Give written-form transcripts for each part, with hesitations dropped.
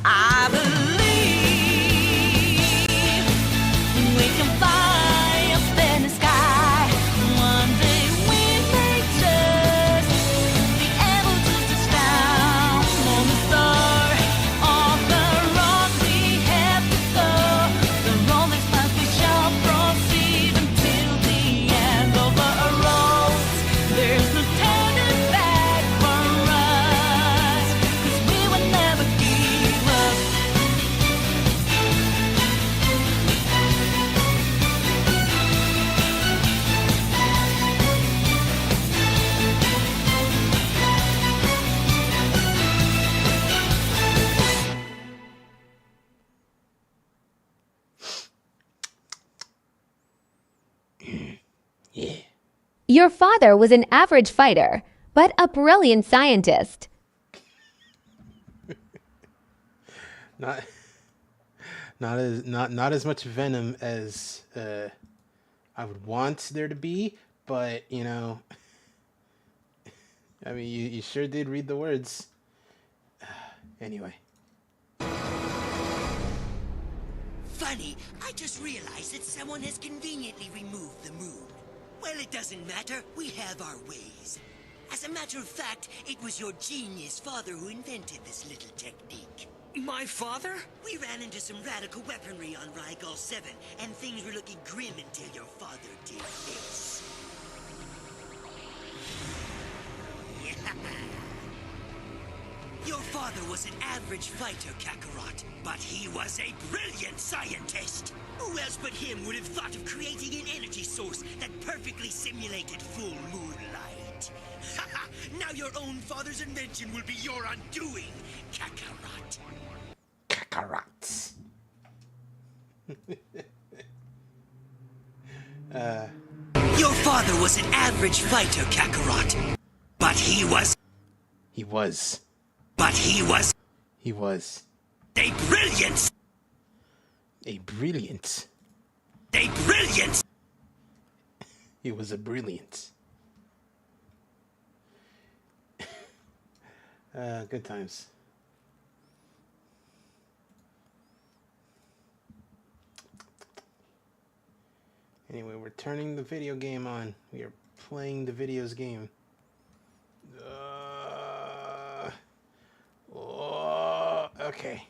I believe we can fly up in the sky. One day we may just be able to touch down on the star. On the road we have to go. The rolling path we shall proceed until the end of our road. There's no turning back for us, 'cause we will never give up. Your father was an average fighter, but a brilliant scientist. Not as much venom as I would want there to be, but you know, I mean, you sure did read the words. Anyway. Funny, I just realized that someone has conveniently removed the moon. Well, it doesn't matter. We have our ways. As a matter of fact, it was your genius father who invented this little technique. My father? We ran into some radical weaponry on Rigel 7, and things were looking grim until your father did this. Your father was an average fighter, Kakarot, but he was a brilliant scientist. Who else but him would have thought of creating an energy source that perfectly simulated full moonlight? Now your own father's invention will be your undoing, Kakarot. Kakarot. Your father was an average fighter, Kakarot, but he was He was a brilliant He was a brilliant. Good times. Anyway, we're turning the video game on. We are playing the videos game. Okay.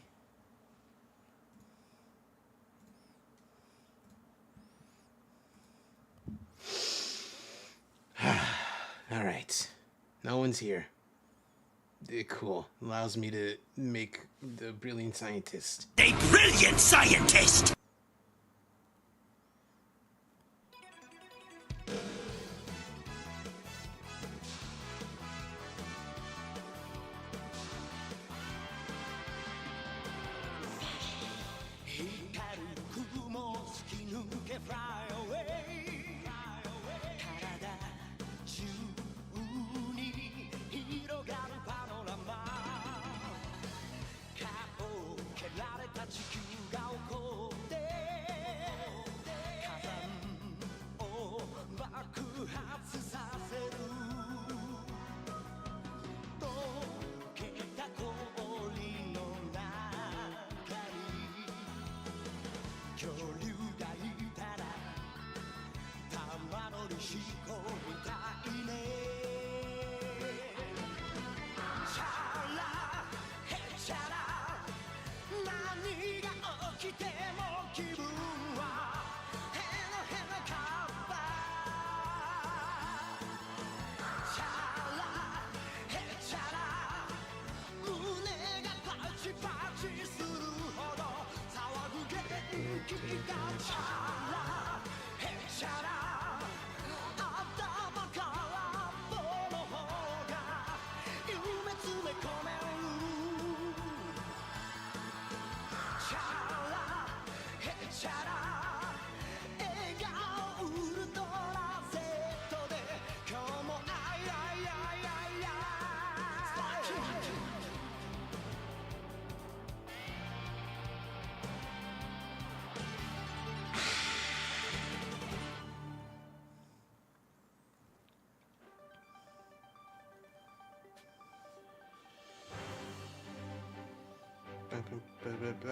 All right. No one's here. Cool. Allows me to make the brilliant scientist. A brilliant scientist!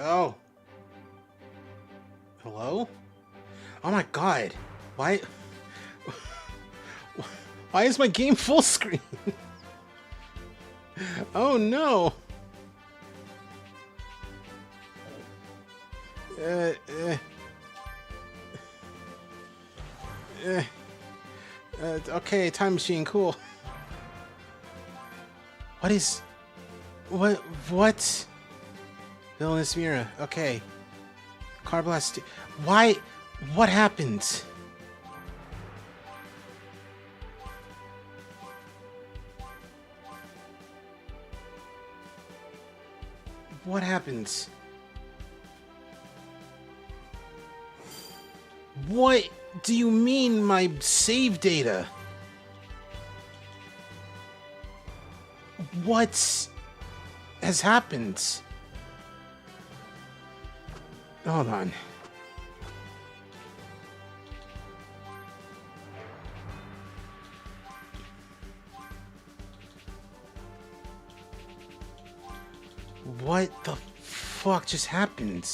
Oh. Hello? Oh my god. Why? Why is my game full screen? Oh no. Okay, time machine, cool. What is... What? Villainous Mira, okay. Carblast... Why? What happened? What happens? What do you mean, my save data? What has happened? Hold on. What the fuck just happened?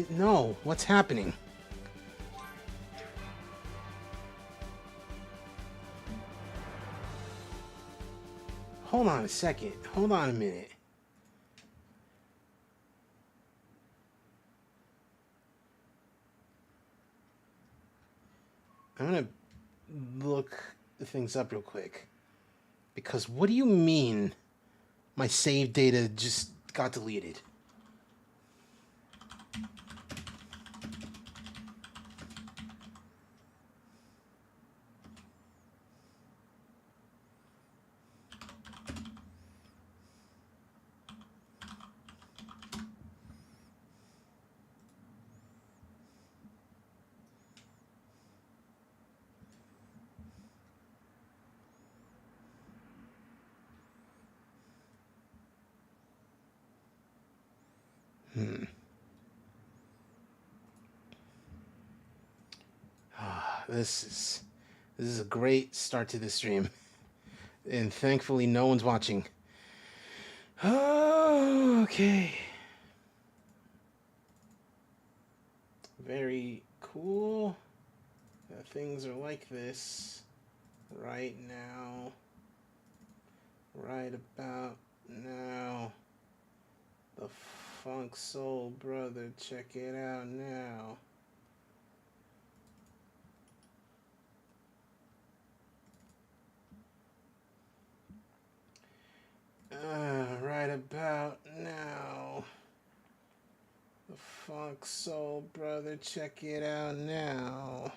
No, what's happening? Hold on a second. Hold on a minute. I'm gonna look things up real quick. Because what do you mean my save data just got deleted? This is a great start to the stream. And thankfully, no one's watching. Oh, okay. Very cool that things are like this right now. Right about now. The Funk Soul Brother, check it out now. Right about now. The Funk Soul Brother, check it out now.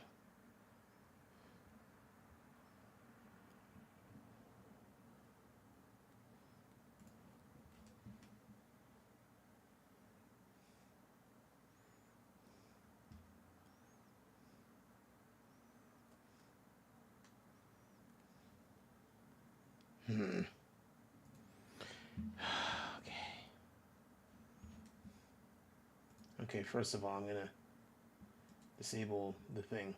Okay. Okay, first of all, I'm gonna disable the thing.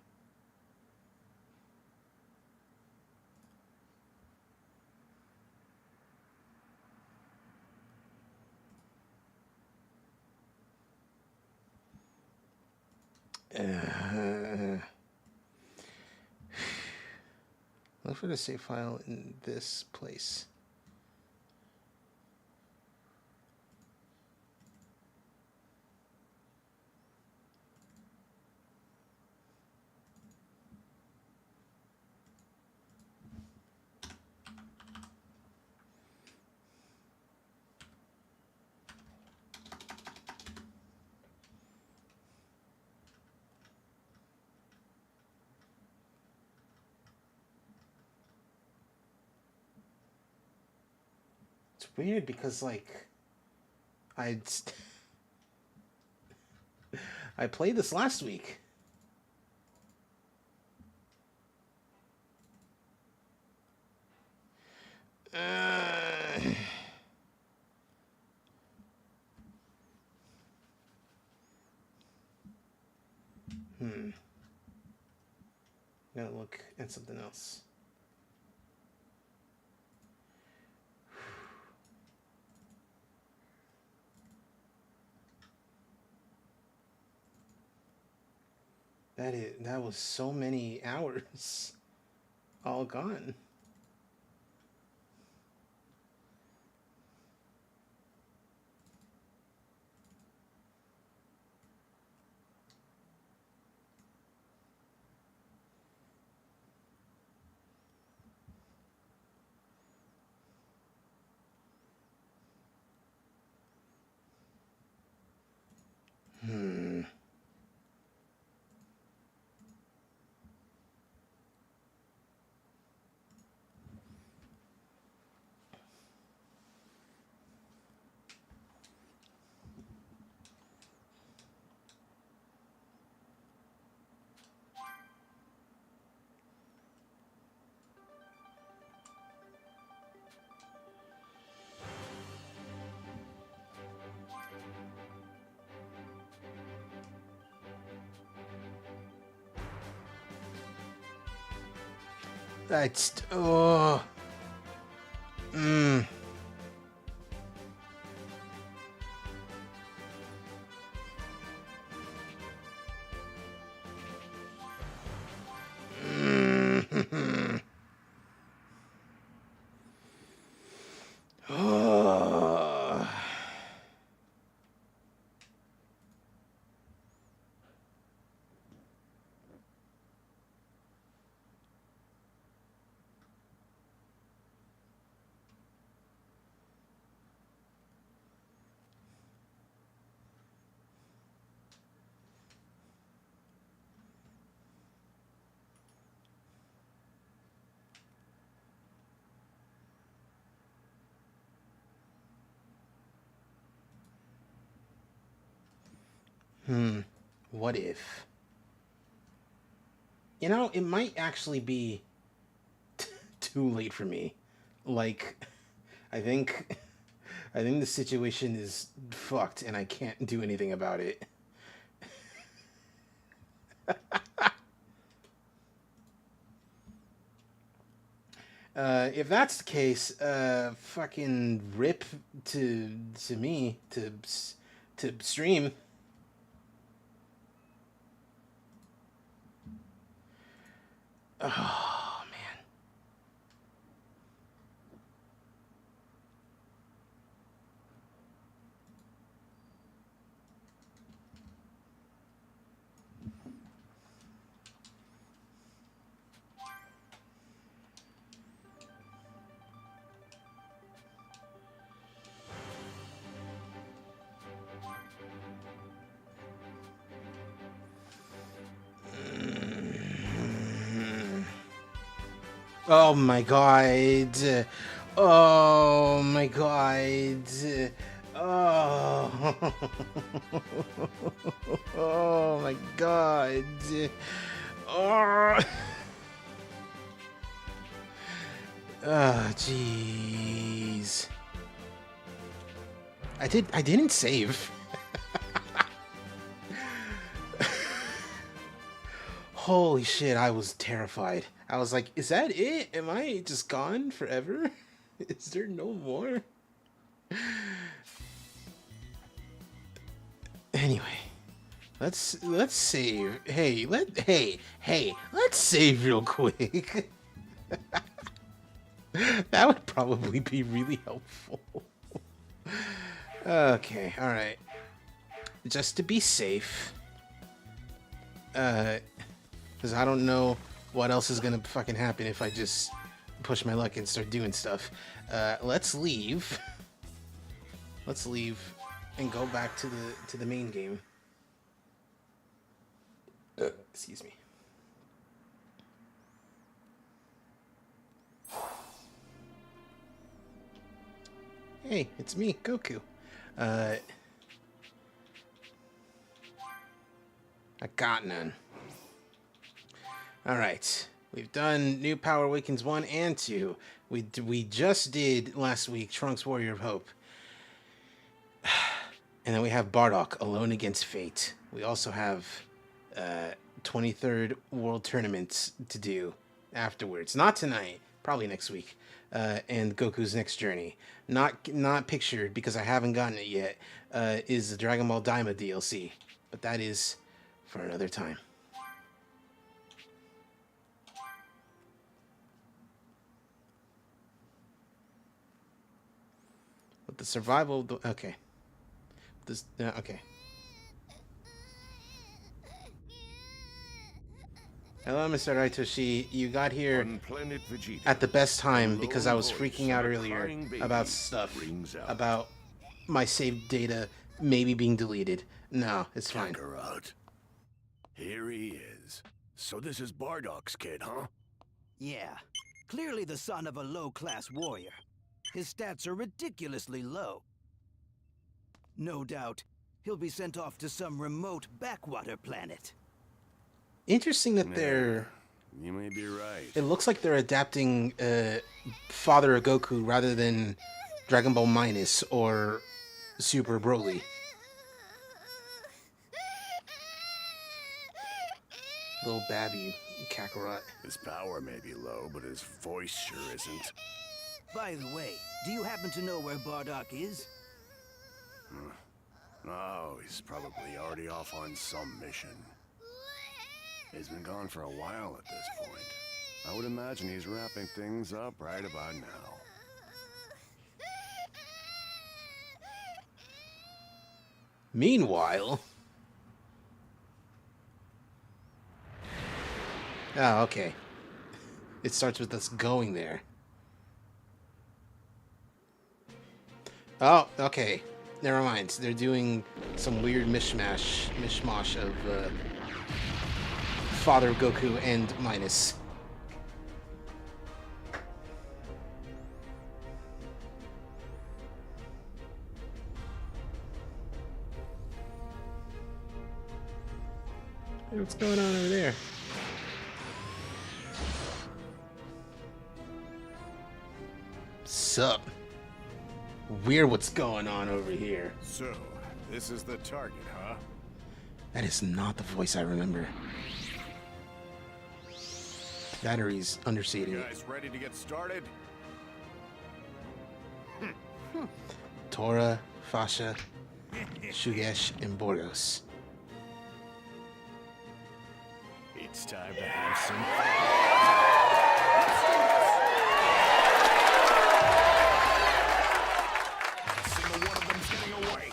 Look for the save file in this place. It's weird because, like, I played this last week. Gotta look at something else. That was so many hours all gone. That's what if? You know, it might actually be too late for me. Like, I think the situation is fucked and I can't do anything about it. If that's the case, fucking rip to me to stream. Oh man. Oh my god. Oh my god. Oh. Oh my god. Oh. Ah, jeez. I didn't save. Holy shit, I was terrified. I was like, is that it? Am I just gone forever? Is there no more? Anyway, let's save. Hey, let's save real quick. That would probably be really helpful. Okay, all right. Just to be safe. Because I don't know what else is gonna fucking happen if I just push my luck and start doing stuff. Let's leave. Let's leave and go back to the main game. Excuse me. Hey, it's me, Goku. I got none. Alright, we've done New Power Awakens 1 and 2. We just did last week Trunks Warrior of Hope. And then we have Bardock Alone Against Fate. We also have 23rd World Tournament to do afterwards. Not tonight, probably next week. And Goku's Next Journey. Not pictured because I haven't gotten it yet. Is the Dragon Ball Daima DLC. But that is for another time. But the survival... Okay. Okay. Hello, Mr. Raitoshi. You got here at the best time because I was freaking out earlier about stuff. About my saved data maybe being deleted. No, it's fine. KAKAROT. Here he is. So this is Bardock's kid, huh? Yeah. Clearly the son of a low-class warrior. His stats are ridiculously low. No doubt, he'll be sent off to some remote backwater planet. Interesting that they're... You may be right. It looks like they're adapting Father of Goku rather than Dragon Ball Minus or Super Broly. Little Babby, Kakarot. His power may be low, but his voice sure isn't. By the way, do you happen to know where Bardock is? Oh, he's probably already off on some mission. He's been gone for a while at this point. I would imagine he's wrapping things up right about now. Meanwhile... Oh, okay. It starts with us going there. Oh, okay. Never mind. They're doing some weird mishmash of Father of Goku and Minus. Hey, what's going on over there? Sup? Weird what's going on over here. So, this is the target, huh? That is not the voice I remember. Batteries understating You it. guys ready to get started? Tora, Fasha, Shugesh, and Borgos. It's time to have some fun. Single one of them's getting away.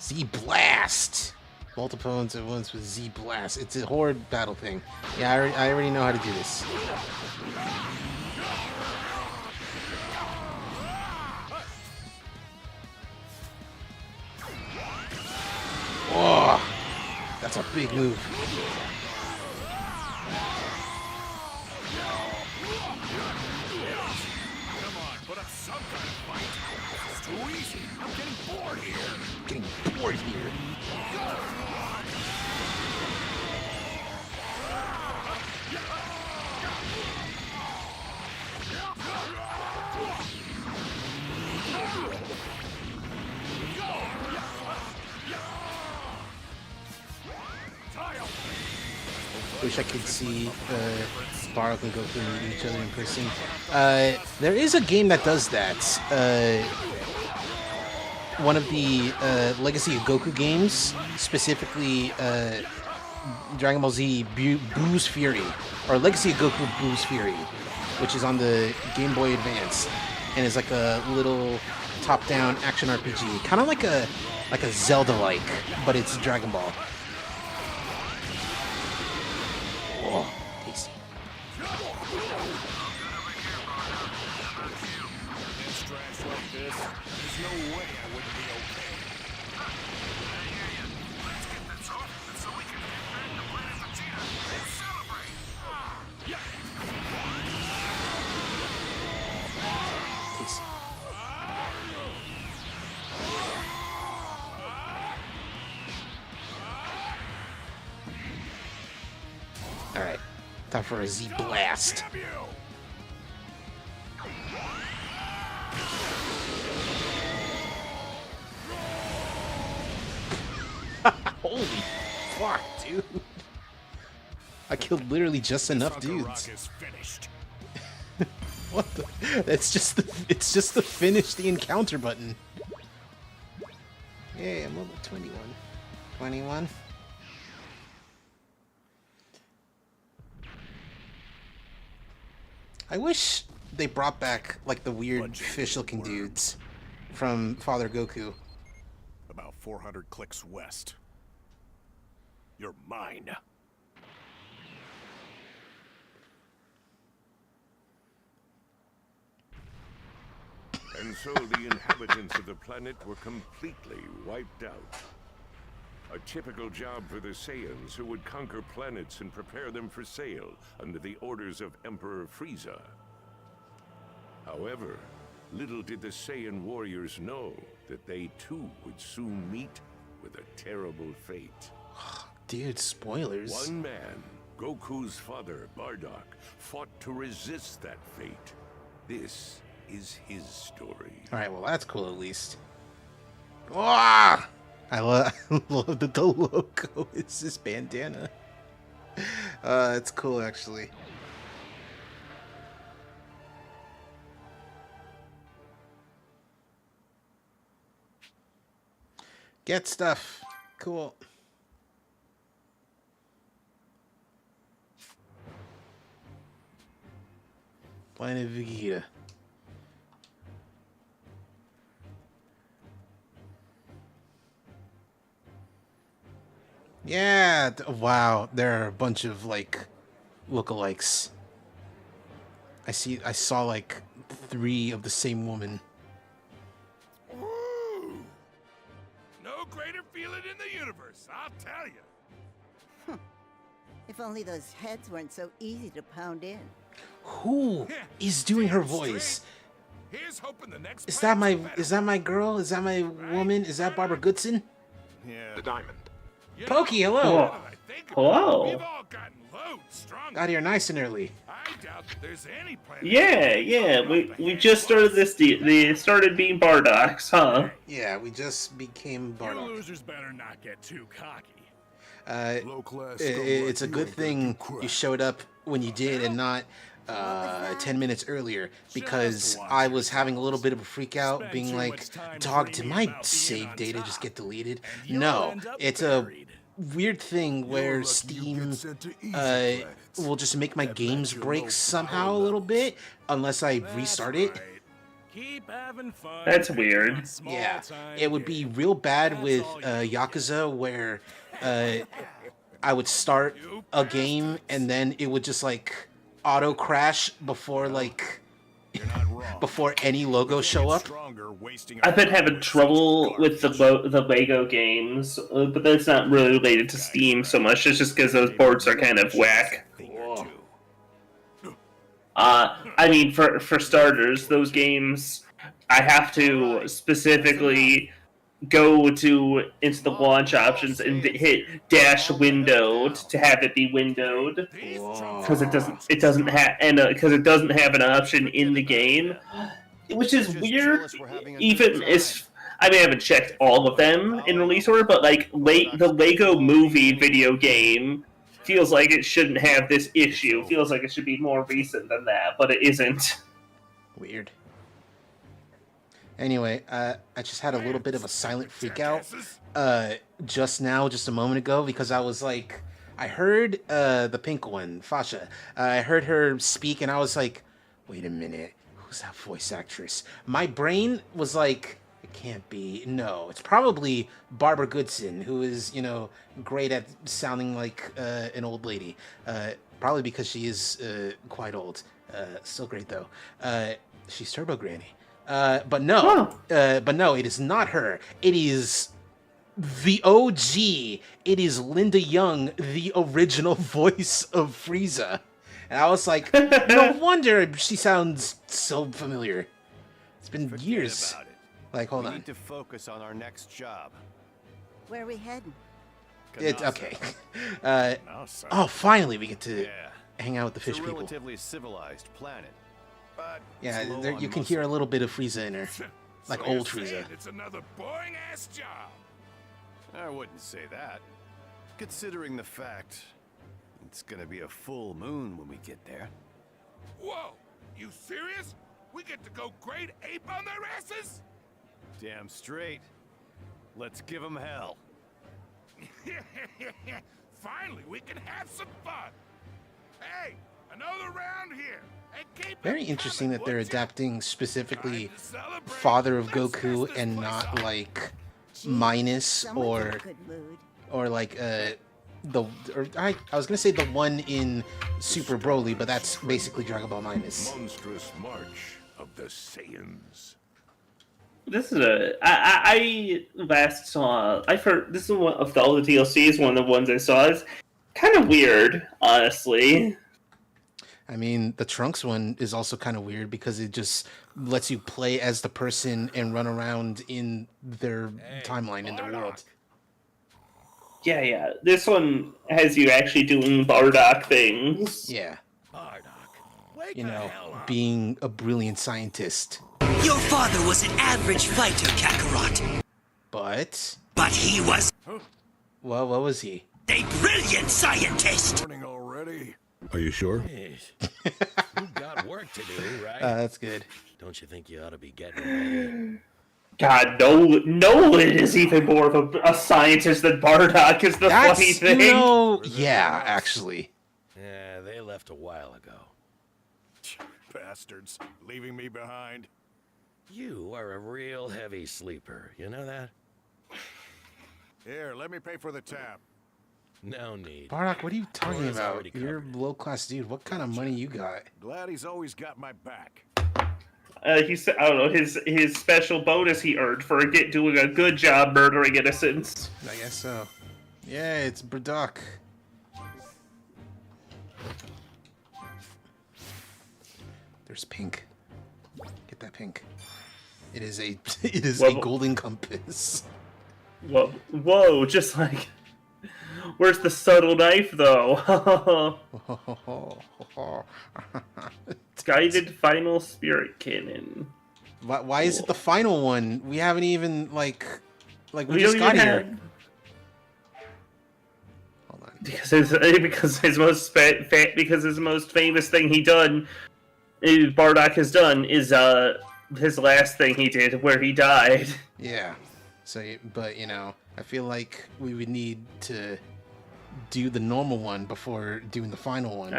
Z Blast! Multiple opponents at once with Z Blast. It's a horde battle thing. Yeah, I already know how to do this. Oh, that's a big move. Come on, put up some kind of fight. It's too easy. I'm getting bored here. Getting bored here. Wish I could see Bardock and Goku meet each other in person. There is a game that does that. One of the Legacy of Goku games, specifically Dragon Ball Z Boo's Fury, or Legacy of Goku Boo's Fury, which is on the Game Boy Advance, and is like a little top-down action RPG, kind of like a Zelda-like, but it's Dragon Ball. Oh, tasty. It's trash like this. There's no way I wouldn't be okay. Let's get this off so we can get back to Planet Vegeta and celebrate. Tasty. Alright, time for a Z Blast. Damn you! Holy fuck, dude. I killed literally just enough dudes. Kakarot is finished. What the? It's just the finish the encounter button. Yeah, I'm level 21. 21. I wish they brought back like the weird fish-looking dudes from Father Goku. About 400 clicks west. You're mine. And so the inhabitants of the planet were completely wiped out. A typical job for the Saiyans, who would conquer planets and prepare them for sale under the orders of Emperor Frieza. However, little did the Saiyan warriors know that they too would soon meet with a terrible fate. Dude, spoilers. One man, Goku's father, Bardock, fought to resist that fate. This is his story. Alright, well that's cool at least. Ah! I love that the logo is this bandana. It's cool actually. Get stuff. Cool. Planet Vegeta. Yeah, wow, there are a bunch of like lookalikes. I saw like 3 of the same woman. Ooh! No greater feeling in the universe, I'll tell you. If only those heads weren't so easy to pound in. Who is doing her voice? Here's hoping the next Is that my planet's better. girl? Is that my woman? Is that Barbara Goodson? Yeah. The diamond. You Pokey, know, hello. now that I think about it, Hello. We've all gotten loads stronger. Got here nice and early. I doubt that there's any planet. Yeah. We just started this. They started being Bardocks, huh? Yeah, we just became You Bardock. losers better not get too cocky. It's a good thing you showed up when you did and not 10 minutes earlier, because I was having a little bit of a freak out, being like, dog, did my save data just get deleted? No, it's a weird thing where Steam will just make my games break somehow a little bit unless I restart it. That's weird. Yeah, it would be real bad with Yakuza, where I would start a game and then it would just like auto crash before like before any logos show up. I've been having trouble with the Lego games, but that's not really related to Steam so much. It's just because those boards are kind of whack. I mean, for starters, those games, I have to specifically go into the launch options and hit dash windowed to have it be windowed, because it doesn't have an option in the game, which is weird. Even if I haven't checked all of them in release order, but like the Lego Movie video game feels like it shouldn't have this issue. Feels like it should be more recent than that, but it isn't. Weird. Anyway, I just had a little bit of a silent freak out just now, just a moment ago, because I was like, I heard the pink one, Fasha. I heard her speak, and I was like, wait a minute, who's that voice actress? My brain was like, it can't be. No, it's probably Barbara Goodson, who is, great at sounding like an old lady. Probably because she is quite old. Still great, though. She's Turbo Granny. But no, it is not her. It is the OG. It is Linda Young, the original voice of Frieza. And I was like, no wonder she sounds so familiar. It's been years. Like, hold on. We need to focus on our next job. Where are we heading? It's okay. Oh, finally we get to hang out with the fish it's a people. Relatively civilized planet. But yeah, you can hear a little bit of Frieza in her, like So old you're saying Frieza. It's another boring ass job. I wouldn't say that. Considering the fact it's gonna be a full moon when we get there. Whoa, you serious? We get to go great ape on their asses? Damn straight. Let's give them hell. Finally, we can have some fun. Hey, another round here. And keep Very it interesting coming, that they're would ya? adapting specifically Time to celebrate. Father of Let's Goku dust this and place not off. like Gee, Minus someone's in a good mood. or like I was gonna say the one in Super Broly, but that's basically Dragon Ball Minus. Monstrous march of the Saiyans. This is I last saw. I've heard this is one of all the DLCs. One of the ones I saw is kind of weird, honestly. I mean, the Trunks one is also kind of weird because it just lets you play as the person and run around in their timeline, in their world. Yeah. This one has you actually doing Bardock things. Yeah, Bardock, wake the hell up. being a brilliant scientist. Your father was an average fighter, Kakarot. But, But he was well, what was he? a brilliant scientist. Morning already. Are you sure? You've got work to do, right? That's good. Don't you think you ought to be getting ready? God, Nolan is even more of a scientist than Bardock is the funny thing. Yeah, actually. Yeah, they left a while ago. Bastards, leaving me behind. You are a real heavy sleeper, you know that? Here, let me pay for the tab. No need. Bardock, what are you talking Laura's about? already You're a covered. low-class dude. What kind of money you got? Glad he's always got my back. He said, I don't know, his special bonus he earned for doing a good job murdering innocents. I guess so. Yeah, it's Bardock. There's pink. Get that pink. It is a a golden compass. Whoa, just like... Where's the subtle knife, though? Guided final spirit cannon. Why is it the final one? We haven't even we We just don't got even here. have... because his most famous thing he done, Bardock has done, is his last thing he did where he died. Yeah. So, but you know, I feel like we would need to do the normal one before doing the final one.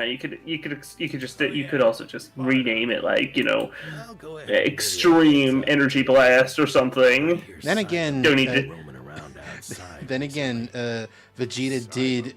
You could also just rename it, like, you know, I'll go ahead. Extreme Energy Blast or something. Then again, Don't need to. Roaming around outside. then again, Vegeta did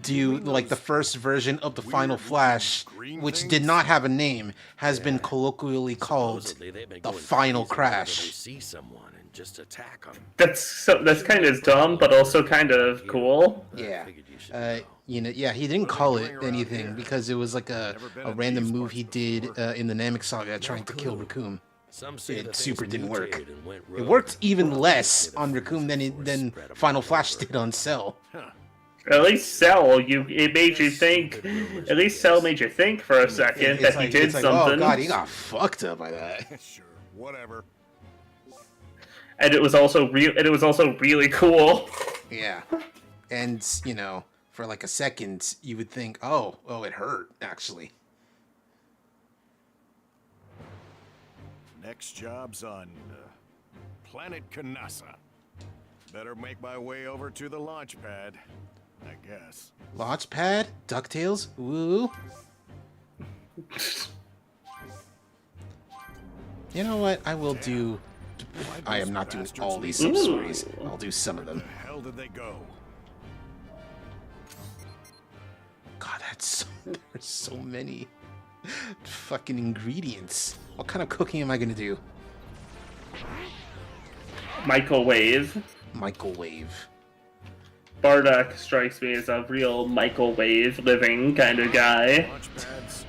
do like the first version of the Final Flash, which did not have a name, has been colloquially called Supposedly, they've been the going Final crazy whenever Crash. They see someone and just attack them. That's kind of dumb, but also kind of cool. Yeah. Figured you should know. You know, yeah, he didn't call it anything because it was like a random move he did in the Namek Saga trying to kill Raccoon. Some say the It things super didn't work. mutated and went It rogue. worked even less on Raccoon than Final Flash did on Cell. At least Cell, it made you think. At least Cell made you think for a second that he did it's like, something. oh god, he got fucked up by that. Sure, whatever. And it was also really cool. Yeah. And, you know, for like a second, you would think, oh, it hurt, actually. Next job's on planet Kanasa. Better make my way over to the launch pad, I guess. Launchpad? DuckTales? Woo. You know what? I will do... I am not doing all these sub-stories. I'll do some of them. Where the hell did they go? God, there's so many fucking ingredients. What kind of cooking am I gonna do? Microwave. Microwave. Bardock strikes me as a real microwave living kind of guy. Launch pads.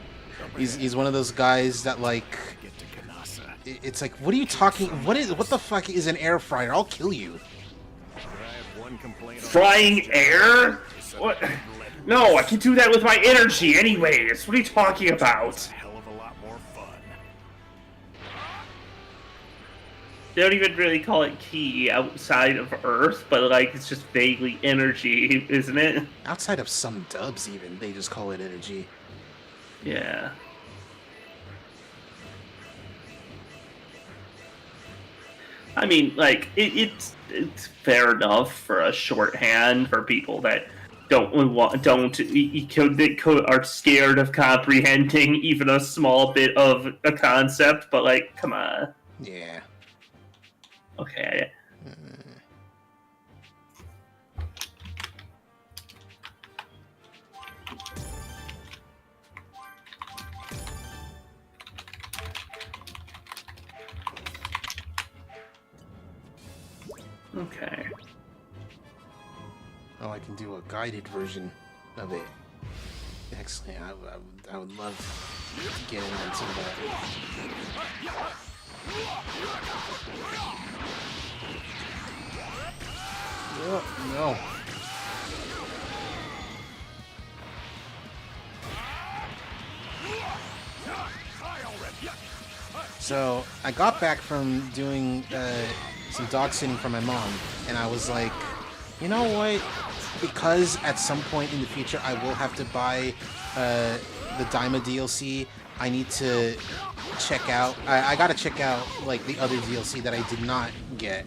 He's one of those guys that like... Get to Kanasa. It's like, what are you talking... What the fuck is an air fryer? I'll kill you. I have one complaint on Frying air? What? No, I can do that with my energy anyways. What are you talking about? It's a hell of a lot more fun. They don't even really call it ki outside of Earth, but like it's just vaguely energy, isn't it? Outside of some dubs even, they just call it energy. Yeah. I mean, like it's fair enough for a shorthand for people that are scared of comprehending even a small bit of a concept, but like, come on. Yeah. Okay. Okay. Oh, I can do a guided version of it. Excellent. I would love to get into that. Oh, no. So, I got back from doing some dog sitting for my mom, and I was like, you know what? Because at some point in the future I will have to buy the Daima DLC, I need to check out... I gotta check out, like, the other DLC that I did not get.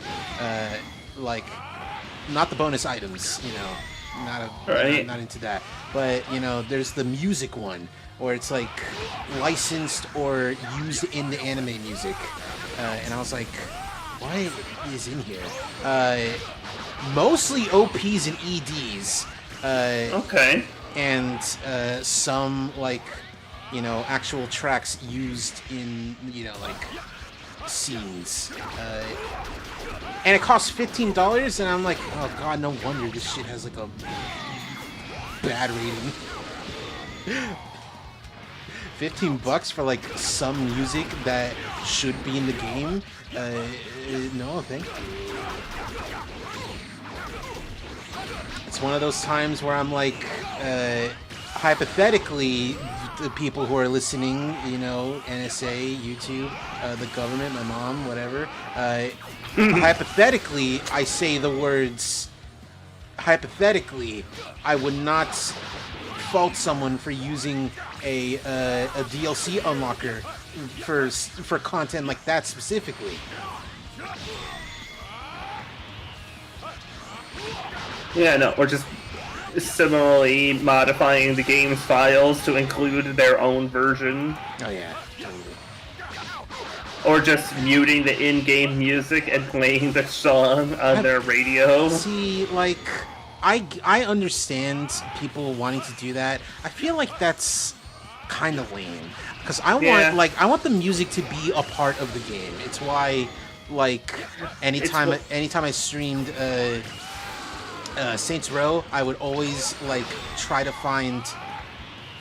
Like, not the bonus items, you know. Not into that. But, you know, there's the music one, where it's, like, licensed or used in the anime music. And I was like, what is in here? Mostly OPs and EDs. Okay. And some, like, you know, actual tracks used in, you know, like, scenes. And it costs $15, and I'm like, oh god, no wonder this shit has, like, a bad rating. $15 for, like, some music that should be in the game? No, thank you. It's one of those times where I'm like, hypothetically, the people who are listening, you know, NSA, YouTube, the government, my mom, whatever, hypothetically, I say the words, hypothetically, I would not fault someone for using a DLC unlocker for content like that specifically. Yeah, no, or just similarly modifying the game's files to include their own version. Oh yeah, totally. Or just muting the in-game music and playing the song on their radio. See, like, I understand people wanting to do that. I feel like that's kind of lame because I want the music to be a part of the game. It's why, like, anytime I streamed Saints Row, I would always like try to find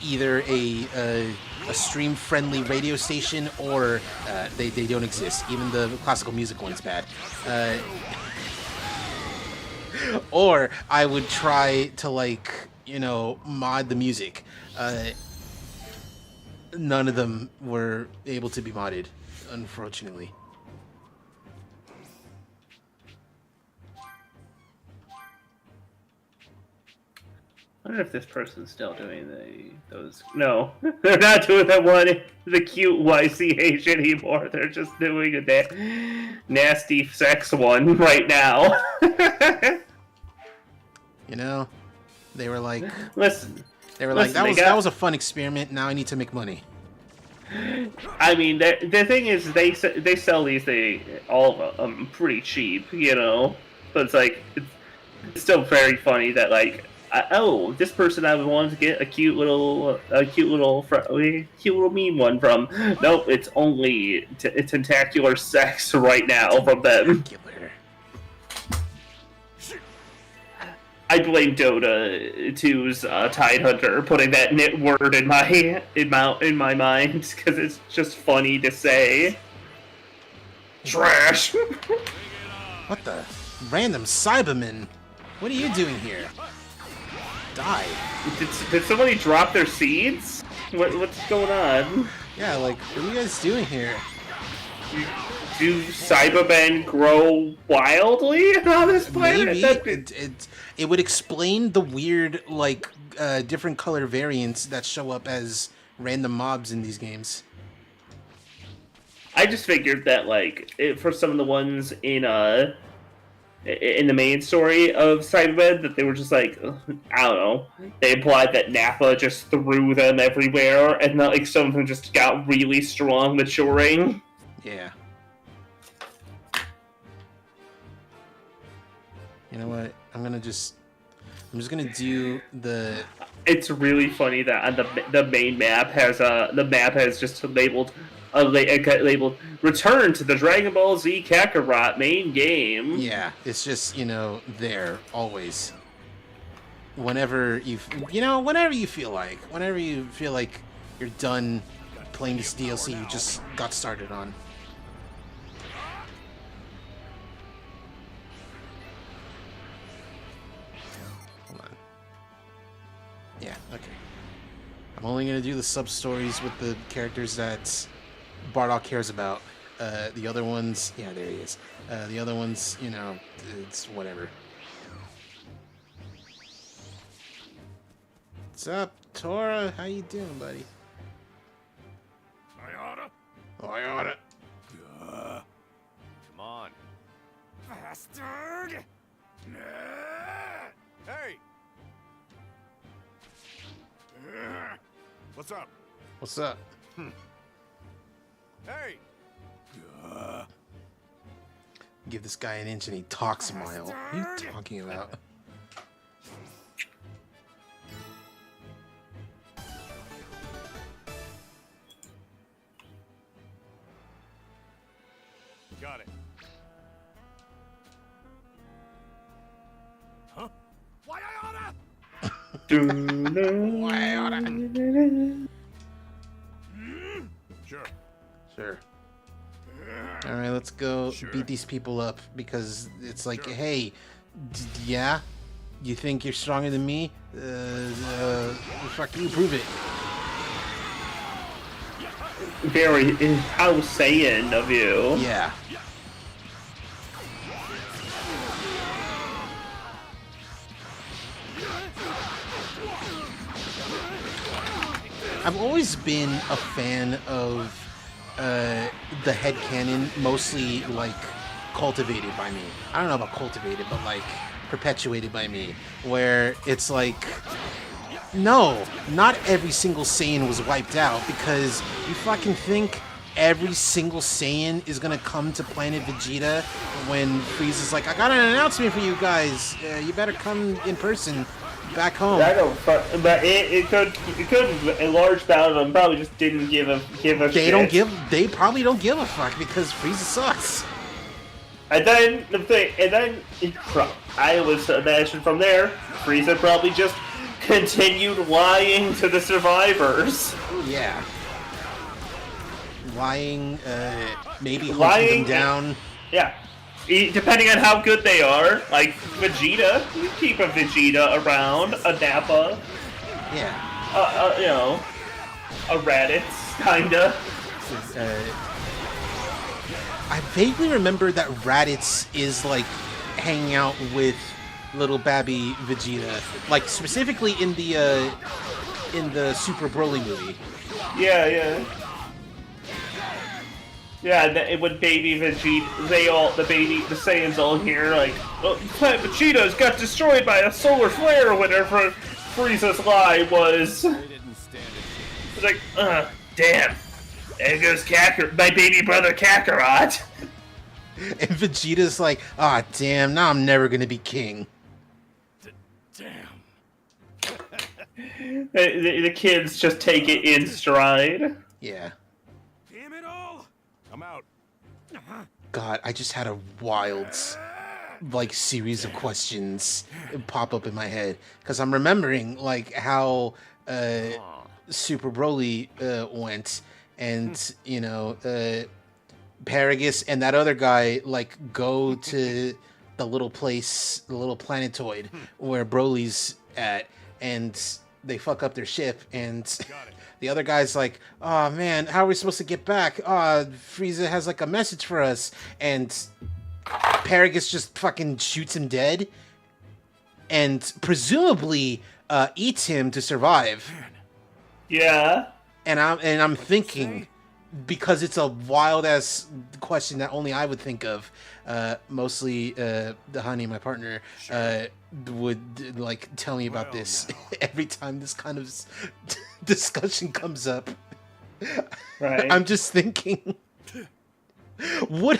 either a stream-friendly radio station or they don't exist. Even the classical music one's bad. Or I would try to, like, you know, mod the music. None of them were able to be modded, unfortunately. I wonder if this person's still doing those. No, they're not doing the cute YCH anymore. They're just doing a nasty sex one right now. You know, they were like, listen, that was a fun experiment. Now I need to make money. I mean, the thing is, they sell these all of them pretty cheap, you know. But it's like it's still very funny that, like, oh, this person I wanted to get a cute little meme one from. Nope, it's only tentacular sex right now from them. I blame Dota 2's Tidehunter putting that knit word in my mind because it's just funny to say. Trash. What the random Cyberman? What are you doing here? Die. Did somebody drop their seeds? What's going on? Yeah, like, what are you guys doing here? Do Cybermen grow wildly on this planet? Maybe. It would explain the weird, like, different color variants that show up as random mobs in these games. I just figured that, like, for some of the ones in the main story of Cybermen, that they were just like, I don't know, they implied that Nappa just threw them everywhere, and that, like, some of them just got really strong maturing. Yeah. You know what? I'm just gonna do the. It's really funny that on the main map has just labeled "Return to the Dragon Ball Z Kakarot main game." Yeah, it's just, you know, there always. Whenever you feel like you're done playing this DLC you just got started on. Yeah, okay. I'm only going to do the sub-stories with the characters that Bardock cares about. The other ones, yeah, there he is. The other ones, you know, it's whatever. What's up, Tora? How you doing, buddy? I oughta. Come on. Bastard! Hey! What's up? What's up? Hey! Give this guy an inch and he talks a mile. What are you talking about? Got it. Huh? Why I oughta? Why oughta? Sure. Sure. Alright, let's go beat these people up because it's like, hey, yeah? You think you're stronger than me? Fuck you, prove it. Very how Saiyan of you. Yeah. I've always been a fan of the headcanon, mostly like cultivated by me. I don't know about cultivated, but like perpetuated by me, where it's like, no, not every single Saiyan was wiped out, because you fucking think every single Saiyan is gonna come to Planet Vegeta when Frieza's like, I got an announcement for you guys. You better come in person back home. I don't, but it could a large amount of them probably just didn't give a shit. They probably don't give a fuck because Frieza sucks. And then I was imagine from there, Frieza probably just continued lying to the survivors. Yeah. Lying, maybe hunting them down. Yeah. Depending on how good they are, like Vegeta, you keep a Vegeta around, a Nappa. Yeah. You know, a Raditz, kinda. I vaguely remember that Raditz is like hanging out with little Babby Vegeta, like specifically in the Super Broly movie. Yeah. Yeah, when baby Vegeta, the Saiyans all hear, like, oh, Planet Vegeta's got destroyed by a solar flare or whatever Frieza's lie was. It's like, damn. There goes my baby brother Kakarot. And Vegeta's like, ah, damn, now I'm never gonna be king. Damn. The kids just take it in stride. Yeah. Damn it all! I'm out. God, I just had a wild, like, series of questions pop up in my head. Because I'm remembering, like, how Super Broly went. And, you know, Paragus and that other guy, like, go to the little place, the little planetoid where Broly's at. And they fuck up their ship. And the other guy's like, oh, man, how are we supposed to get back? Frieza has, like, a message for us. And Paragus just fucking shoots him dead. And presumably eats him to survive. Yeah. And I'm thinking, because it's a wild ass question that only I would think of, mostly the honey, my partner, would like tell me about this every time this kind of discussion comes up. Right. I'm just thinking, is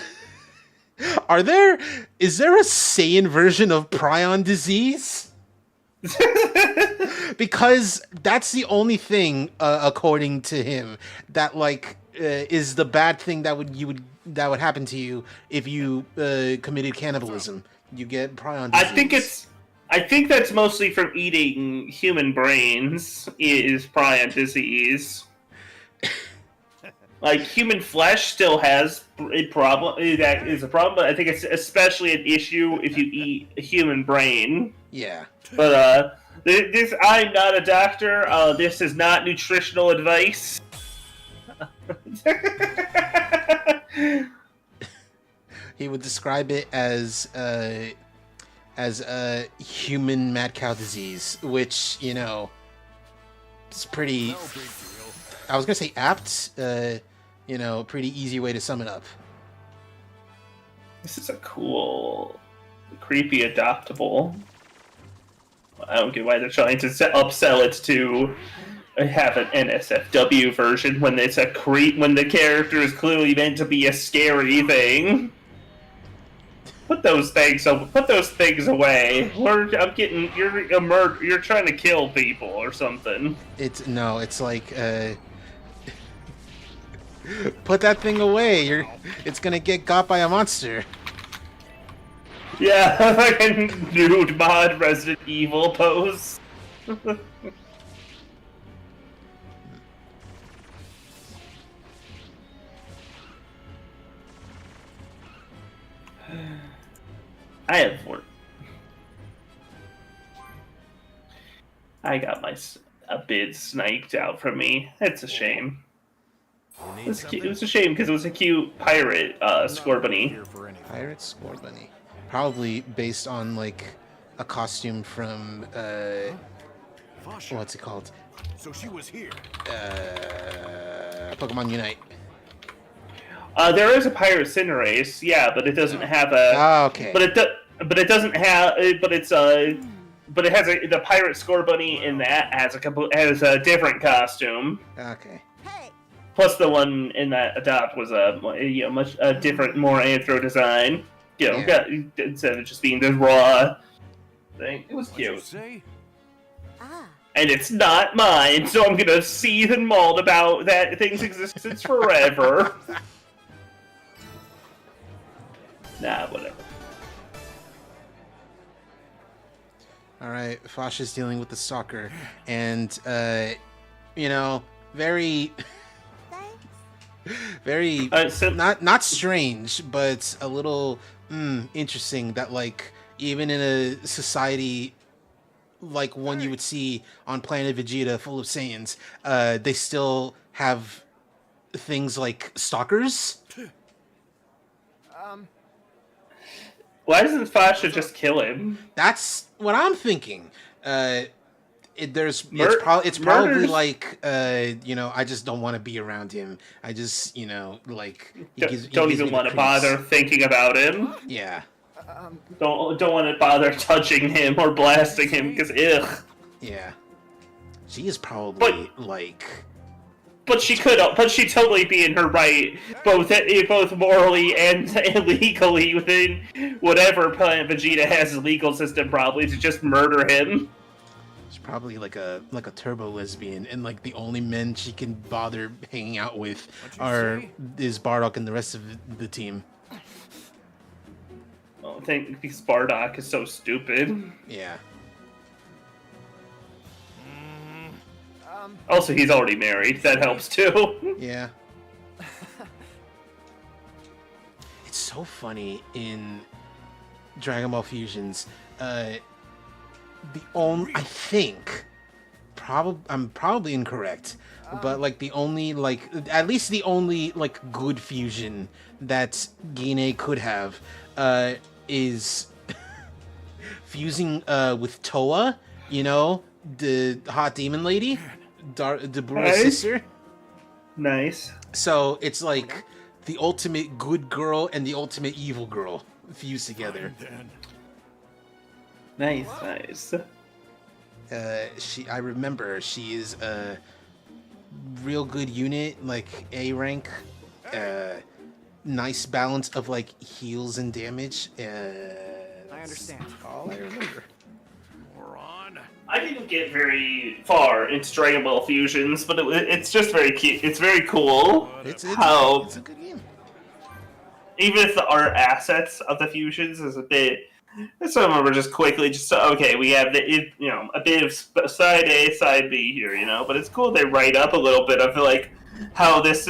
there a Saiyan version of prion disease? Because that's the only thing, according to him, that like is the bad thing that would happen to you if you committed cannibalism. You get prion disease. I think that's mostly from eating human brains. Is prion disease. Like, human flesh still has a problem. That is a problem, but I think it's especially an issue if you eat a human brain. Yeah. But, I'm not a doctor. This is not nutritional advice. He would describe it as human mad cow disease, which, you know, it's pretty... I was gonna say apt, you know, pretty easy way to sum it up. This is a cool, creepy adoptable. I don't get why they're trying to upsell it to have an NSFW version when it's a when the character is clearly meant to be a scary thing. Put those things away. You're trying to kill people or something. It's like put that thing away. It's gonna get got by a monster. Yeah, like a nude mod Resident Evil pose. I got a bid sniped out from me. It's a shame. It was a shame because it was a cute pirate Scorbunny. Pirate Scorbunny. Probably based on like a costume from what's it called? So she was here. Pokemon Unite. There is a Pirate Cinderace, yeah, but it doesn't have a. Oh, okay. But it doesn't have. But it's But it has the Pirate Scorbunny in that has a different costume. Okay. Hey, Plus, the one in that Adopt was a much different, more anthro design. Yeah. Instead of just being the raw thing, it was What'd you cute. say? ah, And it's not mine, so I'm gonna seethe and mault about that thing's existence forever. Nah, whatever. All right, Fasha's dealing with the stalker, and very, thanks. very So- not strange, but a little interesting that like even in a society like one you would see on Planet Vegeta, full of Saiyans, they still have things like stalkers. Why doesn't Fasha just kill him? That's what I'm thinking. It's probably Murders- like I just don't want to be around him. I just like he Don't gives me even the want to creeps. bother thinking about him. Yeah, Don't want to bother touching him or blasting him because ugh. yeah. She is probably like But she totally be in her right, both morally and legally within whatever Planet Vegeta has a legal system, probably to just murder him. she's probably like a turbo lesbian, and like the only men she can bother hanging out with is Bardock and the rest of the team. I think because Bardock is so stupid. Yeah. Also, he's already married. That helps too. Yeah. It's so funny in Dragon Ball Fusions. I think, I'm probably incorrect, but like at least the only like good fusion that Gine could have is fusing with Toa. The hot demon lady. Dabura's Nice. sister. Nice. So it's like the ultimate good girl and the ultimate evil girl fused together. Nice. I remember she is a real good unit, like A rank, nice balance of like heals and damage. I understand. All I remember. I didn't get very far into Dragon Ball Fusions, but it's just very cute. It's very cool. It's how a good game. even if the art assets of the fusions is a bit. So I remember just quickly, we have a bit of side A, side B here, but it's cool they write up a little bit of like how this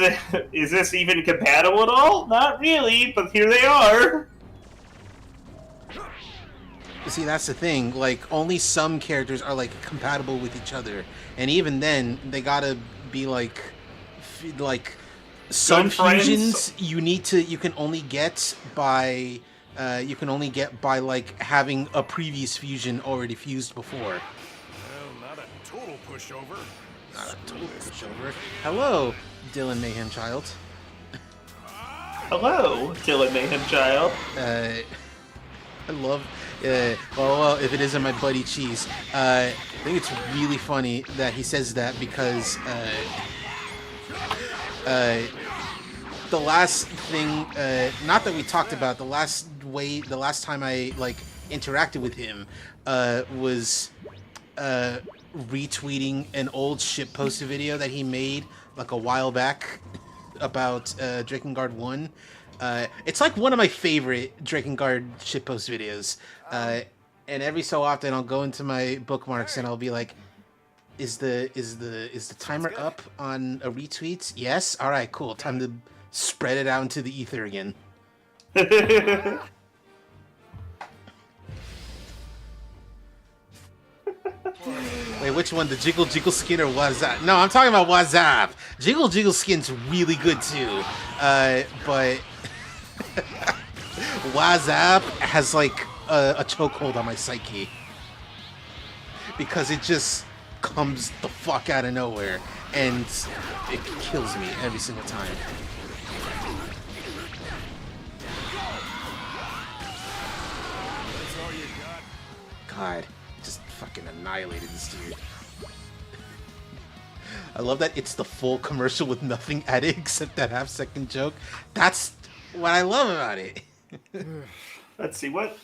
is this even compatible at all? Not really, but here they are. See, that's the thing. Like, only some characters are like compatible with each other, and even then, they gotta be like some Good friends. fusions you can only get by like having a previous fusion already fused before. Well, not a total pushover. Not a total pushover. Hello, Dylan Mayhem Child. Hello, Dylan Mayhem Child. I love. Well, if it isn't my buddy Cheese, I think it's really funny that he says that because the last thing, not that we talked about, the last time I like interacted with him was retweeting an old shitpost video that he made like a while back about Drakengard 1. It's like one of my favorite Drakengard shitpost videos. And every so often I'll go into my bookmarks and I'll be like, is the timer up on a retweet? Yes? Alright, cool. Time to spread it out into the ether again. Wait, which one? The Jiggle Jiggle skin or WhatsApp? No, I'm talking about WhatsApp. Jiggle Jiggle skin's really good too. But WhatsApp has like a chokehold on my psyche because it just comes the fuck out of nowhere, and it kills me every single time. God, just fucking annihilated this dude. I love that it's the full commercial with nothing added except that half-second joke. That's what I love about it. Let's see what.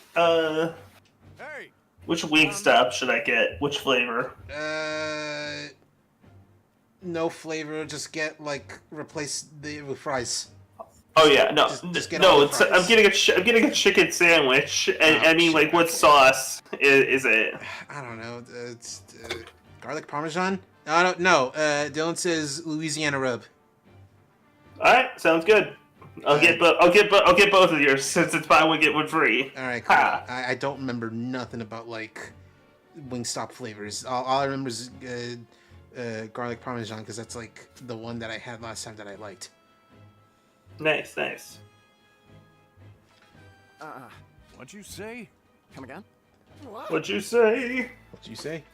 Which Wingstop should I get? Which flavor? No flavor. Just get replace the with fries. Oh yeah, no, just get all no. the It's, fries. I'm getting a chicken sandwich, and I mean, like, what sauce is it? I don't know. It's garlic parmesan. I don't know. Dylan says Louisiana rub. All right, sounds good. I'll get both of yours since it's buy one get one free. All right, cool. I don't remember nothing about Wingstop flavors. All I remember is garlic parmesan because that's the one that I had last time that I liked. Nice. What'd you say? Come again? What'd you say? What'd you say?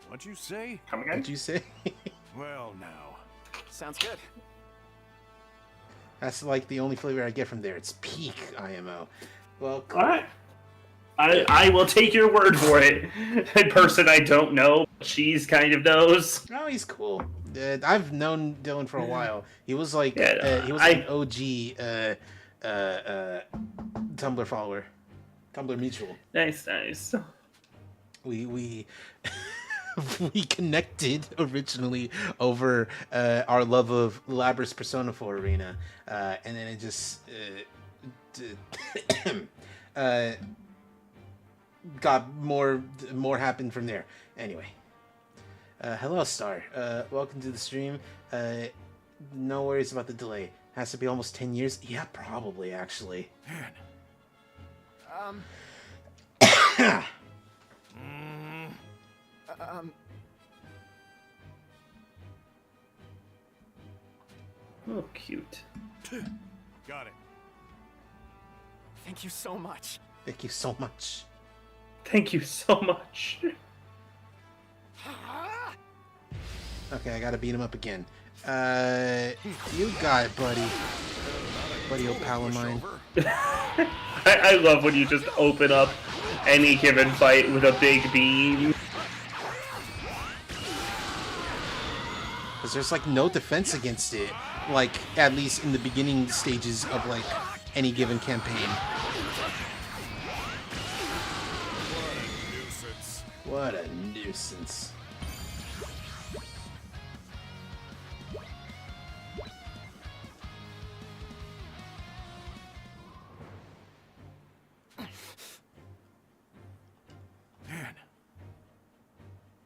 What'd you say? Come again? What'd you say? Well, now. Sounds good. That's the only flavor I get from there. It's peak IMO. Well, cool. All right. I will take your word for it. A person I don't know, she's kind of knows. No, he's cool. I've known Dylan for a while. He was an OG Tumblr follower, Tumblr mutual. Nice. We we connected originally over our love of Labrys Persona 4 Arena, and then it just got more happened from there. Anyway. Hello, Star. Welcome to the stream. No worries about the delay. Has to be almost 10 years? Yeah, probably, actually. Oh, cute. Got it. Thank you so much. Thank you so much. Thank you so much. Okay, I gotta beat him up again. You got it, buddy. Buddy, old pal of mine. I love when you just open up any given fight with a big beam. Because there's no defense against it. At least in the beginning stages of any given campaign. What a nuisance.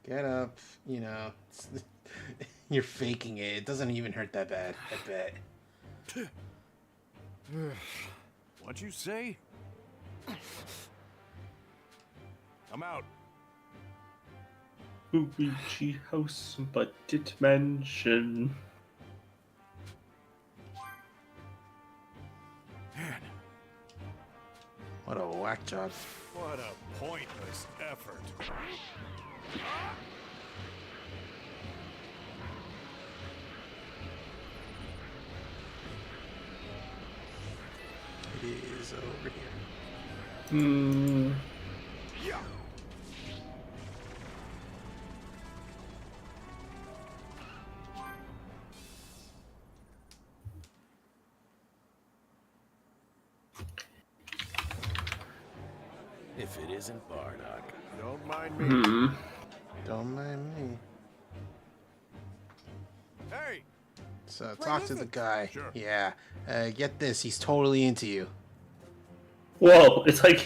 Get up, you're faking it. It doesn't even hurt that bad, I bet. What'd you say? I'm out. Luigi House Budget Mansion. Man, What a whack job. what a pointless effort. It is over here. Yeah. If it isn't Bardock. Don't mind me. Don't mind me. Hey! So talk to the guy. Sure. Yeah. Get this. He's totally into you. Whoa, it's like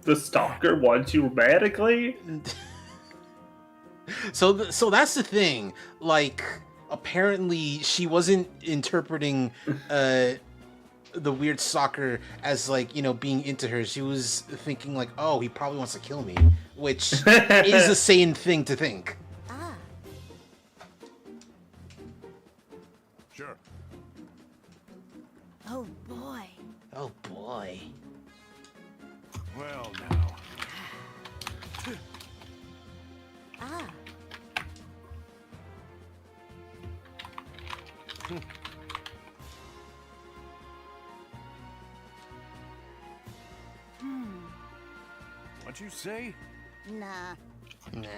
the stalker wants you romantically? So that's the thing. Apparently she wasn't interpreting the weird stalker as being into her. She was thinking oh, he probably wants to kill me, which is a sane thing to think. Sure. Oh boy. Oh boy. Well, now. Ah. What'd you say? Nah. Nah.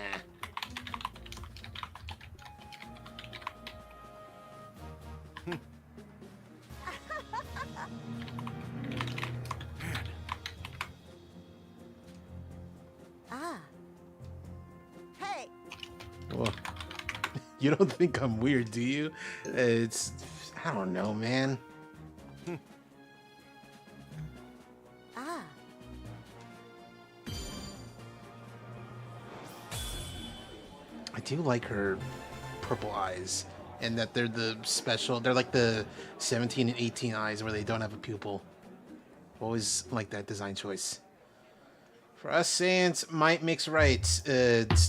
Ah. Hey. Well, you don't think I'm weird, do you? It's, I don't know, man. Ah. I do like her purple eyes, and that they're they're like the 17 and 18 eyes where they don't have a pupil. Always like that design choice. For us Saiyans, might makes right.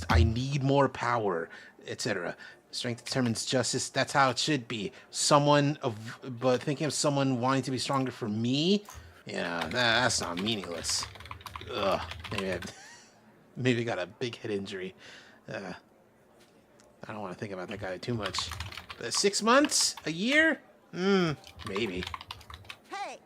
I need more power, etc. Strength determines justice. That's how it should be. But thinking of someone wanting to be stronger for me, yeah, that's not meaningless. Ugh, maybe I got a big head injury. I don't want to think about that guy too much. But 6 months? A year? Maybe. Hey.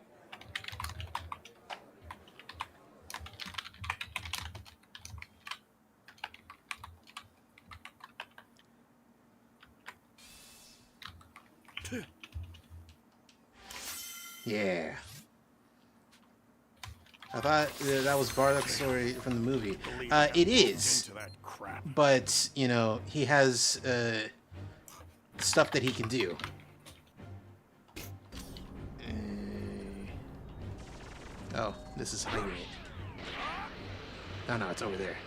Yeah. I thought that was Bardock's story from the movie. It is. Into that crap. But, you know, he has stuff that he can do. Oh, this is hiding it. Oh, no, it's over there.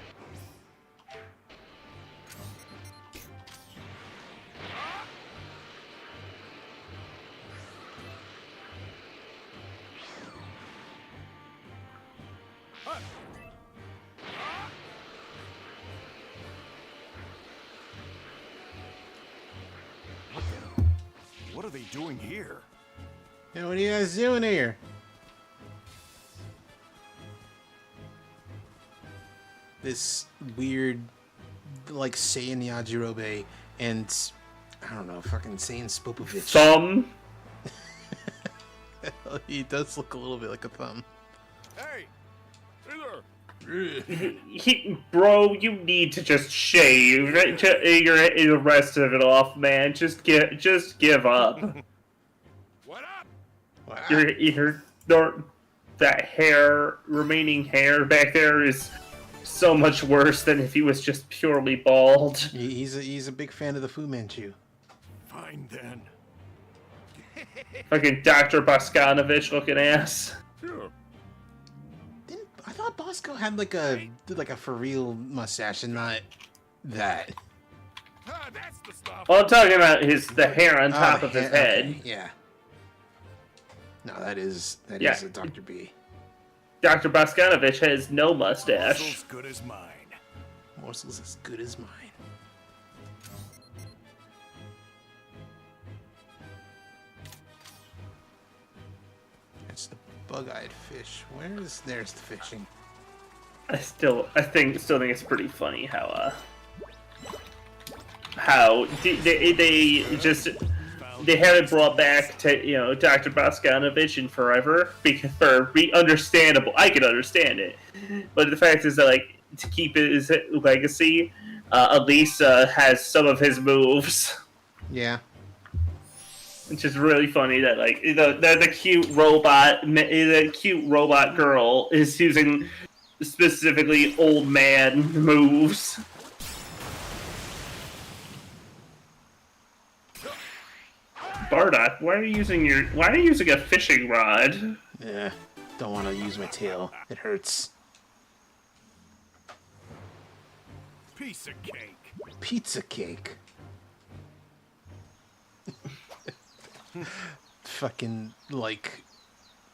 What are they doing here? Hey, what are you guys doing here? This weird, like, Saiyan Yajirobe and, I don't know, fucking Saiyan Spopovich. Thumb. He does look a little bit like a thumb. Hey! Hey there! Bro, you need to just shave the rest of it off, man. Just give up. What up? That remaining hair back there is so much worse than if he was just purely bald. He's a big fan of the Fu Manchu. Fine then. Fucking Dr. Boskanovich looking ass. Sure. I thought Bosco had like a for real mustache and not that. Ah, that's the stuff. Well, I'm talking about the hair on top of his Okay, head. yeah. No, that is a Dr. B. Dr. Boskanovich has no Morsels mustache. good as mine. Morsels as good as mine. That's the bug-eyed fish. There's the fishing. I still think it's pretty funny how they haven't brought back to Dr. Boskanovich in forever for understandable. I can understand it, but the fact is that like to keep his legacy, Elise has some of his moves. Yeah. Which is really funny that like the cute robot girl is using specifically old man moves. Bardock, why are you using a fishing rod? Yeah. Don't want to use my tail. It hurts. Piece of cake. Pizza cake. Fucking, like,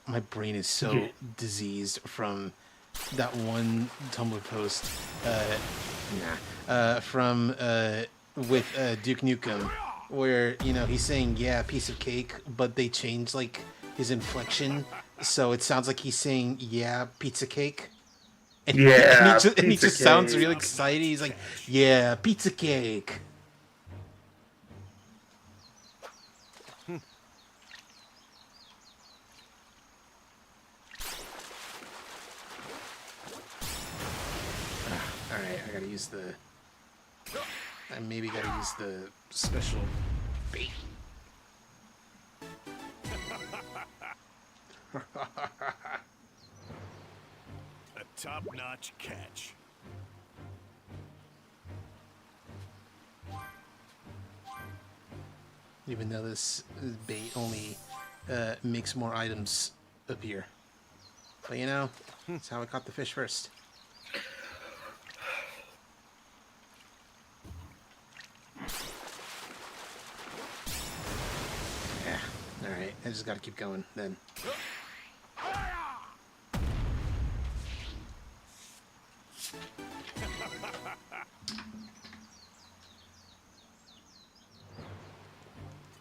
my brain is so diseased from that one Tumblr post, with Duke Nukem, where, he's saying, yeah, piece of cake, but they change, like, his inflection, so it sounds like he's saying, yeah, pizza cake. And he just sounds really excited. He's like, yeah, pizza cake. I gotta use the... I maybe gotta use the special bait. A top-notch catch. Even though this bait only makes more items appear. But you know, that's how I caught the fish first. Yeah, alright, I just gotta keep going then.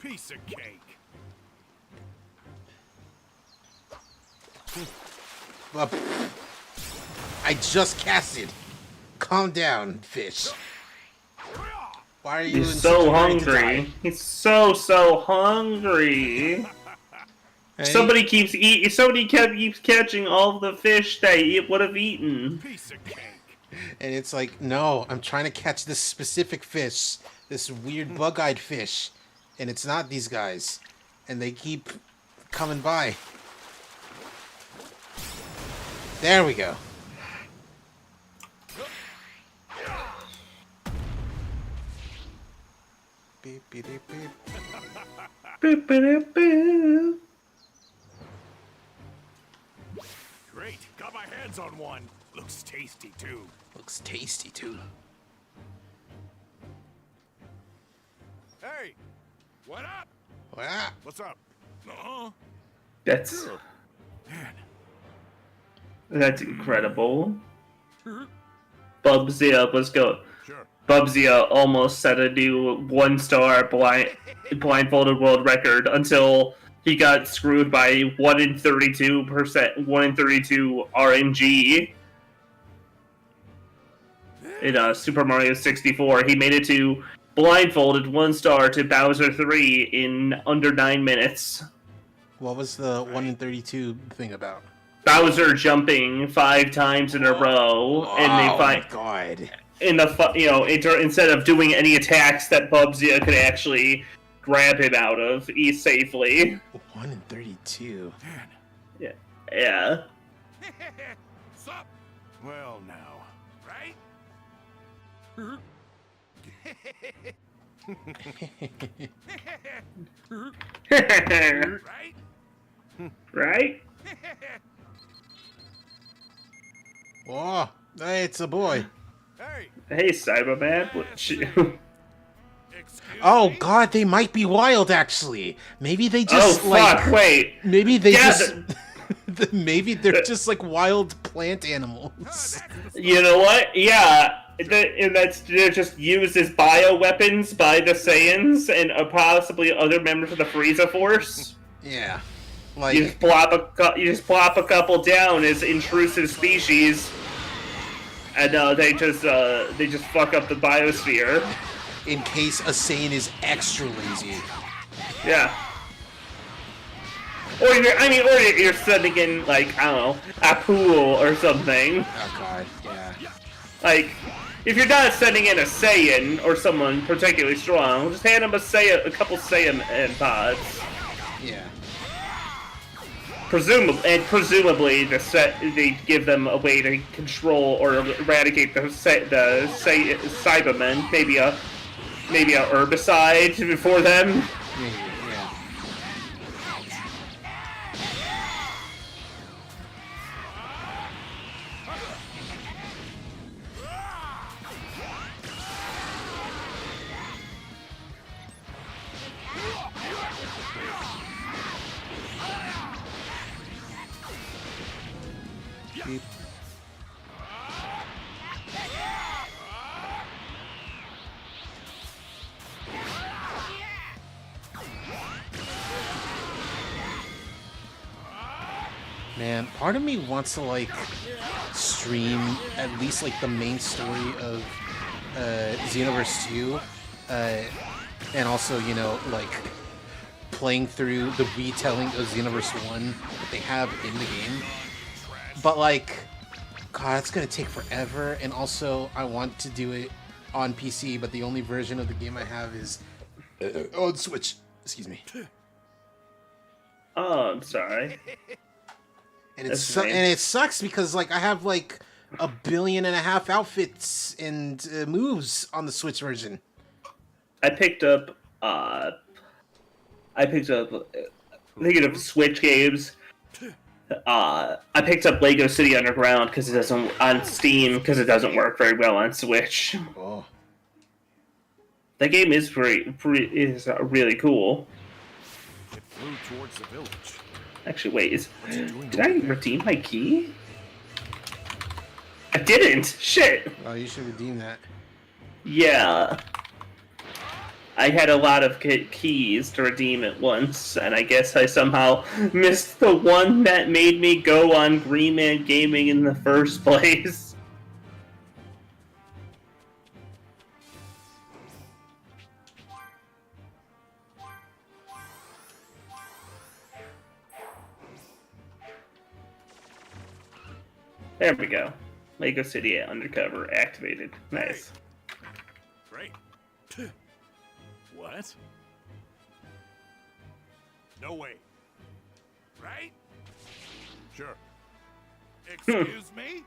Piece of cake. Well, I just casted. Calm down, fish. Why are you He's in so such a hurry to die? hungry. He's so hungry. Hey, Somebody keeps keeps catching all the fish that he would have eaten. Piece of cake. and it's like, no, I'm trying to catch this specific fish, this weird bug-eyed fish, and it's not these guys, and they keep coming by. There we go. Beep, beep, beep, beep. Boop, boop, boop. Great. Got my hands on one. Looks tasty, too. Looks tasty, too. Hey! What up? Wow. What's up? Uh-huh. That's Man. that's incredible. Bubsy was go. Sure. Bubsy almost set a new 1-star blindfolded world record until he got screwed by 1 in 32 RNG in Super Mario 64. He made it to blindfolded 1-star to Bowser 3 in under 9 minutes. What was the 1 in 32 thing about? Bowser jumping 5 times in a row, and they find. Oh my god. In the instead of doing any attacks that Bubsy could actually grab him out of safely. 1 in 32. Yeah. Yeah. Sup? Well, now. Right? Right? Right? Oh, hey, it's a boy. Hey! Hey, Cyberman. Excuse Oh me? god, they might be wild actually. Maybe they Oh, just fuck, wait. maybe they Yeah, just maybe they're just like wild plant animals. You know what? Yeah. They're just used as bioweapons by the Saiyans and possibly other members of the Frieza Force. Yeah. You Like just plop a couple down as intrusive species, and they just fuck up the biosphere. in case a Saiyan is extra lazy. Yeah. Or you're sending in like I don't know a pool or something. Oh god, yeah. Like if you're not sending in a Saiyan or someone particularly strong, just hand them a couple Saiyan pods. Yeah. Presumably, they give them a way to control or eradicate the Cybermen. Maybe a herbicide for them. Maybe, yeah. Beep. Man, part of me wants to like stream at least like the main story of Xenoverse 2, and also, you know, like playing through the retelling of Xenoverse 1 that they have in the game. But like, God, it's gonna take forever. And also, I want to do it on PC, but the only version of the game I have is on Switch. Excuse me. Oh, I'm sorry. And it sucks because like I have like 1.5 billion outfits and moves on the Switch version. I picked up. Thinking of Switch games. I picked up Lego City Underground because it doesn't on Steam because it doesn't work very well on Switch. Oh. That game is really cool. It flew towards the village. Actually, wait, did I redeem my key? I didn't. Shit. Oh, you should redeem that. Yeah. I had a lot of keys to redeem at once, and I guess I somehow missed the one that made me go on Green Man Gaming in the first place. There we go. Lego City Undercover activated. Nice. Great. What? No way. Right? Sure. Excuse me?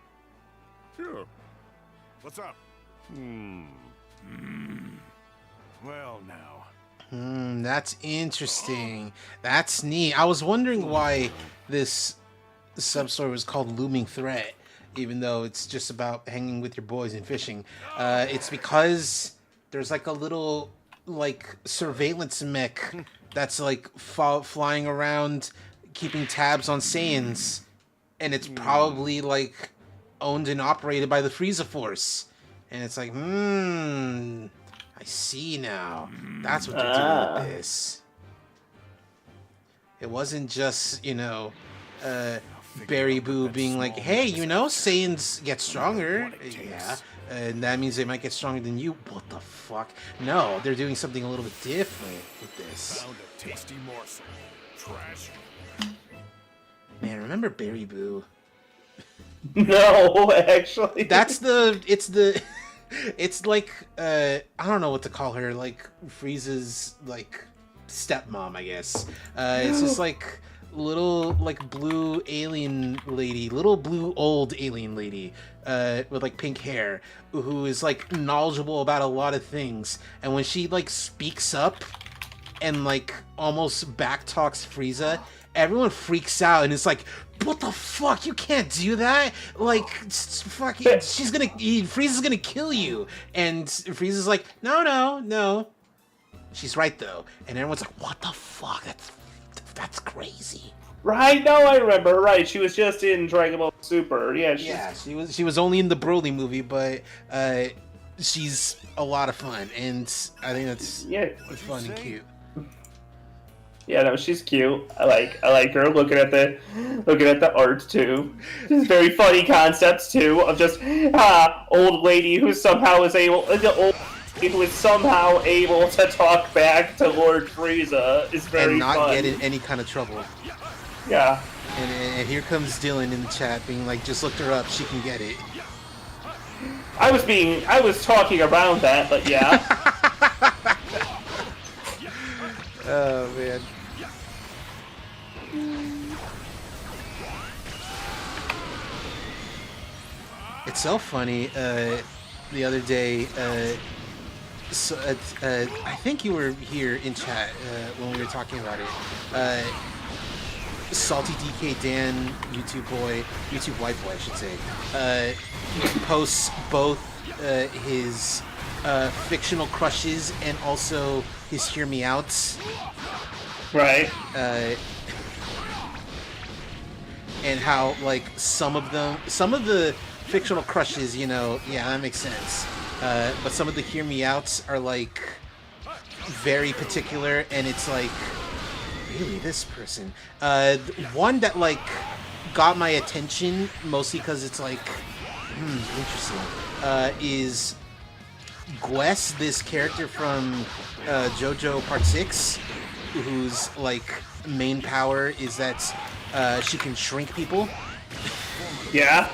Sure. What's up? Well, now. That's interesting. That's neat. I was wondering why this substory was called Looming Threat, even though it's just about hanging with your boys and fishing. It's because there's like a little like surveillance mech that's like flying around keeping tabs on Saiyans, and it's probably like owned and operated by the Frieza Force. And it's like, I see now. That's what they're doing with this. It wasn't just, you know, Berry Boo being like, hey, you know, Saiyans get stronger. Yeah. And that means they might get stronger than you. What the fuck? No, they're doing something a little bit different with this. Found a tasty morsel. Trash. Man, remember Berry Boo? No, actually. It's like, I don't know what to call her, like, Frieza's, like, stepmom, I guess. It's just like little, like, blue alien lady, little blue old alien lady, with, like, pink hair, who is, like, knowledgeable about a lot of things. And when she, like, speaks up and, like, almost backtalks Frieza, everyone freaks out and it's like, what the fuck? You can't do that! Like, fucking, Frieza's gonna kill you! And Frieza's like, no. She's right, though. And everyone's like, what the fuck? That's crazy. Right? No, I remember. Right, she was just in Dragon Ball Super. Yeah, she was only in the Broly movie, but she's a lot of fun, and I think that's fun and cute. Yeah, no, she's cute. I like her. Looking at the art too. Just very funny concepts too of just old lady who somehow is able to talk back to Lord Frieza is very and not fun. get in any kind of trouble. Yeah. And here comes Dylan in the chat being like, just looked her up, she can get it. I was talking around that, but yeah. Oh man. It's so funny. The other day, I think you were here in chat when we were talking about it. Salty DK Dan, YouTube white boy, I should say, posts both his fictional crushes and also his hear me outs. Right. And how like some of the fictional crushes, you know, yeah, that makes sense. But some of the hear me outs are like very particular, and it's like, really, this person. One that like got my attention mostly because it's like, interesting. Is Gwess, this character from JoJo Part 6, whose like main power is that she can shrink people. Yeah.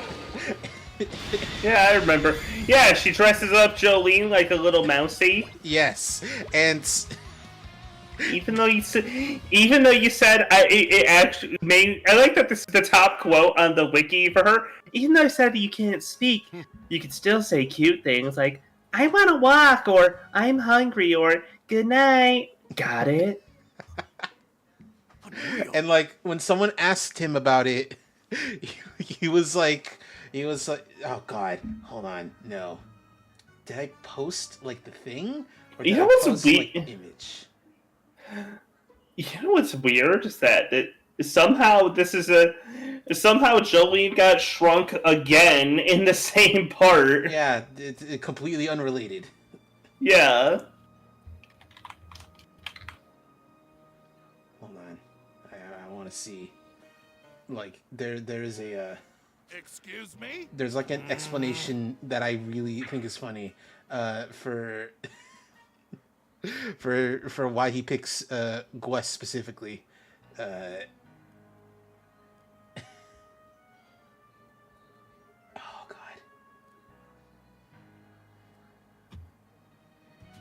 Yeah, I remember. Yeah, she dresses up Jolene like a little mousey. Yes, and Even though you said, it actually made. I like that this is the top quote on the wiki for her. Even though I said that you can't speak, you can still say cute things like "I want to walk" or "I'm hungry" or "Good night." Got it? and like when someone asked him about it, he was like, oh god, hold on, no, did I post like the thing or did You know I what's post like the image? You know what's weird is that somehow somehow Jolene got shrunk again in the same part. Yeah, it completely unrelated. Yeah. Hold on, I want to see. Like there is a. Excuse me? There's like an explanation that I really think is funny, for for why he picks Gwes specifically. Oh god.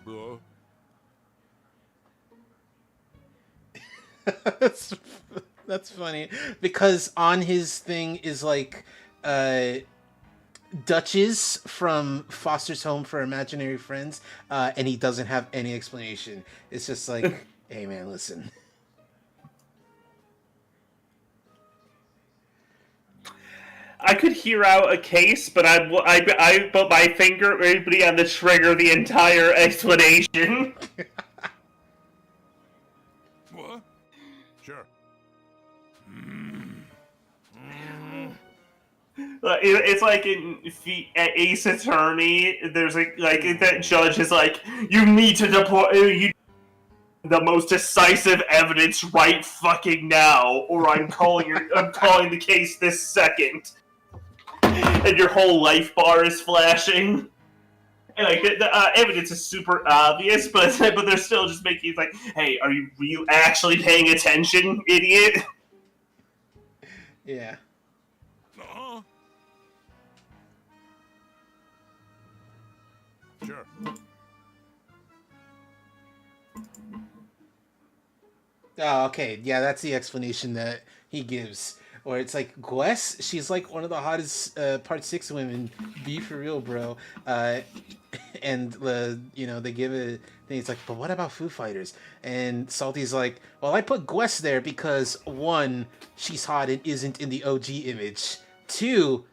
Bro. That's funny because on his thing is like Duchess from Foster's Home for Imaginary Friends, and he doesn't have any explanation. It's just like, hey man, listen. I could hear out a case, but I put my finger everybody on the trigger the entire explanation. What? Sure. It's like at Ace Attorney, there's like that judge is like, you need to deport the most decisive evidence right fucking now, or I'm calling the case this second. And your whole life bar is flashing. And like the evidence is super obvious, but they're still just making it like, hey, are you actually paying attention, idiot? Yeah. Uh-huh. Sure. Oh, okay. Yeah, that's the explanation that he gives. Or it's like, Gwes, she's like one of the hottest Part 6 women. Be for real, bro. And, they give a thing. It's like, but what about Foo Fighters? And Salty's like, well, I put Gwes there because, 1, she's hot and isn't in the OG image. 2,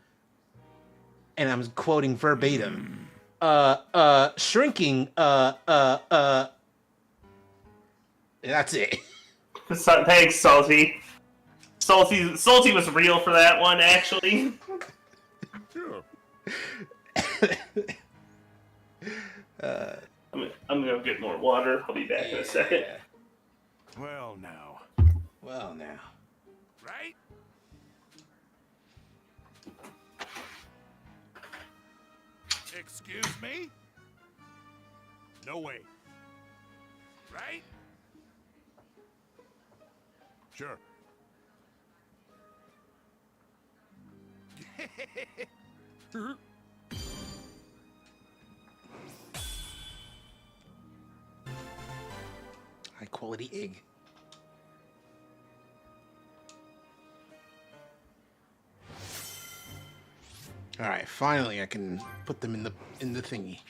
and I'm quoting verbatim, shrinking, that's it. Thanks, Salty. Salty was real for that one, actually. Sure. I'm gonna go get more water. I'll be back in a second. Well, now. Right? Excuse me? No way. Right? Sure. High quality egg. All right, finally I can put them in the thingy.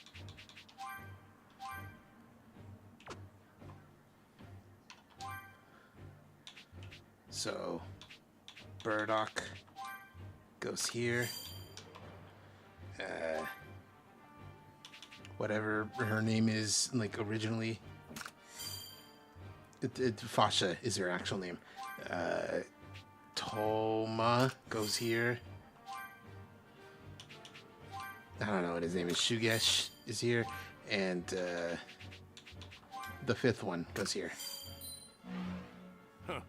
So, Burdock goes here. Whatever her name is, like originally. Fasha is her actual name. Toma goes here. I don't know what his name is. Shugesh is here. And the 5th one goes here. Huh.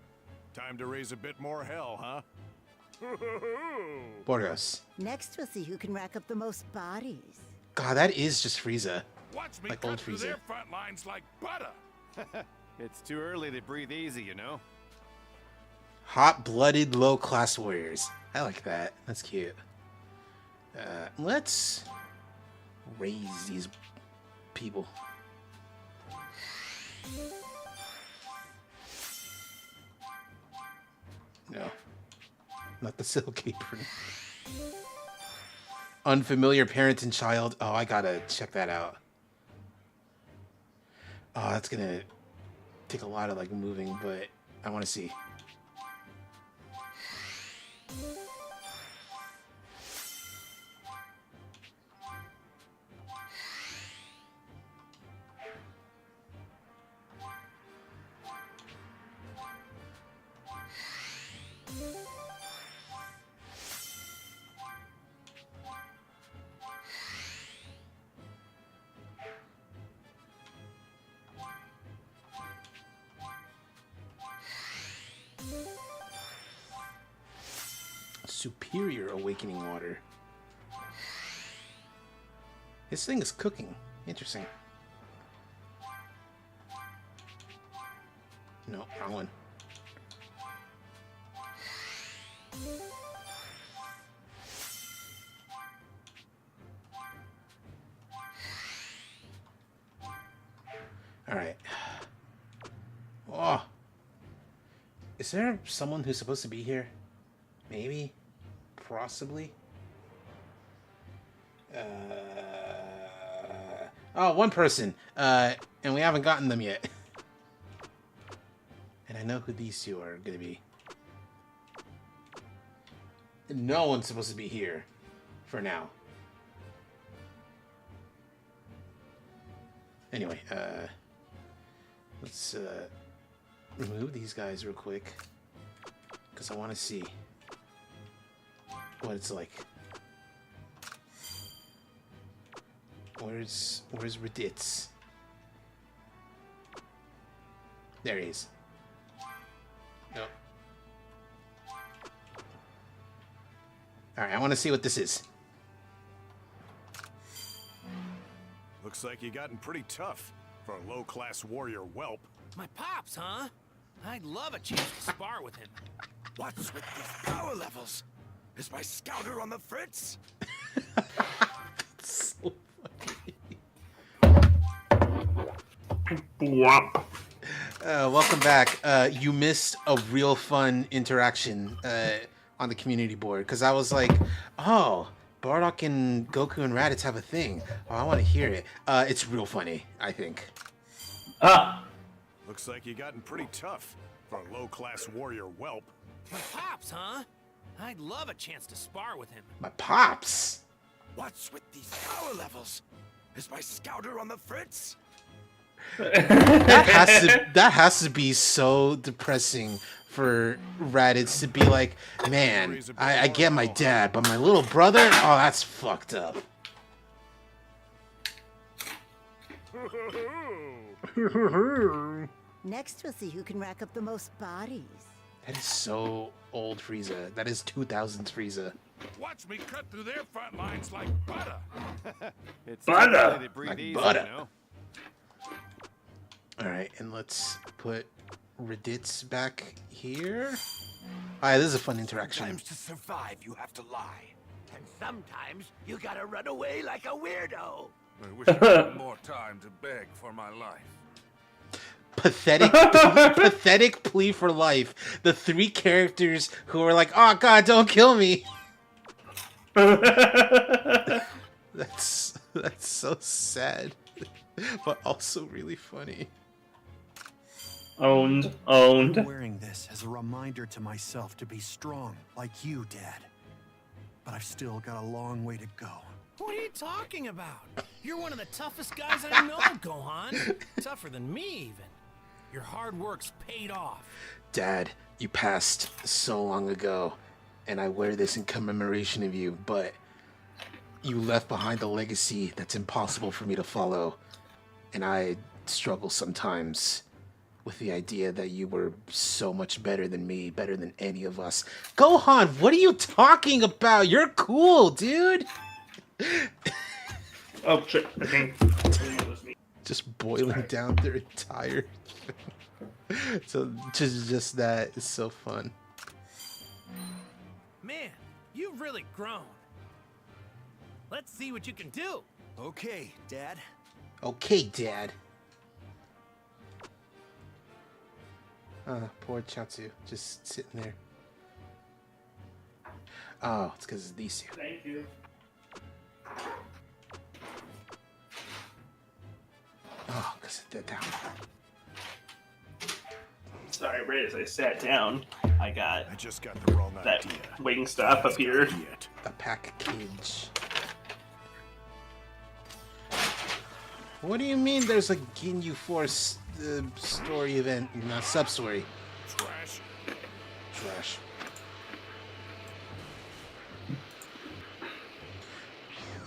Time to raise a bit more hell, huh? Borgos. Next, we'll see who can rack up the most bodies. God, that is just Frieza. Watch me Like cut old through Frieza. their front lines like butter. It's too early to breathe easy, you know? Hot-blooded, low-class warriors. I like that. That's cute. Let's raise these people. No. Not the silk apron. Unfamiliar parent and child. Oh, I gotta check that out. Oh, that's gonna take a lot of like moving, but I want to see. Superior awakening water. This thing is cooking. Interesting. No, wrong one. All right. Oh. Is there someone who's supposed to be here? Maybe? Possibly? Oh, one person. And we haven't gotten them yet. And I know who these two are going to be. No one's supposed to be here. For now. Anyway, let's remove these guys real quick. Because I want to see what it's like. Where's Raditz? There he is. Nope. Alright, I want to see what this is. Looks like you gotten pretty tough for a low-class warrior whelp. My pops, huh? I'd love a chance to spar with him. What's with these power levels? Is my scouter on the fritz? So Whomp. welcome back. You missed a real fun interaction on the community board because I was like, oh, Bardock and Goku and Raditz have a thing. Oh, I want to hear it. It's real funny, I think. Ah. Looks like you gotten pretty tough for a low-class warrior whelp. My pops, huh? I'd love a chance to spar with him. My pops. What's with these power levels? Is my scouter on the fritz? That has to be so depressing for Raditz to be like, man, I get my dad, but my little brother, oh, that's fucked up. Next, we'll see who can rack up the most bodies. That is so old Frieza. That is 2000s Frieza. Watch me cut through their front lines like butter. It's Butter. they breathe Like easy, butter. you know? Alright, and let's put Raditz back here. Alright, this is a fun interaction. Sometimes to survive, you have to lie. And sometimes, you gotta run away like a weirdo. I wish I had more time to beg for my life. Pathetic, pathetic plea for life. The three characters who are like, oh god, don't kill me. That's so sad, but also really funny. Owned. I'm wearing this as a reminder to myself to be strong, like you, Dad. But I've still got a long way to go. What are you talking about? You're one of the toughest guys I know, Gohan. Tougher than me, even. Your hard work's paid off. Dad, you passed so long ago, and I wear this in commemoration of you, but you left behind a legacy that's impossible for me to follow, and I struggle sometimes with the idea that you were so much better than me, better than any of us. Gohan, what are you talking about? You're cool, dude! Oh shit! I think Just boiling down their entire thing. So just that is so fun. Man, you've really grown. Let's see what you can do. Okay, Dad. Okay, Dad. Poor Chatsu, just sitting there. Oh, it's because of these two. Thank you. Oh, because of that down. Sorry, right as I sat down, I just got the wrong that idea. wing stop appeared. A package. What do you mean there's a Ginyu Force story event, not sub-story? Trash. Trash.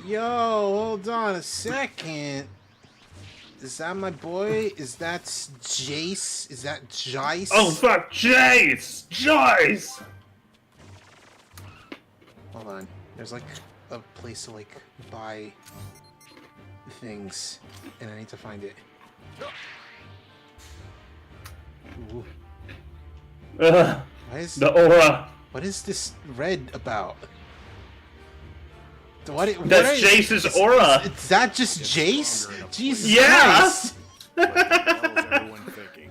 Yo, hold on a second. Is that my boy? Is that Jace? Is that Jice? Oh fuck, Jace! Jace! Hold on. There's like a place to like buy things, and I need to find it. Ooh. Ugh, the aura. What is this red about? That's Jace's aura. Is that just Jace? Jesus Yeah. Christ. What the hell is everyone thinking?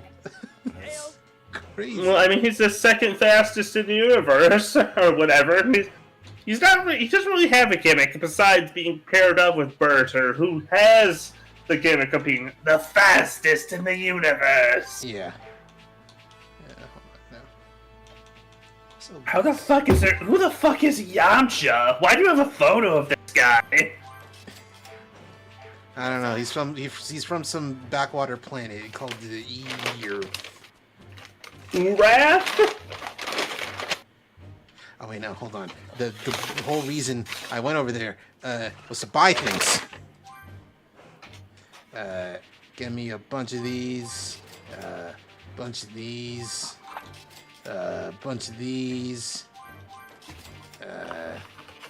Crazy. Well, I mean, he's the second fastest in the universe, or whatever. He's not. He doesn't really have a gimmick besides being paired up with Bert, or who has the gimmick of being the fastest in the universe. Yeah. So How the fuck is there? Who the fuck is Yamcha? Why do you have a photo of this guy? I don't know. He's from some backwater planet called the Ear. Wrath? Oh wait, no, hold on. The whole reason I went over there was to buy things. Get me a bunch of these, bunch of these, bunch of these, a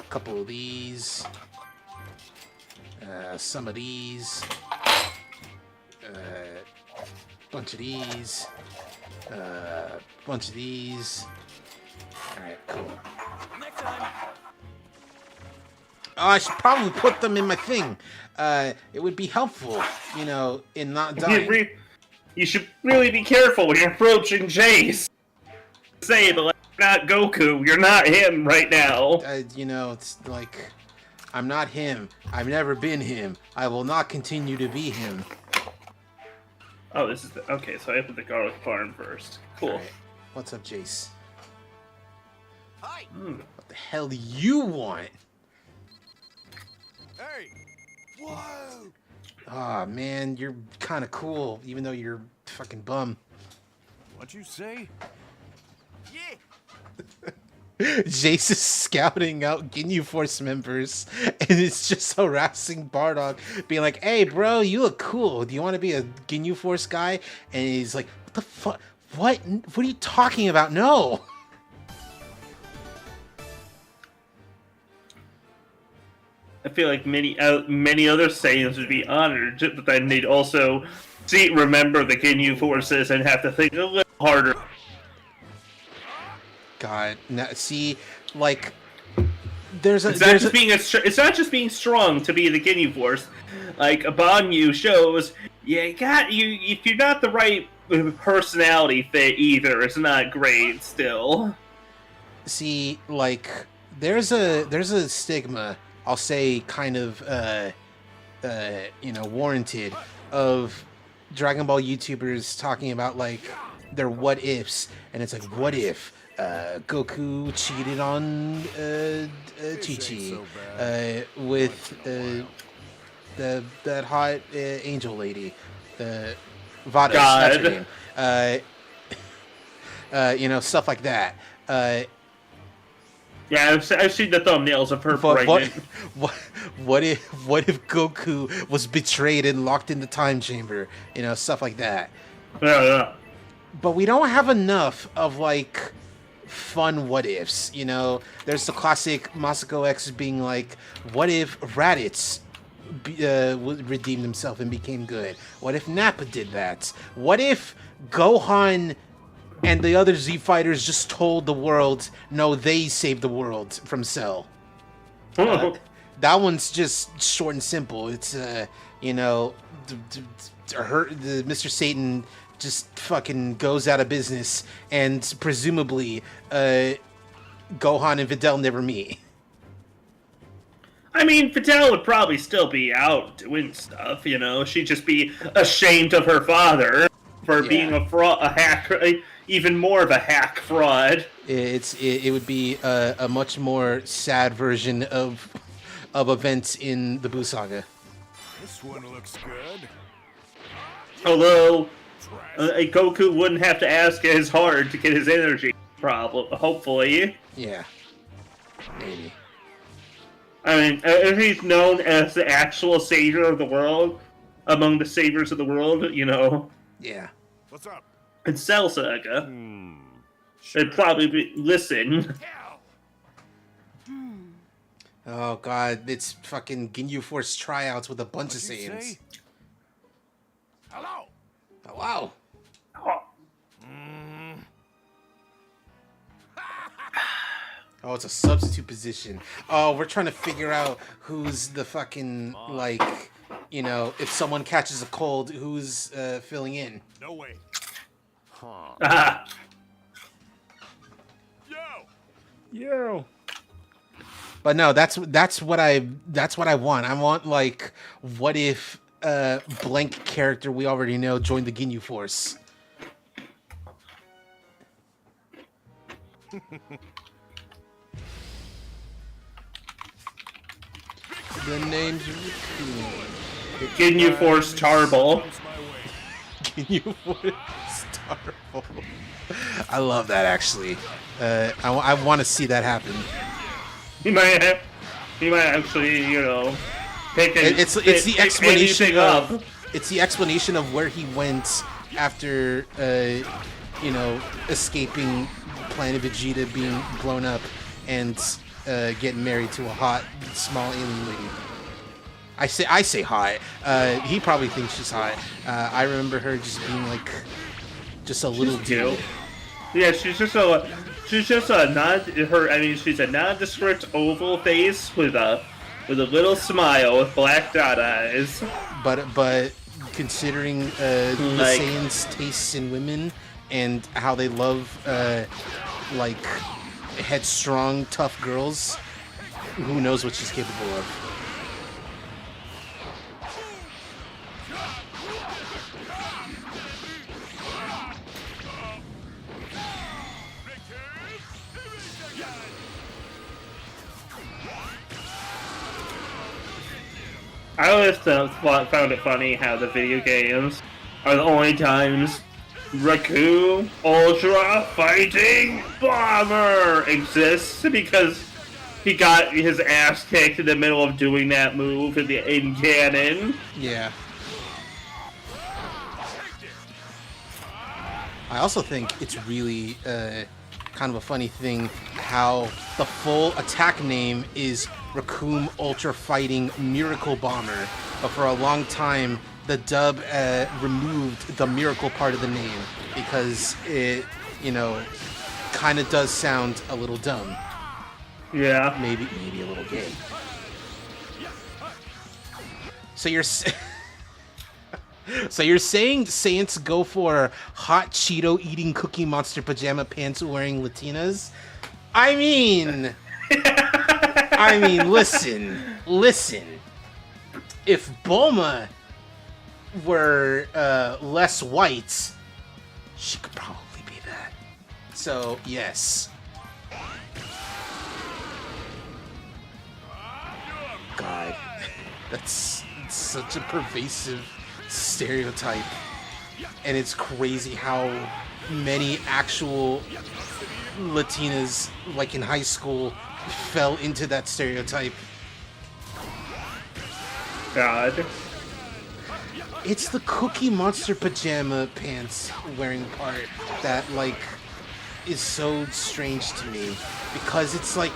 couple of these, some of these, bunch of these, bunch of these. Alright, cool. Next time. Oh, I should probably put them in my thing. It would be helpful, you know, in not dying. You should really be careful when you're approaching Jace. Say, but like, you're not Goku. You're not him right now. You know, it's like, I'm not him. I've never been him. I will not continue to be him. Oh, this is the... Okay, so I opened the garlic farm first. Cool. Right. What's up, Jace? Hi. What the hell do you want? Hey! Whoa! Aw, man, you're kind of cool, even though you're a fucking bum. What'd you say? Yeah. Jace is scouting out Ginyu Force members, and it's just harassing Bardock, being like, "Hey, bro, you look cool. Do you want to be a Ginyu Force guy?" And he's like, "What the fuck? What are you talking about? No." I feel like many other Saiyans would be honored, but then they'd also remember the Ginyu forces and have to think a little harder. God, now, see, like, it's not just being strong to be the Ginyu force. Like Banyu shows, if you're not the right personality fit either, it's not great still. See, like, there's a stigma, I'll say, kind of, warranted, of Dragon Ball YouTubers talking about, like, their what ifs, and it's like, what if Goku cheated on Chi-Chi with that hot angel lady, Vada, that's her name. Stuff like that. Yeah, I've seen the thumbnails of her pregnant. What if Goku was betrayed and locked in the time chamber? Stuff like that. Yeah. But we don't have enough of, like, fun what ifs. There's the classic Masako X being like, what if Raditz redeemed himself and became good? What if Nappa did that? What if Gohan and the other Z fighters just told the world, no, they saved the world from Cell? That one's just short and simple. It's you know, the Mr. Satan just fucking goes out of business, and presumably Gohan and Videl never meet. I mean, Videl would probably still be out doing stuff, you know. She'd just be ashamed of her father for being a fraud, a hack, even more of a hack fraud. It would be a much more sad version of events in the Buu saga. This one looks good. Although Goku wouldn't have to ask as hard to get his energy, hopefully. Yeah, maybe. I mean, if he's known as the actual savior of the world, among the saviors of the world, you know. Yeah. What's up? In Cell Saga, it'd probably be listen. Oh god, it's fucking Ginyu Force tryouts with a bunch of Saiyans. Hello. Oh, wow. Oh, it's a substitute position. Oh, we're trying to figure out who's the fucking, like, you know, if someone catches a cold, who's filling in. No way. Huh. Yo. But no, that's what I want. I want, like, what if blank character we already know joined the Ginyu Force. The name's Ginyu Force Tarball. Ginyu Force Tarball. I love that, actually. I want to see that happen. He might actually, you know, pick It's the explanation up. It's the explanation of where he went after, you know, escaping Planet Vegeta being blown up and getting married to a hot small alien lady. I say hot. He probably thinks she's hot. I remember her just being like, just a little dude. Yeah, she's a nondescript oval face with a little smile with black dot eyes. But considering the Saiyans' tastes in women and how they love like headstrong, tough girls, who knows what she's capable of. I always found it funny how the video games are the only times Raccoon Ultra Fighting Bomber exists, because he got his ass kicked in the middle of doing that move in canon. Yeah. I also think it's really kind of a funny thing how the full attack name is Raccoon Ultra Fighting Miracle Bomber, but for a long time the dub removed the miracle part of the name because it, you know, kind of does sound a little dumb. Yeah. Maybe a little gay. So you're So you're saying Saiyans go for hot Cheeto eating Cookie Monster pajama pants wearing Latinas? I mean, listen. If Bulma were less white, she could probably be that. So yes. God, that's such a pervasive stereotype, and it's crazy how many actual Latinas, like in high school, fell into that stereotype. God. It's the Cookie Monster pajama pants wearing part that, like, is so strange to me, because it's like,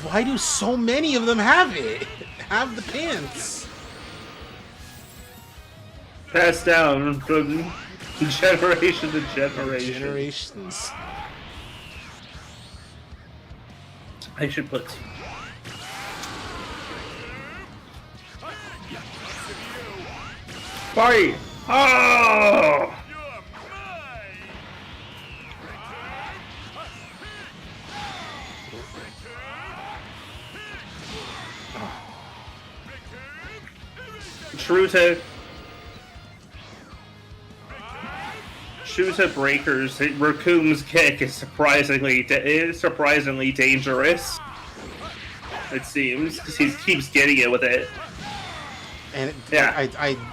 why do so many of them have the pants? Passed down from generation to generation. Generations. I should put Fight! Oh! True to breakers, Raccoon's kick is surprisingly dangerous. It seems because he keeps getting it with it. And yeah,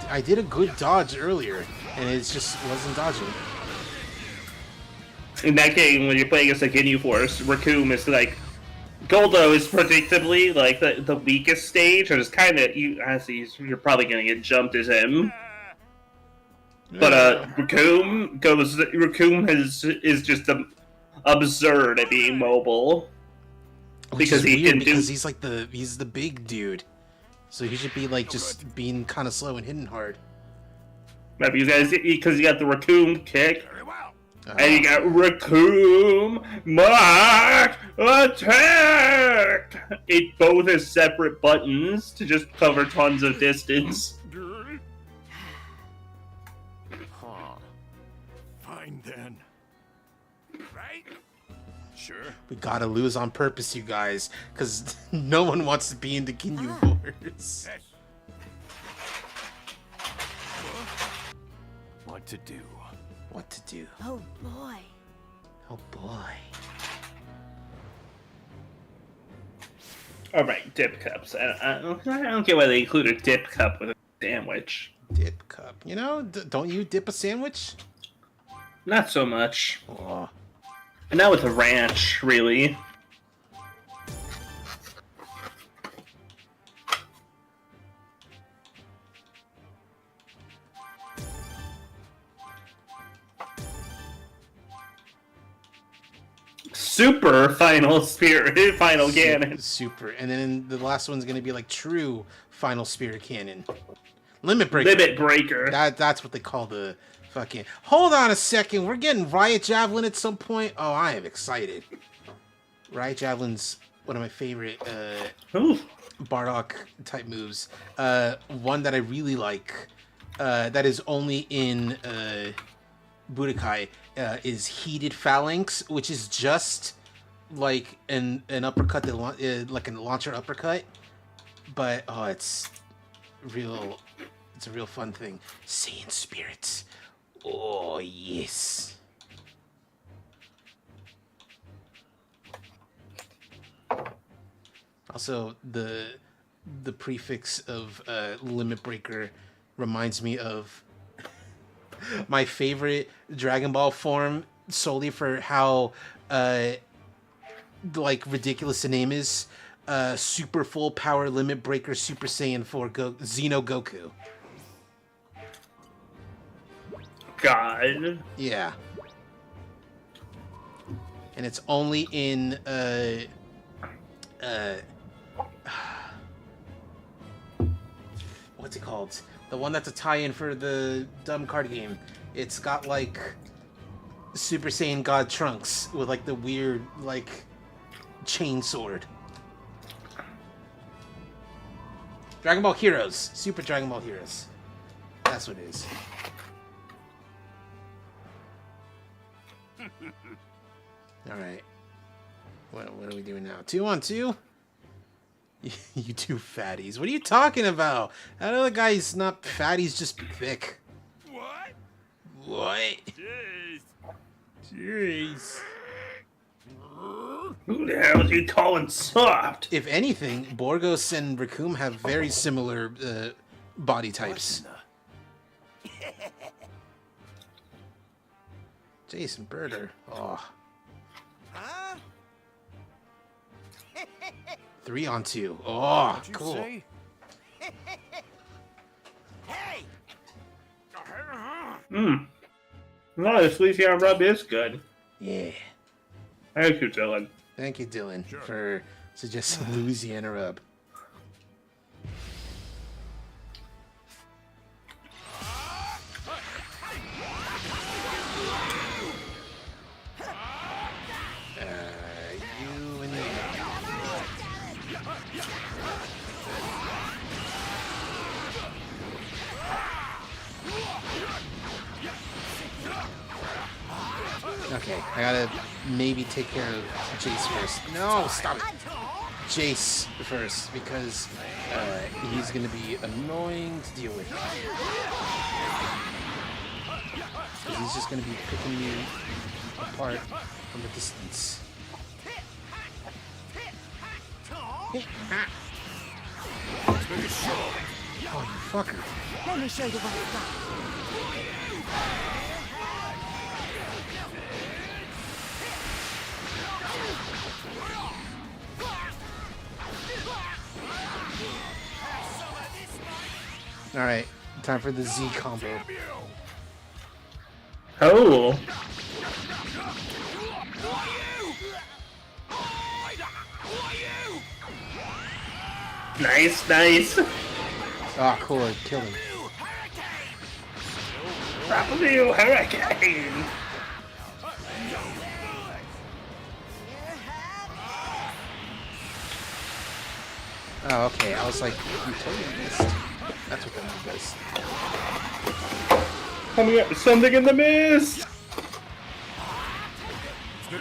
I did a good dodge earlier, and it just wasn't dodging. In that game, when you're playing against a Ginyu Force, Raccoon is like Goldo is predictably like the weakest stage, and it's kind of you're probably gonna get jumped as him. But Raccoon is just absurd at being mobile. Because he's the big dude, so he should be like just being kind of slow and hitting hard. Right, because you got the Raccoon kick, and you got Raccoon Mark Attack. It both has separate buttons to just cover tons of distance. Fine then. Right? Sure. We gotta lose on purpose, you guys, because no one wants to be in the Ginyu Force. What to do? What to do? Oh boy. Oh boy. Alright, dip cups. I don't get why they include a dip cup with a sandwich. Dip cup. You know, don't you dip a sandwich? Not so much. Oh. And not with a ranch, really. Super Final Spirit, Final Cannon. Super. And then the last one's gonna be like true Final Spirit Cannon. Limit Breaker. Limit Breaker. That's what they call the fucking... Hold on a second. We're getting Riot Javelin at some point. Oh, I am excited. Riot Javelin's one of my favorite Bardock type moves. One that I really like, that is only in Budokai, is Heated Phalanx, which is just like an uppercut, that like a launcher uppercut. But, oh, it's a real fun thing. Saiyan Spirits. Oh, yes. Also, the prefix of Limit Breaker reminds me of my favorite Dragon Ball form, solely for how like ridiculous the name is. Super Full Power Limit Breaker Super Saiyan 4 Xeno Goku. God. Yeah. And it's only in what's it called? The one that's a tie-in for the dumb card game. It's got like Super Saiyan God Trunks with like the weird like chain sword. Dragon Ball Heroes. Super Dragon Ball Heroes. That's what it is. Alright. What are we doing now? 2-on-2? You two fatties. What are you talking about? That other guy's not fat, he's just thick. What? What? Jeez. Who the hell is he calling soft? If anything, Borgos and Raccoon have very similar body types. Jason Birder. Oh. Huh? 3-on-2. Oh, What'd you cool. say? Hey! No, this Louisiana rub is good. Yeah. Thank you, Dylan. Thank you, Dylan, for suggesting Louisiana rub. You and me. Okay, I gotta maybe take care of Jace first. No, stop it. Jace first, because he's gonna be annoying to deal with. Because he's just gonna be picking me apart from a distance. Oh, you fucker. Let me show you what it's All right, time for the Z combo. Oh. Nice, nice. Oh, cool, I killed him. Rapidu Hurricane. Oh, okay, I was like, you totally missed. That's what that does. Coming up with something in the mist. You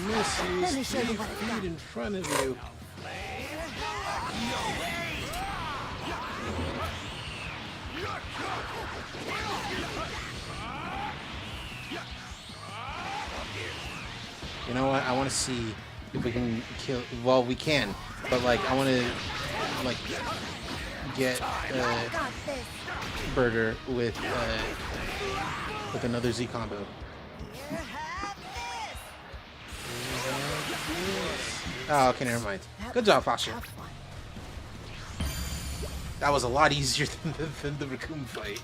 miss these 3 feet in front of you. You know what? I want to see if we can kill. Well, we can, but like I want to like get Burger with another Z combo. Oh, okay, never mind. Good job, Foster. That was a lot easier than the Raccoon fight.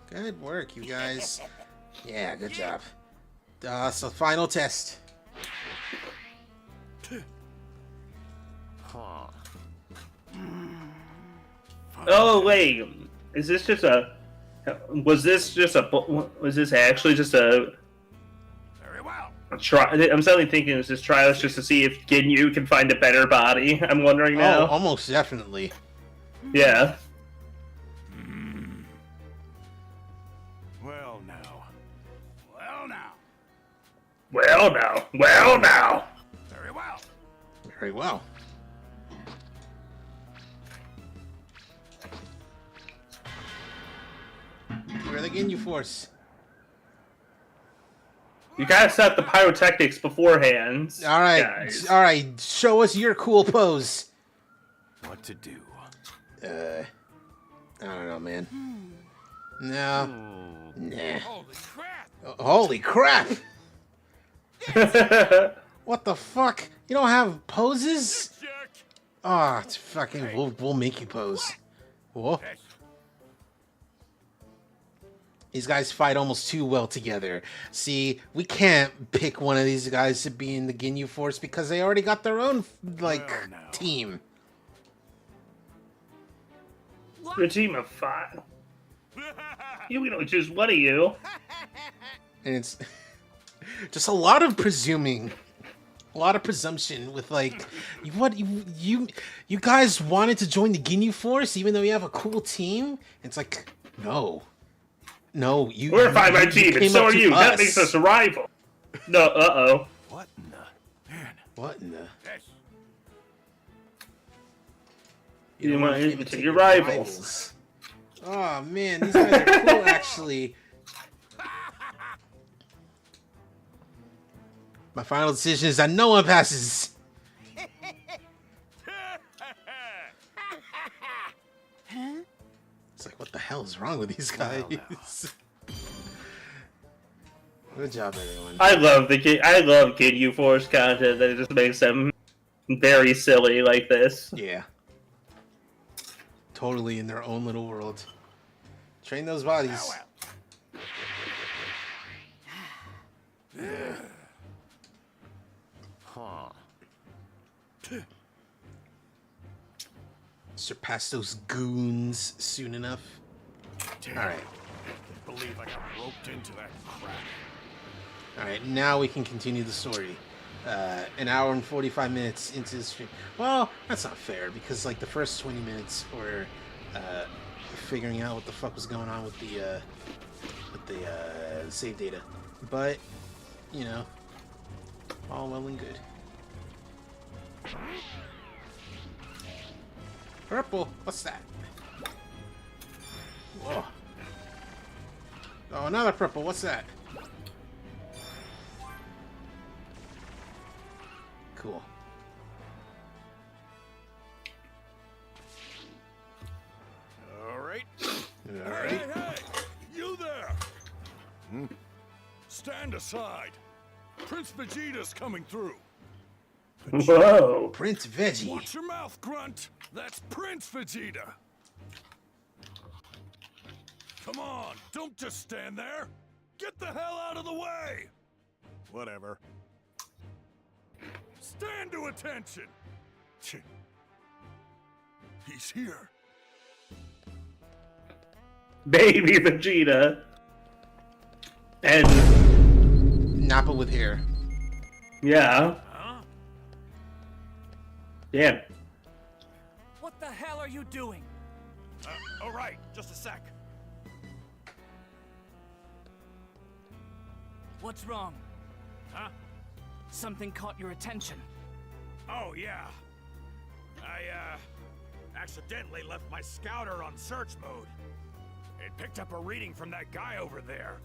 Good work, you guys. Yeah, good job. So final test. Oh wait, is this just a? Was this actually just a? Very well. Try. I'm suddenly thinking this is trials just to see if Ginyu can find a better body. I'm wondering now. Oh, almost definitely. Yeah. Well now. Well now. Well now. Well now. Very well. Very well. Where the Ginyu Force? You gotta set the pyrotechnics beforehand. All right, guys. all right. Show us your cool pose. What to do? I don't know, man. No. Nah. Holy crap! Holy crap! What the fuck? You don't have poses? Ah, it's fucking. We'll make you pose. Whoa. These guys fight almost too well together. See, we can't pick one of these guys to be in the Ginyu Force because they already got their own team. A team of 5. You know, just one of you. And it's just a lot of presuming, a lot of presumption with like, you guys wanted to join the Ginyu Force even though you have a cool team. It's like, no, you. We're a 5-man team, and so are you. Us. That makes us a rival. No, uh-oh. What in the... Man. What in the... You want to take your rivals. Oh man, these guys are cool actually. My final decision is that no one passes. It's like, what the hell is wrong with these guys? Good job, everyone. I love Ginyu Force content that just makes them very silly like this. Yeah. Totally in their own little world. Train those bodies. Surpass those goons soon enough. Alright. I believe I got roped into that crap. Alright, now we can continue the story. An hour and 45 minutes into the stream. Well, that's not fair because like the first 20 minutes were figuring out what the fuck was going on with the save data. But, you know, all well and good. Purple, what's that? Whoa. Oh, another purple, what's that? Cool. All right. All right. Hey, you there! Stand aside. Prince Vegeta's coming through. Whoa. Prince Veggie. Watch your mouth, Grunt. That's Prince Vegeta. Come on, don't just stand there. Get the hell out of the way. Whatever. Stand to attention. He's here. Baby Vegeta. And Nappa with hair. yeah. Huh? Yeah. What the hell are you doing? All right, just a sec. What's wrong? Huh? Something caught your attention. Oh, yeah. I, accidentally left my scouter on search mode. It picked up a reading from that guy over there.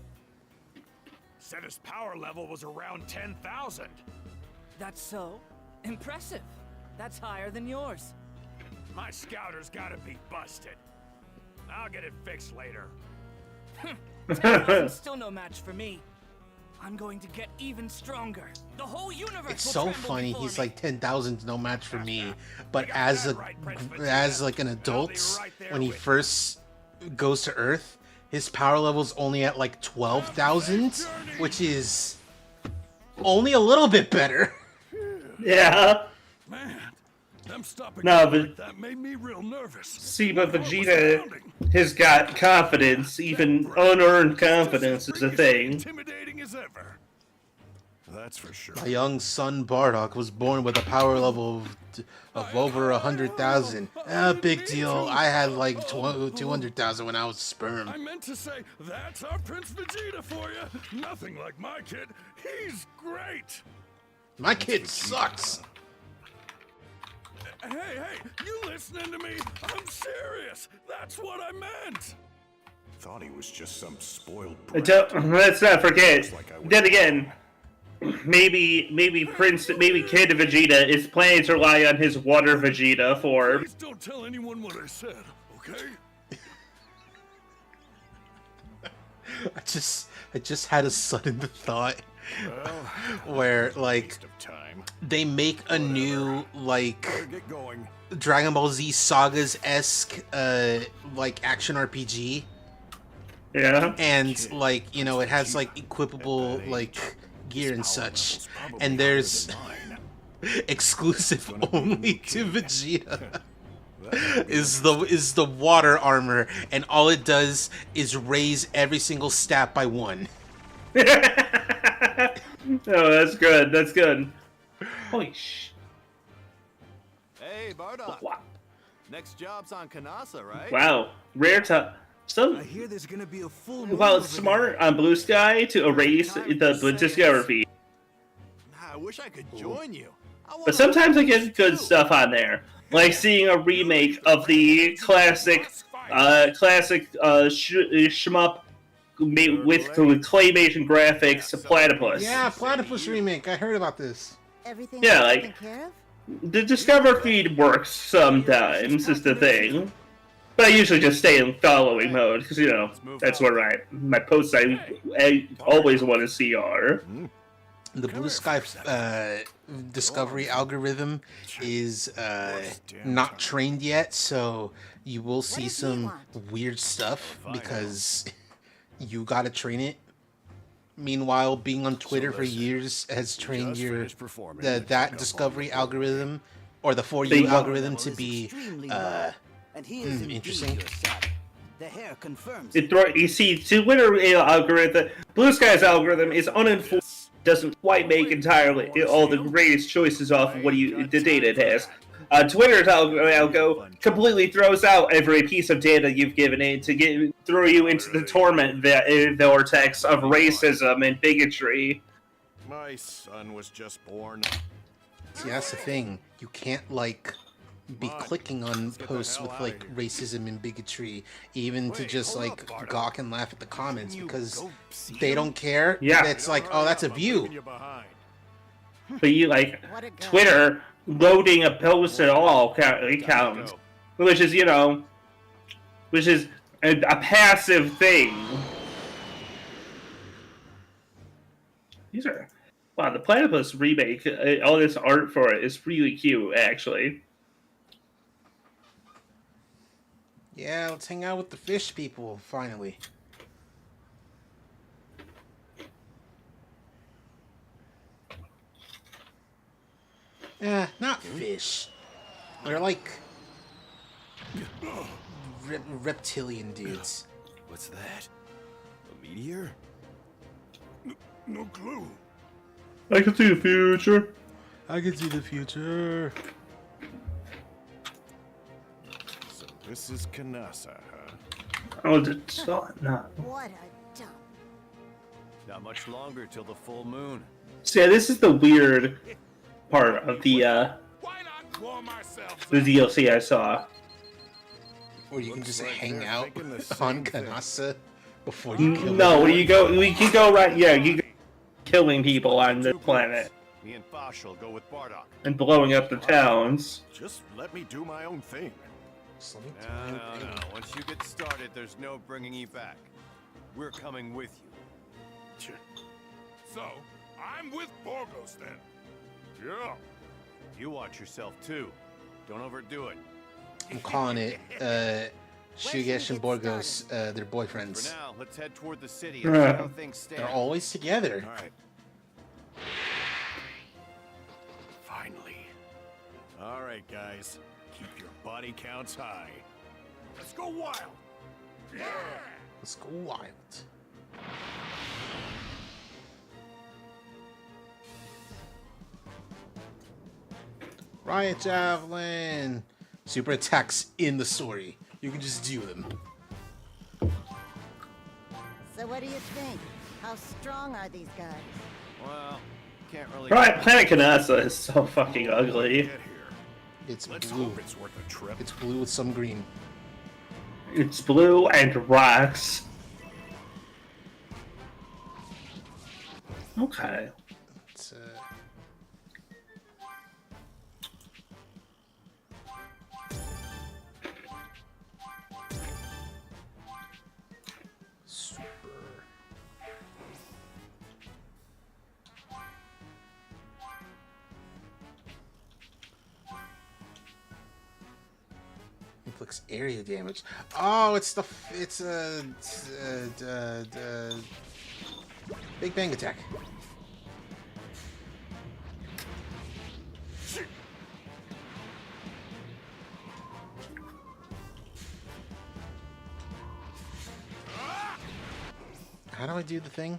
Said his power level was around 10,000. That's so impressive. That's higher than yours. My scouter's gotta be busted. I'll get it fixed later. 10,000's still no match for me. I'm going to get even stronger. The whole universe It's will so tremble funny. before He's me. like 10,000's no match for me, but You got as that a right, Prince Vegeta. as like an I'll be adult, right there when he with you. first goes to Earth, his power level's only at like 12,000, which is only a little bit better. Yeah. Man, them stopping No, like but that made me real nervous. see, but Vegeta has got confidence, even unearned confidence is a thing. Intimidating as ever. That's for sure. My young son Bardock was born with a power level of over 100,000. Big deal. I had like 200,000 when I was sperm. I meant to say, that's our Prince Vegeta for you. Nothing like my kid. He's great. My kid sucks. Hey, you listening to me? I'm serious. That's what I meant. Thought he was just some spoiled Let's not forget. Then again, maybe Kid Vegeta is planning to rely on his Water Vegeta for. Please don't tell anyone what I said, okay? I just had a sudden thought where like they make a new like Dragon Ball Z Sagas-esque like action RPG. Yeah. And like, you know, it has like equipable like gear and such. And there's exclusive only to Vegeta. Is the water armor, and all it does is raise every single stat by 1. Oh, that's good. That's good. Holy sh! Hey, Bardock. Wow. Next job's on Kanasa, right? Wow. Rare to some. I hear there's gonna be a full. Well, it's smart on Blue Sky to erase the discography. I wish I could join you. But sometimes I get good stuff on there, like seeing a remake of the classic shmup with claymation graphics, Platypus. Yeah, Platypus remake. I heard about this. Everything Yeah, taken like care of? the Discover feed works sometimes, is the thing. But I usually just stay in following mode because you know that's where my posts I always want to see are. The Blue Sky discovery algorithm is not trained yet, so you will see some weird stuff because you gotta train it. Meanwhile, being on Twitter for years has trained that discovery algorithm or the For You algorithm to be interesting. The hair confirms. You see, Twitter algorithm, Blue Sky's algorithm is unenforced. Doesn't quite make entirely all the greatest choices off of the data it has. Twitter's algo completely throws out every piece of data you've given it to throw you into the torment vortex of racism and bigotry. My son was just born. See, that's the thing. You can't, like, be clicking on posts with, like, racism and bigotry, even to just, like, gawk and laugh at the comments, because they don't care. Yeah. It's like, oh, that's a view. But you, like, Twitter loading a post at all counts, which is, you know, which is a passive thing. These are, wow, the Platypus remake, all this art for it is really cute, actually. Yeah, let's hang out with the fish people, finally. Not fish. They're like reptilian dudes. What's that? A meteor? No clue. I can see the future. I can see the future. So this is Kanasa, huh? Oh, it's not. What a dump. Not much longer till the full moon. So yeah, this is the weird part of the DLC I saw. Or you can just hang out on Kanasa before you kill No, them. we can go right. Yeah, you go killing people on the planet Me and Fosh'll go with Bardock. and blowing up the towns. Just let me do my own thing. No. Once you get started, there's no bringing you back. We're coming with you. So, I'm with Borgos then. Yeah. You watch yourself too. Don't overdo it. I'm calling it Shugesh and Borgos, their For boyfriends. now, let's head toward the city and see how things stand. They're always together. All right. Finally. All right, guys. Keep your body counts high. Let's go wild. Yeah. Let's go wild. Riot Javelin! Super attacks in the story. You can just do them. So what do you think? How strong are these guys? Well, can't really. Right, Planet Kanasa is so fucking ugly. It's Let's blue. hope it's worth a trip. It's blue with some green. It's blue and rocks. Okay. It's, super. Inflicts area damage. Oh, it's the Big Bang attack. How do I do the thing?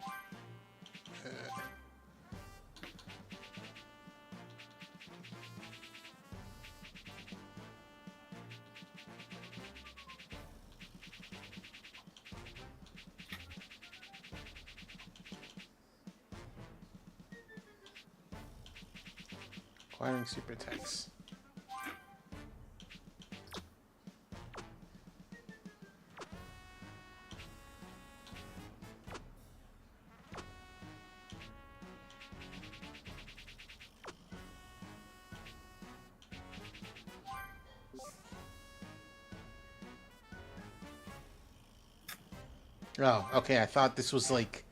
Acquiring super attacks. Oh, okay. I thought this was like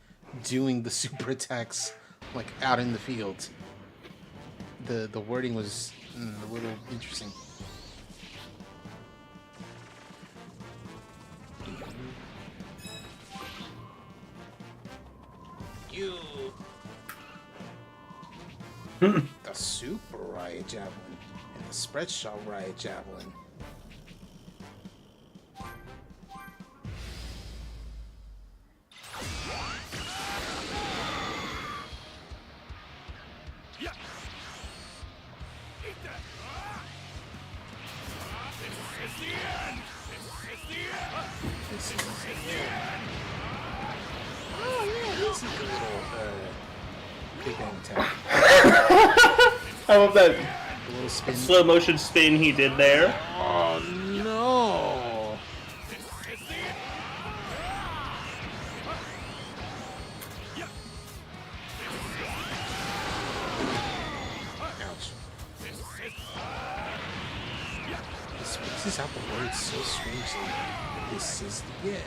doing the super attacks like out in the field. The wording was a little interesting. You. The super riot javelin and the spread shot riot javelin. Big bang attack. I love that A little spin. slow motion spin he did there. Oh no! Ouch. It spaces out the words so strangely. This is the end.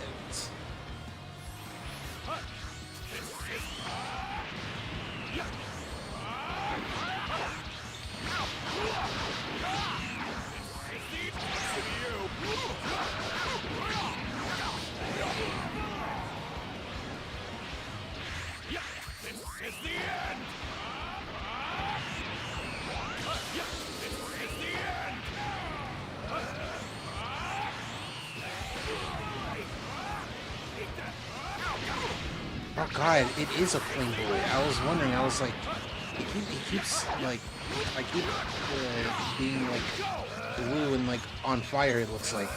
Oh god, it is a flame bullet. I was wondering, I was like, it keeps like, I keep being like blue and like on fire, it looks like.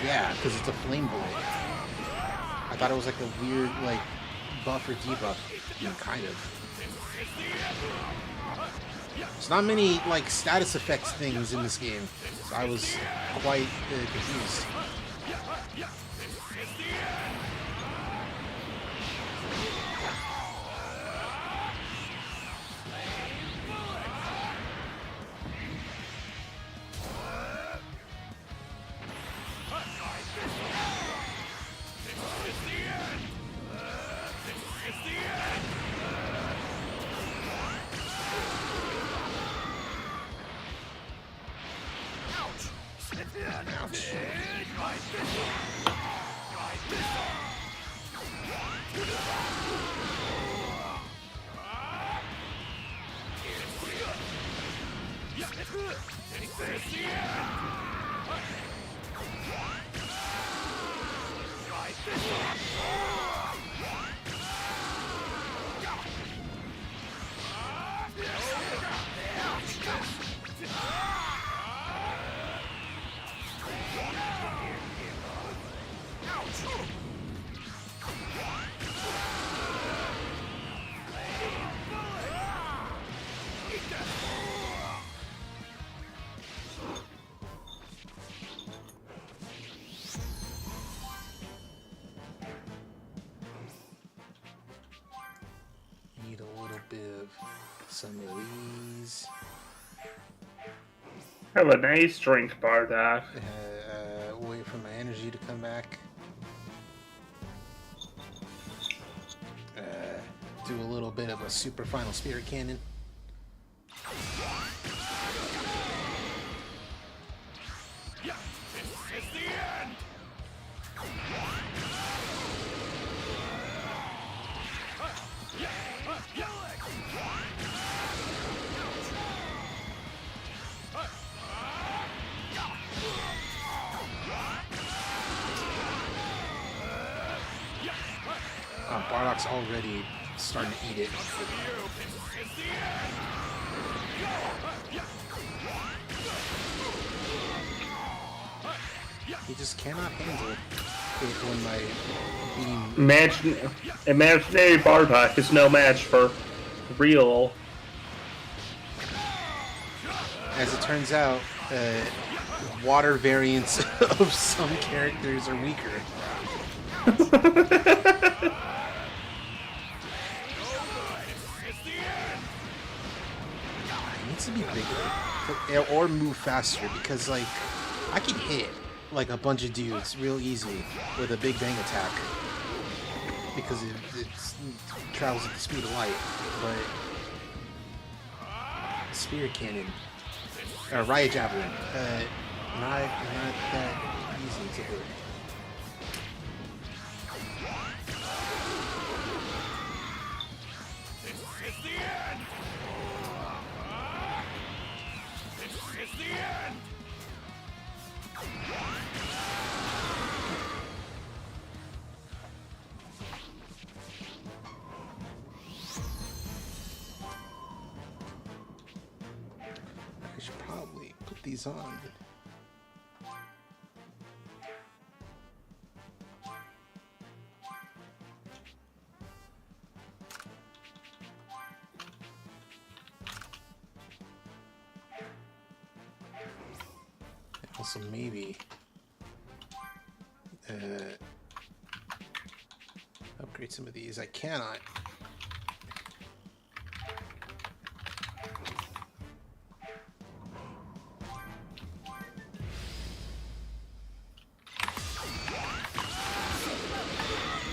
Yeah, because it's a flame bullet. I thought it was like a weird like buff or debuff. Yeah, kind of. There's not many like status effects things in this game, so I was quite confused. Need a little bit of some of these. Have a nice drink, Bardock. Wait for my energy to come back. Do a little bit of a super final spirit cannon. Bardock's already starting to eat it. He just cannot handle it when my beam... Imaginary Bardock is no match for real. As it turns out, water variants of some characters are weaker. It needs to be bigger or move faster because, like, I can hit like a bunch of dudes real easy with a big bang attack because it travels at the speed of light, but spirit cannon or riot javelin, not that easy to hit. I should probably put these on. also maybe upgrade some of these. I cannot.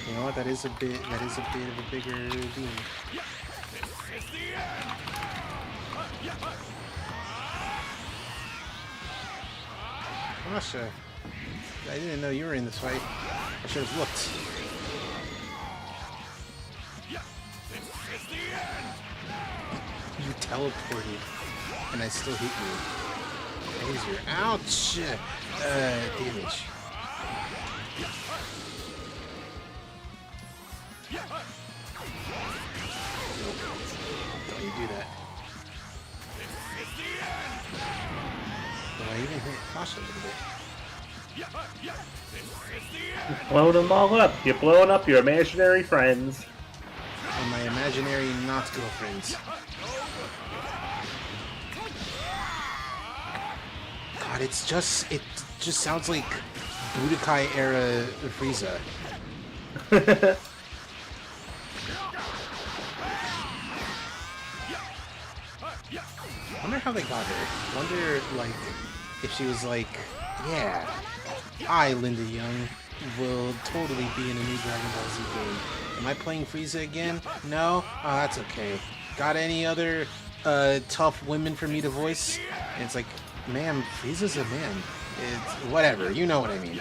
You know what? That is a bit of a bigger beam. Masha, I didn't know you were in this fight. I should have looked. You teleported, and I still hit you. Laser. Ouch! Damage. Don't you do that. Did I even hit Masha a little bit? Blow them all up. You're blowing up your imaginary friends. And my imaginary not girlfriends. God, it just sounds like Budokai era Frieza. I wonder how they got her. I wonder, like, if she was like, yeah, I, Linda Young, will totally be in a new Dragon Ball Z game. Am I playing Frieza again? No? Oh, that's okay. Got any other tough women for me to voice? And it's like, ma'am, Frieza's a man. It's whatever. You know what I mean.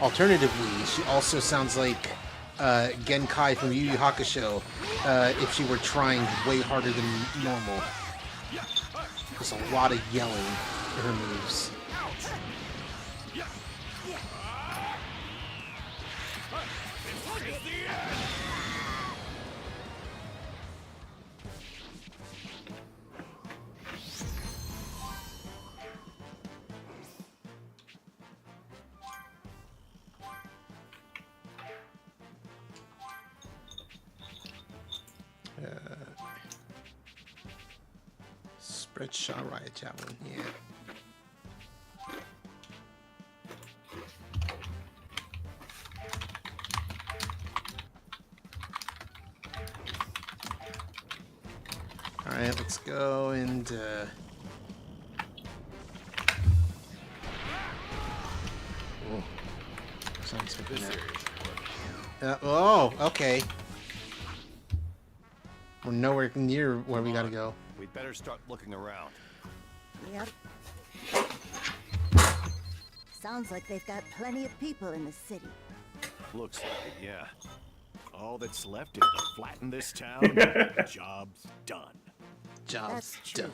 Alternatively, she also sounds like Genkai from Yu Yu Hakusho if she were trying way harder than normal. There's a lot of yelling in her moves. Spread shot riot javelin, yeah. Alright, let's go and oh, sounds so good. Oh, okay. We're nowhere near where we gotta go. We'd better start looking around. Yep. Sounds like they've got plenty of people in the city. Looks like it, yeah. All that's left is to flatten this town. Job's done. Job's That's true. done.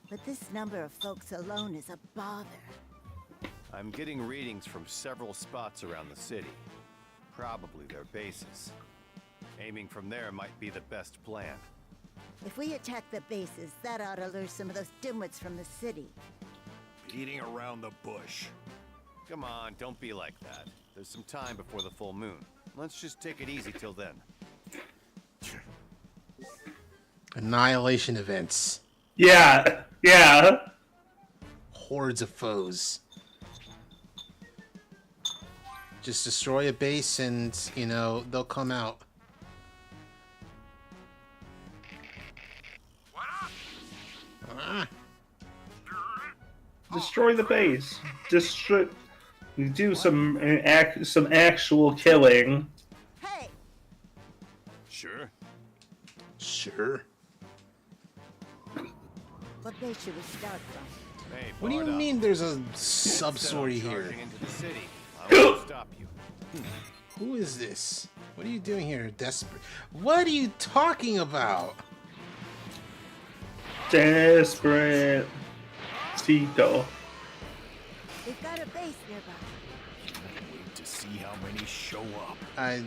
But this number of folks alone is a bother. I'm getting readings from several spots around the city. Probably their bases. Aiming from there might be the best plan. If we attack the bases, that ought to lure some of those dimwits from the city. Beating around the bush. Come on, don't be like that. There's some time before the full moon. Let's just take it easy till then. Annihilation events. Yeah, yeah. Hordes of foes. Just destroy a base and, you know, they'll come out. Destroy the base. Destroy. Do some actual killing. Hey! Sure. Sure. What base should we start from? Hey, What do you Bardock. mean there's a Instead of sub-story here? charging into the city, I won't stop you. Who is this? What are you doing here? Desperate. What are you talking about? Desperate. Cito. We've got a base nearby. Wait to see how many show up. I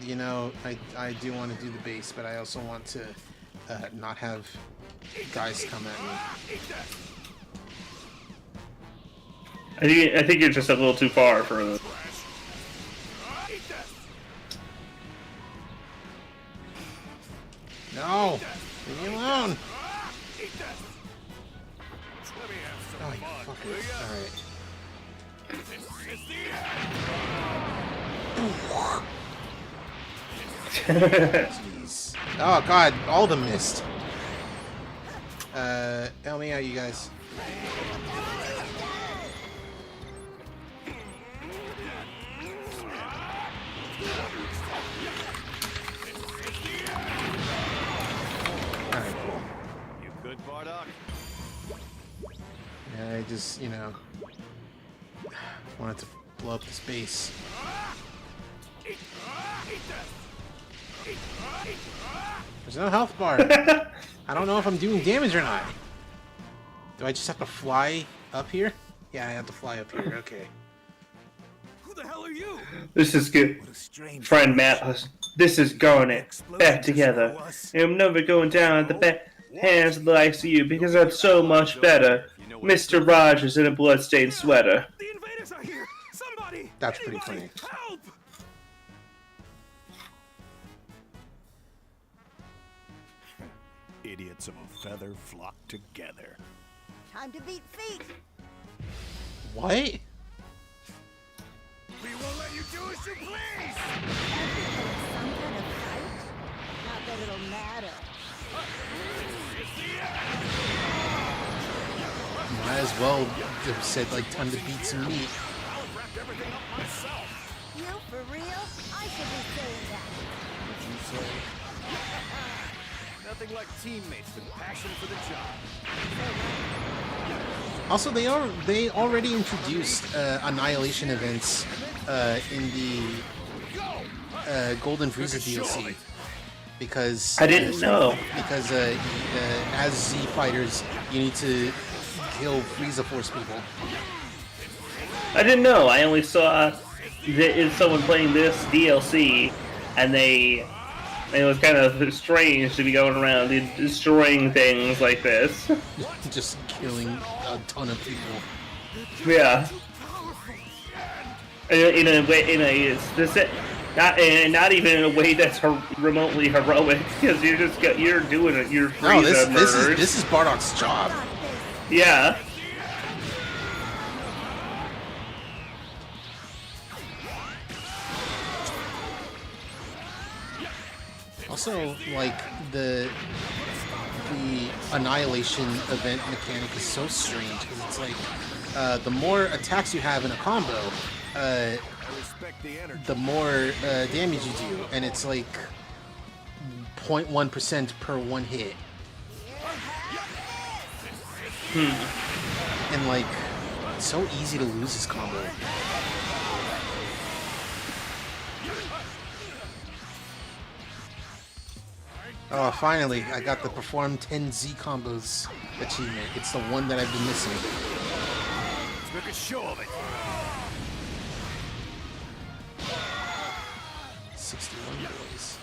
do want to do the base, but I also want to not have guys come at me. I think you're just a little too far for this. Oh, you fuckers. Alright. Jeez. Oh god, all of them missed. Help me out, you guys. Alright, cool. You good, Bardock? Yeah, I just, you know, wanted to blow up this base. There's no health bar. I don't know if I'm doing damage or not. Do I just have to fly up here? Yeah, I have to fly up here. Okay. Who the hell are you? This is good. Friend Matt, this is going it back together. I'm never going down at the back hands of the likes of you because I'm so much better. Mr. Rogers in a bloodstained sweater. The invaders are here. Somebody. That's pretty funny. Help! Idiots of a feather flock together. Time to beat feet. What? We won't let you do as you please. Some kind of fight? Not that it'll matter. Might as well have said, like, time to beat some meat. I'll have wrapped everything up myself. You for real? I should be saying that. Would you say? Nothing like teammates with passion for the job. Also, they already introduced Annihilation events in the Golden Frieza DLC. Because I didn't know. Because as Z fighters, you need to kill Frieza Force people. I didn't know. I only saw someone playing this DLC, and it was kind of strange to be going around and destroying things like this. Just killing a ton of people. Yeah. Not even in a way that's remotely heroic, because you're doing it. You're No, Frieza murders. this is Bardock's job. Yeah. Also, like, the Annihilation event mechanic is so strange, because it's like, the more attacks you have in a combo, the more damage you do, and it's like 0.1% per one hit. And like, it's so easy to lose this combo. Oh, finally, I got the Perform 10 Z combos achievement. It's the one that I've been missing. Let's make a show of it. 61 boys.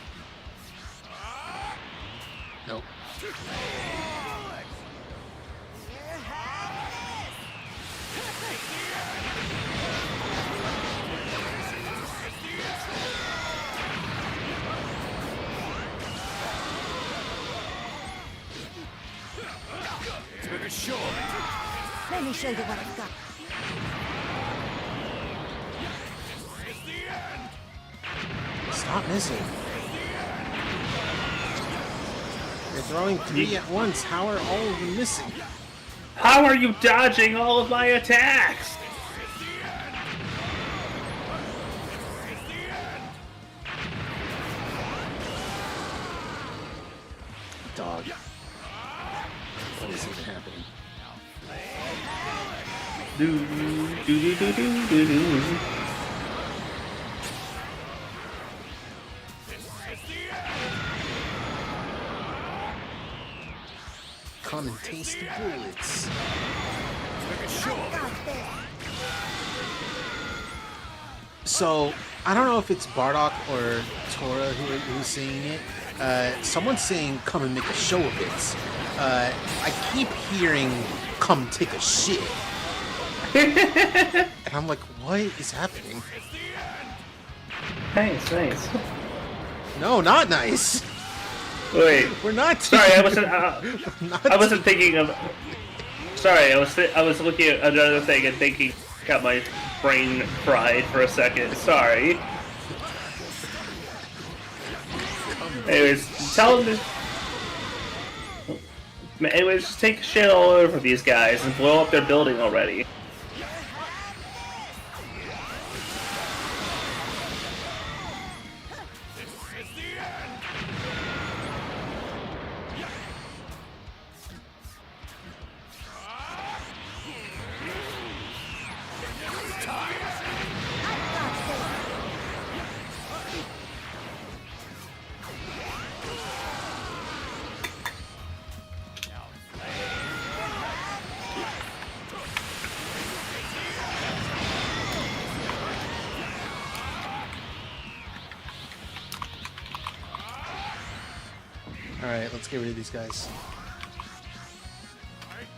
Nope. Let's make a show of it. Let me show you what I've got. Stop missing. You're throwing 3 at once. How are all of them missing? How are you dodging all of my attacks? Dog. What is even happening? Do do do do do do do. Come and taste the bullets. So, I don't know if it's Bardock or Tora who's saying it. Someone's saying, come and make a show of it. I keep hearing, come take a shit. And I'm like, what is happening? Nice. No, not nice. Wait. We're not. Sorry, I wasn't. I wasn't thinking of. sorry. I was looking at another thing and thinking, got my brain fried for a second. Sorry. Anyways, tell them to... Anyways, just take shit all over these guys and blow up their building already. Alright, let's get rid of these guys.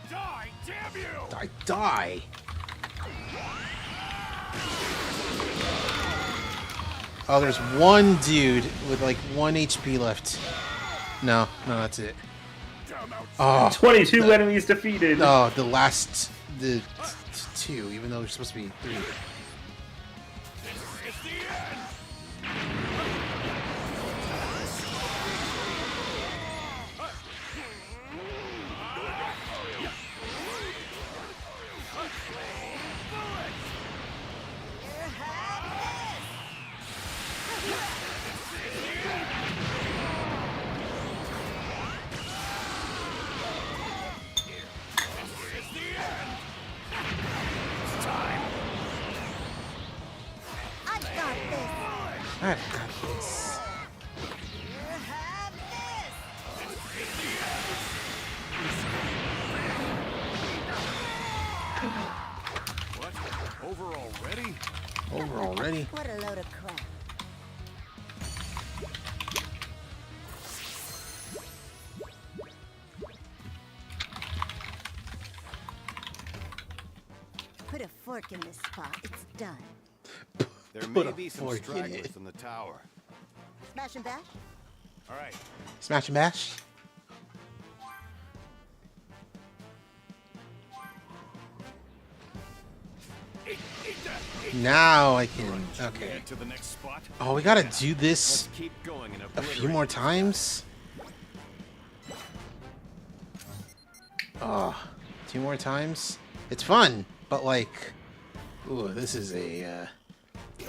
Die, damn you! Die! Oh, there's one dude with like 1 HP left. No, that's it. Oh, 22 enemies defeated. Oh, the last, the 2, even though there's supposed to be 3. I've got this. What? Over already? Over already? What a load of crap. Put a fork in this spot. It's done. There Put may a be some fork in stragglers it. in the tower. Smash and bash? All right. Smash and bash? Now I can. Okay. To the next spot. Oh, we gotta do this Let's keep going and a few more times. Oh, 2 more times. It's fun, but like, ooh, this is a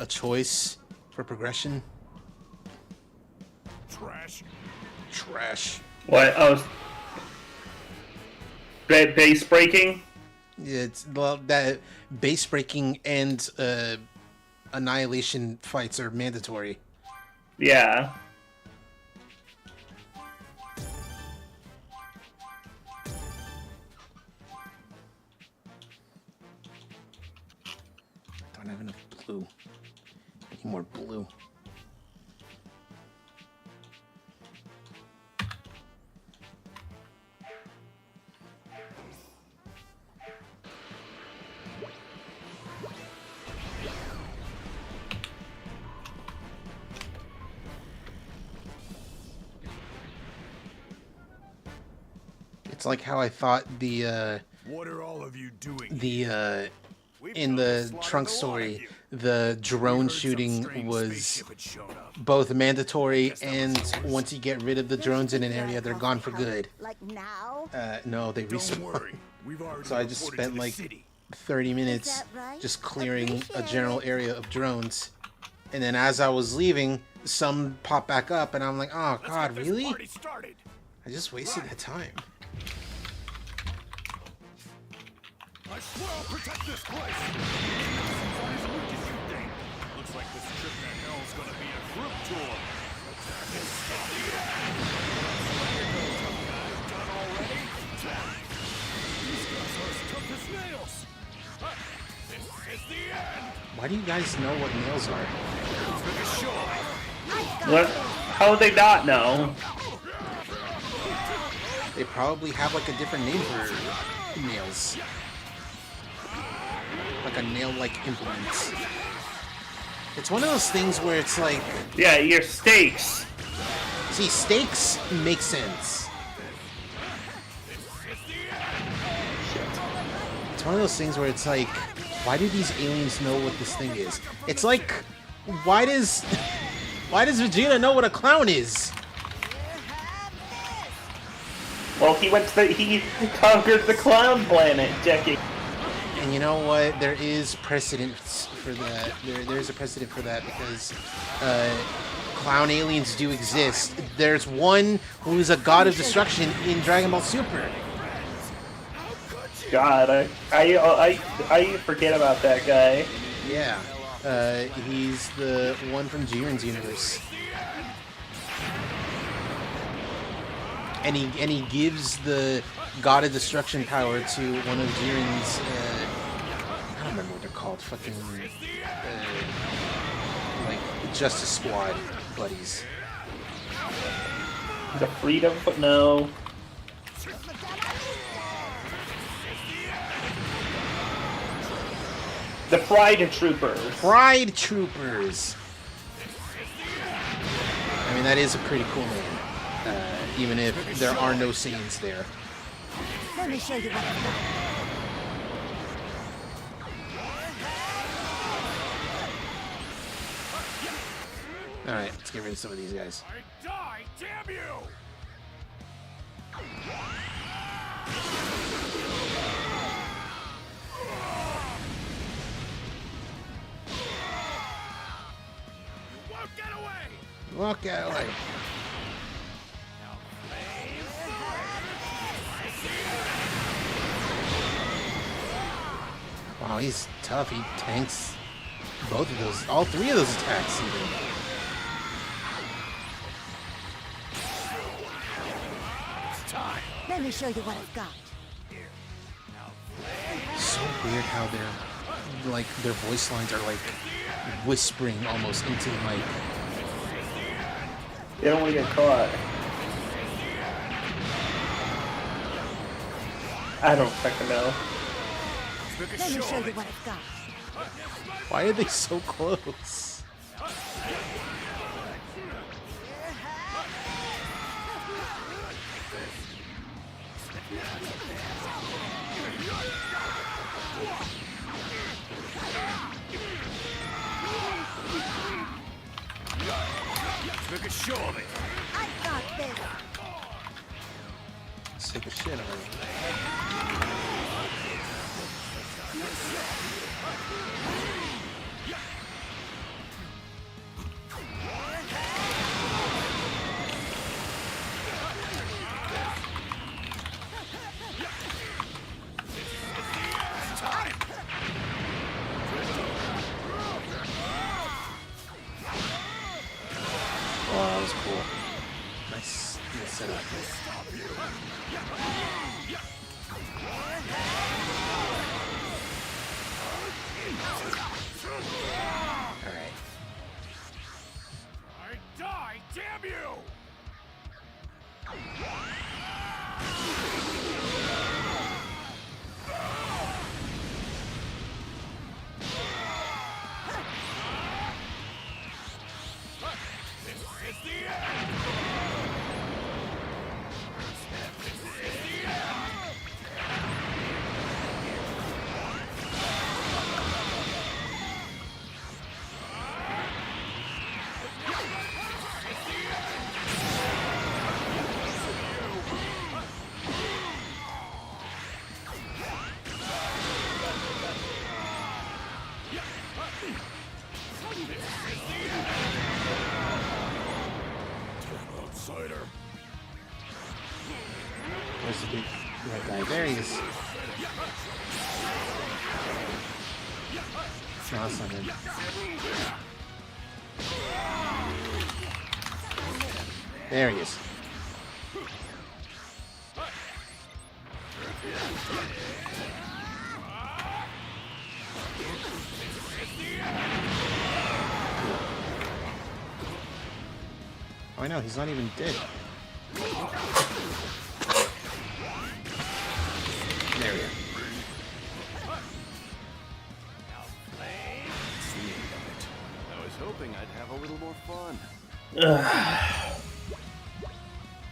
choice for progression. Trash. Trash. What? Oh, base breaking. Yeah, it's well that base breaking and annihilation fights are mandatory. Yeah. Don't have enough blue. I need more blue. It's like how I thought the What are all of you doing? In the Trunk story, the drone shooting was both mandatory and once you get rid of the drones in an area, they're gone for good. Like now? No, they respawn. So I just spent like 30 minutes just clearing a general area of drones. And then as I was leaving, some popped back up and I'm like, oh god, really? I just wasted that time. I swear I'll protect this place! Not as weak as you think. Looks like this trip to hell's gonna be a group tour. This is the end! Done already? These guys are as tough as nails! This is the end! Why do you guys know what nails are? What? How would they not know? They probably have like a different name for nails. Like a nail-like implement. It's one of those things where it's like... Yeah, your stakes. See, stakes make sense. It's one of those things where it's like, why do these aliens know what this thing is? It's like, why does Vegeta know what a clown is? Well, he conquered the clown planet, Jackie. And you know what? There is precedence for that. There's a precedent for that because clown aliens do exist. There's one who is a god of destruction in Dragon Ball Super. God, I forget about that guy. Yeah, he's the one from Jiren's universe. And he gives the God of Destruction power to one of Jiren's, I don't remember what they're called, fucking, like, Justice Squad buddies. The Freedom, no. The Pride Troopers. Pride Troopers! I mean, that is a pretty cool name. Even if there are no Saiyans there. Let me show you what I've got. Alright, let's get rid of some of these guys. I die, damn you! You won't get away! Walk out of the way. Wow, he's tough. He tanks both of those, all three of those attacks even. Let me show you what I've got. So weird how their voice lines are like whispering almost into the mic. They don't want to get caught. I don't fucking know. Let me show you what I've got. Why are they so close? Make a show of it. I got this. Let's take a shit on it. Oh, that was cool. Nice setup. Alright. I die, damn you! This is the end! Outsider. Where's the big red guy? There he is. No, that's not him. There he is. Oh, I know, he's not even dead. There we go. I was hoping I'd have a little more fun.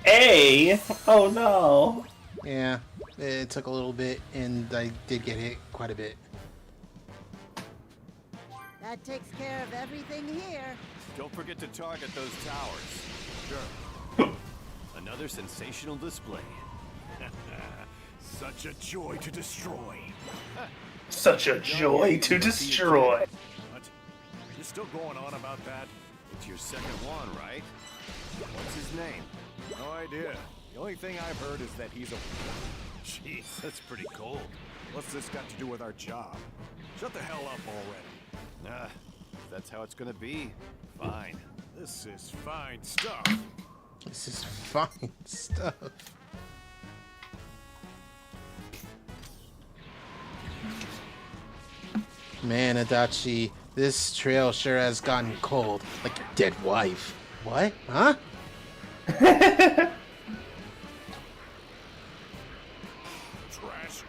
A? Oh no. Yeah. It took a little bit, and I did get hit quite a bit. That takes care of everything here. Don't forget to target those towers. Sure. Another sensational display. Such a joy to destroy. Such a joy to destroy. What? You're still going on about that? It's your second one, right? What's his name? No idea. The only thing I've heard is that he's a... Jeez, that's pretty cold. What's this got to do with our job? Shut the hell up already. Nah, if that's how it's gonna be. Fine. This is fine stuff. This is fine stuff. Man, Adachi, this trail sure has gotten cold. Like your dead wife. What? Huh? Trash.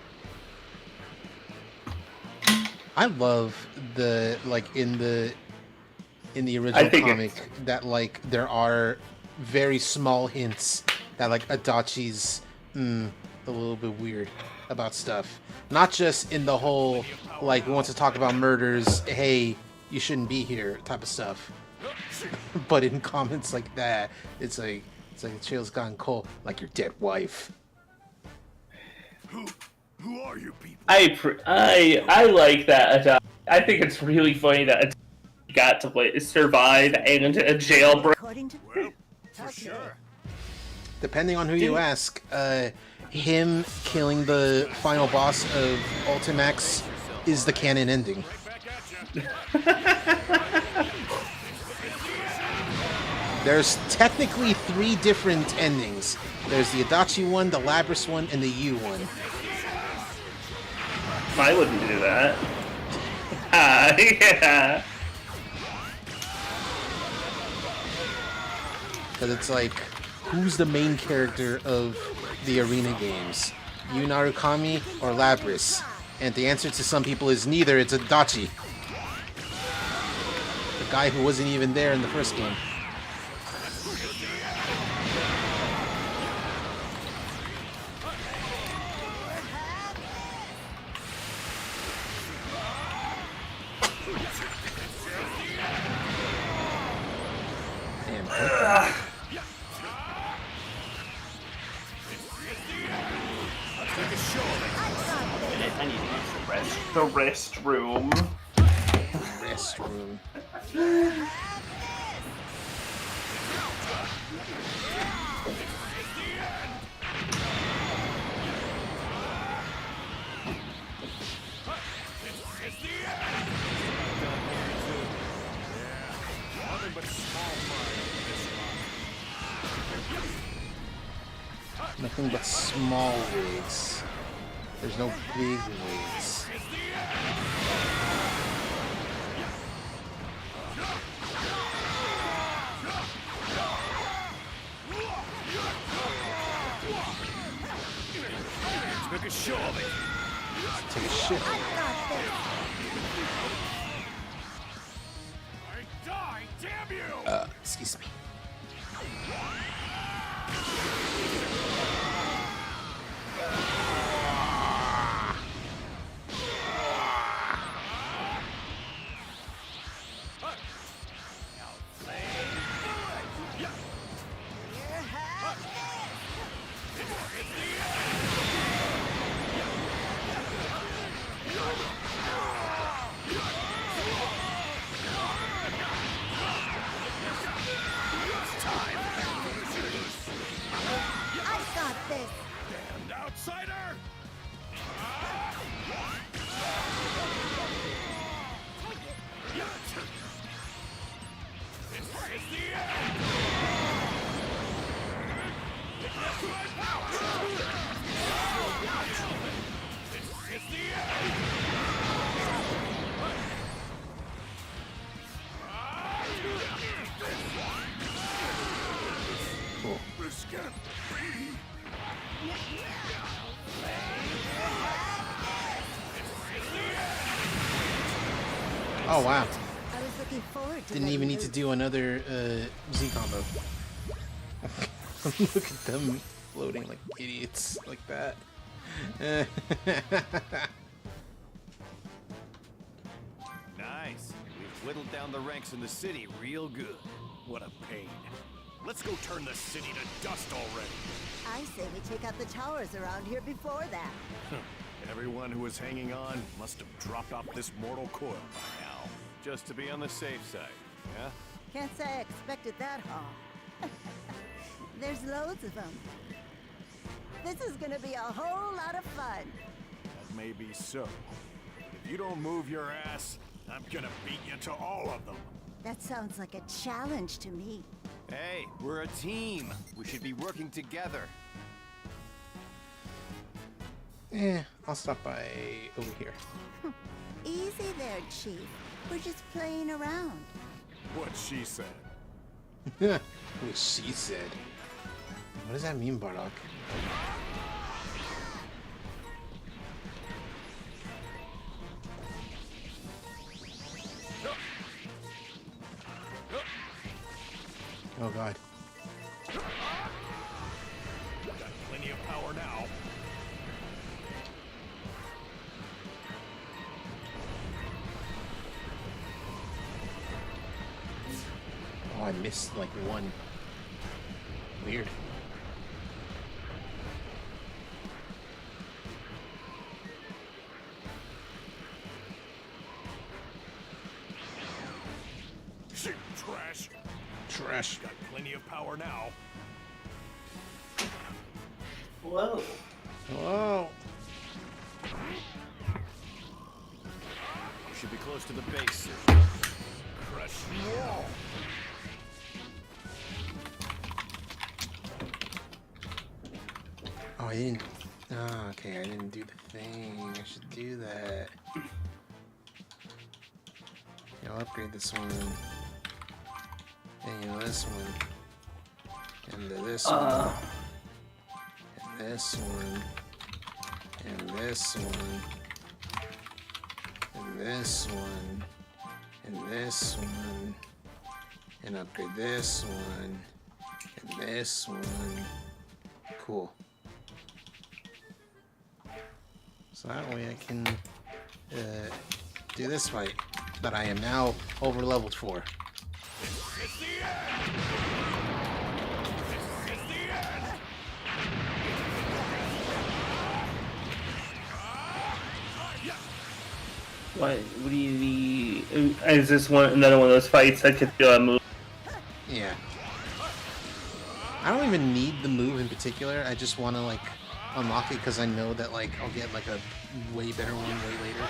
I love the in the original comic that like there are very small hints that like Adachi's a little bit weird about stuff. Not just in the whole like we want to talk about murders, hey, you shouldn't be here type of stuff. But in comments like that, it's like the trail's gone cold, like your dead wife. Who are you people? I like that. I think it's really funny that he got to survive and a jailbreak. According to Well, for sure. Depending on who you ask, him killing the final boss of Ultimax is the canon ending. There's technically 3 different endings. There's the Adachi one, the Labrys one, and the U one. I wouldn't do that. Yeah. Because it's like, who's the main character of the arena games? Yu Narukami or Labrys? And the answer to some people is neither, it's Adachi. The guy who wasn't even there in the first game. I need to use the restroom. Restroom. Nothing but small raids. There's no big raids. Let's make a show of it. Let's take a shit. I die, damn you! Excuse me. Oh wow. I was looking forward to Didn't even need to do another Z combo. Look at them floating like idiots like that. Nice. We've whittled down the ranks in the city real good. What a pain. Let's go turn the city to dust already. I say we take out the towers around here before that. Everyone who was hanging on must have dropped off this mortal coil by now. Just to be on the safe side, yeah? Can't say I expected that, huh? There's loads of them. This is gonna be a whole lot of fun. That may be so. If you don't move your ass, I'm gonna beat you to all of them. That sounds like a challenge to me. Hey, we're a team. We should be working together. I'll stop by over here. Easy there, Chief. We're just playing around. What she said. What she said. What does that mean, Bardock? Oh god. Got plenty of power now. Oh, I missed like one. Weird. Shit, trash. Trash. Got plenty of power now. Whoa. Whoa. We should be close to the base. Crush wall. Oh, I didn't. Oh, okay, I didn't do the thing. I should do that. Yeah, I'll upgrade this one. And you know, this one. And this one. And this one. And this one. And this one. And this one. And upgrade this one. And this one. Cool. So that way I can do this fight that I am now over leveled for. It's the end. This is the end. What do you need? Is this another one of those fights that could do a move? Yeah. I don't even need the move in particular. I just want to like unlock it because I know that like I'll get like a way better one way later.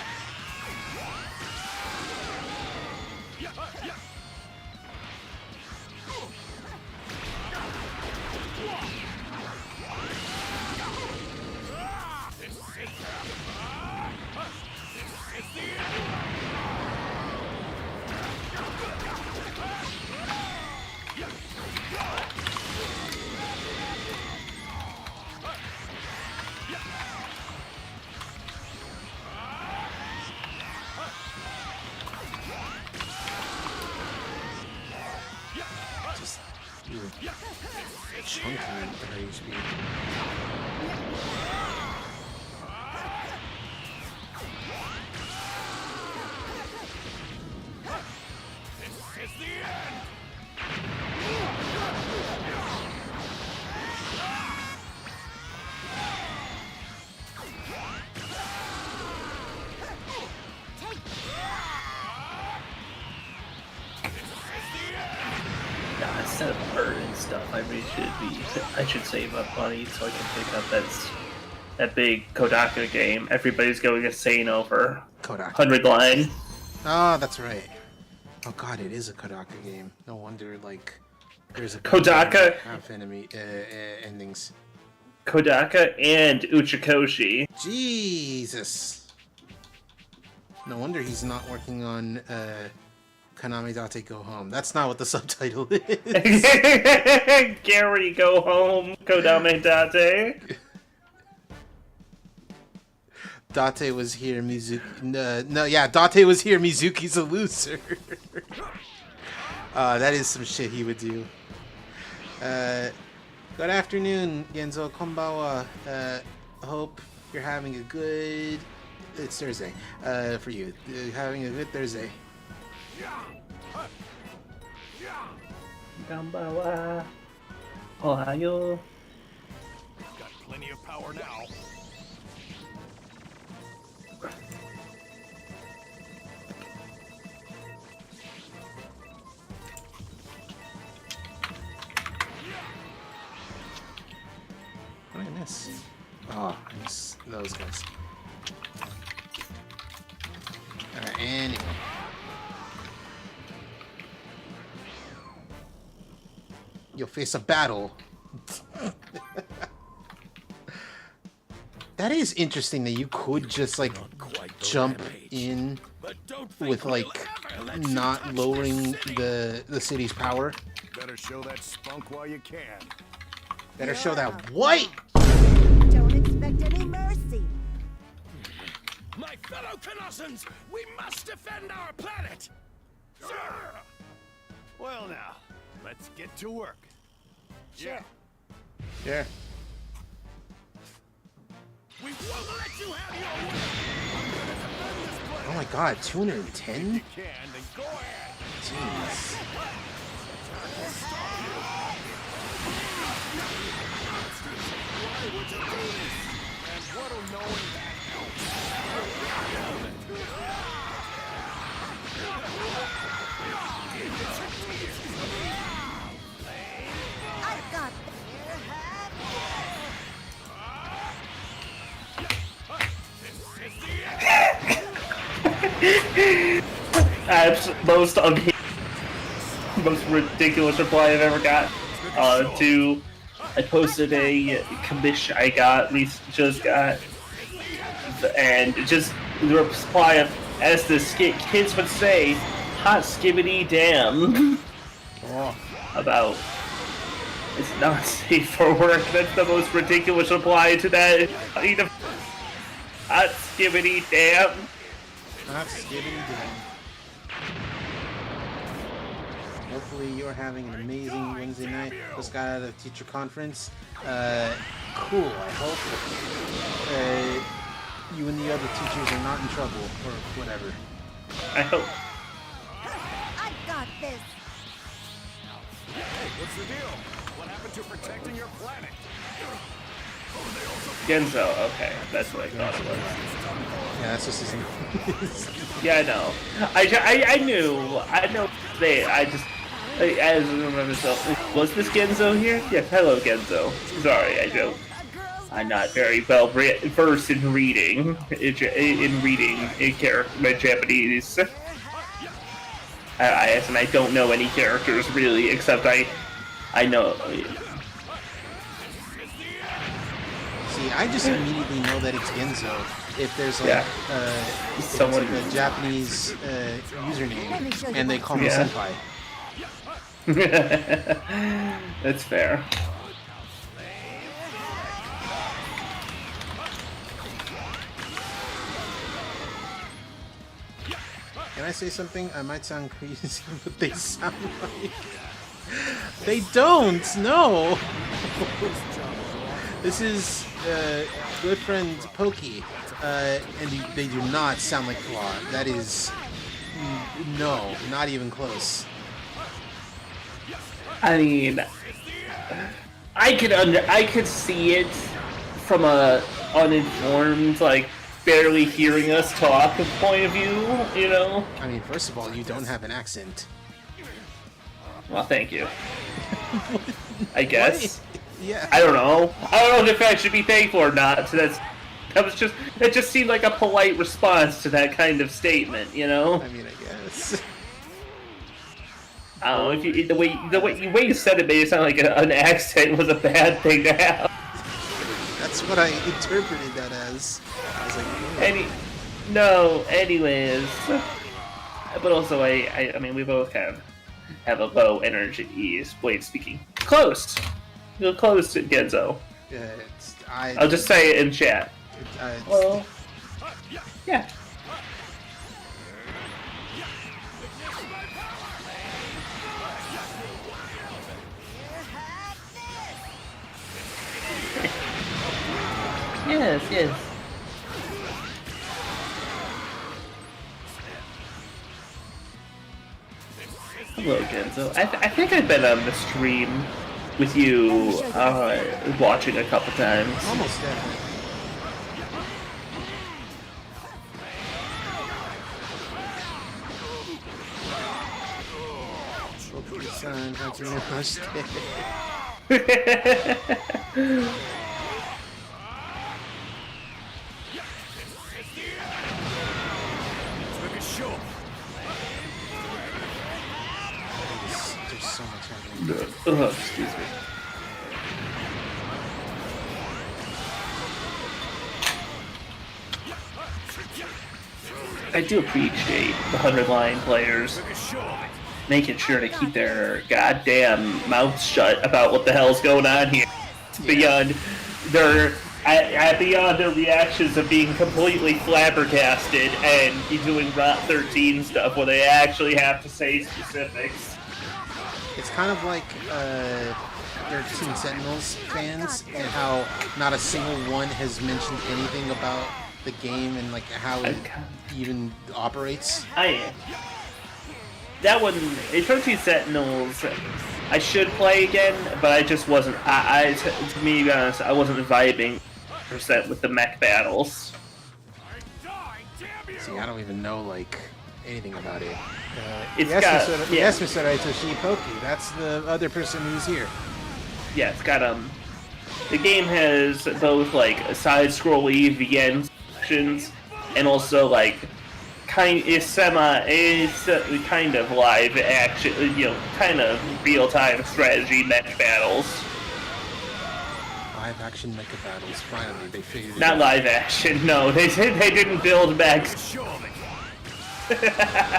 Chunky at HP. This is the end. Nah, instead of burning stuff, I should save up money so I can pick up that big Kodaka game. Everybody's going insane over. Kodaka. 100 line. Oh, that's right. Oh god, it is a Kodaka game. No wonder, like, there's a Kodaka half enemy endings. Kodaka and Uchikoshi. Jesus. No wonder he's not working on Kaname Date Go Home. That's not what the subtitle is. Gary, go home, Kodame Date. Date was here, Mizuki. No, yeah, Date was here, Mizuki's a loser. That is some shit he would do. Good afternoon, Genzo Konbawa. Hope you're having a good... It's Thursday. For you. You're having a good Thursday. Gambawa. Ohio. Got plenty of power now. What did I miss? Oh, I miss those guys. Alright, anyway. You'll face a battle. That is interesting that you could just like jump in with like not lowering the city's power. Better show that spunk while you can. Better show that what? Don't expect any mercy. My fellow Canossians, we must defend our planet! Sir! Well now, let's get to work. Yeah. Yeah. We won't let you have your way! Oh my god, 210? You can, then go ahead! Jeez. Why would you do this? And what'll knowing that I got Most ridiculous reply I've ever got. I posted a commission I just got, and just the reply of, as the kids would say, hot skibbity damn. About it's not safe for work. That's the most ridiculous reply to that kind of hot skibbity damn. Hot skibbity damn. Hopefully you're having an amazing Wednesday night. Just got out of teacher conference. Cool. I hope you and the other teachers are not in trouble or whatever. I hope. I got this. Hey, what's the deal? What happened to protecting your planet? Genzo, okay, that's what I thought it was. Yeah, that's just his name. Yeah, I know. I know. I remember myself. Was this Genzo here? Yes, hello Genzo. Sorry, I joke. I'm not very well versed in reading, my Japanese. And I don't know any characters really, except I know. See, I just immediately know that it's Genzo if there's like someone like a Japanese username and they call me senpai. That's fair. Can I say something? I might sound crazy, but they sound like... They don't! No! This is good friend Pokey, and they do not sound like Claw. That is... No, not even close. I mean, I could see it from a uninformed, like, barely hearing us talk point of view, you know? I mean, first of all, you don't have an accent. Well, thank you. I guess. What? Yeah. I don't know if I should be thankful or not. So that just seemed like a polite response to that kind of statement, you know? I mean, I guess. I don't know, if the way you said it made it sound like an accent was a bad thing to have. That's what I interpreted that as. I was like, anyways. But also, I mean, we both have a low energy way of speaking. Close! You're close to Genzo. I'll just say it in chat. Well, yeah. Yes. Hello, Genzo. I think I've been on the stream with you watching a couple times. Almost definitely. Son, that's your mistake. There's so much happening. Excuse me. I do appreciate the 100-line players making sure to keep their goddamn mouths shut about what the hell's going on here. Beyond their beyond their reactions of being completely flabbergasted and doing Rot 13 stuff where they actually have to say specifics. It's kind of like 13 Sentinels fans and how not a single one has mentioned anything about the game and like how it even operates. That one, 13 Sentinels, I should play again, but I just wasn't. To be honest, I wasn't vibing % with the mech battles. See, I don't even know like anything about it. It's Mr. Aitoshi Poki. That's the other person who's here. Yeah, it's got the game has both like side-scrolly VN sections and also like kind of live action, kind of real-time strategy mech battles. Live action mecha battles. Finally, they figured it Not out. live action. No, they didn't build mechs.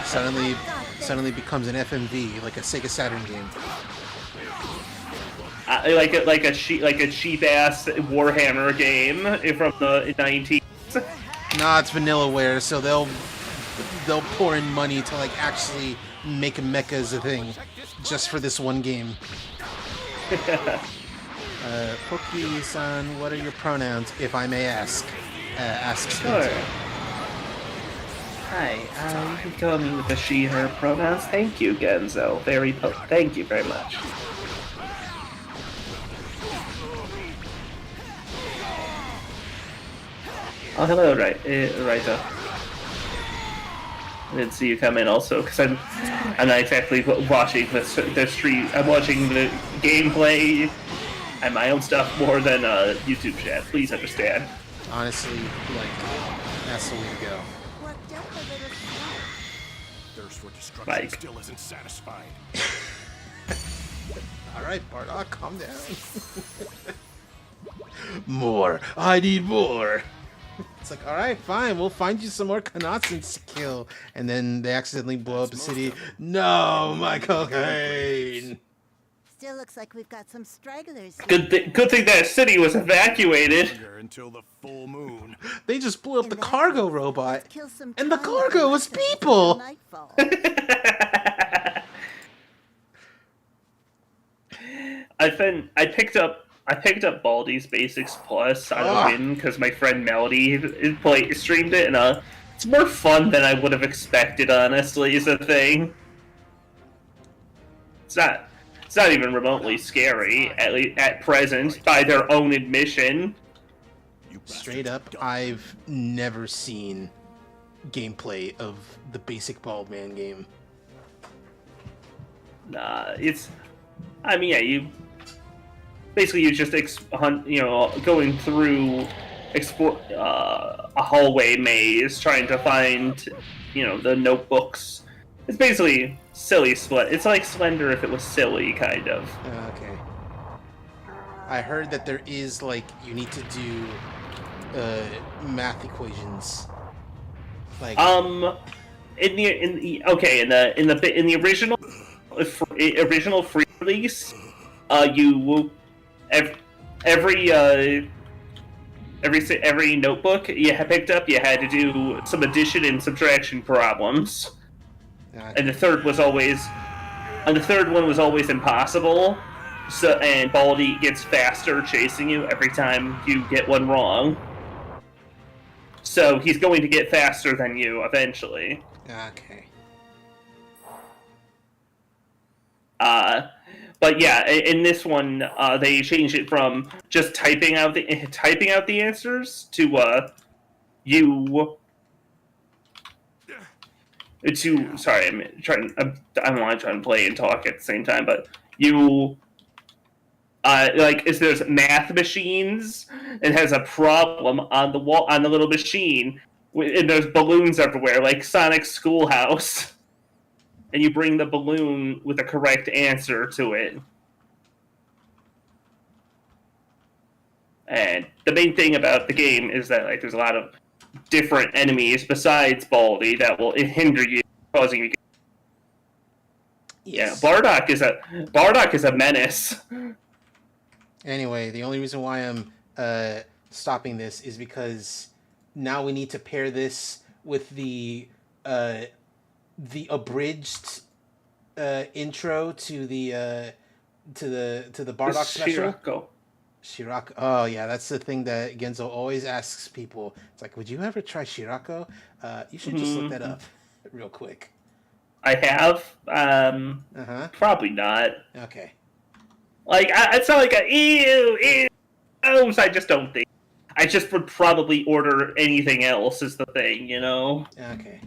Suddenly becomes an FMV, like a Sega Saturn game. Like a cheap ass Warhammer game from the 90s. Nah, it's vanillaware, so they'll pour in money to like actually make a mecha as a thing, just for this one game. Poki-san, what are your pronouns, if I may ask? Asks Sure. Hi, you can call me with the she, her pronouns. Thank you, Genzo. Thank you very much. Oh, hello, Raito. I didn't see you come in also, because I'm not exactly watching the stream. I'm watching the gameplay and my own stuff more than YouTube chat. Please understand. Honestly, that's the way to go. Thirst for destruction still isn't satisfied. Alright, Bardock, calm down. More. I need more. It's like, alright, fine, we'll find you some more Knotsons to kill. And then they accidentally blow up a city. No, my cocaine! Still looks like we've got some stragglers here. Good thing that city was evacuated. Until the full moon. They just blew up the cargo robot. And the cargo was people! I picked up Baldi's Basics Plus on a whim because my friend Melody streamed it, and it's more fun than I would have expected. Honestly, is a thing. It's not even remotely scary, at least at present, by their own admission. Straight up, I've never seen gameplay of the basic Bald Man game. Nah, you just going through a hallway maze trying to find the notebooks. It's basically silly split. It's like Slender if it was silly, kind of. Okay. I heard that there is you need to do math equations. In the original free release, every notebook you picked up, you had to do some addition and subtraction problems, and the third one was always impossible. So, and Baldy gets faster chasing you every time you get one wrong. So he's going to get faster than you eventually. Okay. But yeah, in this one, they changed it from just typing out the answers to you. Sorry, I'm not trying to play and talk at the same time, but you. There's math machines. It has a problem on the wall on the little machine, and there's balloons everywhere, like Sonic's schoolhouse. And you bring the balloon with the correct answer to it. And the main thing about the game is that there's a lot of different enemies besides Baldy that will hinder you, causing you. Yes. Yeah, Bardock is a menace. Anyway, the only reason why I'm stopping this is because now we need to pair this with the abridged intro to the Bardock special. Shirako. Oh yeah, that's the thing that Genzo always asks people. It's like, would you ever try Shirako? You should just look that up real quick. I have. Probably not. Okay. It's not like ew. I just don't think. I just would probably order anything else. Is the thing, you know? Okay.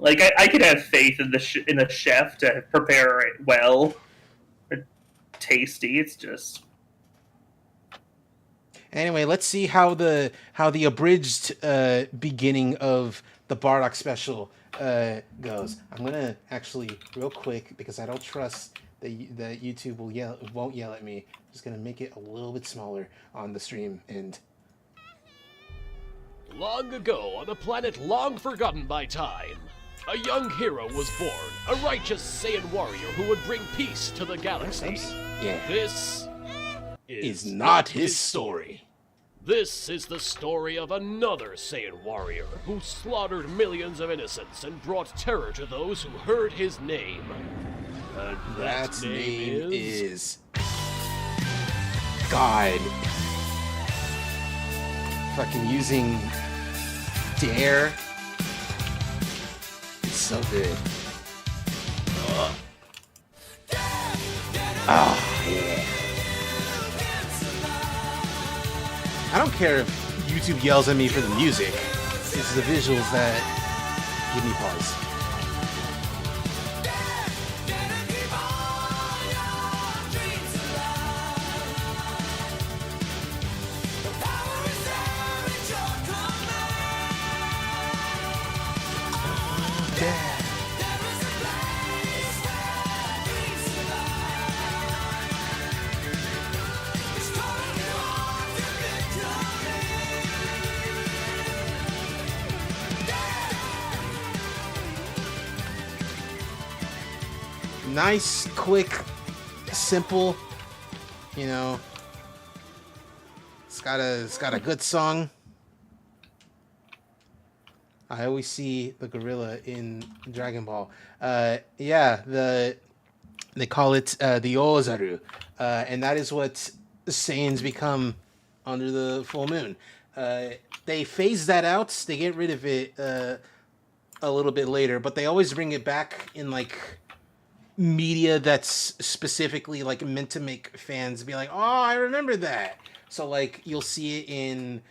I could have faith in the chef to prepare it well, or tasty. It's just. Anyway, let's see how the abridged beginning of the Bardock special goes. I'm gonna actually real quick, because I don't trust that YouTube won't yell at me. I'm just gonna make it a little bit smaller on the stream end. Long ago, on a planet long forgotten by time, a young hero was born, a righteous Saiyan warrior who would bring peace to the galaxy. Yeah. This is not his story. This is the story of another Saiyan warrior who slaughtered millions of innocents and brought terror to those who heard his name. And that name is God. Fucking using Dare. It's so good. Oh, yeah. I don't care if YouTube yells at me for the music. It's the visuals that give me pause. Nice, quick, simple, you know. It's got a good song. I always see the gorilla in Dragon Ball. Yeah, they call it the Ozaru, and that is what Saiyans become under the full moon. They phase that out. They get rid of it a little bit later, but they always bring it back in media that's specifically meant to make fans be like, oh, I remember that. So you'll see it in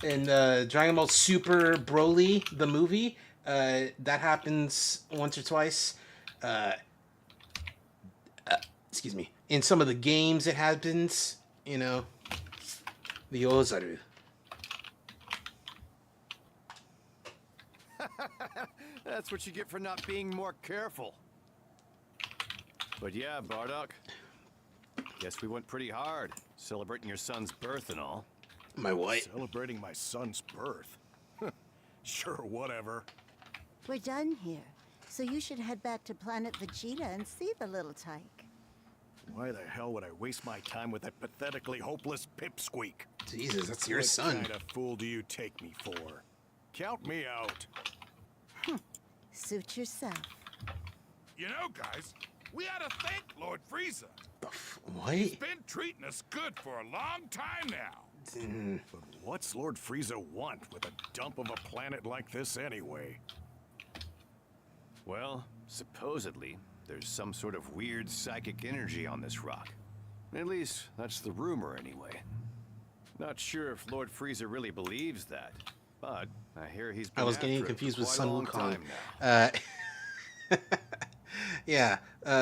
Dragon Ball Super Broly, the movie. That happens once or twice. Excuse me. In some of the games it happens, you know. The Ozaru. That's what you get for not being more careful. But yeah, Bardock. Guess we went pretty hard, celebrating your son's birth and all. My what? Celebrating my son's birth? Sure, whatever. We're done here, so you should head back to planet Vegeta and see the little tyke. Why the hell would I waste my time with that pathetically hopeless pipsqueak? Jesus, that's your son. What kind of fool do you take me for? Count me out. Suit yourself. You know, guys, we ought to thank Lord Frieza. What? He's been treating us good for a long time now. But what's Lord Frieza want with a dump of a planet like this anyway? Well, supposedly, there's some sort of weird psychic energy on this rock. At least, that's the rumor anyway. Not sure if Lord Freezer really believes that, but I hear he's been I was after getting it confused for with quite Sun a long Wukong. time now. Yeah,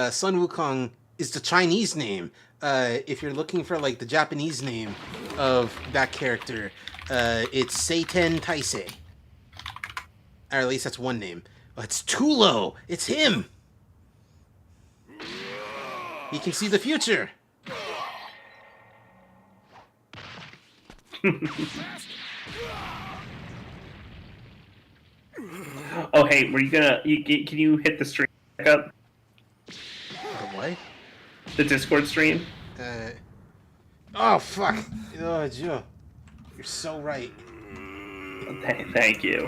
Sun Wukong is the Chinese name. If you're looking for like the Japanese name of that character, it's Seiten Taisei. Or at least that's one name. Oh, it's Tulo. It's him. He can see the future. Oh, hey, were you gonna? Can you hit the stream back up? The what? The Discord stream. Oh fuck! Oh, Joe, you're so right. Thank you.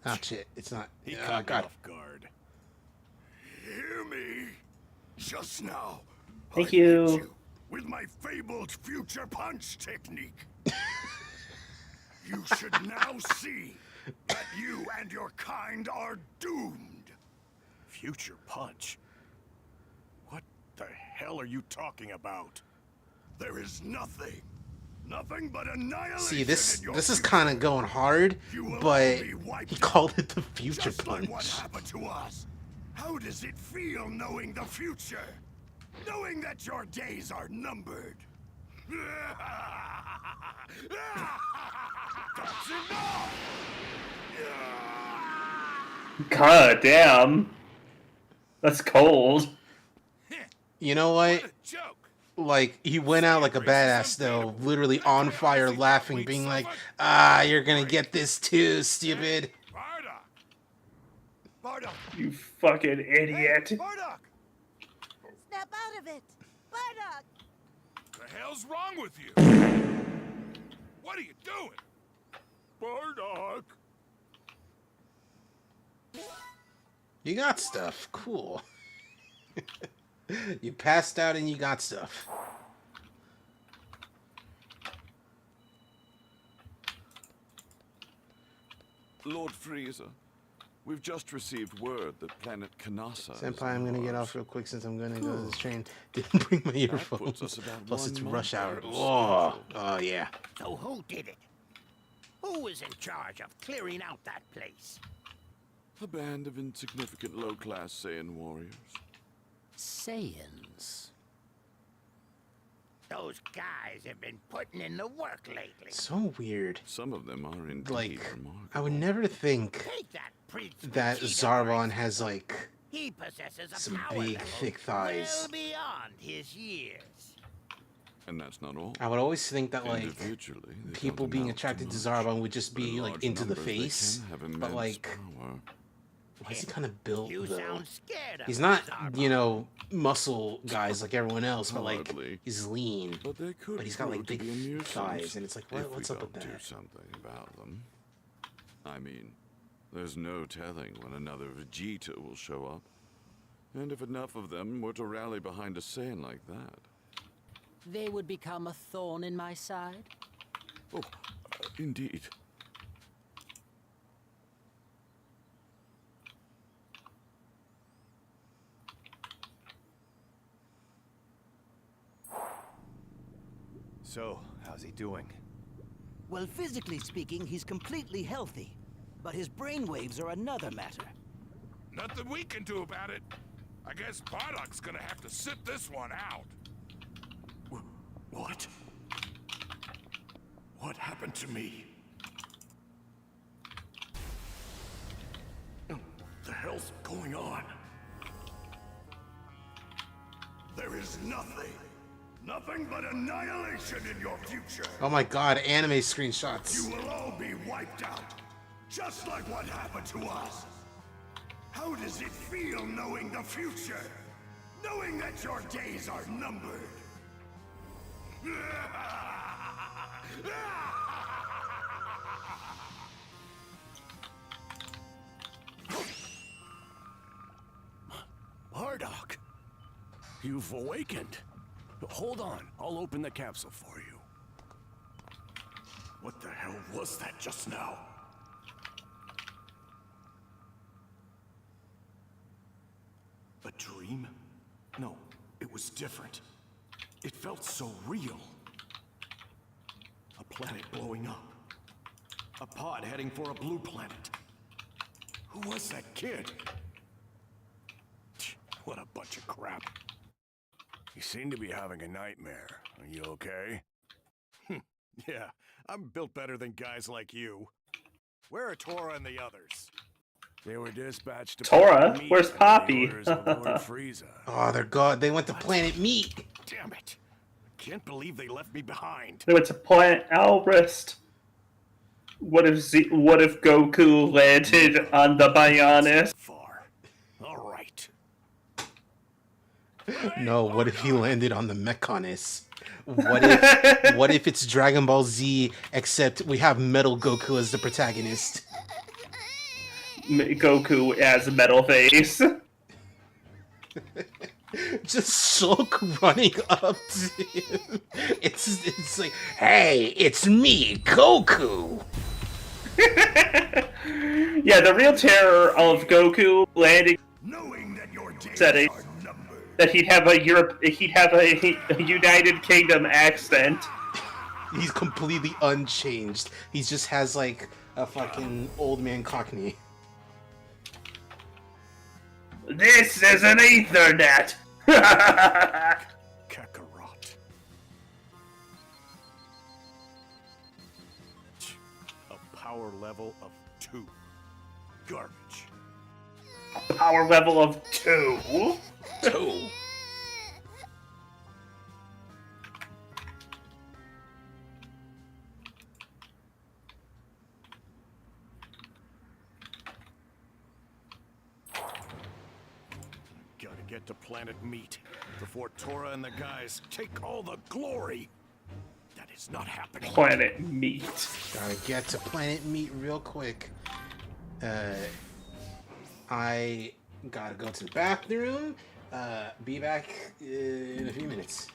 Oh shit! It's not. He Oh caught me god. off guard. Hear me? Just now. Thank I you. hit with my fabled future punch technique. You should now see that you and your kind are doomed. Future punch? What the hell are you talking about? There is nothing but annihilation. See, this in your is future. kind of going hard, You will but all be wiped he out, called it the future just like what punch. happened to us. How does it feel knowing the future? Knowing that your days are numbered? That's enough! God damn. That's cold. You know what? Like, he went out like a badass, though, literally on fire, laughing, being like, "Ah, you're gonna get this too, stupid." Bardock! You fucking idiot. Bardock! Snap out of it! Bardock! The hell's wrong with you? What are you doing? Bardock! You got stuff. Cool. You passed out and you got stuff. Lord Freezer, we've just received word that planet Kanasa... Senpai, I'm gonna get off real quick since I'm gonna go to this train. Didn't bring my earphones. puts us about Plus, 1 it's month rush hour. ahead of Oh, oh yeah. So who did it? Who was in charge of clearing out that place? A band of insignificant low-class Saiyan warriors. Saiyans. Those guys have been putting in the work lately. So weird. Some of them are indeed Like, remarkable. I would never think Take that priest that Vegeta Zarbon has like He possesses a some power big, level thick thighs. well beyond his years. And that's not all. I would always think that like Individually, they people don't being amount to attracted to much, Zarbon would just but in be like large into the numbers, they face, can have but immense like, power. why is he kind of built You though? sound scared of He's not, Zarbon. you know, muscle guys like everyone else, but like Hardly. he's lean. But they could But he's got like prove to big be a nuisance thighs, and it's like, if what's we up with don't do that? something about them. I mean, there's no telling when another Vegeta will show up. And if enough of them were to rally behind a Saiyan like that. They would become a thorn in my side? Oh, indeed. So, how's he doing? Well, physically speaking, he's completely healthy. But his brainwaves are another matter. Nothing we can do about it. I guess Bardock's gonna have to sit this one out. What? What happened to me? What the hell's going on? There is nothing but annihilation in your future. Oh my god, anime screenshots. You will all be wiped out, just like what happened to us. How does it feel knowing the future? Knowing that your days are numbered? Bardock, you've awakened. Hold on, I'll open the capsule for you. What the hell was that just now? dream? No, it was different. It felt so real. A planet blowing up. A pod heading for a blue planet. Who was that kid? What a bunch of crap. You seem to be having a nightmare. Are you okay? Yeah, I'm built better than guys like you. Where are Tora and the others? They were dispatched to Tora? meet Where's under the Poppy? orders of Lord Frieza. Oh, they're gone. They went to Planet Meat. Damn it. Can't believe they left me behind. They went to Planet Albrist. What if Goku landed on the Bionis? All right. No, what if he landed on the Mechonis? What if it's Dragon Ball Z, except we have Metal Goku as the protagonist? Goku as Metal Face. Just Shulk running up to him. It's like, hey, it's me, Goku. Yeah, the real terror of Goku landing setting that he'd have a United Kingdom accent. He's completely unchanged. He just has like a fucking old man Cockney. This is an Ethernet. Kakarot. A power level of 2. Garbage. A power level of 2? 2? Gotta get to Planet Meat before Tora and the guys take all the glory. That is not happening. Planet Meat. Gotta get to Planet Meat real quick. I gotta go to the bathroom. Be back in a few minutes.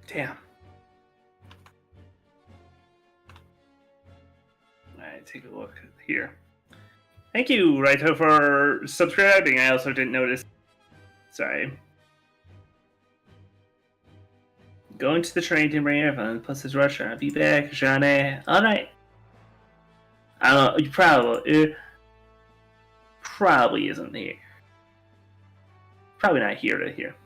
Damn. Alright, take a look here. Thank you, Raito, for subscribing. I also didn't notice. Sorry. Going to the train to bring everyone, plus his restaurant. I'll be back, Johnny. Alright. I don't know, you probably isn't here. Probably not here to hear.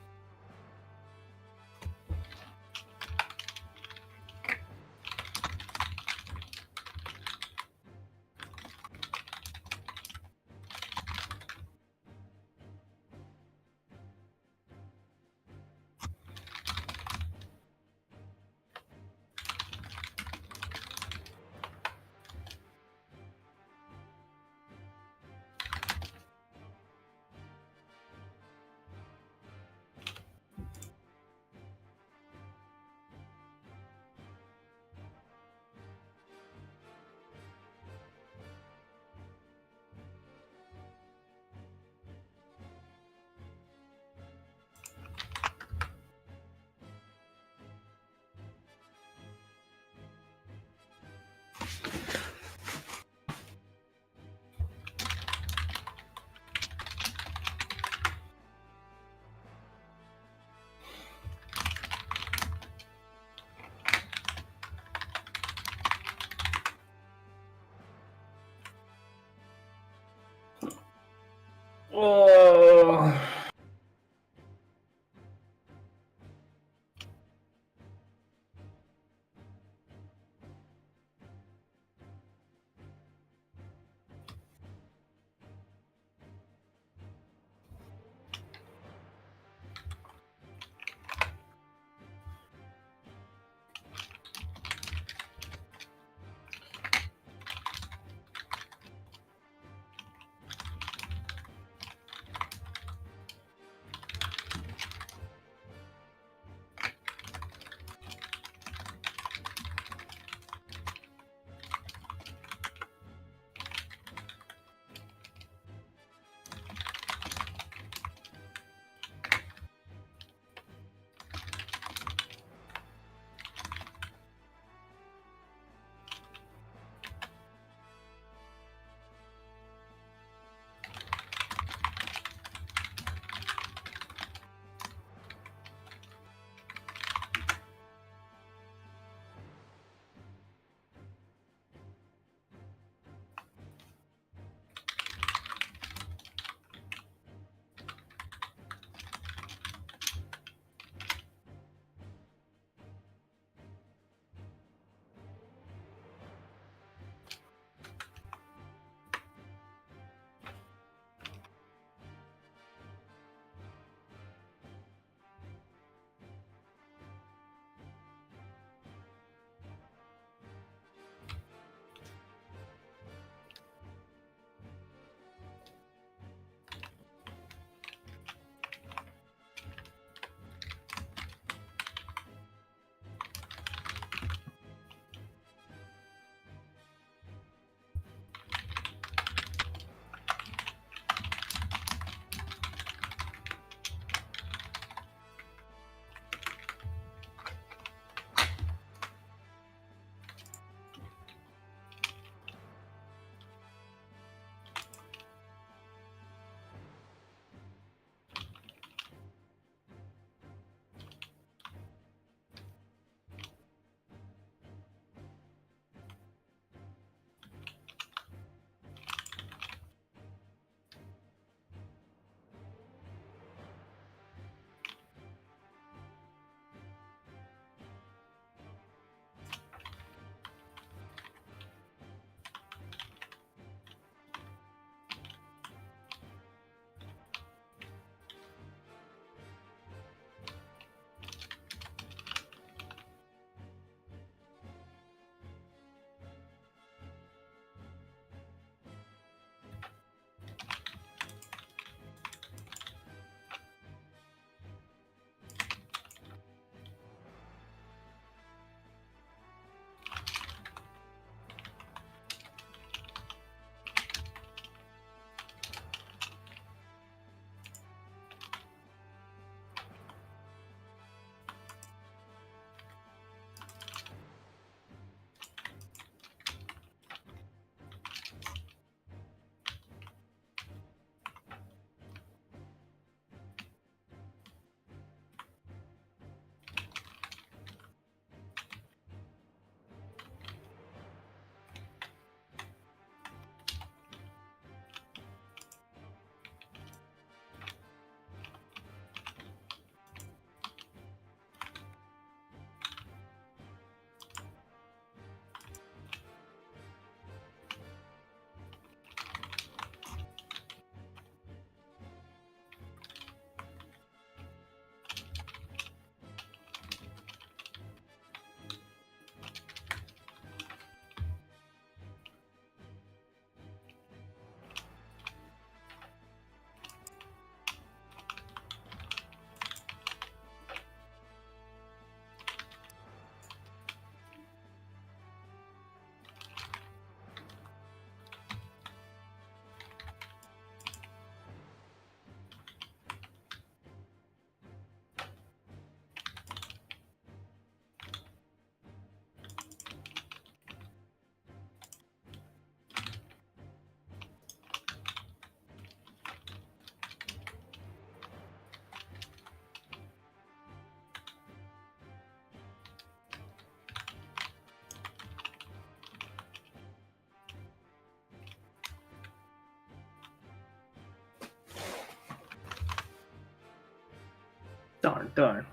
Darn.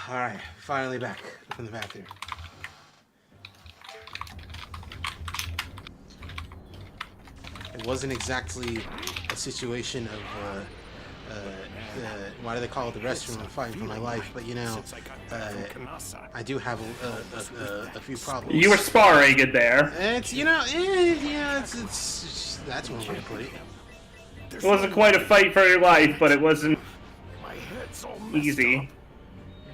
Alright, finally back from the bathroom. It wasn't exactly a situation of, why do they call it the restroom? I'm fighting for my life, but you know, I do have a few problems. You were sparring in there. It's, you know, it's that's one way to put it. It wasn't quite a fight for your life, but it wasn't easy.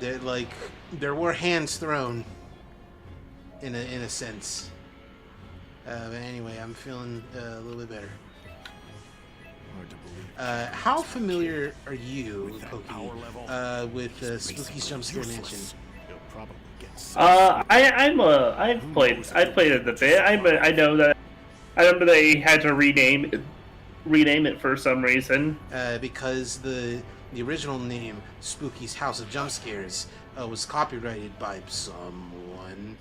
There were hands thrown, in a sense. But anyway, I'm feeling a little bit better. How familiar are you, Koki, with Spooky's Jump Scare Mansion? I've played it a bit. I know that. I remember they had to rename it for some reason. Because the original name, Spooky's House of Jump Scares, was copyrighted by someone.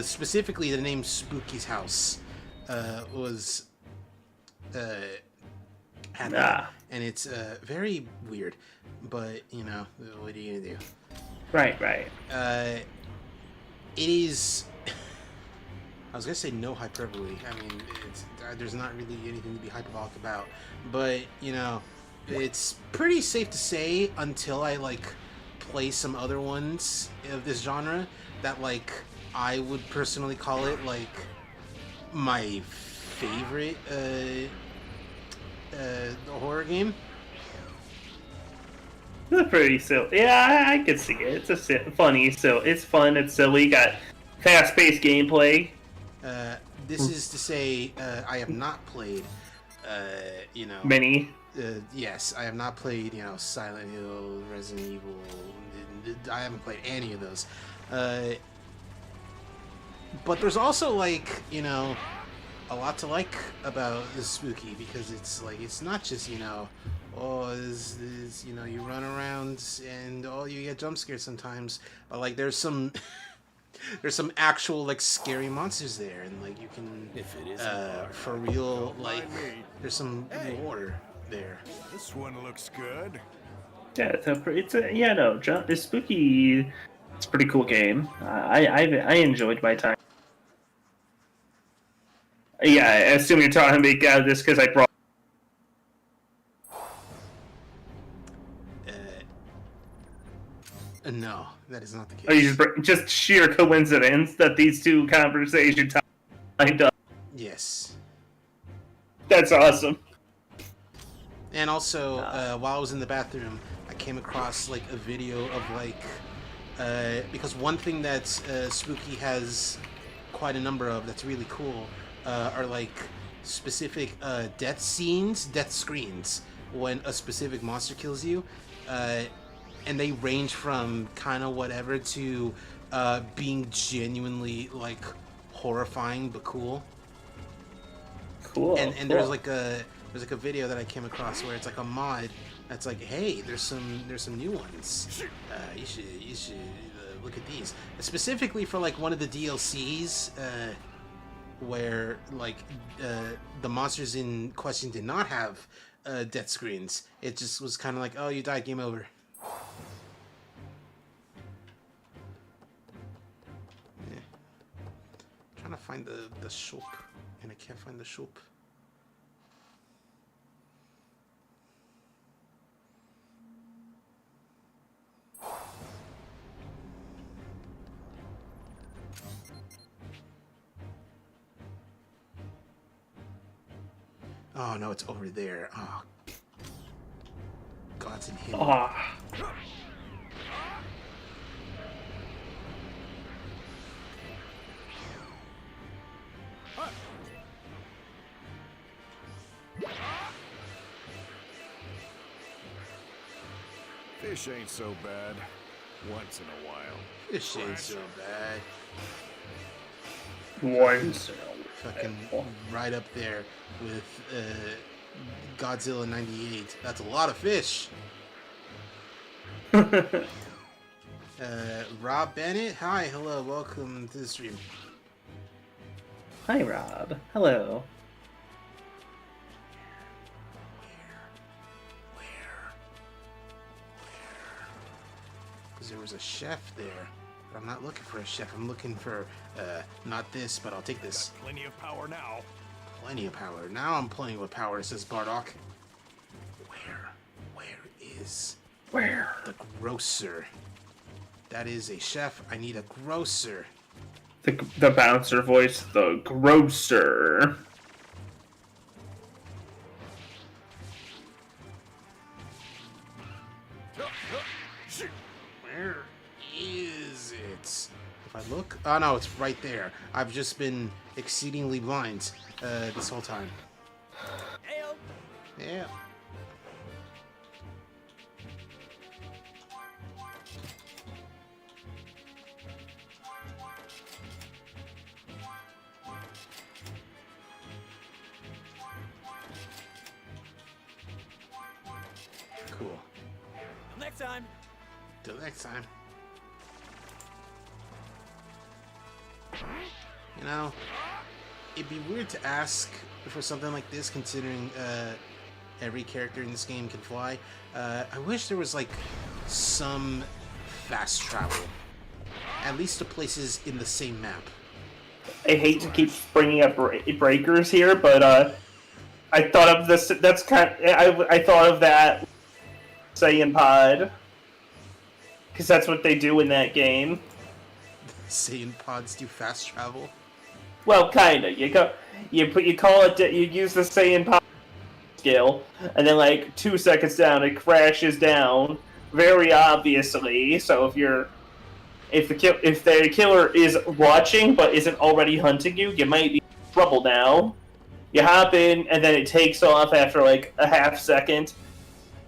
Specifically, the name Spooky's House was and it's very weird. But you know, what are you gonna do? Right. It is. I was gonna say no hyperbole. I mean, there's not really anything to be hyperbolic about. But you know, it's pretty safe to say until I play some other ones of this genre that I would personally call it my favorite horror game. It's pretty silly. Yeah, I can see it. It's funny. So it's fun. It's silly. Got fast-paced gameplay. This is to say, I have not played, you know... Many? Yes, I have not played, you know, Silent Hill, Resident Evil... I haven't played any of those. But there's also, you know, a lot to like about this Spooky, because it's not just, you know, you know, you run around and, you get jump scared sometimes. But, there's some... There's some actual scary monsters there, and you can for real there's some lore there. This one looks good. Yeah, it's Spooky. It's a pretty cool game. I enjoyed my time. Yeah, I assume you're talking about this because I brought. No, that is not the case. Are you just sheer coincidence that these two conversations lined up? Yes. That's awesome. And also, while I was in the bathroom, I came across a video of because one thing that Spooky has quite a number of that's really cool are specific death screens when a specific monster kills you. and they range from kind of whatever to being genuinely like horrifying but cool. Cool. And cool. there's like a video that I came across where it's like a mod that's like, hey, there's some new ones. You should look at these, specifically for like one of the DLCs where like the monsters in question did not have death screens. It just was kind of like, oh, you died, game over. Yeah. Trying to find the shop, and I can't find the shop. Oh no, it's over there. Oh, God's in him. Ah. Fish ain't so bad. Once in a while. Fish ain't so bad. Once. Fucking right up there with Godzilla 98. That's a lot of fish. Rob Bennett, hi, hello, welcome to the stream. Hi, Rob. Hello. Because there was a chef there. But I'm not looking for a chef. I'm looking for, not this, but I'll take this. Got plenty of power now. Plenty of power. Now I'm playing with power, says Bardock. Where is... Where? The grocer. That is a chef. I need a grocer. The bouncer voice, the grocer. Where is it? If I look... Oh, no, it's right there. I've just been exceedingly blind this whole time. Yeah. Cool. Till next time. Till next time. You know, it'd be weird to ask for something like this, considering every character in this game can fly. I wish there was like some fast travel, at least to places in the same map. I hate to keep bringing up breakers here, but I thought of this. That's kind of, I thought of that Saiyan Pod, because that's what they do in that game. Saiyan pods do fast travel. Well, kinda. You call it. You use the Saiyan Pod skill, and then like 2 seconds down, it crashes down. Very obviously. So if the killer is watching but isn't already hunting you, you might be in trouble now. You hop in, and then it takes off after like a half second.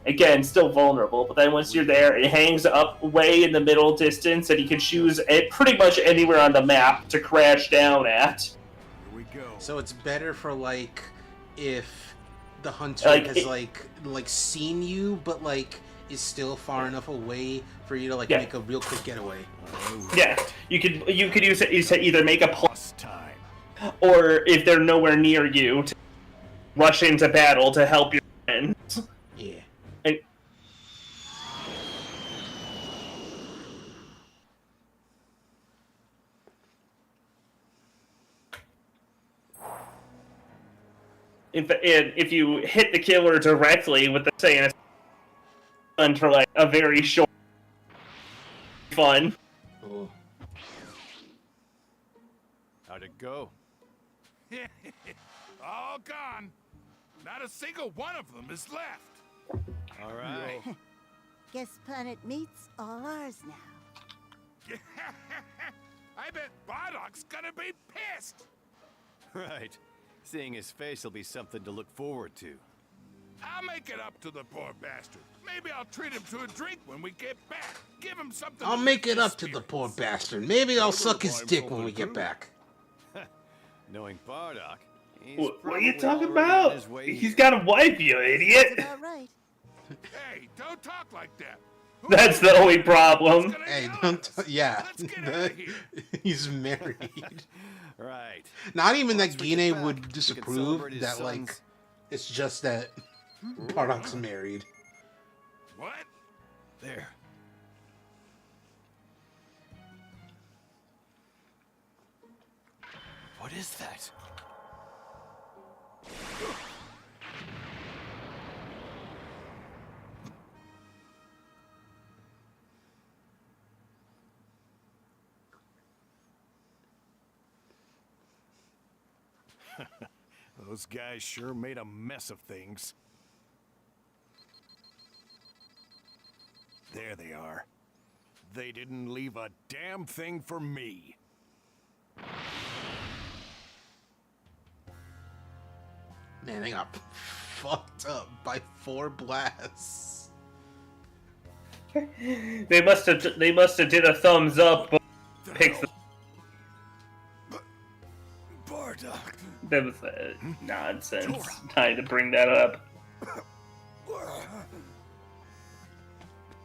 Again, still vulnerable, but then once you're there, it hangs up way in the middle distance, and you can choose it pretty much anywhere on the map to crash down at. Here we go. So it's better for like if the hunter has seen you, but like is still far enough away for you to like make a real quick getaway. Yeah, you could use it to either make a Plus time. or if they're nowhere near you, to rush into battle to help your friends. Yeah. And if you hit the killer directly with the Saiyan for like a very short fun. Cool. How'd it go? All gone. Not a single one of them is left. All right. Guess Planet Meat's all ours now. I bet Bardock's gonna be pissed. Right. Seeing his face will be something to look forward to. I'll make it up to the poor bastard. Maybe I'll treat him to a drink when we get back. Give him something. I'll make it up to the poor bastard. Maybe I'll suck his dick when we get back. Knowing Bardock, What are you talking about? He's got a wife, you idiot. That's about right. Hey, don't talk like that. That's the only problem. Hey, don't. Yeah. He's married. Right. Not even that Once we get Gine back, would we can disapprove celebrate his that, like, son's- it's just that Bardock's married. What? There. What is that? Those guys sure made a mess of things. There they are. They didn't leave a damn thing for me. Man, they got fucked up by 4 blasts. They must have did a thumbs up. Picked the. Bardock. That was nonsense. Time to bring that up.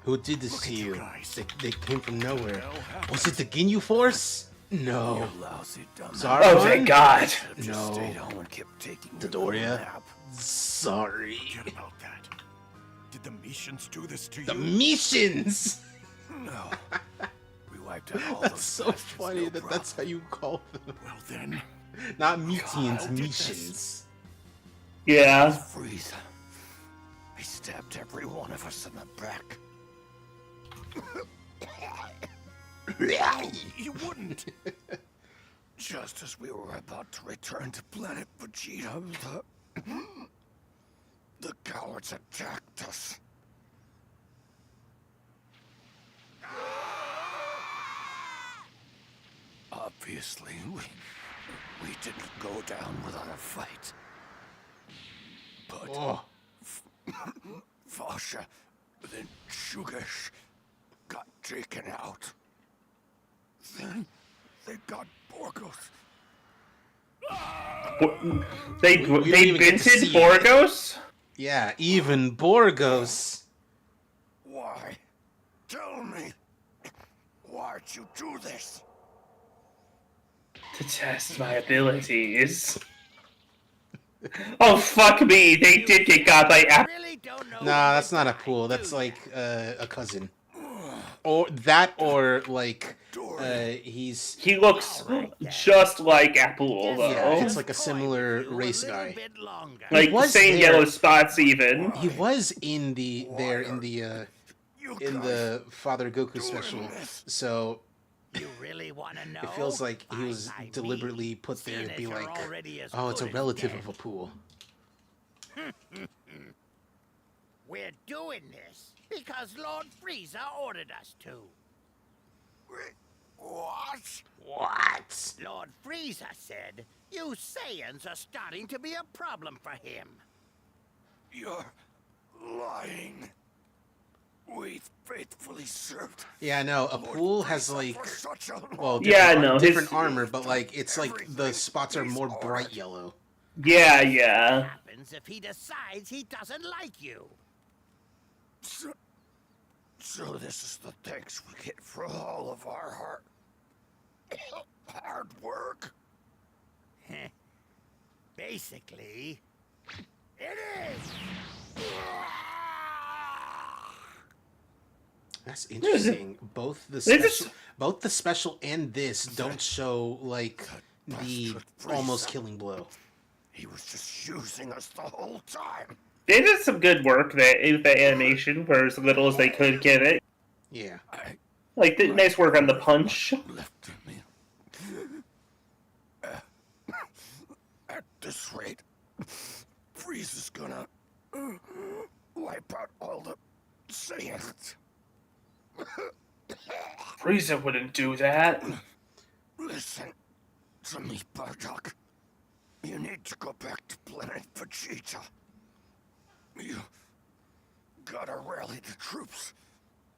Who did this to you? They came from nowhere. Was it the Ginyu Force? No. Sorry. Oh, thank God. No. Dodoria? Sorry. Forget about that. Did the Mishans do this to The you? Mishans! No. We wiped out all That's those so bastards, funny no that that's how you call them. Well then. Not Metians, Kyle did Mishans. Yeah. Frieza. He stabbed every one of us in the back. You wouldn't. Just as we were about to return to planet Vegeta, the cowards attacked us. Obviously, we didn't go down without a fight. But Fasha, then Shugesh got taken out. Then they got Borgos. They don't even get to vented see Borgos? Yeah, even Borgos. Why? Tell me. Why'd you do this? To test my abilities. Oh, fuck me. They did get got by Nah, that's not a pool. That's like a cousin. Or that, or like he's. He looks just like Apple, though. Yeah, it's like a similar race guy. Like He was same there. yellow spots, even. He was in the Father Goku special, so You really want to know? it feels like he was deliberately put there to be like, oh, it's a relative of a pool. We're doing this because Lord Frieza ordered us to. What? What? Lord Frieza said you Saiyans are starting to be a problem for him. You're lying. We faithfully served. Yeah, I know. A pool has like, well, Yeah, no, different his- armor, but like it's like the spots are more bright yellow. Yeah, yeah. Happens if he decides he doesn't like you. So this is the thanks we get for all of our hard work. Basically, it is. That's interesting. Both the special and this don't show like the almost killing blow. He was just using us the whole time. They did some good work there with the animation for as little as they could get it. Yeah. Like, nice work on the punch. At this rate, Frieza's gonna wipe out all the Saiyans. Frieza wouldn't do that. Listen to me, Bardock. You need to go back to planet Vegeta. You gotta rally the troops.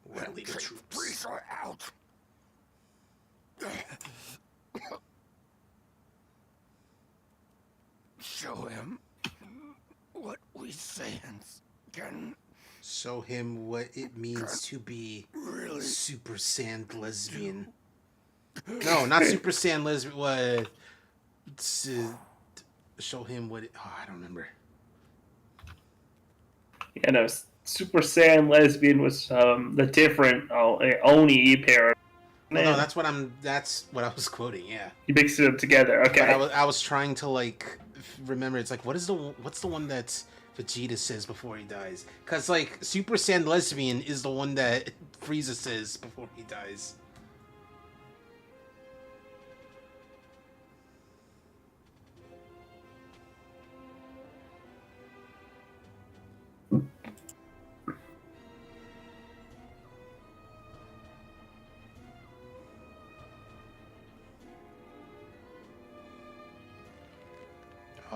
Rally the Take troops. Frieza out. Show him what we Saiyans can. Show him what it means to be Super Saiyan lesbian. No, not Super Saiyan lesbian. What? Show him what? I don't remember. Yeah, no, Super Saiyan lesbian was the different Oni pair. Well, no, that's what I was quoting. Yeah. You mixed them together. Okay. But I was trying to like remember. It's like what's the one that Vegeta says before he dies? Because like Super Saiyan lesbian is the one that Frieza says before he dies.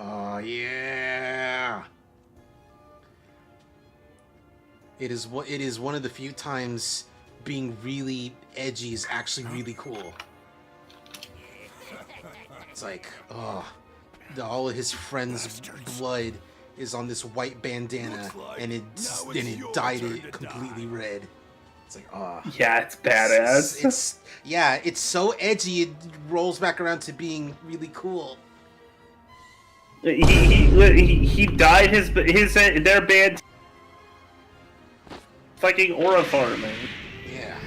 Oh yeah! It is one of the few times being really edgy is actually really cool. It's like, all of his friends' blood is on this white bandana, and it dyed it completely red. It's like, yeah, it's badass. It's so edgy. It rolls back around to being really cool. He dyed their band fucking aura farming. Yeah.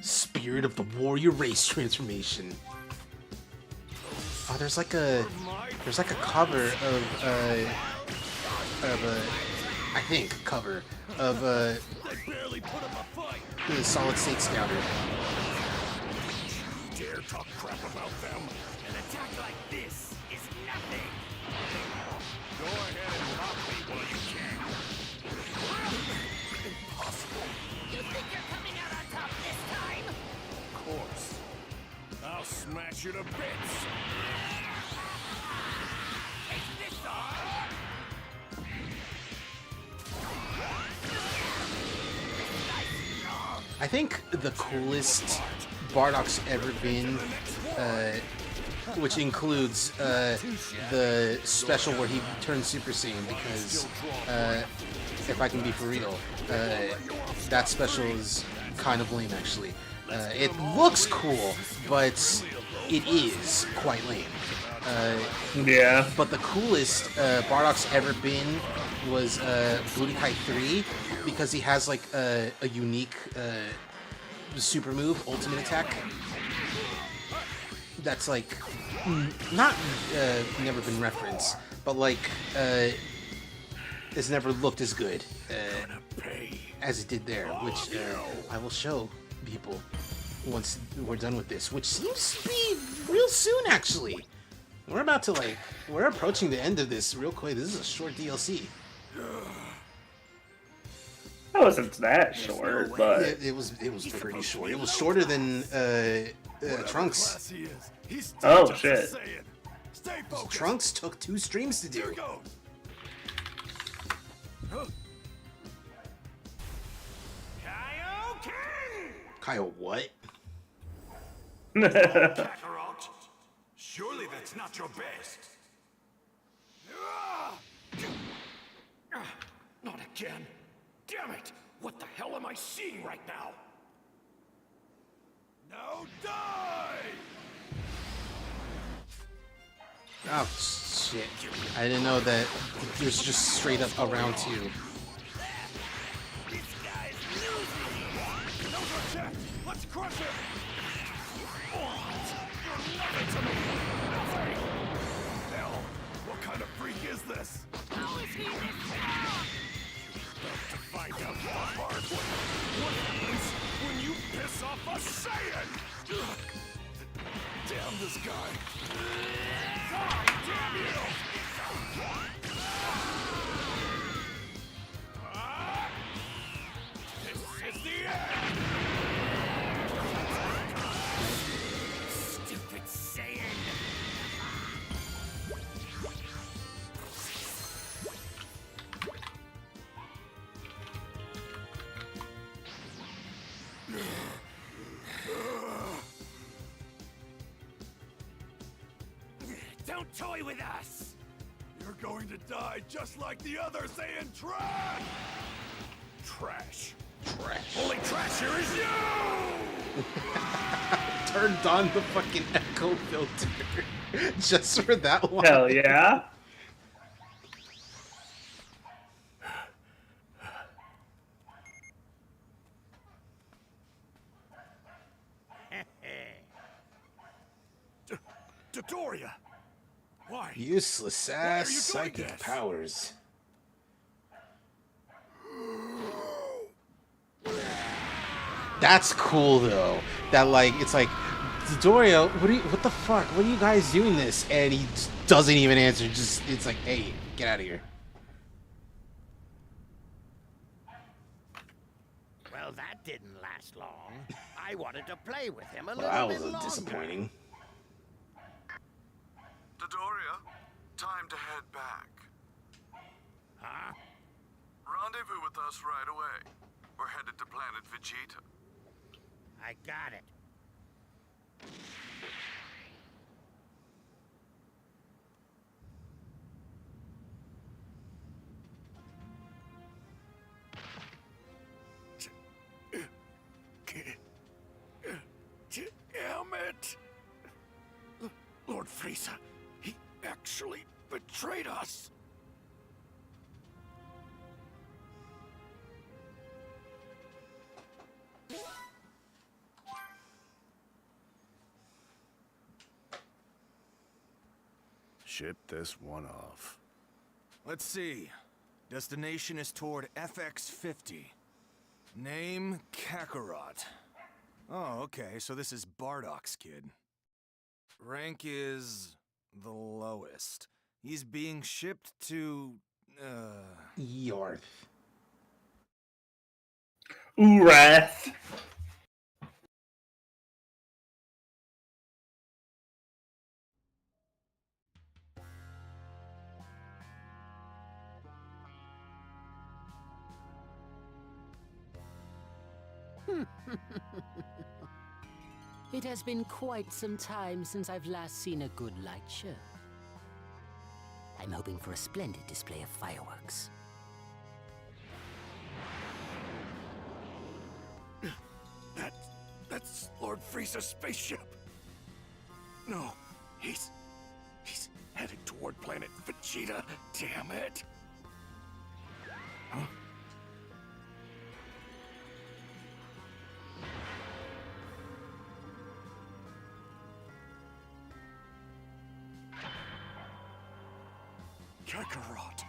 Spirit of the warrior race transformation. Oh, there's like a cover of I think cover of the Solid State Scouter. Dare talk crap about them? An attack like this is nothing. Go ahead and knock me while you can. Impossible. You think you're coming out on top this time? Of course. I'll smash you to bits. Take this off. I think the coolest Bardock's ever been, which includes the special where he turns Super Saiyan, because if I can be for real, that special is kind of lame actually. It looks cool, but it is quite lame. Yeah. But the coolest Bardock's ever been was Budokai 3, because he has like a unique super move, ultimate attack. That's like not never been referenced, but like it's never looked as good as it did there, which I will show people once we're done with this, which seems to be real soon actually. We're approaching the end of this real quick. This is a short DLC. That wasn't that short, but it was pretty short. It was shorter than Trunks. Oh shit! Trunks took 2 streams to do. Kyle, what? Kakarot, surely that's not your best. Not again. Damn it! What the hell am I seeing right now? Now die! Oh shit! I didn't know that it was just straight up a round 2. Let's crush him! Nothing to me! Nothing! Hell, what kind of freak is this? How is he this strong? To find out the hard way. What happens when you piss off a Saiyan? Damn this guy! God damn you! This is the end! Stupid Saiyan! toy with us! You're going to die just like the others saying trash! Trash. Trash. Only trash here is you! Turned on the fucking echo filter just for that one. Hell yeah. Dodoria! Why? Useless Why are ass you doing psychic this? powers. That's cool though. That like it's like Dodoria, what the fuck? What are you guys doing this? And he just doesn't even answer. Just it's like, hey, get out of here. Well, that didn't last long. I wanted to play with him a Well, little that bit was longer. disappointing. Dodoria, time to head back. Huh? Rendezvous with us right away. We're headed to planet Vegeta. I got it. Damn it! Lord Frieza, he actually betrayed us. Ship this one off. Let's see. Destination is toward FX50. Name Kakarot. Oh, okay, so this is Bardock's kid. Rank is the lowest. He's being shipped to Yarth. Urath. It has been quite some time since I've last seen a good light show. I'm hoping for a splendid display of fireworks. That's Lord Frieza's spaceship. No, he's heading toward planet Vegeta. Damn it. Huh? Kakarot.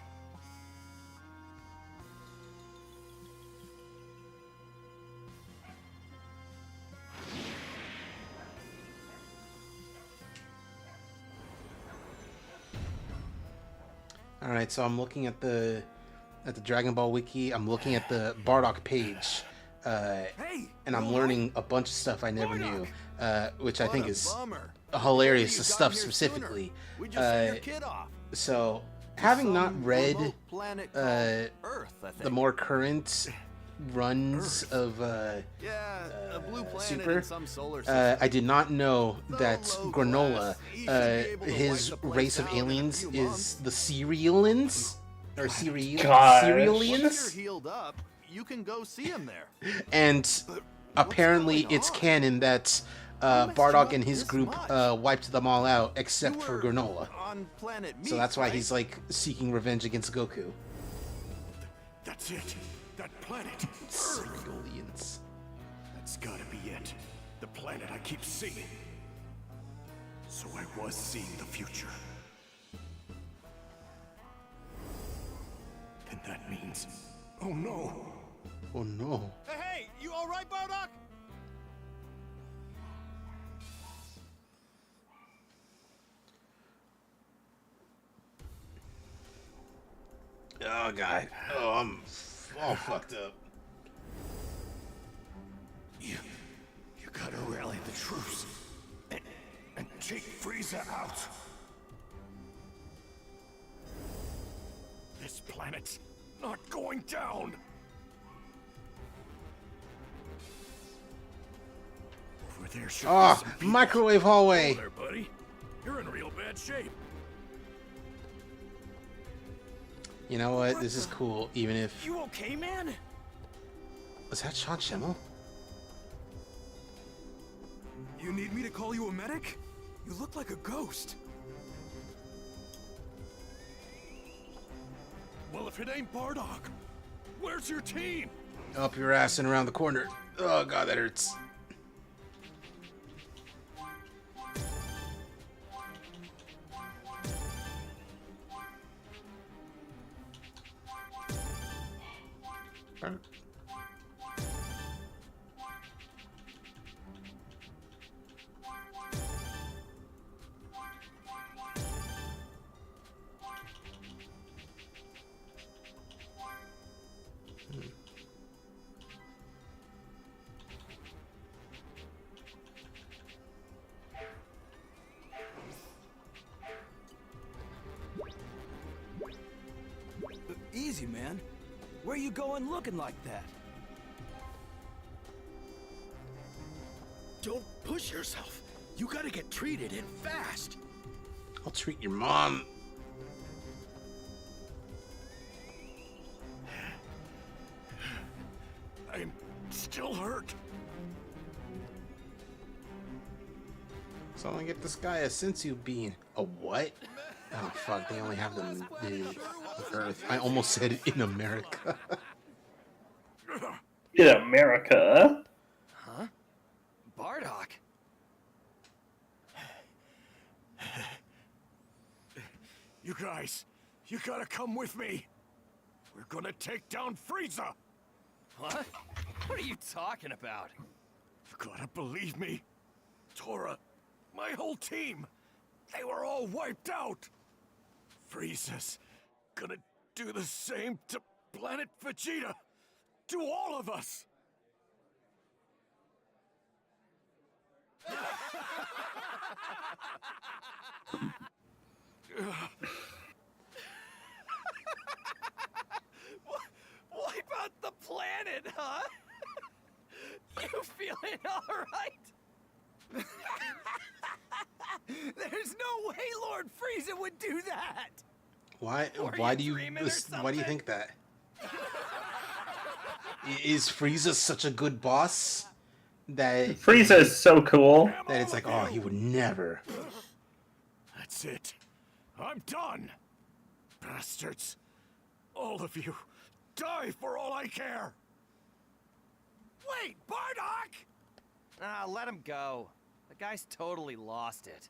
All right, so I'm looking at the Dragon Ball wiki. I'm looking at the Bardock page, and I'm learning a bunch of stuff I never knew, which I think is hilarious. The stuff specifically. So, having not read the more current runs of Super, I did not know that Granola, his race of aliens, is the Cerealians or Cerealians. Healed up, you can go see him there. And apparently, it's canon that Bardock and his group wiped them all out except for Granola. So that's why he's like seeking revenge against Goku. That's it. That planet. Cerealians. That's gotta be it. The planet I keep seeing. So I was seeing the future. Then that means... Oh no. Oh no. Hey, you alright, Bardock? Oh god. Oh, I'm all fucked up. You gotta rally the troops and take Frieza out. This planet's not going down. Over there should be some people. Microwave hallway. Hello there, buddy. You're in real bad shape. You know what? This is cool, even if... You okay, man? Was that Sean Schemmel? You need me to call you a medic? You look like a ghost. Well, if it ain't Bardock, where's your team? Up your ass and around the corner. Oh god, that hurts. Easy, man. Where you going looking like that? Don't push yourself. You gotta get treated and fast. I'll treat your mom. I'm still hurt. So I'm gonna get this guy a sensu bean. A what? Oh fuck, they only have them in Earth. I almost said in America. In America? Huh? Bardock? You guys, you gotta come with me. We're gonna take down Frieza. What? What are you talking about? You gotta believe me. Tora, my whole team, they were all wiped out. Frieza's gonna do the same to Planet Vegeta. To all of us. Wipe out the planet, huh? You feeling alright? There's no way Lord Frieza would do that! Why do you think that? Is Frieza such a good boss that Frieza is so cool that it's like, oh, he would never. That's it. I'm done. Bastards. All of you. Die for all I care. Wait, Bardock! Ah, let him go. The guy's totally lost it.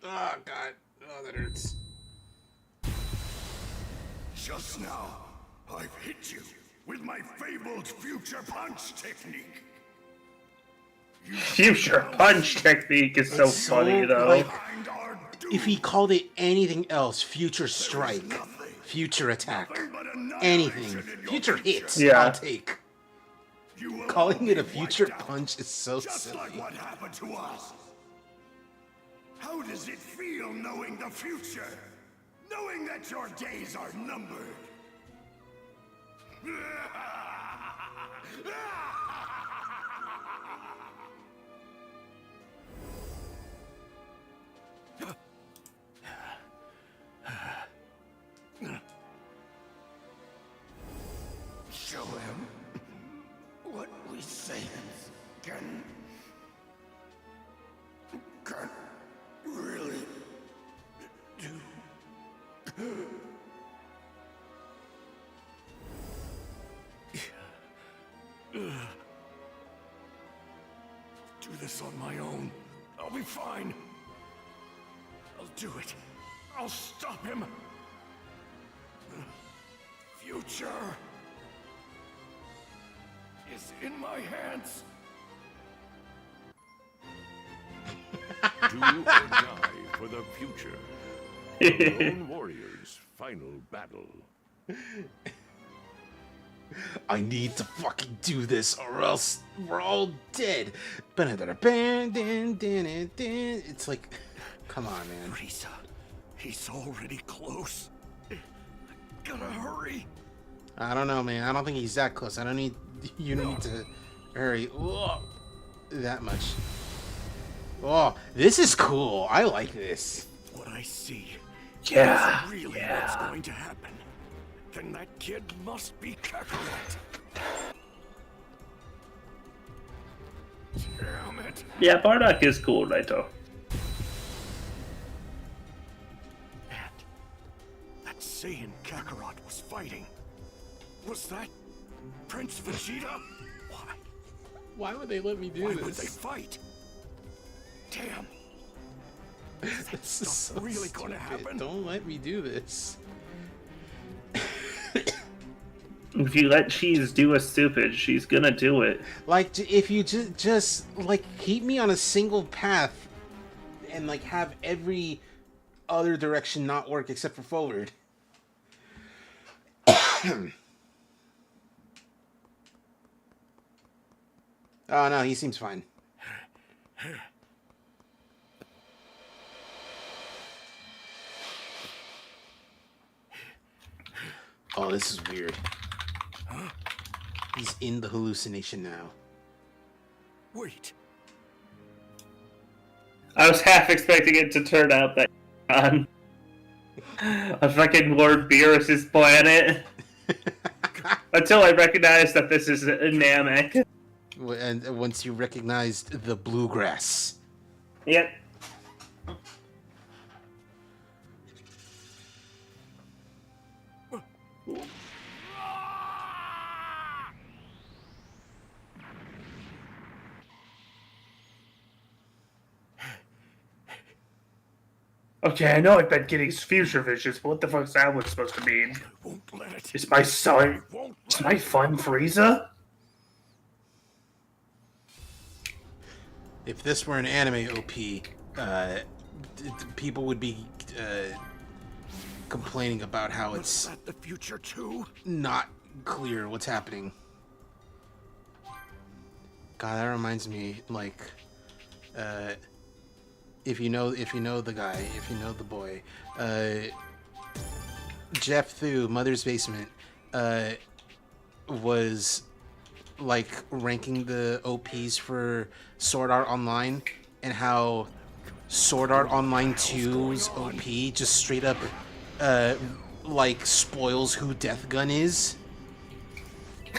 Oh god. Oh, that hurts. Just now, I've hit you with my fabled future punch technique. Future punch technique is so funny, though. Like, if he called it anything else, future strike, future attack, anything, future hits, Yeah. I'll take. Calling it a future punch is so Just silly. like what happened to us. How does it feel knowing the future? Knowing that your days are numbered? Show him what we Saiyans can really do. Do this on my own. I'll be fine. I'll do it. I'll stop him. Future is in my hands. Do or die for the future. The Lone Warrior's final battle. I need to fucking do this or else we're all dead. It's like, come on, man. Frieza, he's already close. I gotta hurry. I don't know, man. I don't think he's that close. I don't need... You need to hurry. Whoa, that much. Oh, this is cool. I like this. What I see Yeah, is really what's going to happen. Then that kid must be Kakarot. Damn it. Yeah, Bardock is cool, Naito. That Saiyan Kakarot was fighting. Was that Prince Vegeta? Why would they let me do Why this? would they fight? Damn. This is so really gonna happen? Don't let me do this. If you let Cheese do a stupid, she's gonna do it. Like, if you just like keep me on a single path, and like have every other direction not work except for forward. Oh no, he seems fine. Oh, this is weird. He's in the hallucination now. Wait. I was half expecting it to turn out that on a fucking Lord Beerus' planet. Until I recognized that this is Namek. And once you recognized the bluegrass. Yep. Okay, I know I've been getting future visions, but what the fuck's that one supposed to mean? Is my son... Is my fun Frieza? If this were an anime OP, people would be complaining about how it's the future too? Not clear what's happening. God, that reminds me, like, if you know the guy, if you know the boy, Jeff Thu, Mother's Basement, was like ranking the OPs for Sword Art Online, and how Sword Art Online 2's OP just straight up like spoils who Death Gun is.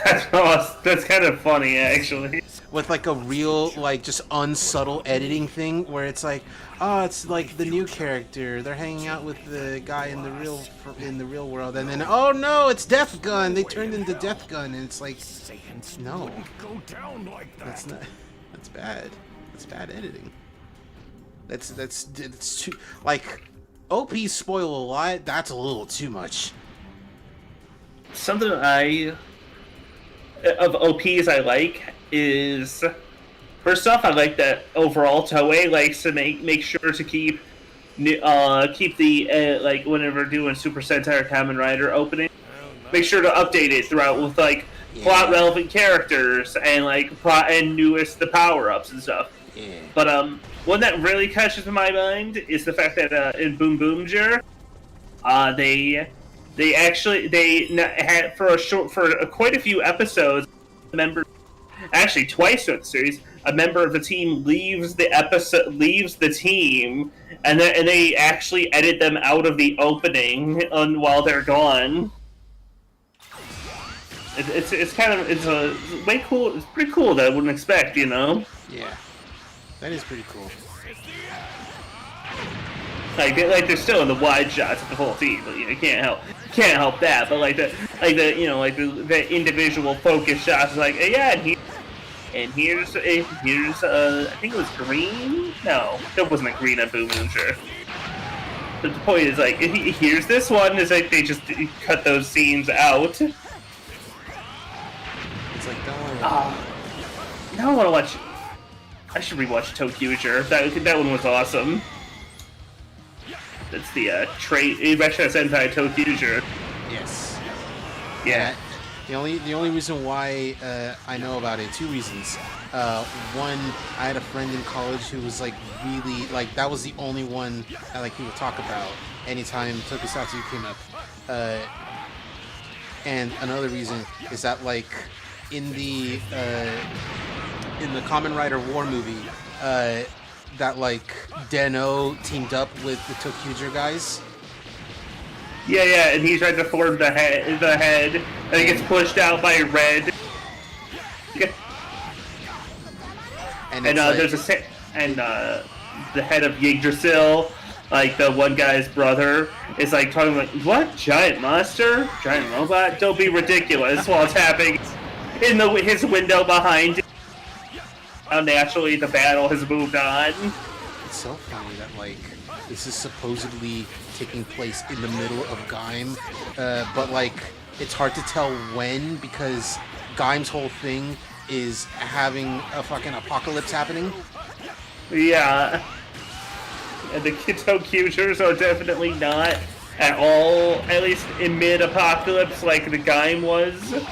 That's kind of funny, actually. With like a real, like, just unsubtle editing thing where it's like, oh, it's like the new character. They're hanging out with the guy in the real world, and then oh no, it's Death Gun. They turned into Death Gun, and it's like, no, that's not. That's bad. That's bad editing. That's too, like, OPs spoil a lot. That's a little too much. Something of OPs I like is, first off, I like that overall Toei likes to make sure to keep the like whenever doing Super Sentai or Kamen Rider opening, make sure to update it throughout with like plot relevant characters and like and newest the power ups and stuff. Yeah. But one that really catches my mind is the fact that in Boom Boom Jer, they had for quite a few episodes, actually twice throughout the series, a member of the team leaves the team, and they actually edit them out of the opening while they're gone. It's way cool. It's pretty cool that I wouldn't expect, you know. Yeah, that is pretty cool. Like they're still in the wide shots of the whole team, but you can't help that. But the individual focus shots is like, yeah, here's I think it was green. No, it wasn't a green on Boom Boom Jer. But the point is, like, here's this one. Is like they just cut those scenes out. It's like, don't worry. Now I want to watch. I should rewatch Tokyuger. That one was awesome. That's the Retro Sentai Tokyuger. Yes. Yeah. The only reason why I know about it, two reasons. One, I had a friend in college who was like really like that was the only one I like he would talk about anytime Tokusatsu came up. And another reason is that, like, in the Kamen Rider War movie, that, like, Den-O teamed up with the Tokyuger guys. Yeah, and he tried to form the head, and he gets pushed out by Red. And like, there's the head of Yggdrasil, like the one guy's brother, is like talking like, "What? Giant monster? Giant robot? Don't be ridiculous!" While it's happening in his window behind him. How naturally the battle has moved on. It's so funny that, like, this is supposedly taking place in the middle of Gaim, but, like, it's hard to tell when, because Gaim's whole thing is having a fucking apocalypse happening. Yeah. And the Tokyugers are definitely not at all, at least in mid-apocalypse like the Gaim was.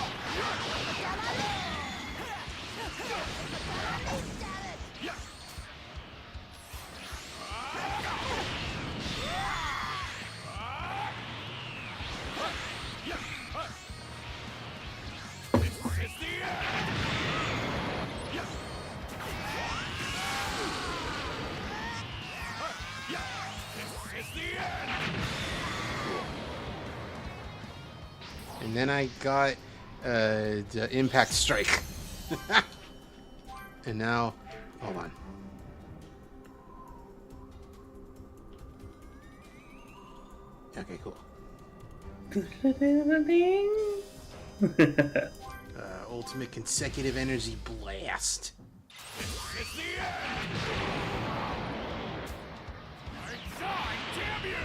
And then I got the Impact Strike. And now, hold on. Okay, cool. Ultimate Consecutive Energy Blast. It's the end! Damn you!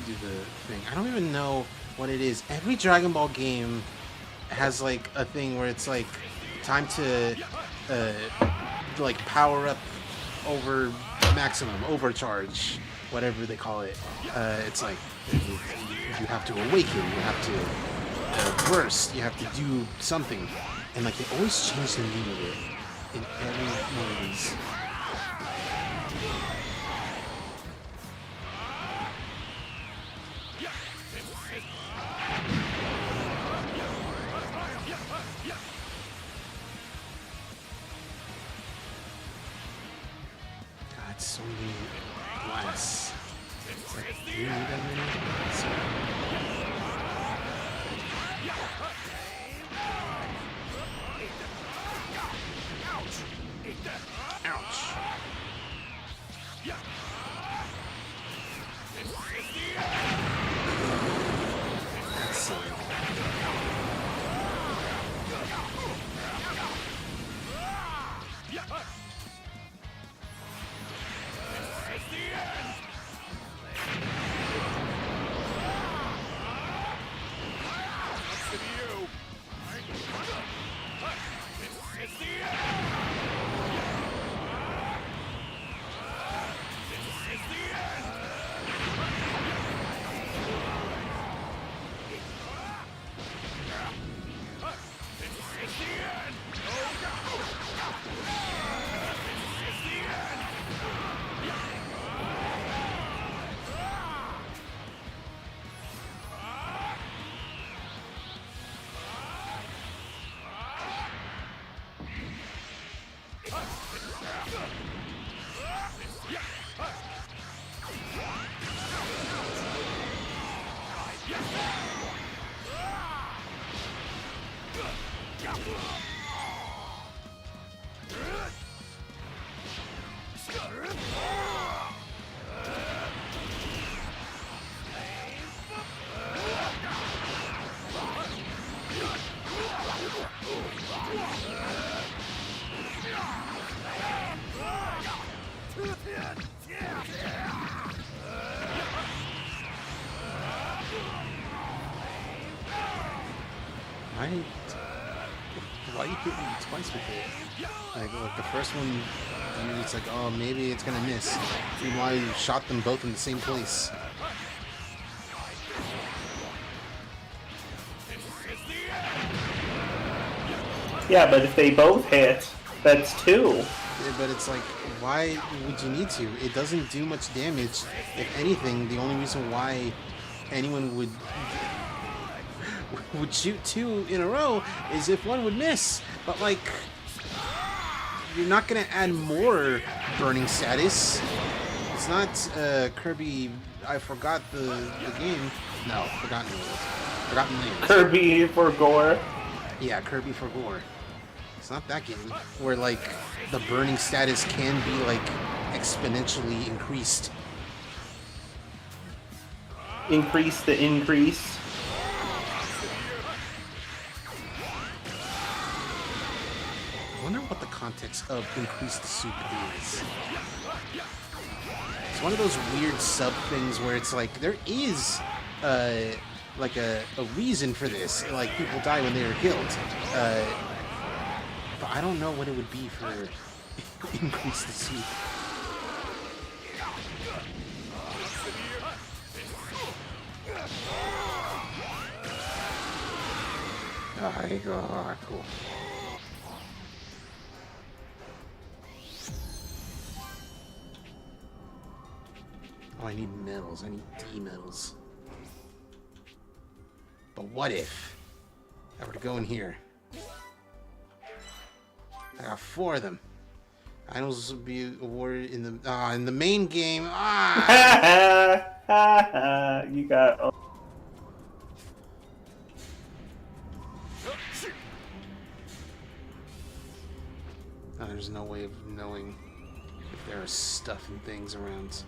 Do the thing. I don't even know what it is. Every Dragon Ball game has, like, a thing where it's like time to like power up over maximum, overcharge, whatever they call it. It's like you have to awaken, you have to burst, you have to do something, and, like, they always change the name of it in every one of these. So many blasts. It's like, do you need that many? Ouch. That's silly. Why you hit me twice with it? Like the first one, it's like, oh, maybe it's gonna miss. Meanwhile, you shot them both in the same place. Yeah, but if they both hit, that's two. but it's like, why would you need to? It doesn't do much damage. If anything, the only reason why anyone would shoot 2 in a row is if one would miss. But like, you're not gonna add more burning status. It's not Kirby. I forgot the game. No, Forgotten Lands. Kirby for gore. Yeah, Kirby for gore. It's not that game where like the burning status can be like exponentially increased. Increase the increase. I wonder what the context of increase the soup is. It's one of those weird sub things where it's like there is like a reason for this. Like people die when they are killed. But I don't know what it would be for increase the soup. Oh, cool. Oh, I need medals. I need D medals. But what if I were to go in here? I got 4 of them. Items will be awarded in the main game. You got. Oh, there's no way of knowing if there are stuff and things around.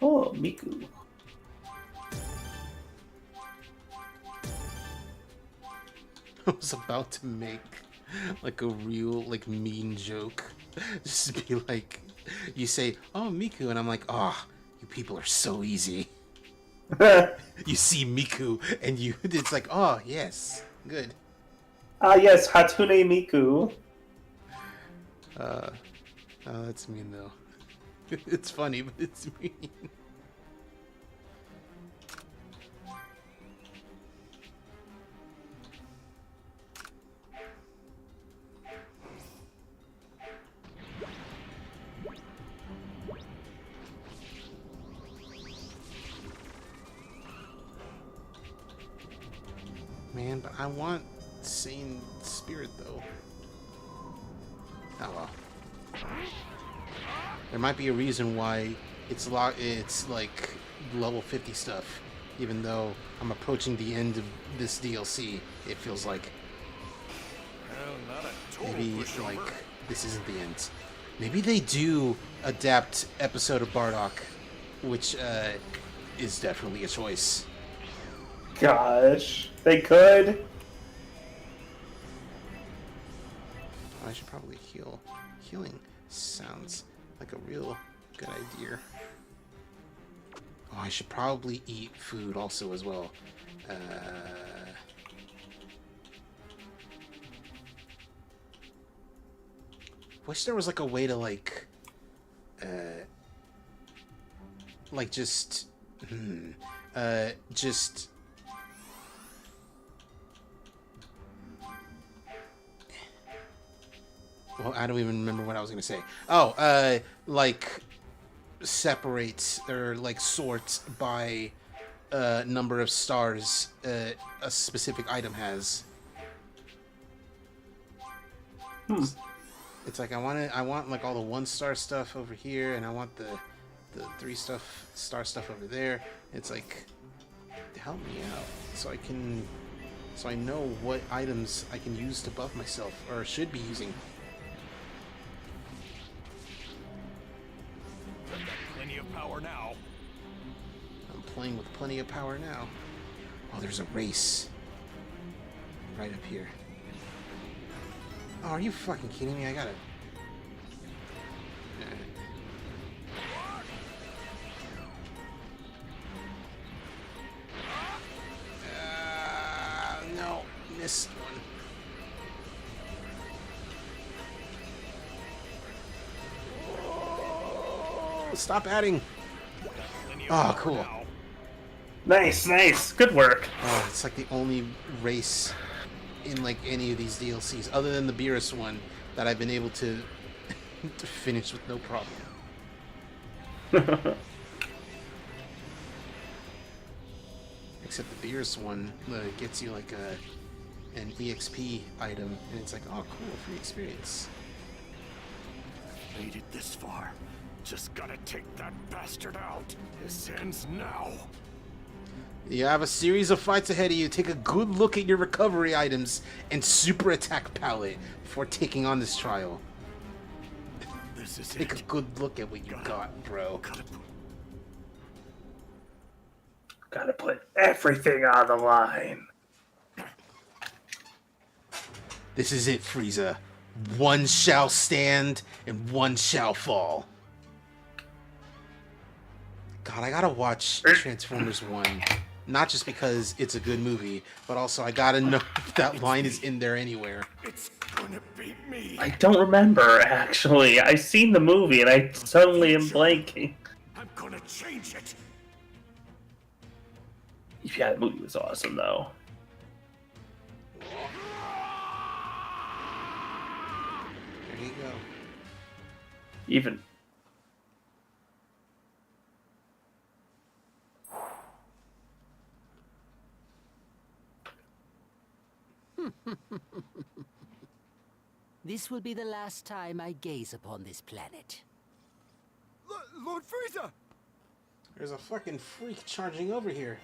Oh, Miku. I was about to make like a real like mean joke. Just to be like, you say, "Oh, Miku," and I'm like, "Oh, you people are so easy." You see Miku, and it's like, "Oh, yes, good." Yes, Hatsune Miku. Oh, that's mean though. It's funny, but it's mean. Man, but I want Sane Spirit though. Oh well. There might be a reason why it's like level 50 stuff, even though I'm approaching the end of this DLC. It feels like maybe like this isn't the end. Maybe they do adapt Episode of Bardock, which is definitely a choice. Gosh, they could. I should probably heal. Healing sounds like a real good idea. Oh, I should probably eat food also as well. Wish there was like a way to like just well, I don't even remember what I was gonna say. Oh, like separate or like sort by number of stars a specific item has. It's like I want like all the 1-star stuff over here, and I want the 3-star stuff over there. It's like, help me out so I know what items I can use to buff myself or should be using. Plenty of power now. I'm playing with plenty of power now. Oh, there's a race right up here. Oh, are you fucking kidding me? I gotta... No, missed one. Oh, stop adding. Oh, cool. Nice, nice. Good work. Oh, it's like the only race in like any of these DLCs, other than the Beerus one, that I've been able to, to finish with no problem. Except the Beerus one gets you like an EXP item, and it's like, oh, cool, free experience. Made it this far. Just gotta take that bastard out. This ends now. You have a series of fights ahead of you. Take a good look at your recovery items and super attack palette before taking on this trial. This is Take a good look at what you got, bro. Gotta put everything on the line. This is it, Frieza. One shall stand and one shall fall. God, I gotta watch Transformers 1. Not just because it's a good movie, but also I gotta know if that line is in there anywhere. It's gonna beat me. I don't remember, actually. I seen the movie and I suddenly am blanking. I'm gonna change it. Yeah, the movie was awesome, though. There you go. Even... This will be the last time I gaze upon this planet. Lord Frieza! There's a fucking freak charging over here.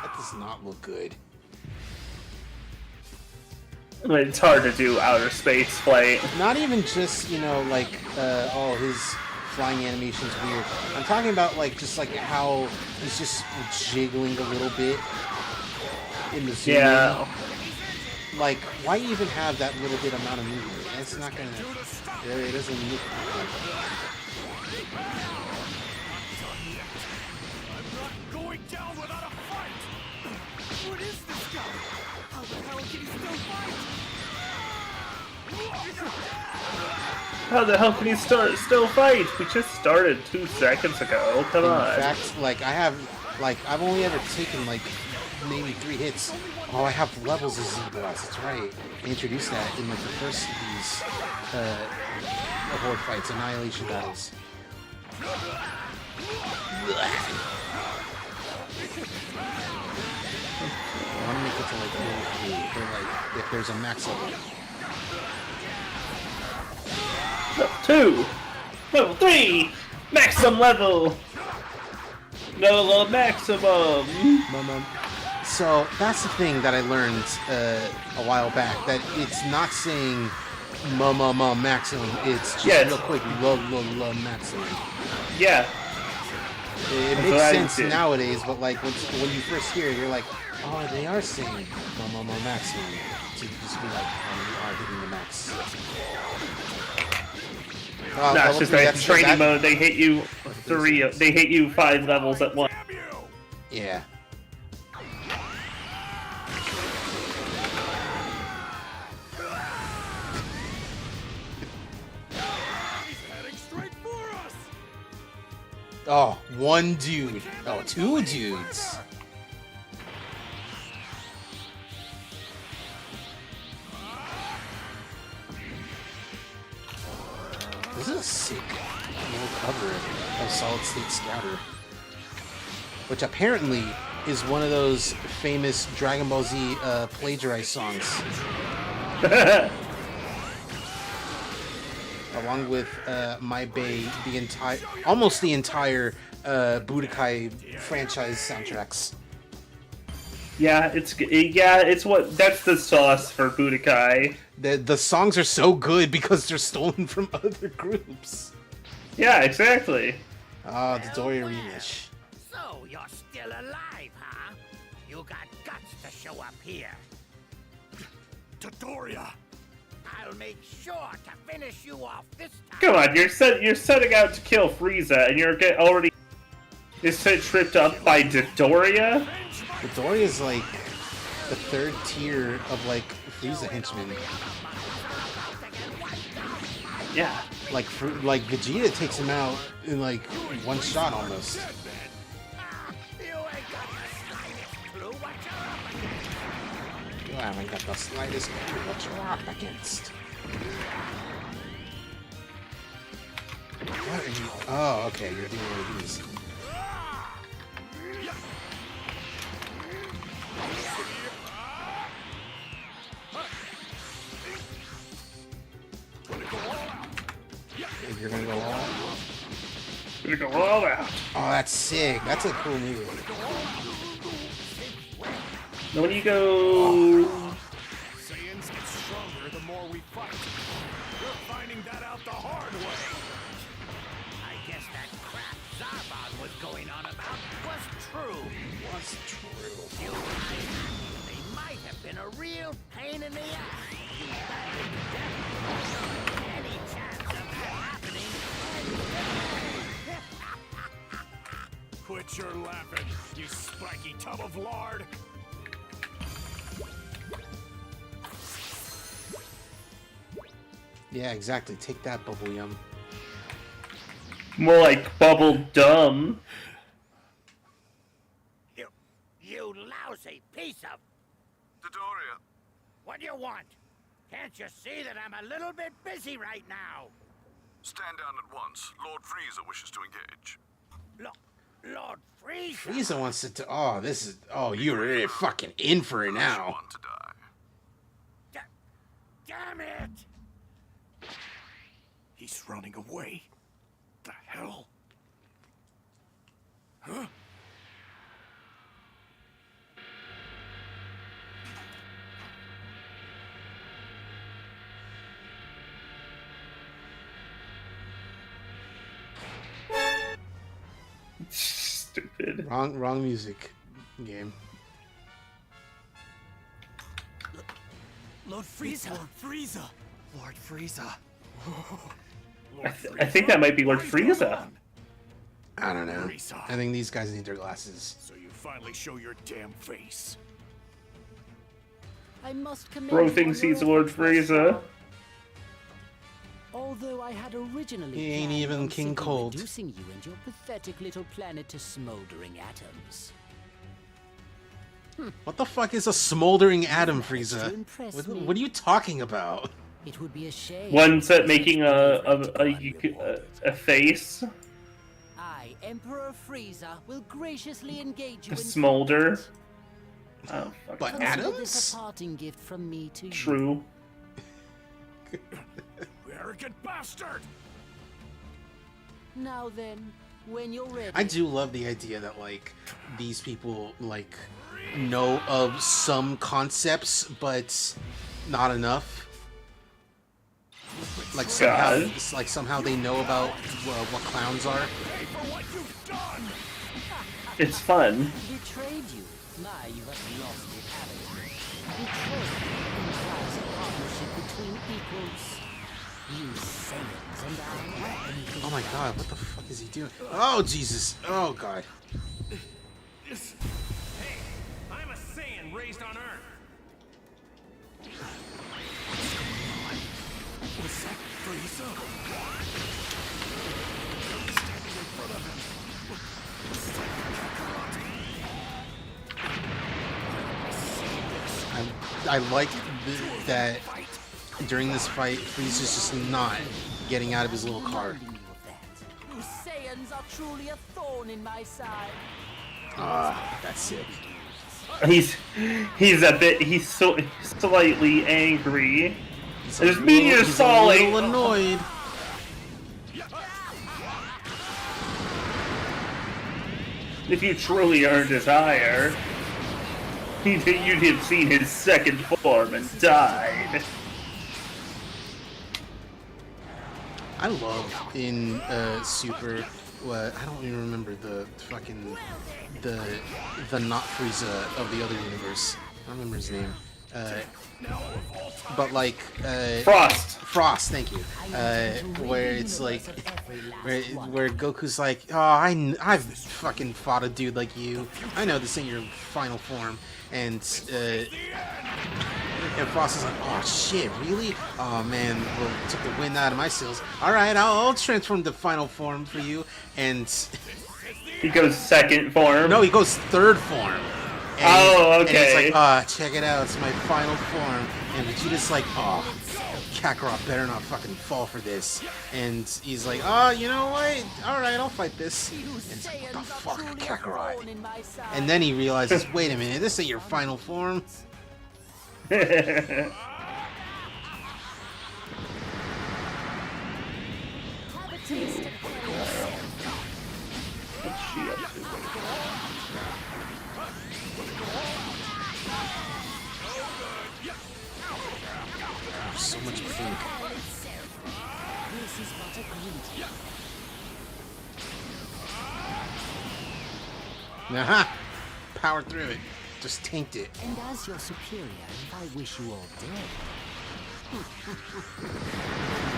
That does not look good. It's hard to do outer space flight. Not even just, you know, like, oh, his flying animation's weird. I'm talking about, like, just, like, how he's just jiggling a little bit in the zoom. Yeah. Like, why even have that little bit amount of movement? It's not gonna... It doesn't look good. Going down without a fight! What is this guy? How the hell can he still fight? How the hell can he still fight? We just started 2 seconds ago. Come on. In fact, like, I've only ever taken, like, maybe 3 hits. Oh, I have levels of Z-Boss, that's right. They introduced that in, like, the first of these, Horde fights, Annihilation battles. I want to make it to, like, level 3, or, like, if there's a max level. Level 2! Level 3! Maximum level! Level maximum! So, that's the thing that I learned a while back, that it's not saying maximum, it's just real quick, maximum. Yeah. It makes sense nowadays, but like when you first hear it, you're like, oh, they are saying maximum. So you just be like, oh, we are hitting the max. No, it's just like training mode. They hit you 5 levels at once. Yeah. Oh, 1 dude. Oh, 2 dudes. This is a sick little cover of Solid State Scouter. Which apparently is one of those famous Dragon Ball Z plagiarized songs. Along with My Bay, almost the entire Budokai franchise soundtracks. Yeah, that's the sauce for Budokai. The songs are so good because they're stolen from other groups. Yeah, exactly. Ah, the Doria remix. So you're still alive, huh? You got guts to show up here. Dodoria! I'll make sure to finish you off this time. Come on, you're setting out to kill Frieza, and you're already tripped up by Dodoria? Dodoria is like the 3rd tier of like He's a henchman. Yeah. Like Vegeta takes him out in like one shot almost. You haven't got the slightest clue what you're up against. What are you? Oh, okay, you're doing one of these. You're gonna go all out? Gonna go all out. Oh, that's sick. That's a cool move. Now when you go... Saiyans get stronger the more we fight. We're finding that out the hard way. I guess that crap Zarbon was going on about was true. Was true. You're right. They might have been a real pain in the ass. Any chance of that happening? Quit your laughing, you spiky tub of lard. Yeah, exactly. Take that, Bubble Yum. More like Bubble Dumb. You lousy piece of... Dodoria. What do you want? Can't you see that I'm a little bit busy right now? Stand down at once. Lord Frieza wishes to engage. Lord Frieza? Frieza wants to... Oh, this is... Oh, you're really fucking in for it now. Damn it! He's running away. The hell? Huh? Stupid. Wrong music game. Lord Frieza! Lord Frieza! Lord Frieza! I think that might be Lord Frieza. I don't know. I think these guys need their glasses. So you finally show your damn face. I must commend Bro you thinks on your he's Lord efforts, Frieza. Although I had originally He ain't planned even on King simply Cold. reducing you and your pathetic little planet to smoldering atoms. What the fuck is a smoldering atom, To Frieza? impress me. What are you talking about? It would be a shame. One's at making a face. I, Emperor Frieza, will graciously engage you A in smolder. Oh, fuck. But Consider this atoms? a parting gift from me to you. True. Arrogant bastard! Now then, when you're ready. I do love the idea that like these people like know of some concepts, but not enough. Like somehow they know about what clowns are. It's fun. Betrayed you. My, you have lost it, haven't you? Betrayed implies a partnership between equals. You Saiyans and I are anything. Oh my god, what the fuck is he doing? Oh Jesus! Oh god! Hey, I'm a Saiyan raised on Earth. Was that Frieza? Standing in front of him. I like that during this fight, Frieza's just not getting out of his little car. You Saiyans are truly a thorn in my side. Ah, that's sick. He's so slightly angry. There's a meteors little falling. annoyed. If you truly earned his ire, you'd have seen his second form and died. I love in Super. I don't even remember the fucking the not Frieza of the other universe. I don't remember his name. But like Frost. Frost, thank you. Where it's like where Goku's like, oh, I've fucking fought a dude like you. I know this ain't your final form, and And Frost is like, oh shit, really? Oh man, well, took the wind out of my sails. All right, I'll transform to final form for you. And he goes second form. No, he goes third form. And okay. And he's like, check it out, it's my final form. And Vegeta's like, Kakarot better not fucking fall for this. And he's like, you know what? Alright, I'll fight this. And it's like, what the fuck, Kakarot? And then he realizes, wait a minute, this ain't your final form. So much pink. Aha! Power through it. Just tanked it. And as your superior, I wish you all dead. You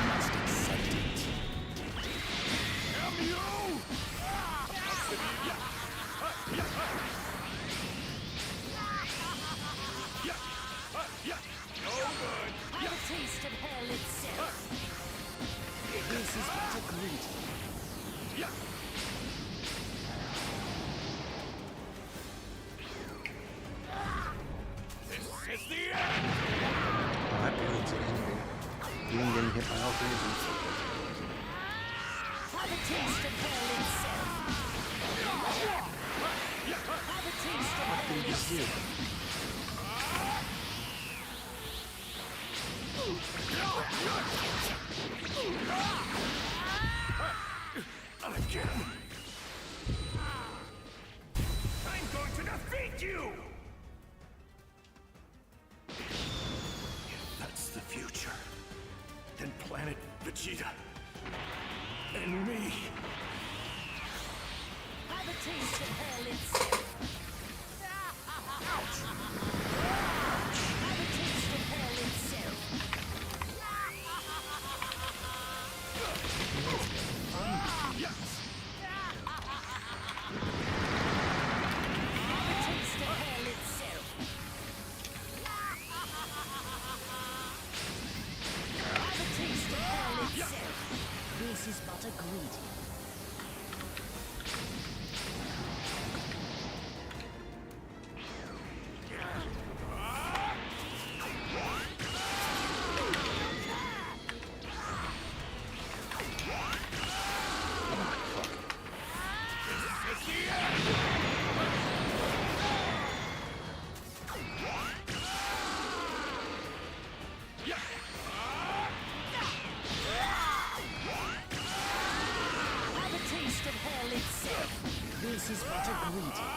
must accept it. Have a taste of hell itself. This is but a greeting. Oh, that barely took anything. Even getting hit by all three of them. Have a taste of hell itself. Have a taste of hell itself. Again. I'm going to defeat you! If that's the future, then Planet Vegeta and me. Have a taste of hell itself. Have a taste of hell itself. This is but a greeting. This is but a greeting.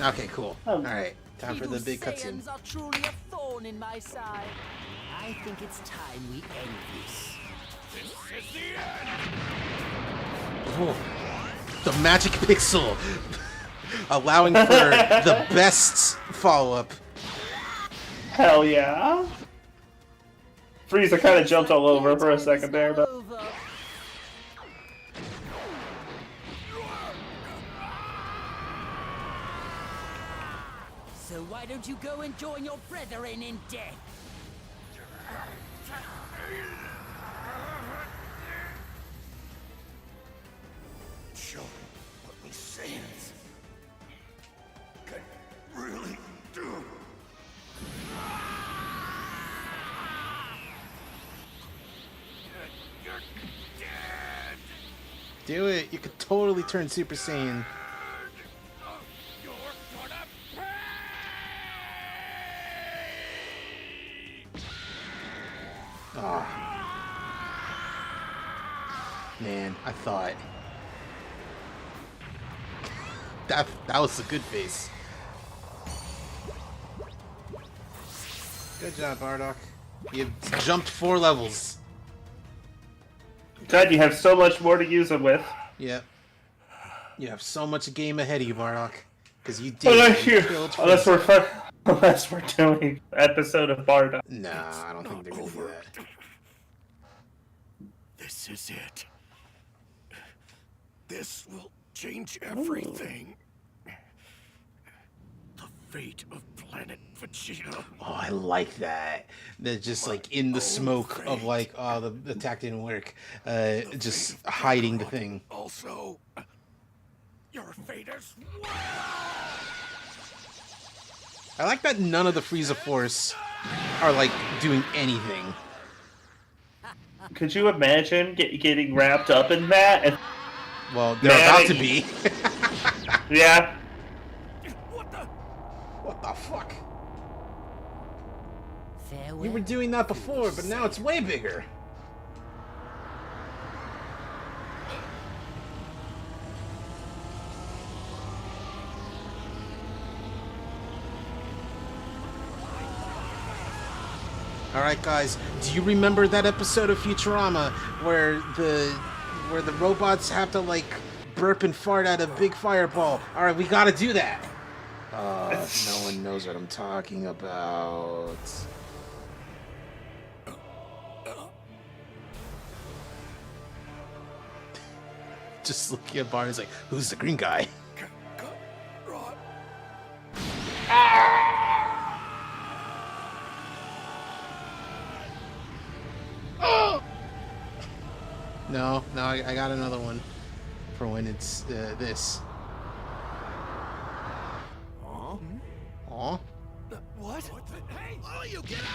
Okay, cool. Alright, time for the big cutscene. Saiyans are truly a thorn in my side. I think it's time we end this. This is the end! Oh, the magic pixel! Allowing for the best follow-up. Hell yeah. Frieza kind of jumped all over for a second there, but... So why don't you go and join your brethren in death? Show me what we Saiyans can really do. You're dead. Do it. You could totally turn Super Saiyan. You're gonna Oh. Man, I thought that was a good face. Good job, Bardock. You jumped 4 levels. God, you have so much more to use them with. Yep. You have so much game ahead of you, Bardock. Because you did. Unless we're doing episode of Bardock. Nah, I don't think they're gonna do that. This is it. This will change everything. The fate of planet Vegeta. Oh, I like that. They're just like in the smoke of like, oh, the attack didn't work. Just hiding the thing. Also, your fate as well. I like that none of the Frieza Force are like doing anything. Could you imagine getting wrapped up in that? And well, they're about to be. Yeah. What the fuck? Farewell. We were doing that before, but now it's way bigger. Alright guys, do you remember that episode of Futurama where the robots have to like burp and fart at a big fireball? Alright, we gotta do that. No one knows what I'm talking about. Just looking at Barney's like, who's the green guy? No, I got another one for when it's this. Huh? Aw. What? Hey, all you get out!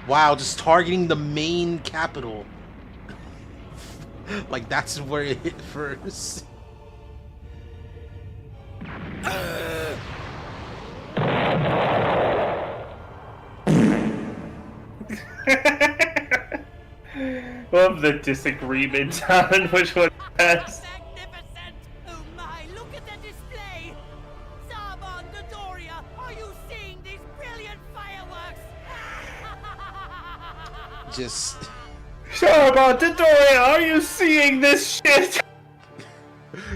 Wow, just targeting the main capital. Like that's where it hit first. Love the disagreement on which one best. Magnificent! Oh my, look at the display! Zarbon, Dodoria, are you seeing these brilliant fireworks? Just Zarbon, Dodoria, are you seeing this shit?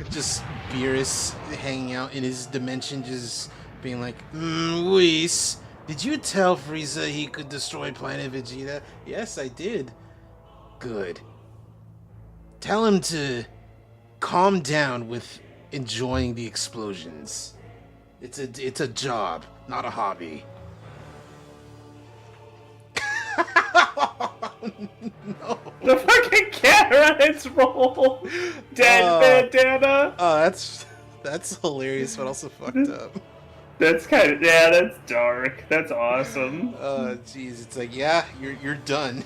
just Beerus hanging out in his dimension, just being like, Whis, did you tell Frieza he could destroy Planet Vegeta? Yes, I did. Good. Tell him to calm down with enjoying the explosions. It's a job, not a hobby. No. The fucking cat on its roll. Dead bandana. Oh, that's hilarious, but also fucked up. That's kind of, yeah, that's dark. That's awesome. Oh, jeez, it's like, yeah, you're done.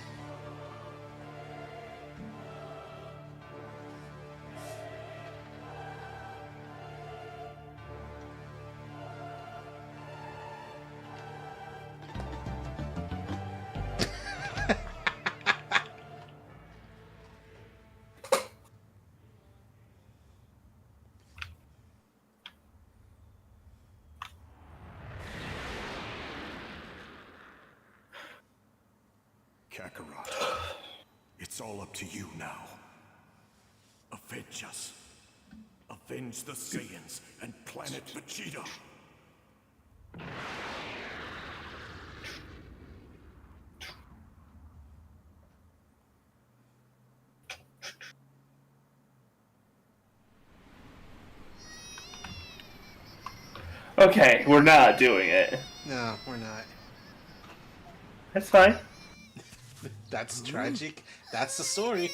Kakarot, it's all up to you now. Avenge us. Avenge the Saiyans and Planet Vegeta. Okay, we're not doing it. No, we're not. That's fine. That's tragic. That's the story.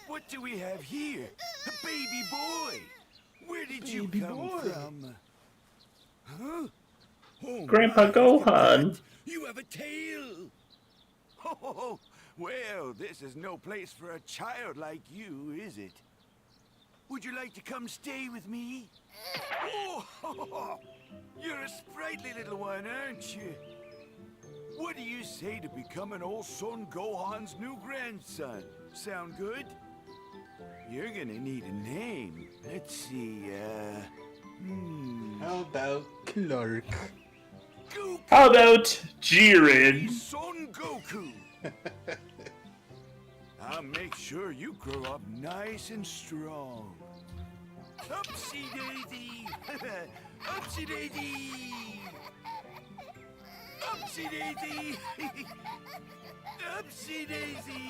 What do we have here? A baby boy. Where did you Baby come boy. from? Huh? Oh, Grandpa my, Gohan. you have a tail. Oh, well, this is no place for a child like you, is it? Would you like to come stay with me? Oh, you're a sprightly little one, aren't you? What do you say to becoming old Son Gohan's new grandson? Sound good? You're gonna need a name. Let's see, How about Clark? How about Jiren? Son Goku! I'll make sure you grow up nice and strong. Upsy daisy! Upsy daisy! Oopsie daisy! Oopsie daisy!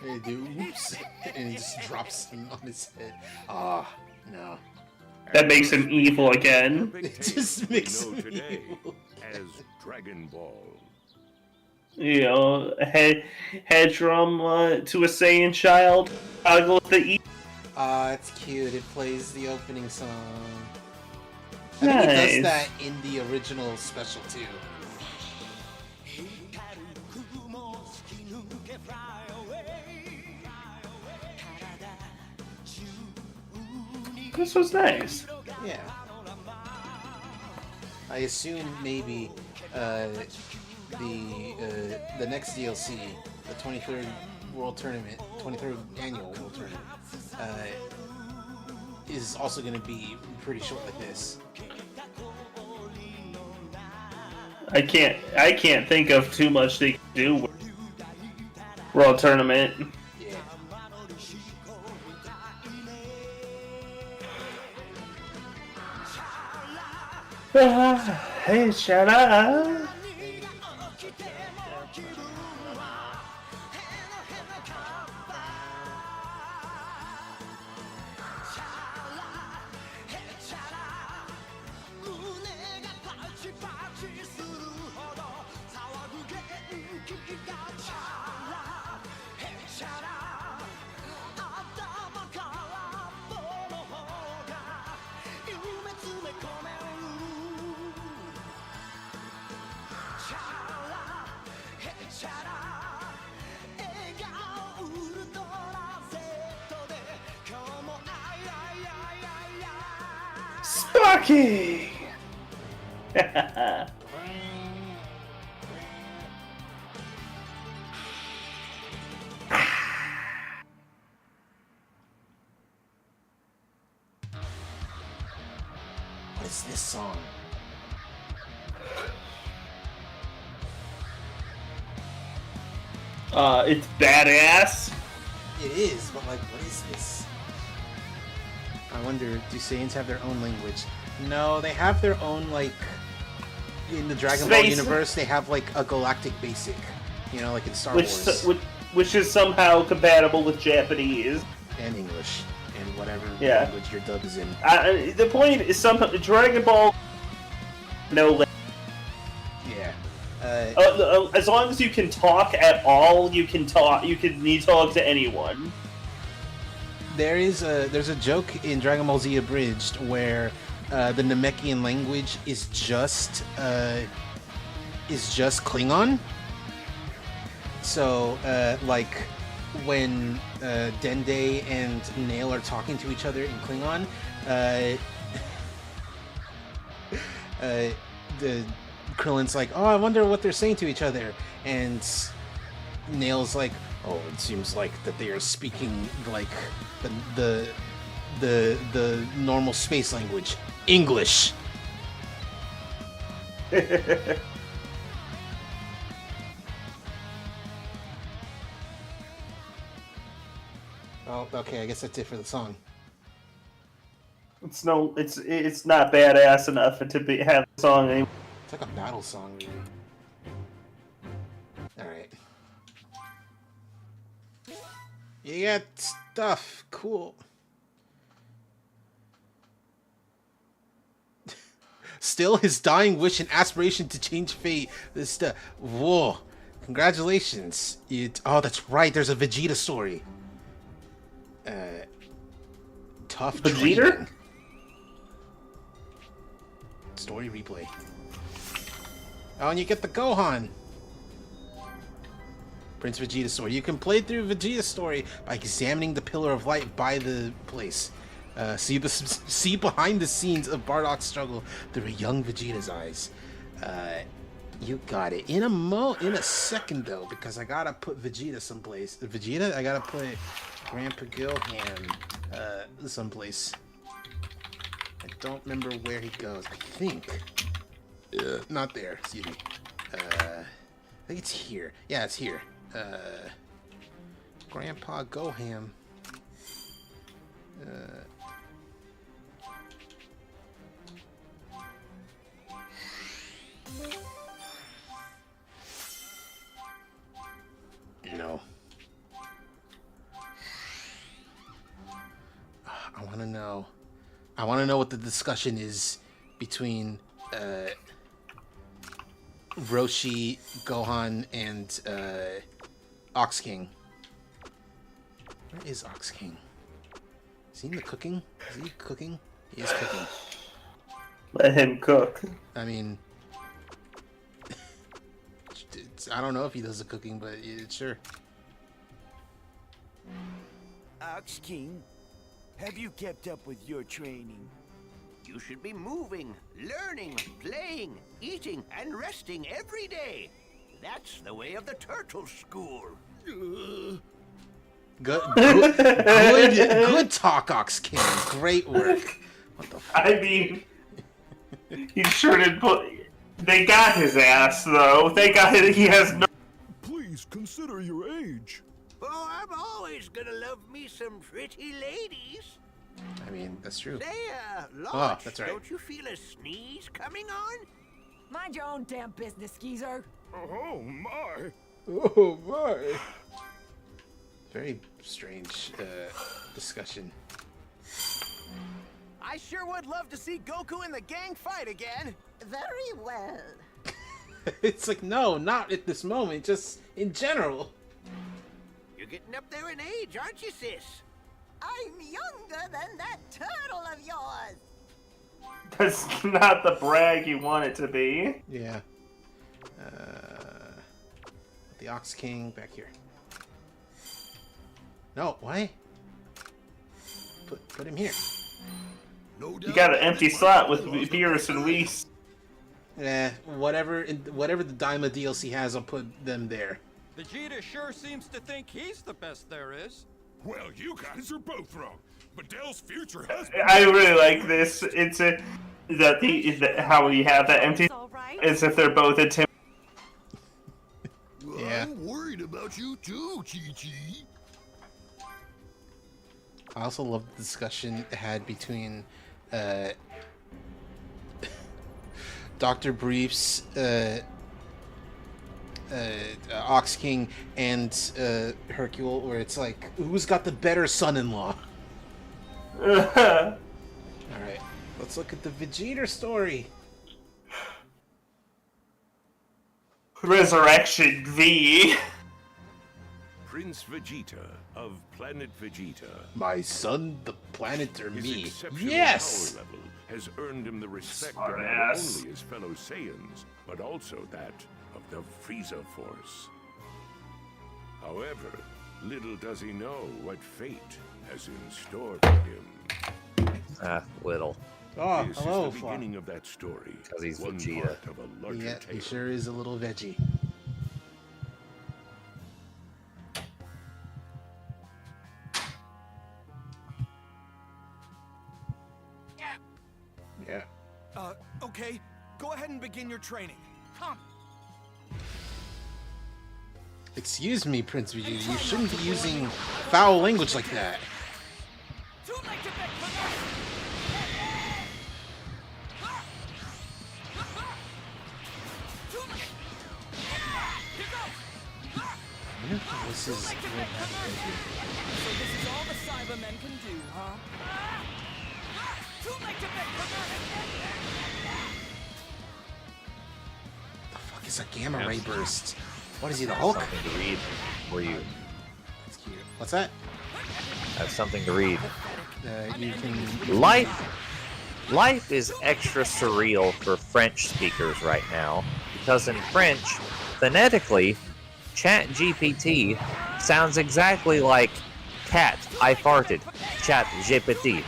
Hey, dude, oops. And he just drops him on his head. Ah, no. That makes him evil again. It just makes know him today evil. as Dragon Ball. You know, headrum to a Saiyan child. Toggle the E. It's cute. It plays the opening song. I think it does Nice. that in the original special too. This was nice. Yeah. I assume maybe the next DLC, the 23rd World Tournament, 23rd Annual World Tournament, is also going to be pretty short like this. I can't think of too much they can do with World Tournament. Yeah. Hey, shut up. Sparky! What is this song? It's badass. It is, but like, what is this? I wonder, do Saiyans have their own language? No, they have their own, like, in the Dragon Ball universe, they have like a galactic basic, you know, like in Star Wars. Which is somehow compatible with Japanese. And English, and whatever Yeah. language your dub is in. The point is, somehow Dragon Ball. No. Yeah. As long as you can talk at all, you can talk. You can talk to anyone. There's a joke in Dragon Ball Z Abridged where the Namekian language is just Klingon. So like when Dende and Nail are talking to each other in Klingon, the Krillin's like, "Oh, I wonder what they're saying to each other," and Nail's like, "Oh, it seems like that they are speaking like the normal space language, English." Oh, okay. I guess that's it for the song. It's not badass enough to have a song anymore. It's like a battle song, really. Alright. You got stuff. Cool. Still his dying wish and aspiration to change fate. This stuff. Whoa. Congratulations. Oh, that's right. There's a Vegeta story. Tough Vegeta? training. Story replay. Oh, and you get the Gohan. Prince Vegeta story. You can play through Vegeta's story by examining the Pillar of Light by the place. See behind the scenes of Bardock's struggle through a young Vegeta's eyes. You got it. In a second though, because I gotta put Vegeta someplace. Vegeta, I gotta put Grandpa Gohan someplace. I don't remember where he goes. I think. Not there. Excuse me. I think it's here. Yeah, it's here. Grandpa Gohan. I want to know what the discussion is between Roshi, Gohan, and Ox King. Where is Ox King? Is he in the cooking? Is he cooking? He is cooking. Let him cook. I mean, I don't know if he does the cooking, but sure. Ox King, have you kept up with your training? You should be moving, learning, playing, eating, and resting every day. That's the way of the turtle school. Good talk, Ox King. Great work. What the fuck? I mean, he sure did put. They got his ass though. They got it. He has no. Please consider your age. Oh, I'm always gonna love me some pretty ladies. I mean, that's true. Say, Lodge, Oh, that's right. don't you feel a sneeze coming on? Mind your own damn business, geezer. Oh my! Oh my! Very strange discussion. I sure would love to see Goku and the gang fight again. Very well. It's like, no, not at this moment, just in general. You're getting up there in age, aren't you, sis? I'm younger than that turtle of yours. That's not the brag you want it to be. Yeah. The Ox King back here. No, why? Put him here. You got an empty slot with Beerus and Whis. Whatever the Daima DLC has, I'll put them there. Vegeta sure seems to think he's the best there is. Well, you guys are both wrong. But Dell's future has. I really like this. It's how we have that empty. As if they're both intimidated. Yeah. I'm worried about you too, Chi-Chi. I also love the discussion had between Dr. Briefs, Ox King, and Hercule, where it's like, who's got the better son-in-law? Alright, let's look at the Vegeta story. Resurrection V. Prince Vegeta of Planet Vegeta. My son, the planet, or His me? exceptional Yes! power level has earned him the respect Smart of not ass. only his fellow Saiyans, but also that of the Frieza Force. However, little does he know what fate has in store for him. Little. Oh, This hello, is the beginning of that story. Because he's one Vegeta. part of a larger Yeah, tale. he sure is a little veggie. Yeah. Okay, go ahead and begin your training. Come. Excuse me, Prince Vegeta, you shouldn't be using foul language like that. I wonder if this is what happened here. So this is all the Cybermen can do, huh? The fuck is a gamma ray burst? What is he, the Hulk? Something to read for you. That's cute. What's that? That's something to read. You can... Life is extra surreal for French speakers right now, because in French, phonetically, ChatGPT sounds exactly like cat I farted, ChatGPT.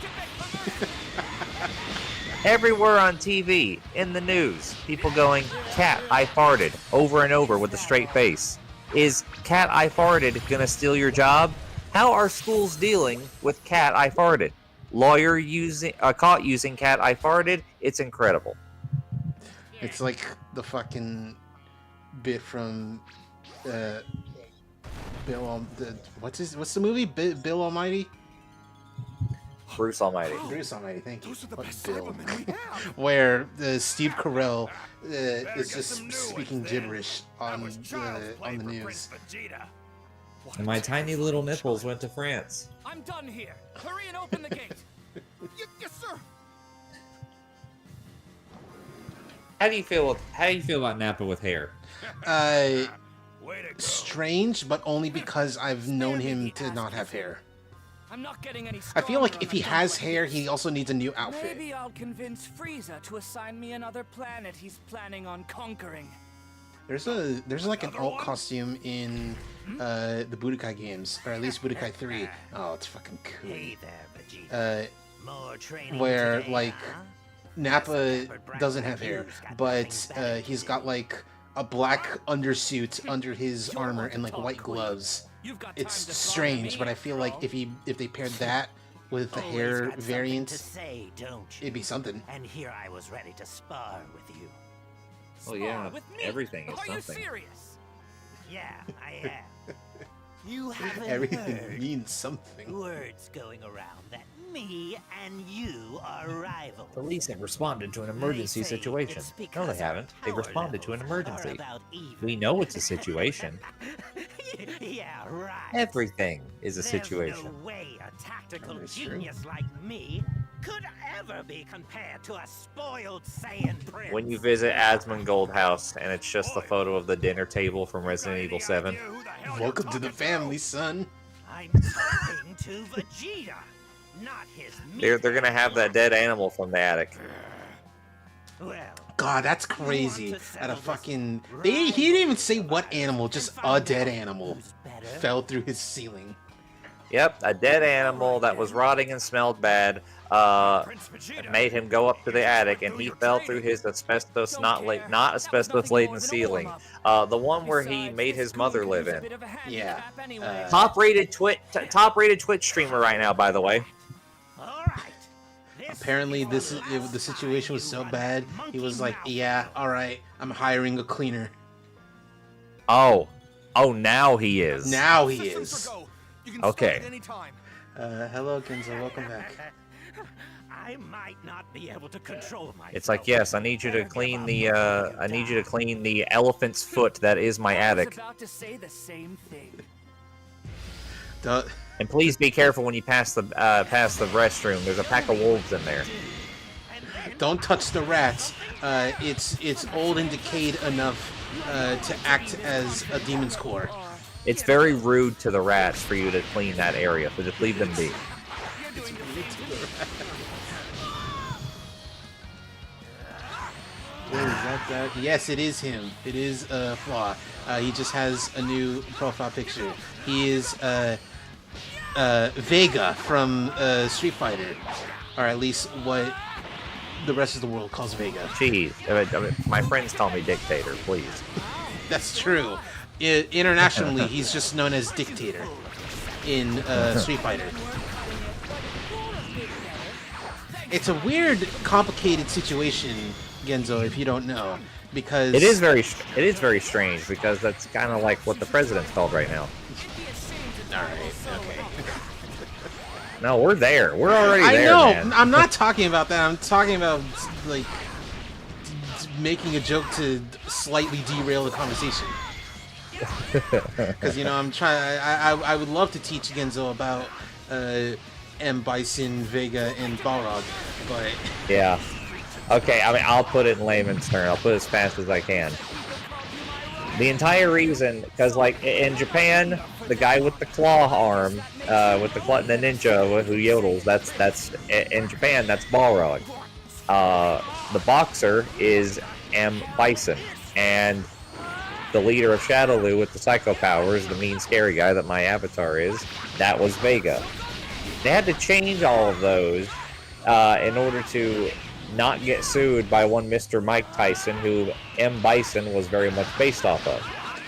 Everywhere on TV, in the news, people going, cat I farted, over and over with a straight face. Is cat I farted gonna steal your job? How are schools dealing with cat I farted? Lawyer caught using cat I farted? It's incredible. It's like the fucking bit from Bill. What's the movie? Bill Almighty. Bruce Almighty. Bruce Almighty. Thank you. What Bill? Where Steve Carell is just speaking gibberish on the news. And my tiny little nipples went to France. I'm done here. Hurry and open the gate. Yes, sir. How do you feel about Nappa with hair? Strange, but only because I've known him to not have hair. I'm not getting any I feel like stronger if he on a has dump hair, like this. he also needs a new outfit. Maybe I'll convince Frieza to assign me another planet he's planning on conquering. There's like an alt costume in the Budokai games, or at least Budokai 3. Oh, it's fucking cool. Hey there, Vegeta. More training Where today, like huh? Nappa doesn't have hair, but he's got like a black undersuit under his armor and like white gloves. It's strange, but I feel like if they paired that with the hair variant, Say, don't you? it'd be something. And here I was ready to spar with you. Well, yeah, with me? everything is Are you something. serious? Yeah, I am. You haven't Everything heard means something. words going around that me and you are rivals. Police have responded to an emergency They say situation. it's No, because they haven't. They've our responded to an levels are emergency. about even. We know it's a situation. Yeah, right. Everything is a There's situation. no way a tactical That is true. genius like me could ever be compared to a spoiled Saiyan prince. When you visit Asmongold House and it's just the photo of the dinner table from Resident Evil 7. Welcome to the family, son. I'm talking to Vegeta, not his They're gonna have that dead animal from the attic. Well, God, that's crazy. At a fucking he didn't even say what animal, just a dead animal fell through his ceiling. Yep, a dead animal that was rotting and smelled bad. Made him go up to the attic, and he fell through his asbestos, not asbestos laden ceiling. The one where he made his mother live in. Yeah. Top rated Twitch streamer right now, by the way. Apparently, the situation was so bad. He was like, "Yeah, all right, I'm hiring a cleaner." Oh, now he is. Now he is. Okay. Hello, Genzo. Welcome back. I might not be able to control myself. It's like, yes, I need you to clean the elephant's foot that is my attic. About to say the same thing. And please be careful when you pass the restroom. There's a pack of wolves in there. Don't touch the rats. It's old and decayed enough to act as a demon's core. It's very rude to the rats for you to clean that area, so just leave them be. It's rude to the rats. What is that? Yes, it is him. It is Flaw. He just has a new profile picture. He is Vega from Street Fighter, or at least what the rest of the world calls Vega. Jeez, I mean, my friends call me Dictator, please. That's true. Internationally, he's just known as Dictator in Street Fighter. It's a weird, complicated situation, Genzo, if you don't know, because It is very strange because that's kind of like what the president's called right now. All right, okay. No, we're there. We're already I there, know. man. I'm not talking about that. I'm talking about like making a joke to slightly derail the conversation. Because I'm trying. I would love to teach Genzo about M. Bison, Vega, and Balrog, but Yeah. Okay, I mean, I'll put it in layman's terms. I'll put it as fast as I can. The entire reason, because like in Japan, the guy with the claw arm, with the ninja who yodels, that's in Japan, that's Balrog. The boxer is M. Bison, and the leader of Shadowloo with the psycho powers, the mean scary guy that my avatar is, that was Vega. They had to change all of those in order to not get sued by one Mr. Mike Tyson, who M. Bison was very much based off of.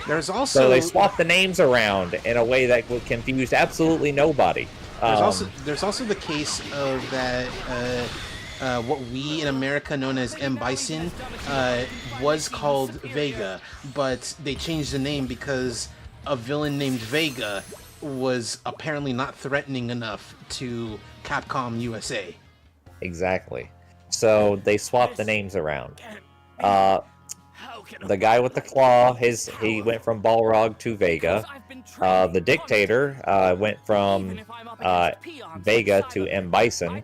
there's also So they swapped the names around in a way that would confuse absolutely nobody. There's also the case of that what we in America known as M. Bison was called Vega, but they changed the name because a villain named Vega was apparently not threatening enough to Capcom USA. Exactly. So they swapped the names around. The guy with the claw, he went from Balrog to Vega. The Dictator went from Vega to M. Bison.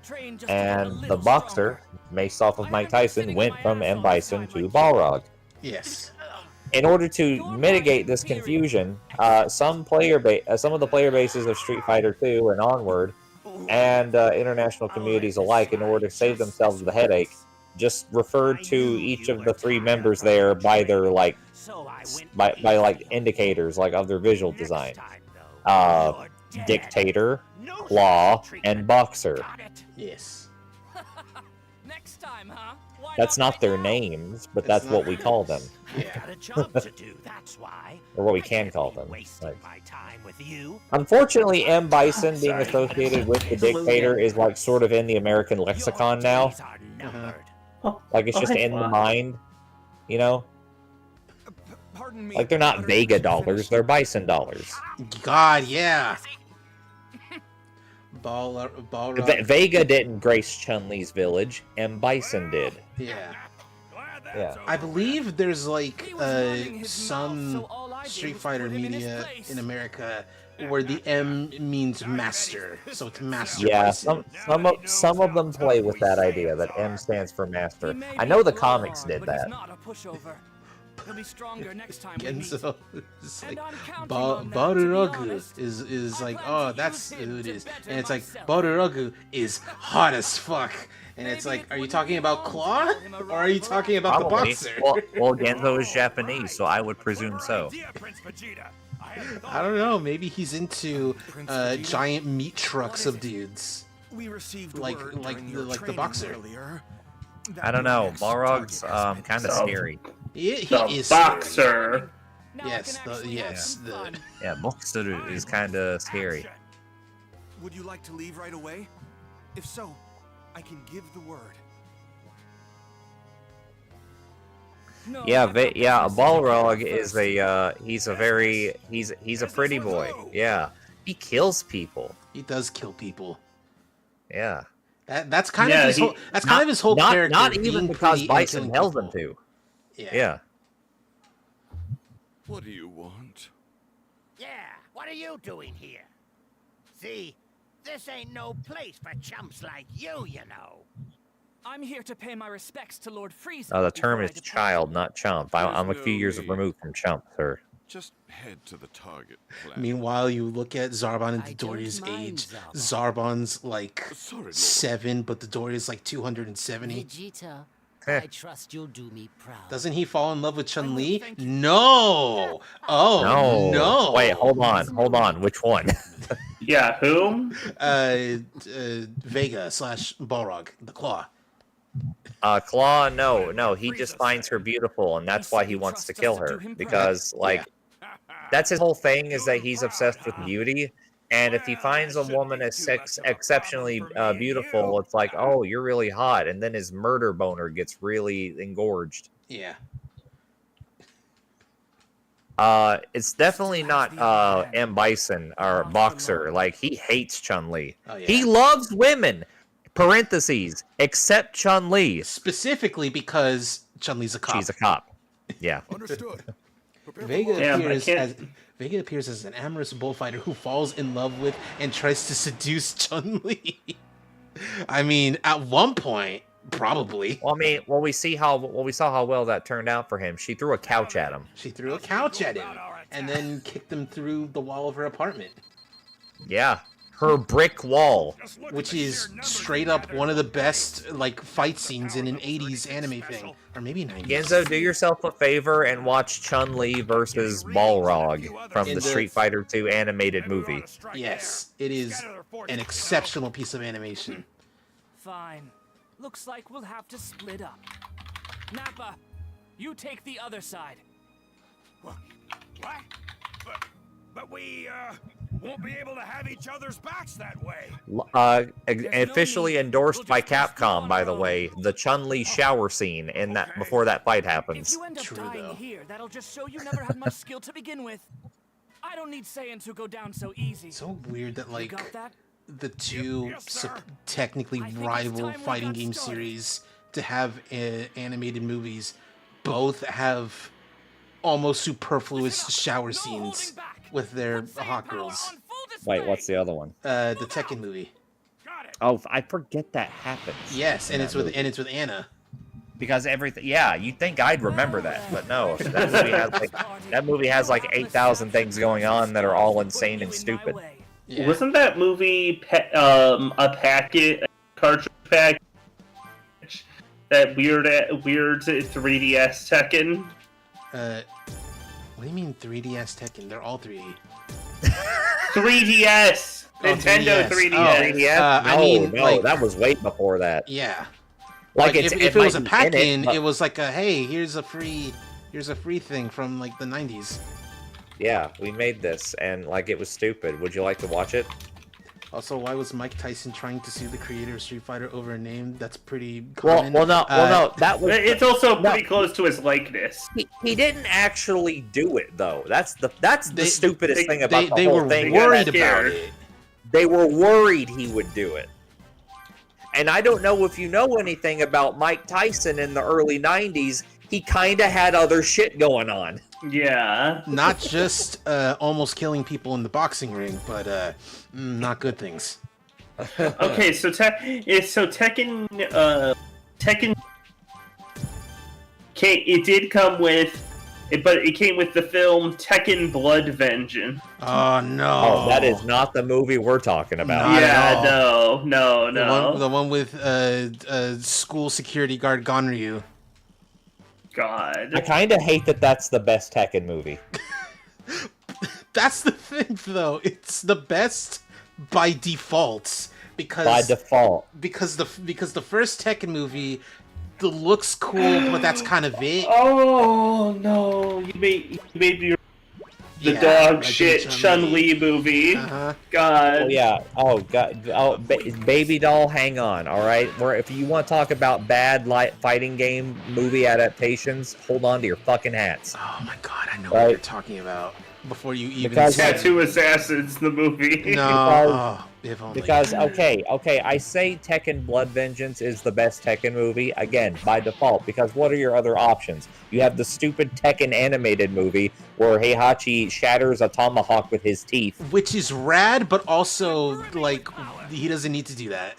And the Boxer based off of Mike Tyson, went from M. Bison to Balrog. Yes. In order to mitigate this confusion, some of the player bases of Street Fighter II and onward, and international communities alike, in order to save themselves the headache, just referred to each of the three members there by their by indicators of their visual design. Dictator, Claw, and Boxer. Yes. Next time, huh? That's not their names, but that's what we call them. I've got a job to do, that's why. Or what we can call them. Wasting my time with you. Unfortunately, M. Bison being associated with the Dictator is sort of in the American lexicon now. It's just in the mind, you know? They're not Vega dollars, they're Bison dollars. God, yeah. Vega didn't grace Chun-Li's village, M. Bison did. Yeah. Yeah. I believe there's some Street Fighter media in America where the M means master, so it's master. Yeah, Bison. some of them play with that idea that M stands for master. I know the comics did that. He'll be stronger next time. And so it's like Balrog is like, oh, that's who it is, and it's like Balrog is hot as fuck, and it's like, are you talking about Claw or are you talking about the boxer? Well, Genzo is Japanese, so I would presume so. I don't know. Maybe he's into giant meat trucks of dudes, like the boxer. I don't know. Balrog's kind of scary. He is boxer. Yeah, Boxer is kind of scary. Would you like to leave right away? If so, I can give the word. Balrog is he's a pretty boy. Yeah, he kills people. He does kill people. Yeah. That's kind of his whole character. Not even because Bison tells him to. Yeah. What do you want? Yeah, what are you doing here? See, this ain't no place for chumps like you know. I'm here to pay my respects to Lord Frieza. The term is child, not chump. I'm a few years removed from chump, sir. Just head to the target. Meanwhile, you look at Zarbon and Doria's age. Zarbon's 7, but Doria's 270. Vegeta, I trust you'll do me proud. Doesn't he fall in love with Chun-Li? No! Oh, no! Wait, hold on. Which one? Yeah, whom? Vega / Balrog, the Claw. Claw, no, he just finds her beautiful, and that's why he wants to kill her. Because, that's his whole thing, is that he's obsessed with beauty. And if he finds a woman exceptionally beautiful, it's like, oh, you're really hot. And then his murder boner gets really engorged. Yeah. It's definitely not M. Bison or Boxer. He hates Chun-Li. Oh, yeah. He loves women. Parentheses, except Chun-Li. Specifically because Chun-Li's a cop. She's a cop. Yeah. Understood. Vega appears as an amorous bullfighter who falls in love with and tries to seduce Chun-Li. I mean, at one point, probably. Well, we saw how well that turned out for him. She threw a couch at him. And then kicked him through the wall of her apartment. Yeah. Her brick wall. Which is straight up one of the best fight scenes in an 80s anime thing. Or maybe 90s. Genzo, do yourself a favor and watch Chun-Li versus Balrog from the Street Fighter II animated movie. Yes, it is an exceptional piece of animation. Fine. Looks like we'll have to split up. Nappa, you take the other side. What? But we, won't be able to have each other's backs that way. Officially endorsed by Capcom, by the way, the Chun-Li shower scene in that before that fight happens. If you end up dying here, that'll just show you never had much skill to begin with. I don't need Saiyans who go down so easy. So weird that You got that? the two technically rival fighting game series to have animated movies both have almost superfluous shower scenes with their hot girls. Wait, what's the other one? The Tekken movie. Oh, I forget that happens. Yes, in and that it's movie. with Anna. Because everything, yeah, you'd think I'd remember that, but no. That movie has like 8,000 things going on that are all insane and stupid. Yeah. Wasn't that movie a cartridge package? That weird 3DS Tekken? What do you mean 3DS Tekken? They're all 3D. 3DS! Nintendo 3DS. Oh, 3DS? I mean, no, like, that was way before that. Yeah. Like, if it was a might be pack-in, but- it was like a hey, here's a free thing from like the 90s. Yeah, we made this, and like it was stupid. Would you like to watch it? Also, why was Mike Tyson trying to sue the creator of Street Fighter over a name that's pretty Well, common? no, that was. It's also pretty close to his likeness. He didn't actually do it though. That's the stupidest thing about they the whole were thing. worried about it. They were worried he would do it. And I don't know if you know anything about Mike Tyson in the early 90s. He kind of had other shit going on. Yeah. Not just almost killing people in the boxing ring, but not good things. Okay, so Tekken it did come with, but it came with the film Tekken Blood Vengeance. Oh no! Oh, that is not the movie we're talking about. No. The one with school security guard Gonryu. God. I kind of hate that that's the best Tekken movie. That's the thing, though. It's the best by default because because the first Tekken movie, the looks cool, but that's kind of it. Oh no! You made me the dog shit Chun-Li movie. God. Oh yeah. Oh god. Oh, baby doll. Hang on. All right. If you want to talk about bad fighting game movie adaptations, hold on to your fucking hats. Oh my god! I know what you're talking about. Before you even Tattoo Assassins, the movie. No. Because okay, I say Tekken Blood Vengeance is the best Tekken movie, again, by default, because what are your other options? You have the stupid Tekken animated movie where Heihachi shatters a tomahawk with his teeth. Which is rad, but also, like, he doesn't need to do that.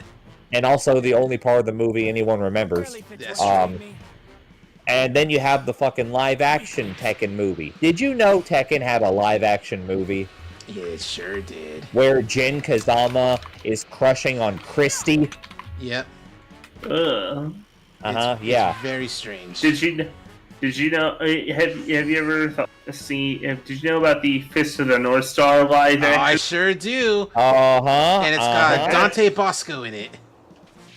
And also the only part of the movie anyone remembers. And then you have the fucking live-action Tekken movie. Did you know Tekken had a live-action movie? Yeah, it sure did. Where Jin Kazama is crushing on Christy. Yep. Yeah. It's very strange. Did you know? Have you ever seen? Did you know about the Fist of the North Star live action? I sure do. And it's got Dante Bosco in it.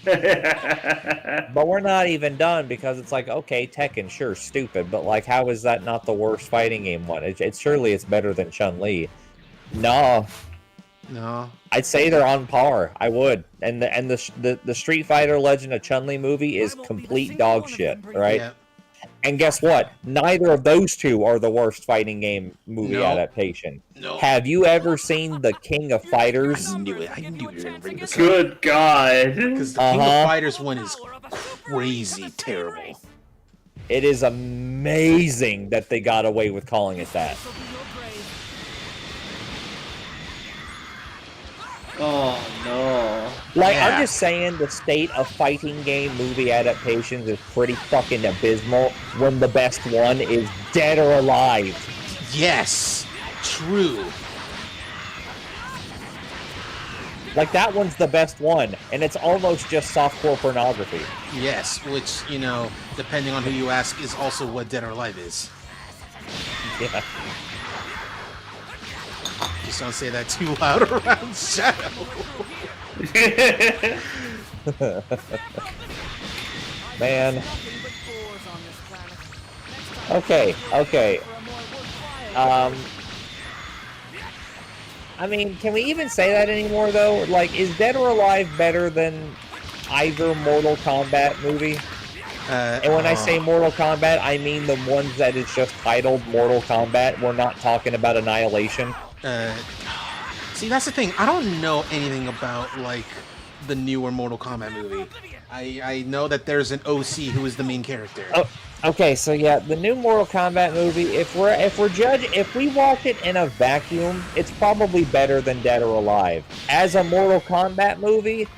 But we're not even done because it's like, okay, Tekken, sure, stupid, but like, how is that not the worst fighting game one? Surely it's better than Chun-Li. No. I'd say they're on par. I would. And the Street Fighter Legend of Chun-Li movie is complete dog shit, right? Yeah. And guess what? Neither of those two are the worst fighting game movie adaptation. No. Have you ever seen The King of Fighters? I knew you were going to bring this up. Good God. Because the King of Fighters one is crazy terrible. It is amazing that they got away with calling it that. Oh no. Like, I'm just saying the state of fighting game movie adaptations is pretty fucking abysmal when the best one is Dead or Alive. Yes. True. Like, that one's the best one, and it's almost just softcore pornography. Yes, which, depending on who you ask, is also what Dead or Alive is. Yeah. Just don't say that too loud around Shadow. Man. Okay. I mean, can we even say that anymore, though? Like, is Dead or Alive better than either Mortal Kombat movie? And when I say Mortal Kombat, I mean the ones that is just titled Mortal Kombat. We're not talking about Annihilation. See, that's the thing. I don't know anything about, like, the newer Mortal Kombat movie. I know that there's an OC who is the main character. Oh, okay, so yeah, the new Mortal Kombat movie, if we watch it in a vacuum, it's probably better than Dead or Alive. As a Mortal Kombat movie,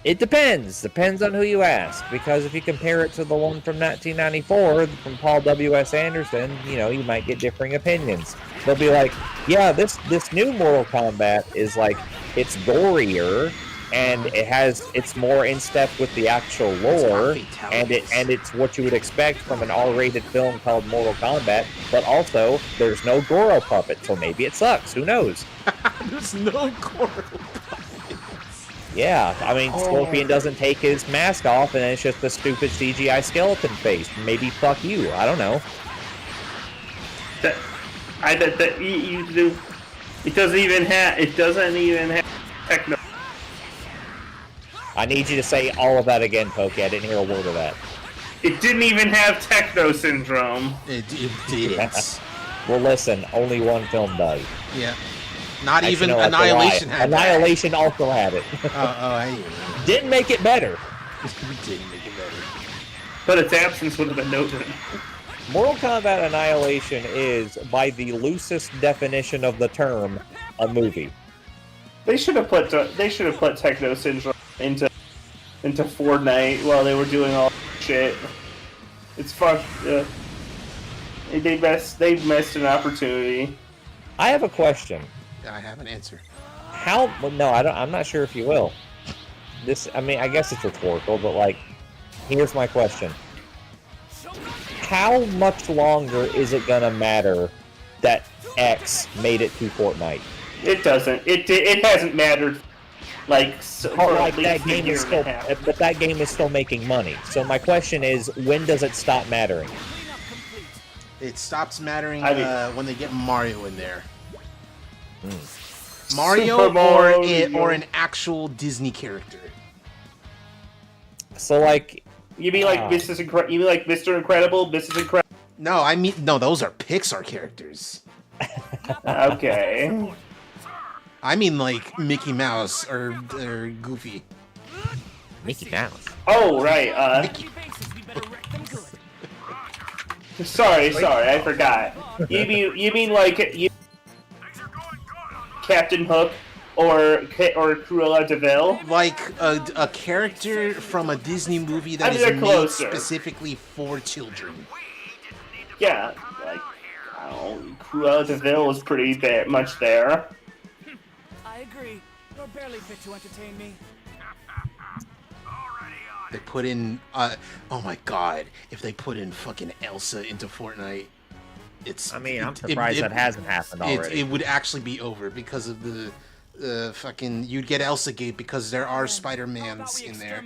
It depends. Depends on who you ask. Because if you compare it to the one from 1994 from Paul W.S. Anderson, you might get differing opinions. They'll be like, yeah, this new Mortal Kombat is like, it's gorier, and it's more in step with the actual lore, and it's what you would expect from an R-rated film called Mortal Kombat. But also, there's no Goro puppet, so maybe it sucks. Who knows? There's no Goro. Yeah, I mean, Scorpion doesn't take his mask off, and it's just a stupid CGI skeleton face. Maybe fuck you. I don't know. It doesn't even have techno. I need you to say all of that again, Pokey. I didn't hear a word of that. It didn't even have techno syndrome. It didn't. Well, listen, only one film does. Yeah. Not Actually, even no, that's a Annihilation lie. had Annihilation also had it. I didn't make it better. Didn't make it better. But its absence would have been noted. Mortal Kombat Annihilation is, by the loosest definition of the term, a movie. They should have put techno syndrome into Fortnite while they were doing all shit. It's fucked. They missed an opportunity. I have a question. I have an answer. I'm not sure if you will. I guess it's rhetorical, but here's my question. How much longer is it gonna matter that X made it to Fortnite? It doesn't. It hasn't mattered. That game is still, but that game is still making money. So my question is, when does it stop mattering? It stops mattering when they get Mario in there. Mario or an actual Disney character. So you mean Mr. Incredible? Mrs. Incredible? No, those are Pixar characters. Okay. I mean like Mickey Mouse or Goofy. Mickey Mouse. Oh right. Sorry, I forgot. You mean Captain Hook or Cruella de Vil? Like a character from a Disney movie that is made specifically for children. Yeah, Cruella de Vil is pretty much there. I agree. You're barely fit to entertain me. They put in, oh my god, if they put in fucking Elsa into Fortnite, I'm surprised that hasn't happened already. It would actually be over because of the fucking, you'd get Elsa Gate because there are Spider-Mans in there.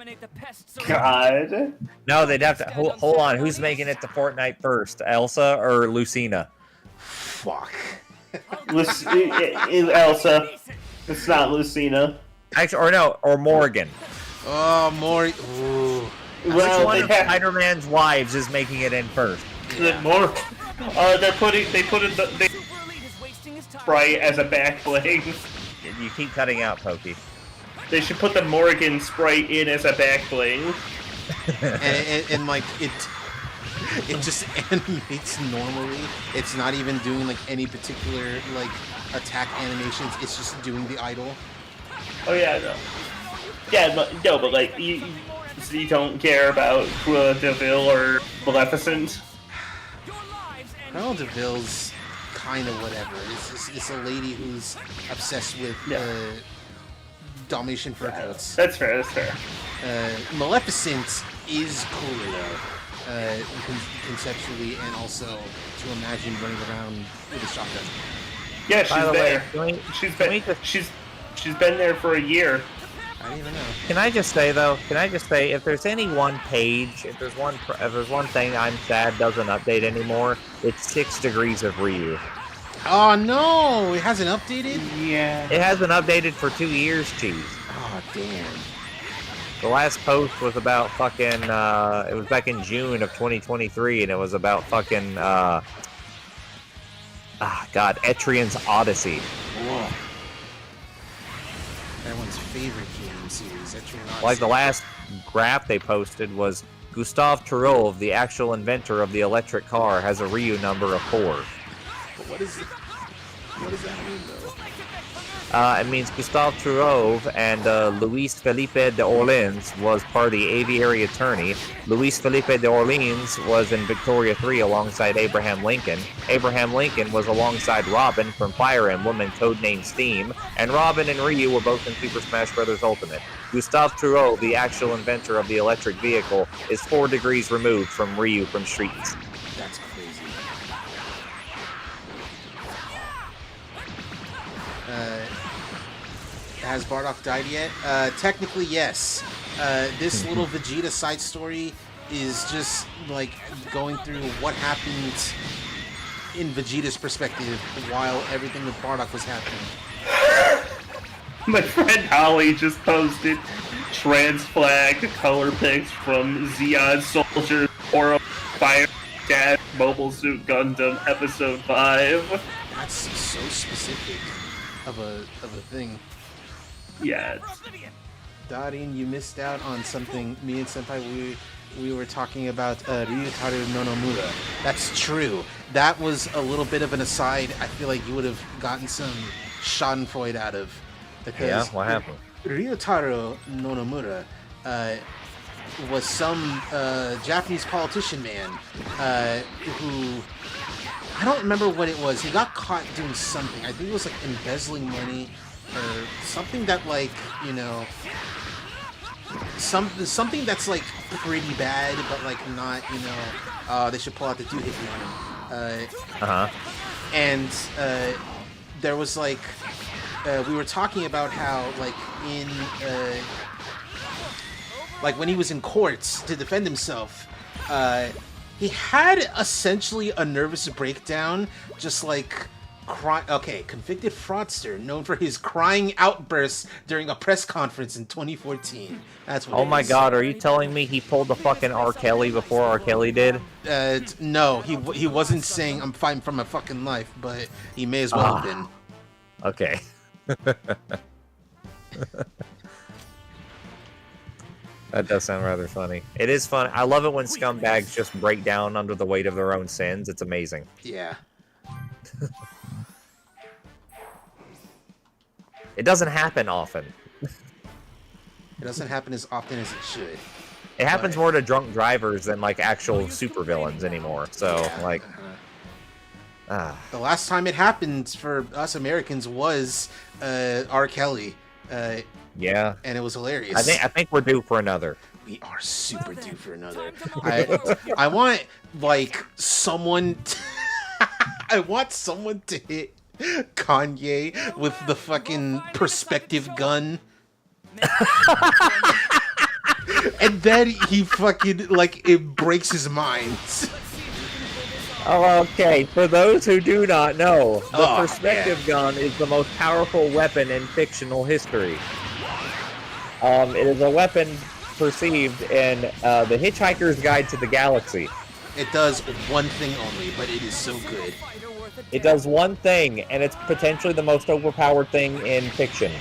God. No, they'd have to, hold on, who's making it to Fortnite first, Elsa or Lucina? Fuck. Elsa. It's not Lucina. Actually, or Morgan. Oh, Morgan. Well, one of Spider-Man's wives is making it in first. Yeah. They put in the Sprite as a back bling. You keep cutting out, Pokey. They should put the Morgan Sprite in as a back bling. and it just animates normally. It's not even doing any particular attack animations. It's just doing the idle. Oh yeah, no. Yeah, but you don't care about Cruella de Vil or Maleficent? Cruella de Vil's kind of whatever. It's a lady who's obsessed with Dalmatian fur coats. That's fair. Maleficent is cooler though, conceptually, and also to imagine running around with a shotgun. Yeah, she's there. She's been there for a year. I don't even know. Can I just say though? If there's any one page, if there's one thing I'm sad doesn't update anymore, it's 6 Degrees of Ryu. Oh no! It hasn't updated? Yeah. It hasn't updated for 2 years, Cheese. Oh damn. The last post was about fucking, it was back in June of 2023, and it was about fucking, Etrian's Odyssey. Whoa. Everyone's favorite game series, Etrian Odyssey. Like the last graph they posted was Gustave Turov, the actual inventor of the electric car, has a Ryu number of 4. But what does that mean though? It means Gustave Trouve and Luis Felipe de Orleans was party aviary attorney. Luis Felipe de Orleans was in Victoria 3 alongside Abraham Lincoln. Abraham Lincoln was alongside Robin from Fire Emblem and codenamed Steam, and Robin and Ryu were both in Super Smash Bros. Ultimate. Gustave Trouve, the actual inventor of the electric vehicle, is 4 degrees removed from Ryu from Streets. That's crazy. Has Bardock died yet? Technically, yes. This little Vegeta side story is just like going through what happened in Vegeta's perspective while everything with Bardock was happening. My friend Holly just posted trans flag color pics from Zeon Soldier or Fire Dash Mobile Suit Gundam Episode 5. That's so specific of a thing. Yeah. Darin, you missed out on something. Me and Senpai, we were talking about Ryutaru Nonomura. That's true. That was a little bit of an aside. I feel like you would have gotten some schadenfreude out of. Because yeah, what happened? Ryutaru Nonomura was some Japanese politician man who... I don't remember what it was. He got caught doing something. I think it was like embezzling money or something that, like, you know, something that's like pretty bad, but like not, you know, they should pull out the doohickey on him. And there was like, we were talking about how like in like when he was in courts to defend himself, he had essentially a nervous breakdown, just like convicted fraudster known for his crying outbursts during a press conference in 2014. That's what. Oh my God, are you telling me he pulled the fucking R. Kelly before R. Kelly did? No, he wasn't saying I'm fighting for my fucking life, but he may as well have been. Okay. That does sound rather funny. It is fun. I love it when scumbags just break down under the weight of their own sins. It's amazing. Yeah. It doesn't happen often. It doesn't happen as often as it should. It happens more to drunk drivers than like actual supervillains anymore. So like, the last time it happened for us Americans was R. Kelly. Yeah, and it was hilarious. I think we're due for another. We are super due for another. I want like someone. I want someone to hit Kanye with the fucking perspective gun. And then he fucking, like, it breaks his mind. Oh, okay. For those who do not know, the perspective gun is the most powerful weapon in fictional history. It is a weapon perceived in The Hitchhiker's Guide to the Galaxy. It does one thing only, but it is so good. It does one thing, and it's potentially the most overpowered thing in fiction.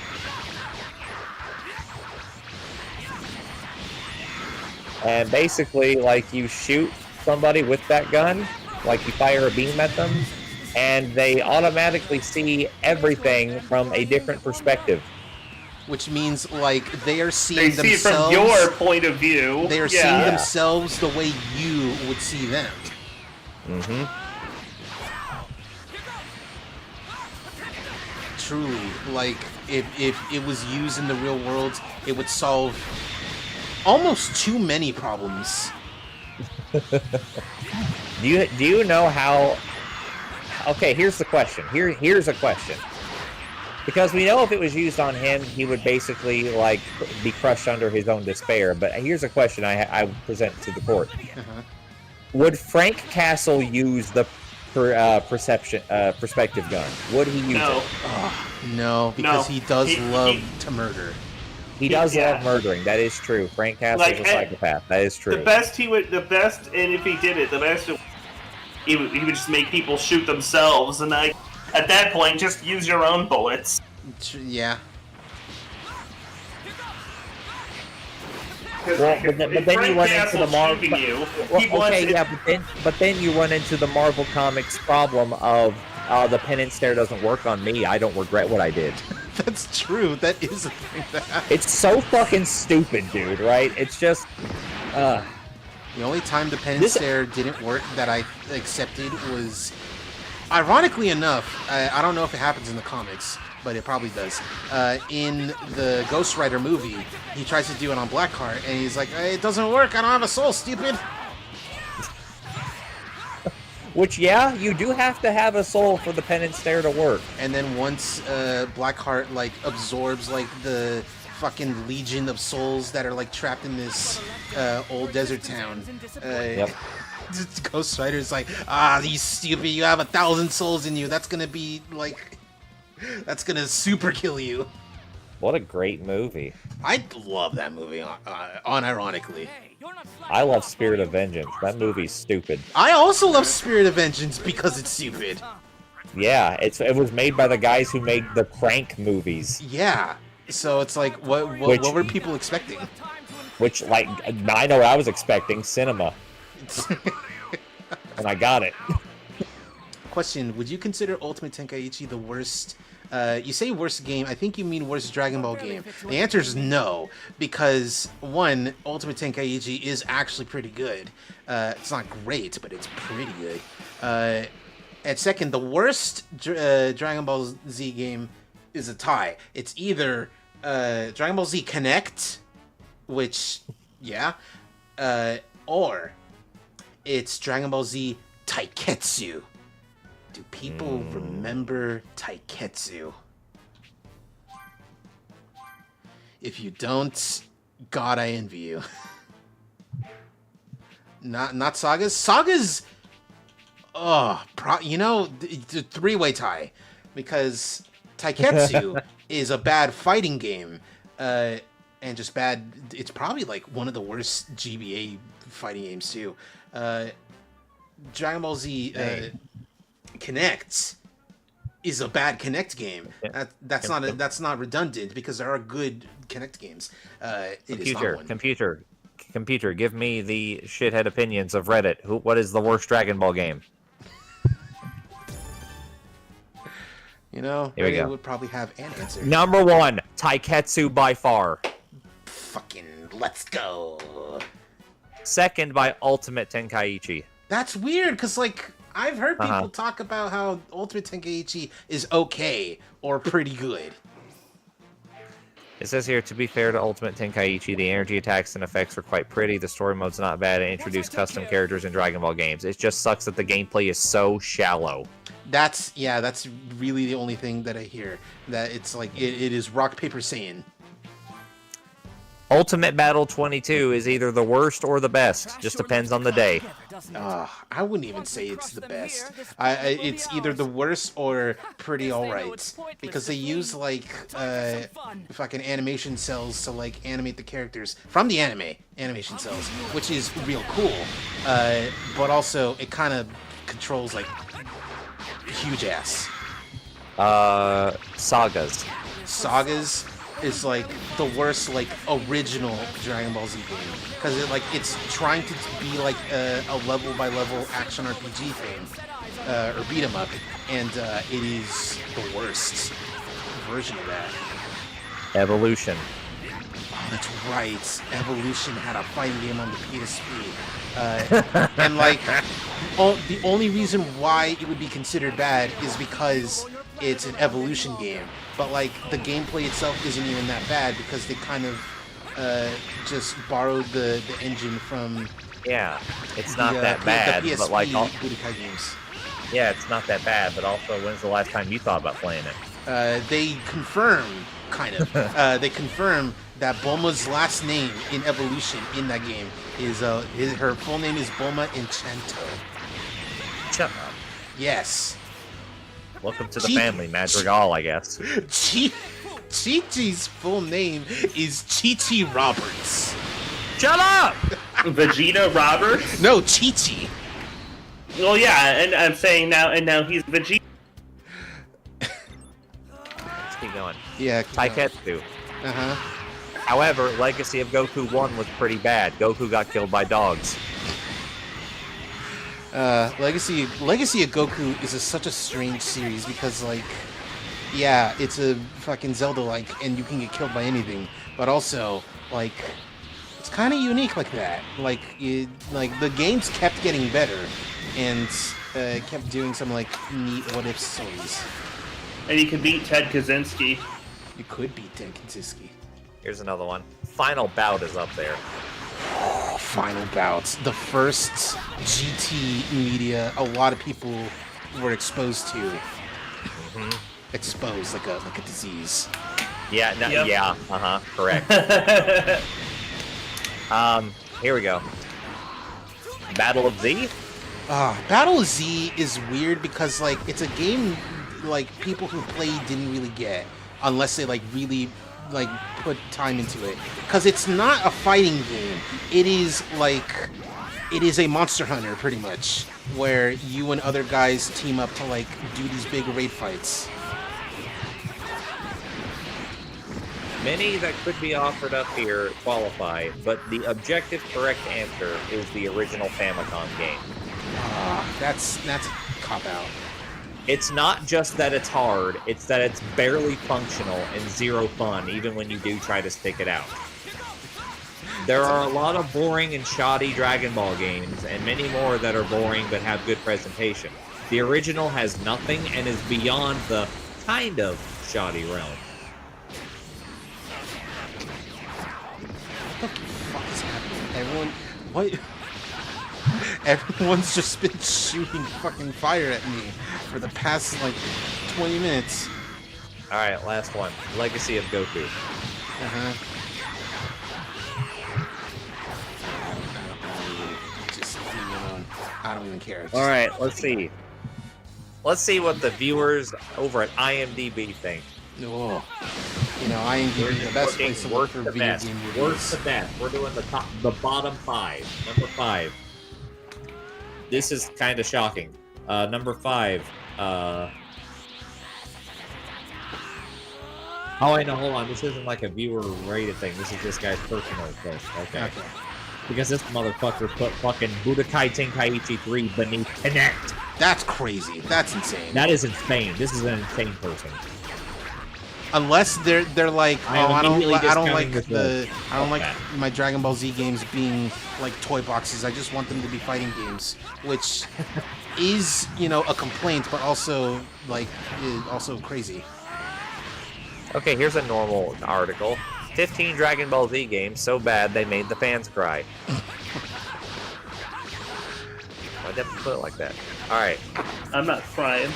And basically, like, you shoot somebody with that gun, like you fire a beam at them, and they automatically see everything from a different perspective. Which means, like, they are seeing themselves... They see it from your point of view. They are seeing themselves the way you would see them. Mm-hmm. Truly, like, if it was used in the real world, it would solve almost too many problems. Do you know how... Okay, here's the question. Here's a question. Because we know if it was used on him, he would basically, like, be crushed under his own despair. But here's a question I present to the court. Would Frank Castle use the perspective gun? Would he use it? No, because he does love to murder. He does love murdering. That is true. Frank Castle is a psychopath. That is true. And if he did it, he would just make people shoot themselves, and at that point, just use your own bullets. Yeah. Well, but then you run into the Marvel. But then you run into the Marvel Comics problem of the penance stare doesn't work on me. I don't regret what I did. That's true. That is a thing that happens. It's so fucking stupid, dude, right? It's just... The only time the penance stare didn't work that I accepted was... Ironically enough, I don't know if it happens in the comics, but it probably does. In the Ghost Rider movie, he tries to do it on Blackheart, and he's like, "It doesn't work. I don't have a soul, stupid." Which, yeah, you do have to have a soul for the penance stare to work. And then once Blackheart like absorbs like the fucking legion of souls that are like trapped in this old desert town, Ghost Rider's like, you stupid, you have 1,000 souls in you. That's gonna be like, that's gonna super kill you. What a great movie. I love that movie, unironically. I love Spirit of Vengeance. That movie's stupid. I also love Spirit of Vengeance because it's stupid. Yeah, it was made by the guys who made the Crank movies. Yeah, so it's like, what were people expecting? Which, like, I know what I was expecting, cinema. And I got it. Question, would you consider Ultimate Tenkaichi the worst... you say worst game, I think you mean worst Dragon Ball game. The answer is no, because one, Ultimate Tenkaichi is actually pretty good. It's not great, but it's pretty good. And second, the worst Dragon Ball Z game is a tie. It's either Dragon Ball Z Connect, which, yeah, or it's Dragon Ball Z Taiketsu. Do people remember Taiketsu? If you don't, God, I envy you. Not Sagas. Sagas. Oh, the three-way tie, because Taiketsu is a bad fighting game, and just bad. It's probably like one of the worst GBA fighting games too. Dragon Ball Z Connect is a bad Connect game. That's not redundant because there are good Connect games. Computer, give me the shithead opinions of Reddit. What is the worst Dragon Ball game? Reddit would probably have an answer. Number 1, Taiketsu by far. Fucking let's go. Second by Ultimate Tenkaichi. That's weird, because, like, I've heard people talk about how Ultimate Tenkaichi is okay or pretty good. It says here, to be fair to Ultimate Tenkaichi, the energy attacks and effects are quite pretty, the story mode's not bad, and introduced custom characters in Dragon Ball games. It just sucks that the gameplay is so shallow. That's really the only thing that I hear. That it's like, it is rock, paper, Saiyan. Ultimate Battle 22 is either the worst or the best. Just depends on the day. I wouldn't even say it's the best. It's either the worst or pretty alright. Because they use, like, fucking animation cells to, like, animate the characters from the animation cells, which is real cool. But also, it kind of controls, like, huge ass. Sagas. Sagas is like the worst, like, original Dragon Ball Z game, because it's trying to be like a level by level action RPG thing, or beat 'em up, and it is the worst version of that. Evolution. Oh, that's right. Evolution had a fighting game on the PSP, and like the only reason why it would be considered bad is because it's an Evolution game. But, like, the gameplay itself isn't even that bad because they kind of just borrowed the engine from... Yeah, it's not that bad, the PSP but, like... Budokai games. Yeah, it's not that bad, but also, when's the last time you thought about playing it? They confirm, kind of, they confirm that Bulma's last name in Evolution in that game is, her full name is Bulma Enchanto. Shut up. Yes. Welcome to the family, Madrigal, I guess. Chi-Chi's full name is Chi-Chi Roberts. Shut up! Vegeta Roberts? No, Chi-Chi. Well, yeah, and I'm saying now he's Vegeta. Let's keep going. Yeah. Taiketsu. However, Legacy of Goku 1 was pretty bad. Goku got killed by dogs. Legacy of Goku is such a strange series because, like, yeah, it's a fucking Zelda-like, and you can get killed by anything. But also, like, it's kind of unique like that. Like, the games kept getting better, and kept doing some like neat what-if stories. And you can beat Ted Kaczynski. You could beat Ted Kaczynski. Here's another one. Final Bout is up there. Oh, Final Bouts. The first GT media a lot of people were exposed to. Mm-hmm. Exposed like a disease. Yeah, no, Yep. yeah, correct. Here we go. Battle of Z? Battle of Z is weird because, like, it's a game, like, people who play didn't really get, unless they, like, really, like, put time into it. Because it's not a fighting game. It is, like, it is a Monster Hunter, pretty much, where you and other guys team up to, like, do these big raid fights. Many that could be offered up here qualify, but the objective correct answer is the original Famicom game. That's a cop-out. It's not just that it's hard, it's that it's barely functional and zero fun, even when you do try to stick it out. There are a lot of boring and shoddy Dragon Ball games, and many more that are boring but have good presentation. The original has nothing and is beyond the kind of shoddy realm. What the fuck is happening? Everyone's just been shooting fucking fire at me for the past, like, 20 minutes. Alright, last one. Legacy of Goku. Uh-huh. Just leave me alone. I don't even care. Alright, let's see. Let's see what the viewers over at IMDb think. Oh. You know, IMDb is the best place to look for video game reviews. Worst to best. We're doing the bottom 5. Number 5. This is kind of shocking. Number 5. Oh, I know. Hold on. This isn't like a viewer rated thing. This is this guy's personal thing. Okay. Because this motherfucker put fucking Budokai Tenkaichi 3 beneath Connect. That's crazy. That's insane. That is insane. This is an insane person. Unless they're like, I don't like Okay. my Dragon Ball Z games being like toy boxes. I just want them to be fighting games, which is, you know, a complaint, but also like also crazy. Okay, here's a normal article. 15 Dragon Ball Z games so bad they made the fans cry. Why'd they have to put it like that? Alright. I'm not crying.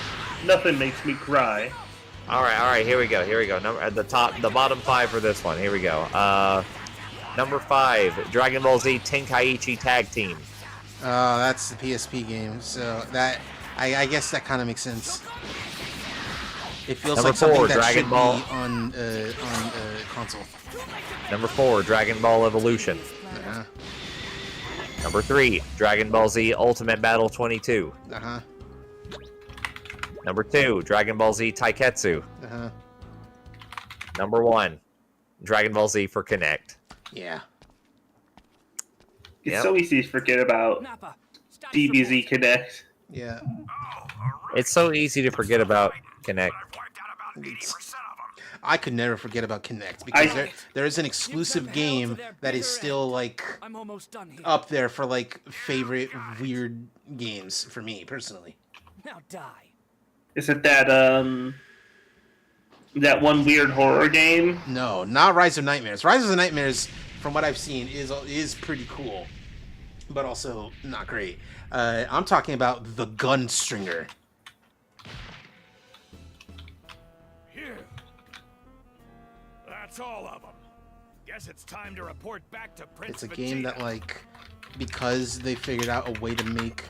Nothing makes me cry. Alright, here we go. The bottom 5 for this one. Here we go. Number 5, Dragon Ball Z Tenkaichi Tag Team. That's the PSP game, so that I guess that kind of makes sense. It feels Number like something 4, that Dragon should Ball. be on console. Number 4, Dragon Ball Evolution. Uh-huh. Number 3, Dragon Ball Z Ultimate Battle 22. Uh-huh. Number 2, Dragon Ball Z Taiketsu. Uh-huh. Number 1, Dragon Ball Z for Connect. Yeah. It's so easy to forget about DBZ Connect. Yeah. It's so easy to forget about Connect. I could never forget about Connect because there is an exclusive game that is still like up there for like favorite weird games for me personally. Now die. Is it that that one weird horror game? No, not Rise of Nightmares. Rise of Nightmares, from what I've seen, is pretty cool, but also not great. I'm talking about the Gunstringer. Here. That's all of them. Guess it's time to report back to Prince It's a game that, like, because they figured out a way to make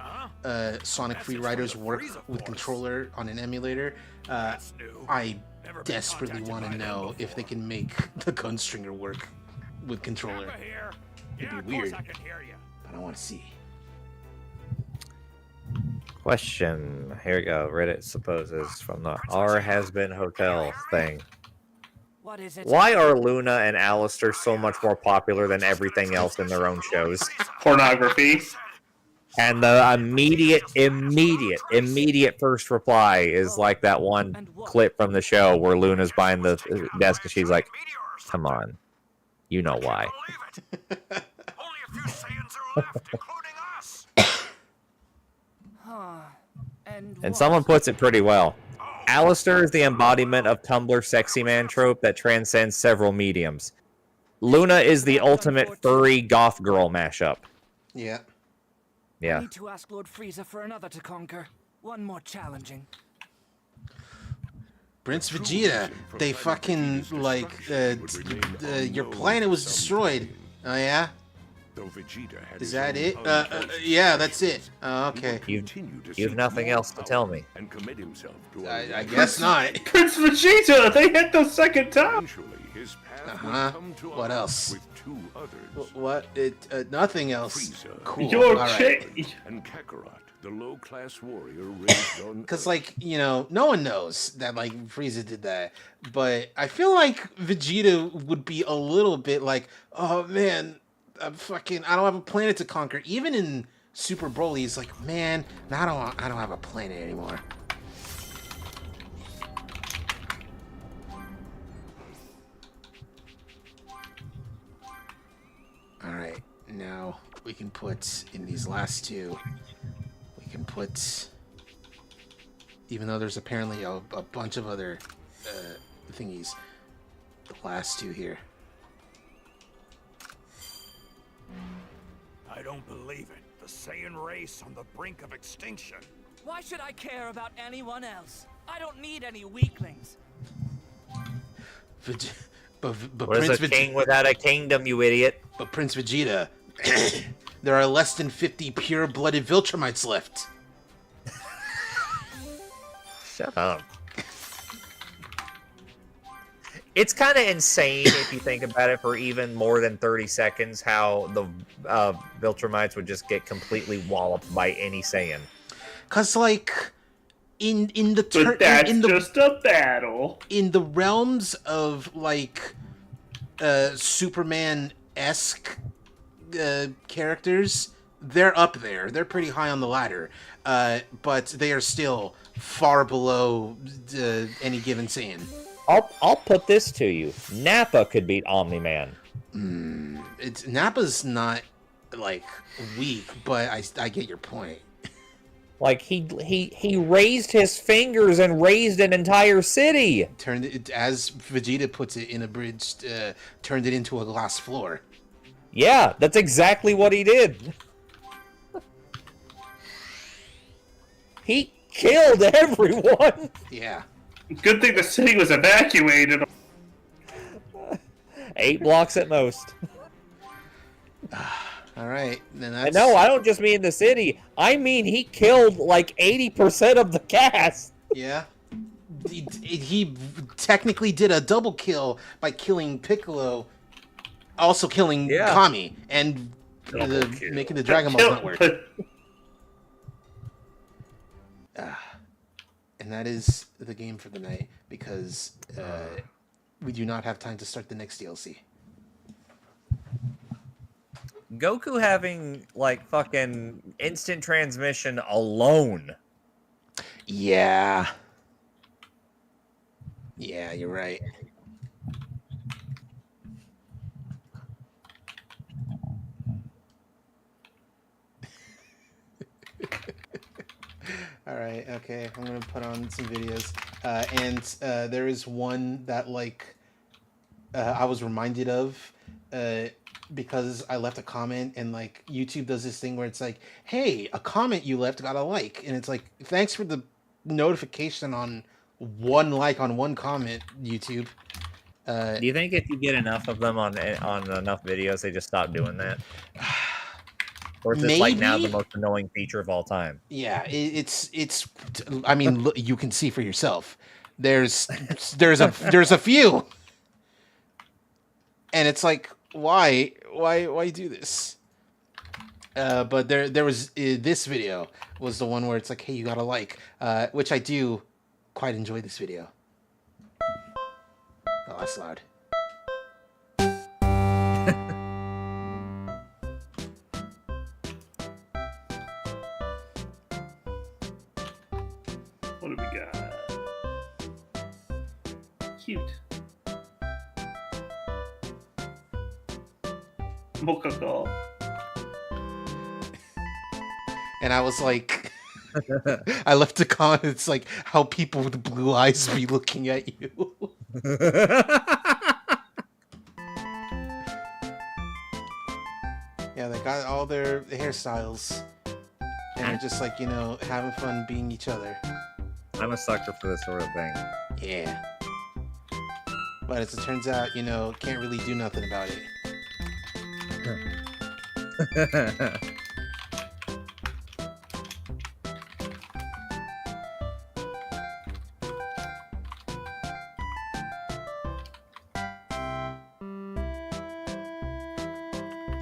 Sonic Free Riders work with controller on an emulator, I desperately want to know if they can make the Gunstringer work with controller. It'd be weird, but I want to see. Question. Here we go. Reddit supposes from the R Has Been Hotel thing. Why are Luna and Alistair so much more popular than everything else in their own shows? Pornography. And the immediate first reply is like that one clip from the show where Luna's behind the desk and she's like, "Come on, you know why." And someone puts it pretty well. Alistair is the embodiment of Tumblr sexy man trope that transcends several mediums. Luna is the ultimate furry goth girl mashup. Yeah. I Yeah. need to ask Lord Frieza for another to conquer. One more challenging. Prince Vegeta, they fucking, like, your planet was destroyed. Oh, yeah? Is that it? Yeah, that's it. Oh, okay. You have nothing else to tell me. I guess not. Prince Vegeta, they hit the second time. Uh-huh. What else? What? Nothing else. Cool. Your All right. change. And Kakarot, the low-class warrior raised on Because, like, you know, no one knows that, like, Frieza did that. But I feel like Vegeta would be a little bit like, oh, man, I don't have a planet to conquer. Even in Super Broly, he's like, man, now I don't have a planet anymore. All right, now we can put in these last two. We can put, even though there's apparently a bunch of other thingies, the last two here. I don't believe it. The Saiyan race on the brink of extinction. Why should I care about anyone else? I don't need any weaklings. But What is Prince a king without a kingdom, you idiot? But Prince Vegeta, there are less than 50 pure-blooded Viltrumites left. Shut up. It's kind of insane if you think about it for even more than 30 seconds how the Viltrumites would just get completely walloped by any Saiyan. Cause like in the But that's just a battle. In the realms of like Superman-esque characters, they're up there. They're pretty high on the ladder. But they are still far below any given Saiyan. I'll put this to you. Nappa could beat Omni-Man. Nappa's not like weak, but I get your point. Like he raised his fingers and raised an entire city. Turned it, as Vegeta puts it in Abridged, turned it into a glass floor. Yeah, that's exactly what he did. He killed everyone. Yeah. Good thing the city was evacuated. 8 blocks at most. All right, then that's... No, I don't just mean the city. I mean he killed like 80% of the cast. Yeah. He technically did a double kill by killing Piccolo, also killing Kami, and making the Dragon Balls not work. And that is the game for the night, because we do not have time to start the next DLC. Goku having, like, fucking instant transmission alone. Yeah. Yeah, you're right. All right, okay, I'm gonna put on some videos. And there is one that, like, I was reminded of because I left a comment, and, like, YouTube does this thing where it's like, hey, a comment you left got a like. And it's like, thanks for the notification on one like on one comment, YouTube. Do you think if you get enough of them on enough videos, they just stop doing that? Or is this like now the most annoying feature of all time? Yeah, it's. I mean, look, you can see for yourself. There's a few, and it's like, why do this? But there was this video was the one where it's like, hey, you gotta like, which I do quite enjoy this video. Oh, that's loud. What do we got? Cute. Mocha doll. And I was like, I left a comment. It's like how people with blue eyes be looking at you. Yeah, they got all their hairstyles, and they're just like, you know, having fun being each other. I'm a sucker for this sort of thing. Yeah. But as it turns out, you know, can't really do nothing about it.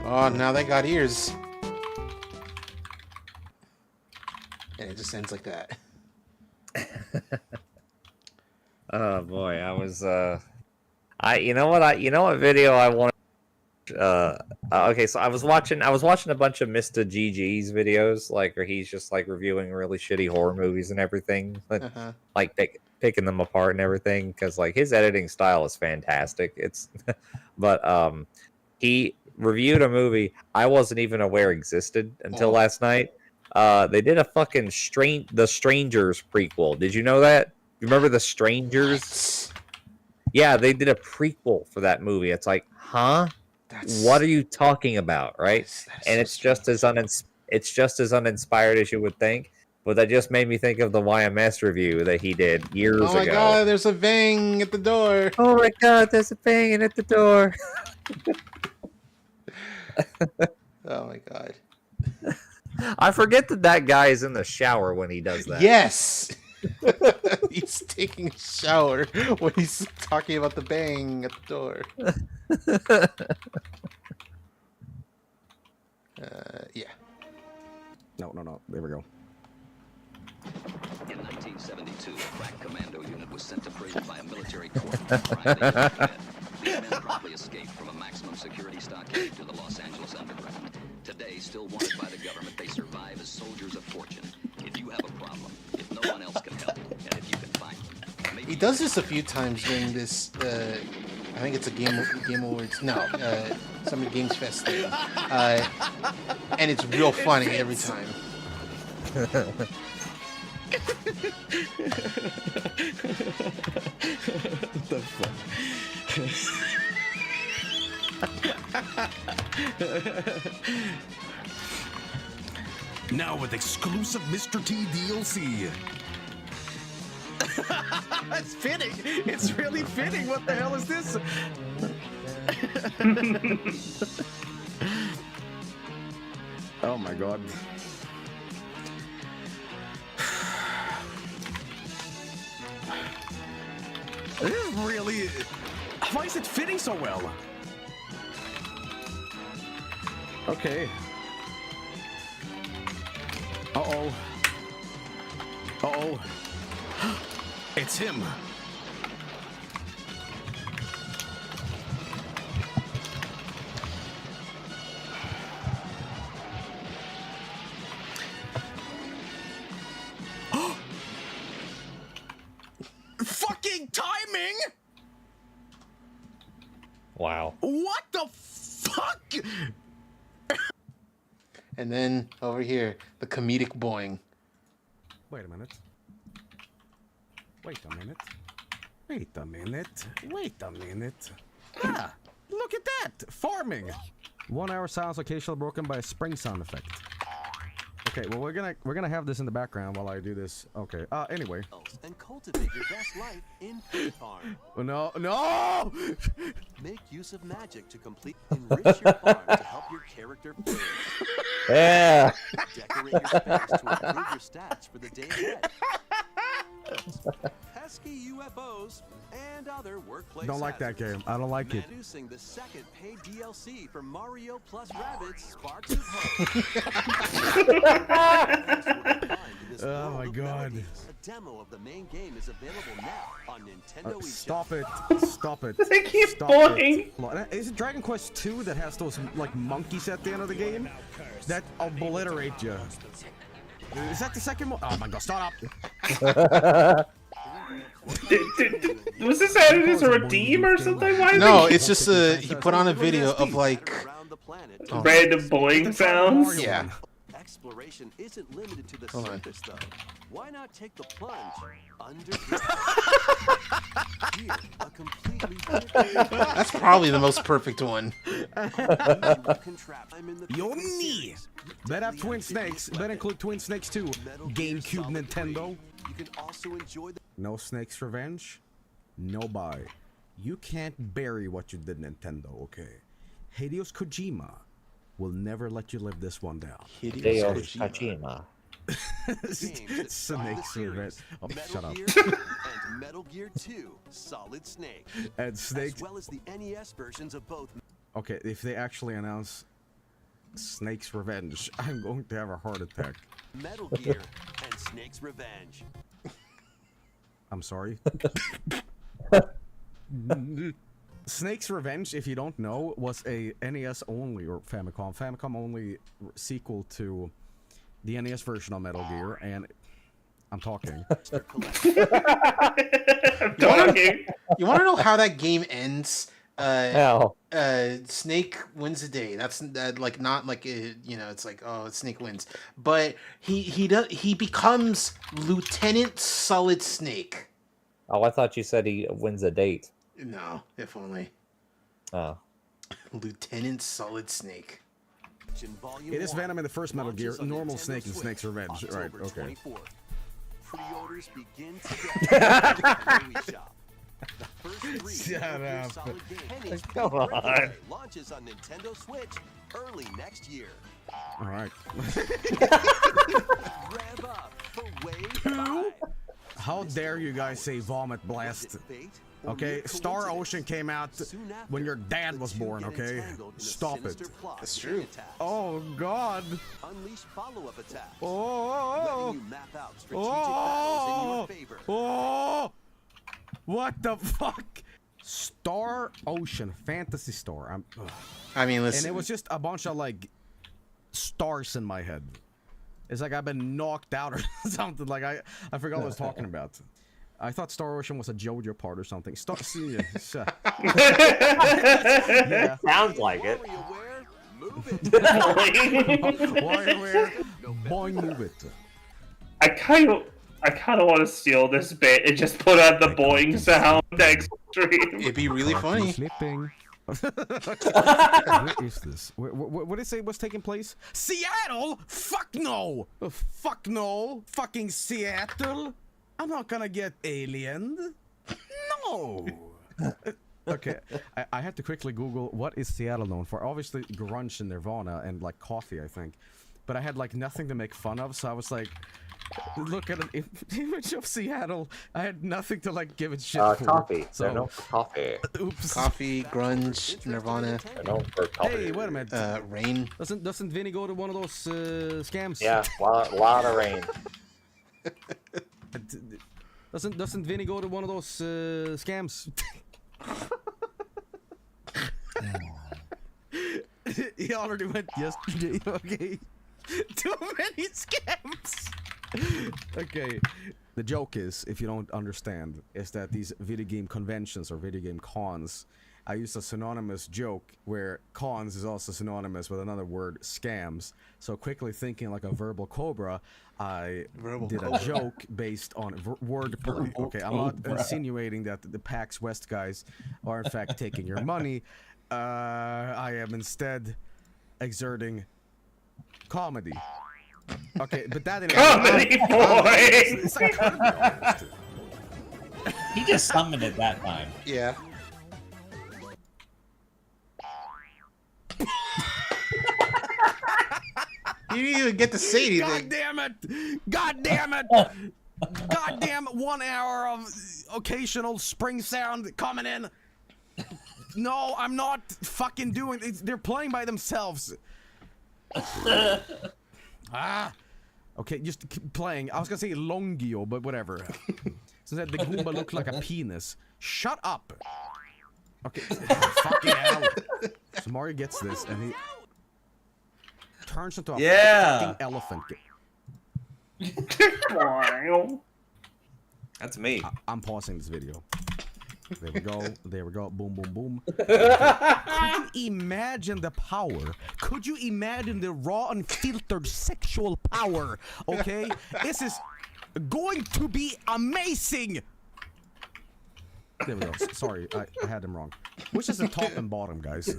Oh, now they got ears. And it just ends like that. Oh boy, you know what video I want. Okay, so I was watching a bunch of Mr. GG's videos, like where he's just like reviewing really shitty horror movies and everything, like picking them apart and everything, because like his editing style is fantastic. It's, but he reviewed a movie I wasn't even aware existed until last night. They did a fucking The Strangers prequel. Did you know that? You remember The Strangers? Yeah, they did a prequel for that movie. It's like, huh? What are you talking about, right? And it's just as uninspired as you would think. But that just made me think of the YMS review that he did years ago. Oh my god, there's a bang at the door. Oh my god, there's a banging at the door. Oh my god. I forget that guy is in the shower when he does that. Yes! He's taking a shower when he's talking about the bang at the door. Yeah. No. There we go. In 1972, a crack commando unit was sent to prison by a military court for crime they had committed. These men promptly escaped from a maximum security stockade to the Los Angeles underground. Today, still wanted by the government, they survive as soldiers of fortune. If you have a problem, if no one else can help, and if you can find them, maybe He does this a few times during this, I think it's a Game Awards, no, Summer Games Fest thing. And it's real funny every time. What the fuck? Now with exclusive Mr. T DLC. It's fitting. It's really fitting. What the hell is this? Oh my god. This is really... Why is it fitting so well? Okay. Uh-oh. Uh-oh. It's him. Fucking timing! Wow. What the fuck? And then over here, the comedic boing. Wait a minute. Wait a minute. Wait a minute. Wait a minute. Ah, look at that! Farming! 1 hour silence occasionally broken by a spring sound effect. Okay, well we're gonna have this in the background while I do this. Okay. Anyway. And cultivate your best life in Food Farm. No, no! Make use of magic to enrich your farm to help your character flourish. Yeah. Decorate your space to improve your stats for the day ahead. Pesky UFOs and other workplace Don't like that game. I don't like it. Introducing the second paid DLC for Mario plus Rabbids Sparks of Hope. Oh my god. A demo of the main game is available now on Nintendo eShop. Stop it. Stop it. They keep Stop boing. it. Is it Dragon Quest 2 that has those like monkeys at the end of the game? That obliterate you. Is that the second one? Oh my god, stop! Was this added as a redeem or something? Why No, it's just he put on a video of like random boing sounds? Yeah. Exploration isn't limited to the Hold on. surface, though. Why not take the plunge underground? Here, a completely different That's probably the most perfect one. Yummy! Bet have Twin Snakes. Bet include Twin Snakes 2. GameCube, Nintendo. You can also enjoy the No Snake's Revenge. No buy. You can't bury what you did, Nintendo. Okay. Hideo Kojima will never let you live this one down. Hideo Kojima. Snake's Revenge. Oh, shut up. and Metal Gear 2 Solid Snake. And Snake. As well as the NES versions of both. Okay, if they actually announce Snake's Revenge, I'm going to have a heart attack. Metal Gear and Snake's Revenge. I'm sorry. Snake's Revenge, if you don't know, was a NES only or Famicom only sequel to the NES version of Metal Gear, and I'm talking. You want to know how that game ends? How? Snake wins the day. That's like not like it's like, oh, Snake wins, but he becomes Lieutenant Solid Snake. Oh, I thought you said he wins a date. No, if only. Oh. Lieutenant Solid Snake. It is Venom in the first Metal Gear, normal Snake in Snake's Revenge. Right, okay. Pre-orders begin today. Shut up. Come on. Launches on Nintendo Switch early next year. Alright. Rev up for Wave 5. How dare you guys say Vomit Blast? Okay, Star Ocean came out when your dad was born, okay? Stop it. That's true. Oh, God. Unleash follow-up attacks. Oh. Letting you map out strategic battles in your favor. Oh. What the fuck? Star Ocean Fantasy Star. I mean, listen. And it was just a bunch of like stars in my head. It's like I've been knocked out or something. Like I forgot what I was talking about. I thought Star Ocean was a JoJo part or something. Yeah. Sounds like it. WarioWare, boing, move it. I kind of want to steal this bit and just put on the boing sound next stream. It'd be really funny. Flipping. Where is this? What did it say was taking place? Seattle? Fuck no! Fuck no! Fucking Seattle! I'm not gonna get aliened. No! Okay, I had to quickly Google what is Seattle known for. Obviously grunge and Nirvana and like coffee, I think. But I had like nothing to make fun of, so I was like, look at an image of Seattle. I had nothing to like give it shit for. Coffee. So, They're known for coffee. Oops. Coffee, grunge, Nirvana. They're known for coffee. Hey, wait a minute. Rain. Doesn't Vinny go to one of those scams? Yeah, lot of rain. Doesn't Vinny go to one of those scams? He already went yesterday. Okay. Too many scams. Okay. The joke is, if you don't understand, is that these video game conventions or video game cons, I use a synonymous joke where cons is also synonymous with another word, scams. So quickly thinking like a verbal cobra, I did a joke based on wordplay. Okay, I'm not insinuating that the PAX West guys are in fact taking your money. I am instead exerting comedy. Okay, but that didn't Comedy boy! It's like comedy. He just summoned it that time. Yeah. You didn't even get to say anything. God damn it! God damn it! God damn it! 1 hour of occasional spring sound coming in. No, I'm not fucking doing it. They're playing by themselves. Okay, just keep playing. I was gonna say Longio, but whatever. So that the Goomba looked like a penis. Shut up. Okay, fucking hell. So Mario gets this, and he turns into a fucking elephant. That's me. I'm pausing this video. There we go. There we go. Boom, boom, boom. Could you imagine the power? Could you imagine the raw, unfiltered sexual power? Okay? This is going to be amazing! There we go. Sorry, I had them wrong. Which is the top and bottom, guys?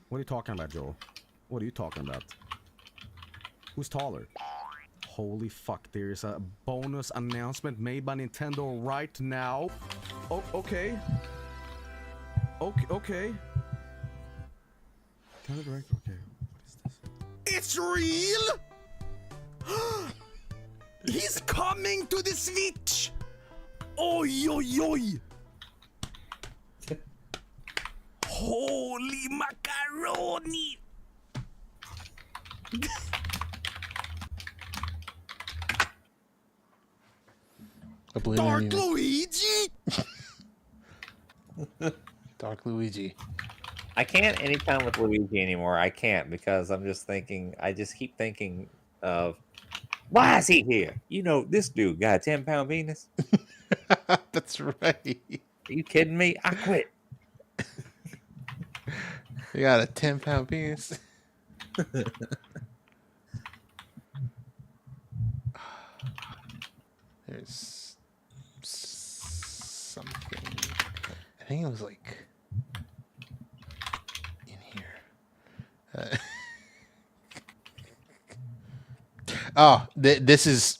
What are you talking about, Joel? What are you talking about? Who's taller? Holy fuck, there's a bonus announcement made by Nintendo right now. Oh, okay. Okay. Nintendo Direct, okay. What is this? It's real! He's coming to the Switch! Oi, oi, oi! Holy macaroni! Dark Luigi! Dark Luigi. I can't anytime with Luigi anymore. I can't because I'm just thinking. I just keep thinking of why is he here? You know, this dude got a 10-pound penis. That's right. Are you kidding me? I quit. You got a 10-pound penis. There's something. I think it was like in here. Oh, this is,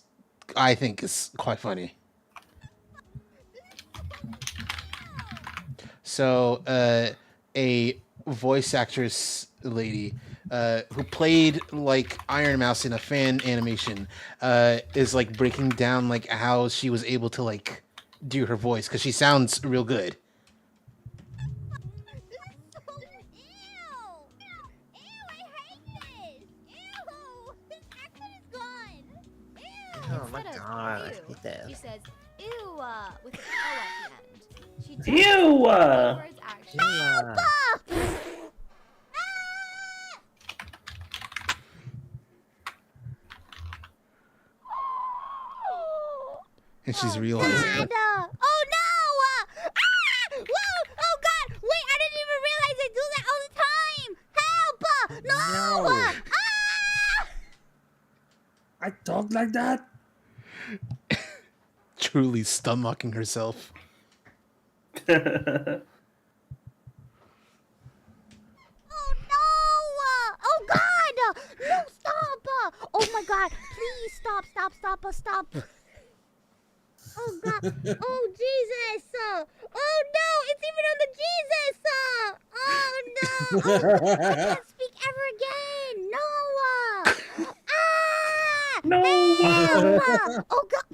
I think, is quite funny. So, a voice actress lady who played like Iron Mouse in a fan animation is like breaking down like how she was able to like do her voice because she sounds real good. Oh my god, I hate that. She says, ew, with an O at the end. She does Ew! the words actually. And she's realizing. Oh no! Whoa! Oh god! Wait, I didn't even realize I do that all the time! Help! No! I talk like that? Truly stomaching herself. Oh no! Oh god! No, stop! Oh my god! Please stop! Stop! Oh god! Oh Jesus! Oh no! It's even on the Jesus! Oh no! Oh, I can't speak ever again! No! No! Help! Oh god!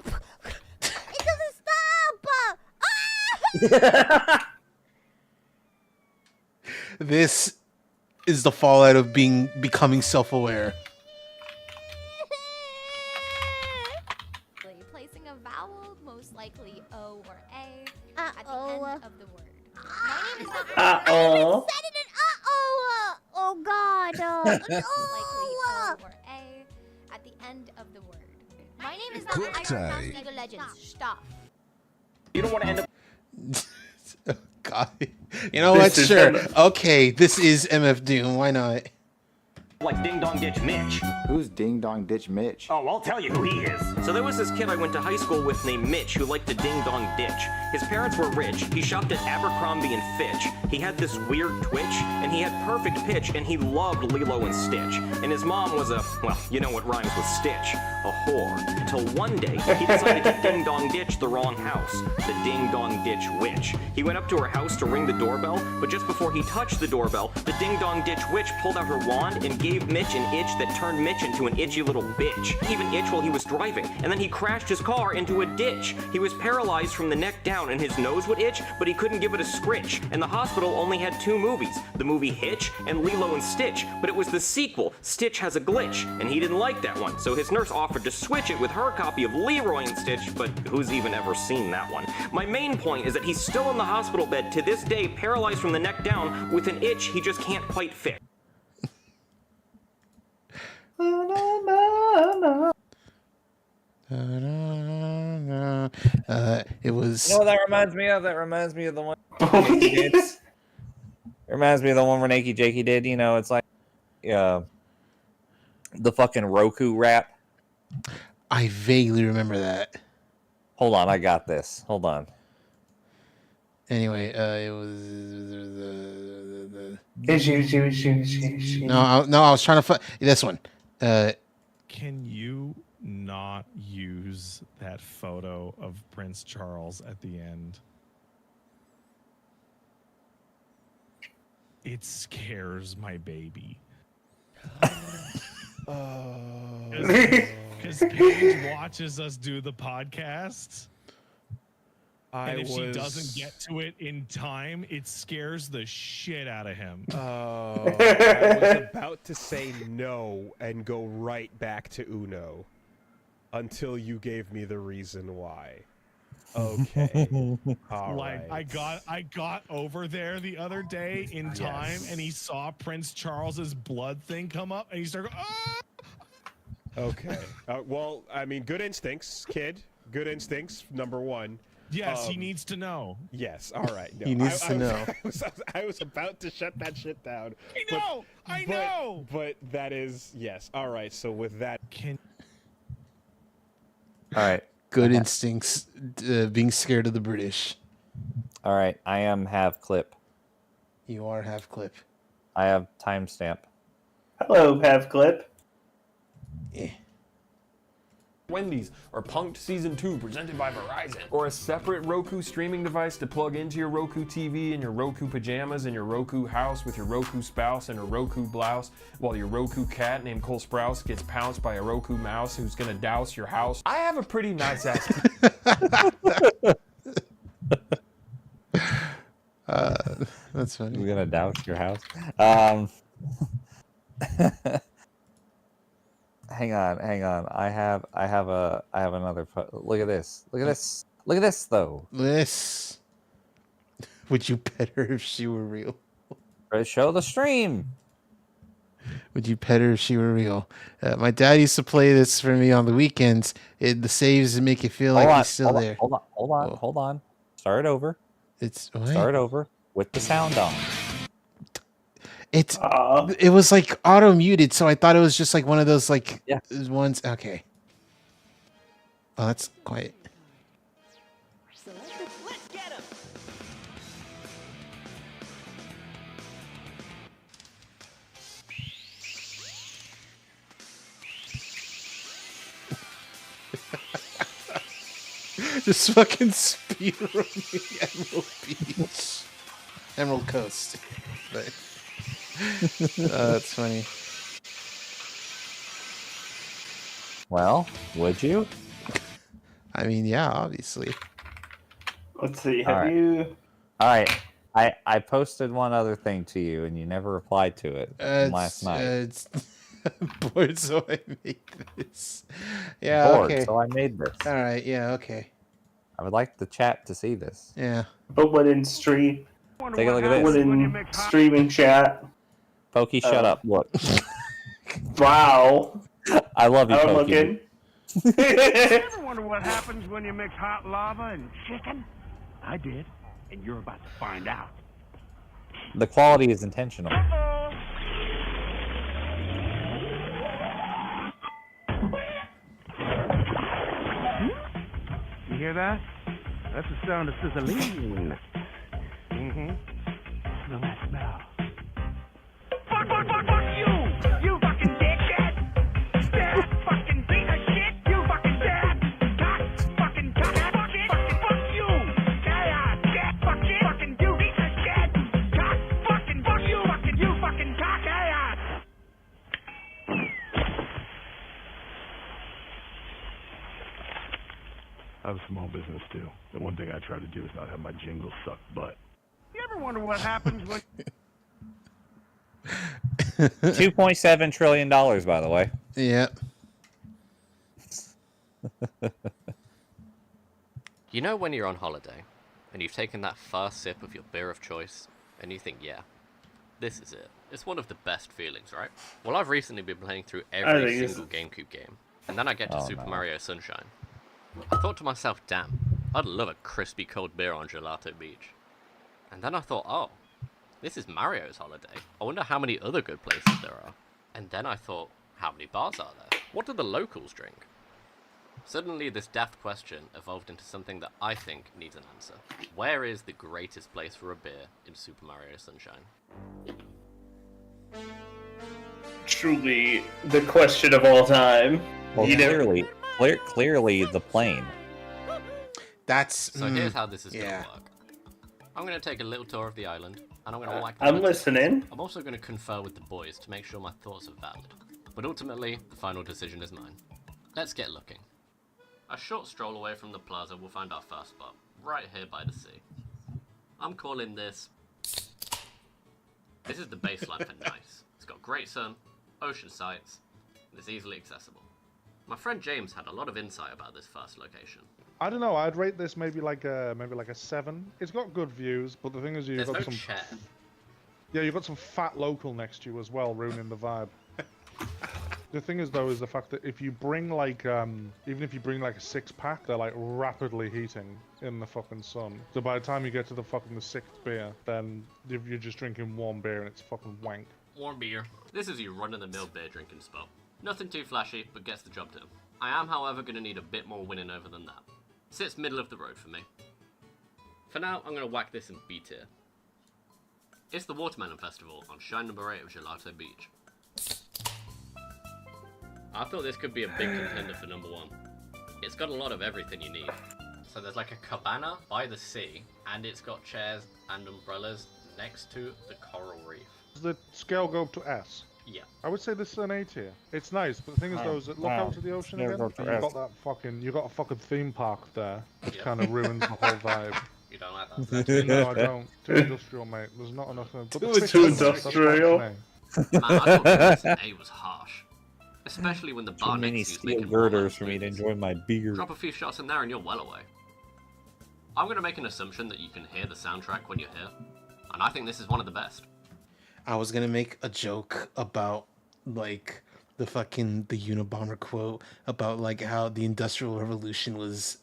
It doesn't stop! This is the fallout of becoming self-aware. Placing a vowel, most likely O or A, at the end of the word. My name is not. Uh-oh. Said it in oh god. Likely O or A at the end of the word. My name is not. League of Legends. Stop. You don't want to end up. God. You know what? Sure. Okay, this is MF Doom. Why not? Like Ding Dong Ditch Mitch. Who's Ding Dong Ditch Mitch? Oh, I'll tell you who he is. So there was this kid I went to high school with named Mitch who liked to ding dong ditch. His parents were rich. He shopped at Abercrombie and Fitch. He had this weird twitch, and he had perfect pitch, and he loved Lilo and Stitch. And his mom was a, well, you know what rhymes with Stitch, a whore. Until one day, he decided to ding dong ditch the wrong house, the Ding Dong Ditch Witch. He went up to her house to ring the doorbell, but just before he touched the doorbell, the Ding Dong Ditch Witch pulled out her wand and gave Mitch an itch that turned Mitch into an itchy little bitch. He even itched while he was driving, and then he crashed his car into a ditch. He was paralyzed from the neck down, and his nose would itch, but he couldn't give it a scritch. And the hospital only had 2 movies, the movie Hitch and Lilo and Stitch, but it was the sequel, Stitch Has a Glitch, and he didn't like that one, so his nurse offered to switch it with her copy of Leroy and Stitch, but who's even ever seen that one? My main point is that he's still in the hospital bed to this day, paralyzed from the neck down, with an itch he just can't quite fix. It was. You know what that reminds me of? That reminds me of the one. It reminds me of the one where Nakey Jakey did. You know, it's like, the fucking Roku rap. I vaguely remember that. Hold on, I got this. Hold on. Anyway, it was no, I was trying to find this one. Can you not use that photo of Prince Charles at the end? It scares my baby. Because Paige watches us do the podcast. And if she doesn't get to it in time, it scares the shit out of him. I was about to say no and go right back to Uno until you gave me the reason why. Okay. All like right. I got over there the other day in time, and he saw Prince Charles's blood thing come up, and he started going, ah! Okay. Well, I mean, good instincts, kid. Good instincts, number one. Yes, he needs to know. Yes, all right. No, He needs to know. I was about to shut that shit down. I know. But that is, yes. All right, so with that... All right. Good instincts, being scared of the British. All right, I am have clip. You are have clip. I have timestamp. Hello, have clip. Wendy's, or Punk'd Season 2 presented by Verizon, or a separate Roku streaming device to plug into your Roku TV in your Roku pajamas in your Roku house with your Roku spouse and a Roku blouse, while your Roku cat named Cole Sprouse gets pounced by a Roku mouse who's gonna douse your house. I have a pretty nice ass. That's funny. We're gonna douse your house. Hang on. I have another. Look at this. Look at this though. This. Would you pet her if she were real? Show the stream. Would you pet her if she were real? My dad used to play this for me on the weekends. The saves make you feel like he's still there. Hold on. Start over. What? Start over with the sound on. It was like auto muted, so I thought it was just like one of those like ones. Okay. Oh, that's quiet. Let's get him. Just fucking speedrunning Emerald Beach, Emerald Coast. Right. That's funny. Well, would you? I mean, yeah, obviously. Let's see. All Have right. you? All right. I posted one other thing to you, and you never replied to it last night. It's bored, so I made this. Yeah, Bored, okay. so I made this. All right, yeah, okay. I would like the chat to see this. Yeah. But what in stream? Take a look at What this. in streaming chat? Pokey, shut up. Look. Wow. I love you, I'm Pokey. looking. Ever wonder what happens when you mix hot lava and chicken? I did, and you're about to find out. The quality is intentional. You hear that? That's the sound of sizzling. Mm-hmm. Smell that smell. Fuck you! You fucking dickhead! That fucking piece of shit! You fucking dead! Cock! Fucking cock! Fucking fuck you! Shit! Fucking you piece of shit! Cock! Fucking fuck you! You fucking cock! I have a small business too. The one thing I try to do is not have my jingles suck butt. You ever wonder what happens when... $2.7 trillion, by the way. Yeah. You know when you're on holiday, and you've taken that first sip of your beer of choice, and you think, yeah, this is it. It's one of the best feelings, right? Well, I've recently been playing through every single GameCube game, And then I get to Super Mario Sunshine. I thought to myself, damn, I'd love a crispy cold beer on Gelato Beach. And then I thought, oh, this is Mario's holiday. I wonder how many other good places there are. And then I thought, how many bars are there? What do the locals drink? Suddenly, this daft question evolved into something that I think needs an answer. Where is the greatest place for a beer in Super Mario Sunshine? Truly, the question of all time. Well, clearly the plane. That's... So here's how this is going to work. I'm going to take a little tour of the island, and I'm going to whack I'm listening. I'm also going to confer with the boys to make sure my thoughts are valid. But ultimately, the final decision is mine. Let's get looking. A short stroll away from the plaza, we'll find our first spot, right here by the sea. I'm calling this... This is the baseline for nice. It's got great sun, ocean sights, and it's easily accessible. My friend James had a lot of insight about this first location. I don't know. I'd rate this maybe like a 7. It's got good views, but the thing is, you've got some. Chair. Yeah, you've got some fat local next to you as well, ruining the vibe. The thing is, though, is the fact that if you bring like, even if you bring like a 6-pack, they're like rapidly heating in the fucking sun. So by the time you get to the 6th beer, then you're just drinking warm beer and it's fucking wank. Warm beer. This is your run-of-the-mill beer drinking spot. Nothing too flashy, but gets the job done. I am, however, going to need a bit more winning over than that. Sits middle of the road for me. For now, I'm going to whack this in B tier. It's the Watermelon Festival on Shine number 8 of Gelato Beach. I thought this could be a big contender for number 1. It's got a lot of everything you need. So there's like a cabana by the sea, and it's got chairs and umbrellas next to the coral reef. Does the scale go up to S? Yeah. I would say this is an A tier. It's nice, but the thing is, though, is that look out to the ocean again. You got a fucking theme park there, which kind of ruins the whole vibe. You don't like that? No, I don't. Too industrial, mate. There's not enough. Too industrial. Man, I thought this A was harsh. Especially when the bar Too many next to steel you is making girders for me to enjoy my beer. Drop a few shots in there and you're well away. I'm going to make an assumption that you can hear the soundtrack when you're here, and I think this is one of the best. I was gonna make a joke about like the Unabomber quote about like how the Industrial Revolution was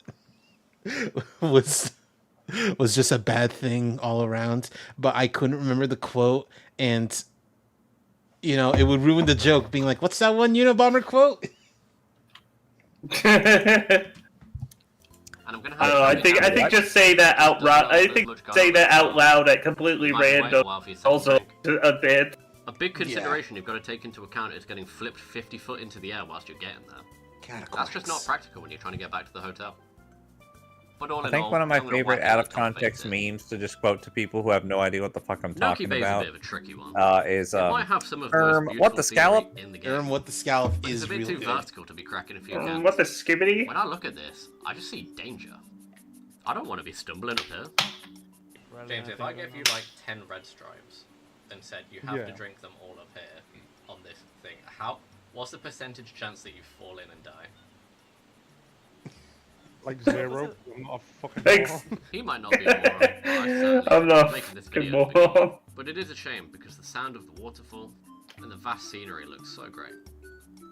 just a bad thing all around, but I couldn't remember the quote, and you know, it would ruin the joke being like, what's that one Unabomber quote? And I'm gonna I don't know. I think just say that out loud. I think say that out loud at completely random. Also a bit. A big consideration you've got to take into account is getting flipped 50 foot into the air whilst you're getting there. That's just not practical when you're trying to get back to the hotel. But all I in think all, one of my I'm gonna favorite whack out it of context memes to just quote to people who have no idea what the fuck I'm talking Bay is a about bit of a tricky one. is It might have some of the most beautiful what the scallop? theory in the game. What the scallop But is it's a bit real too good. vertical to be cracking a few cans. What the skibbity? When I look at this, I just see danger. I don't want to be stumbling up here. James, if I gave you like 10 red stripes and said you have to drink them all up here on this thing, what's the percentage chance that you fall in and die? Like 0. I'm not a fucking moron. He might not be a moron. But I certainly I'm not making this fucking video moron. But it is a shame because the sound of the waterfall and the vast scenery looks so great.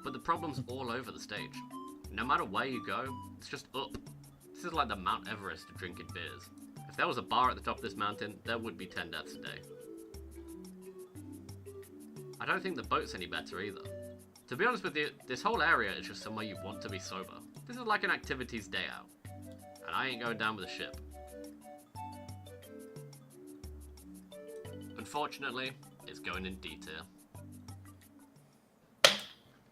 But the problem's all over the stage. No matter where you go, it's just up. This is like the Mount Everest of drinking beers. If there was a bar at the top of this mountain, there would be 10 deaths a day. I don't think the boat's any better either. To be honest with you, this whole area is just somewhere you want to be sober. This is like an activities day out. And I ain't going down with a ship. Unfortunately, it's going in D tier.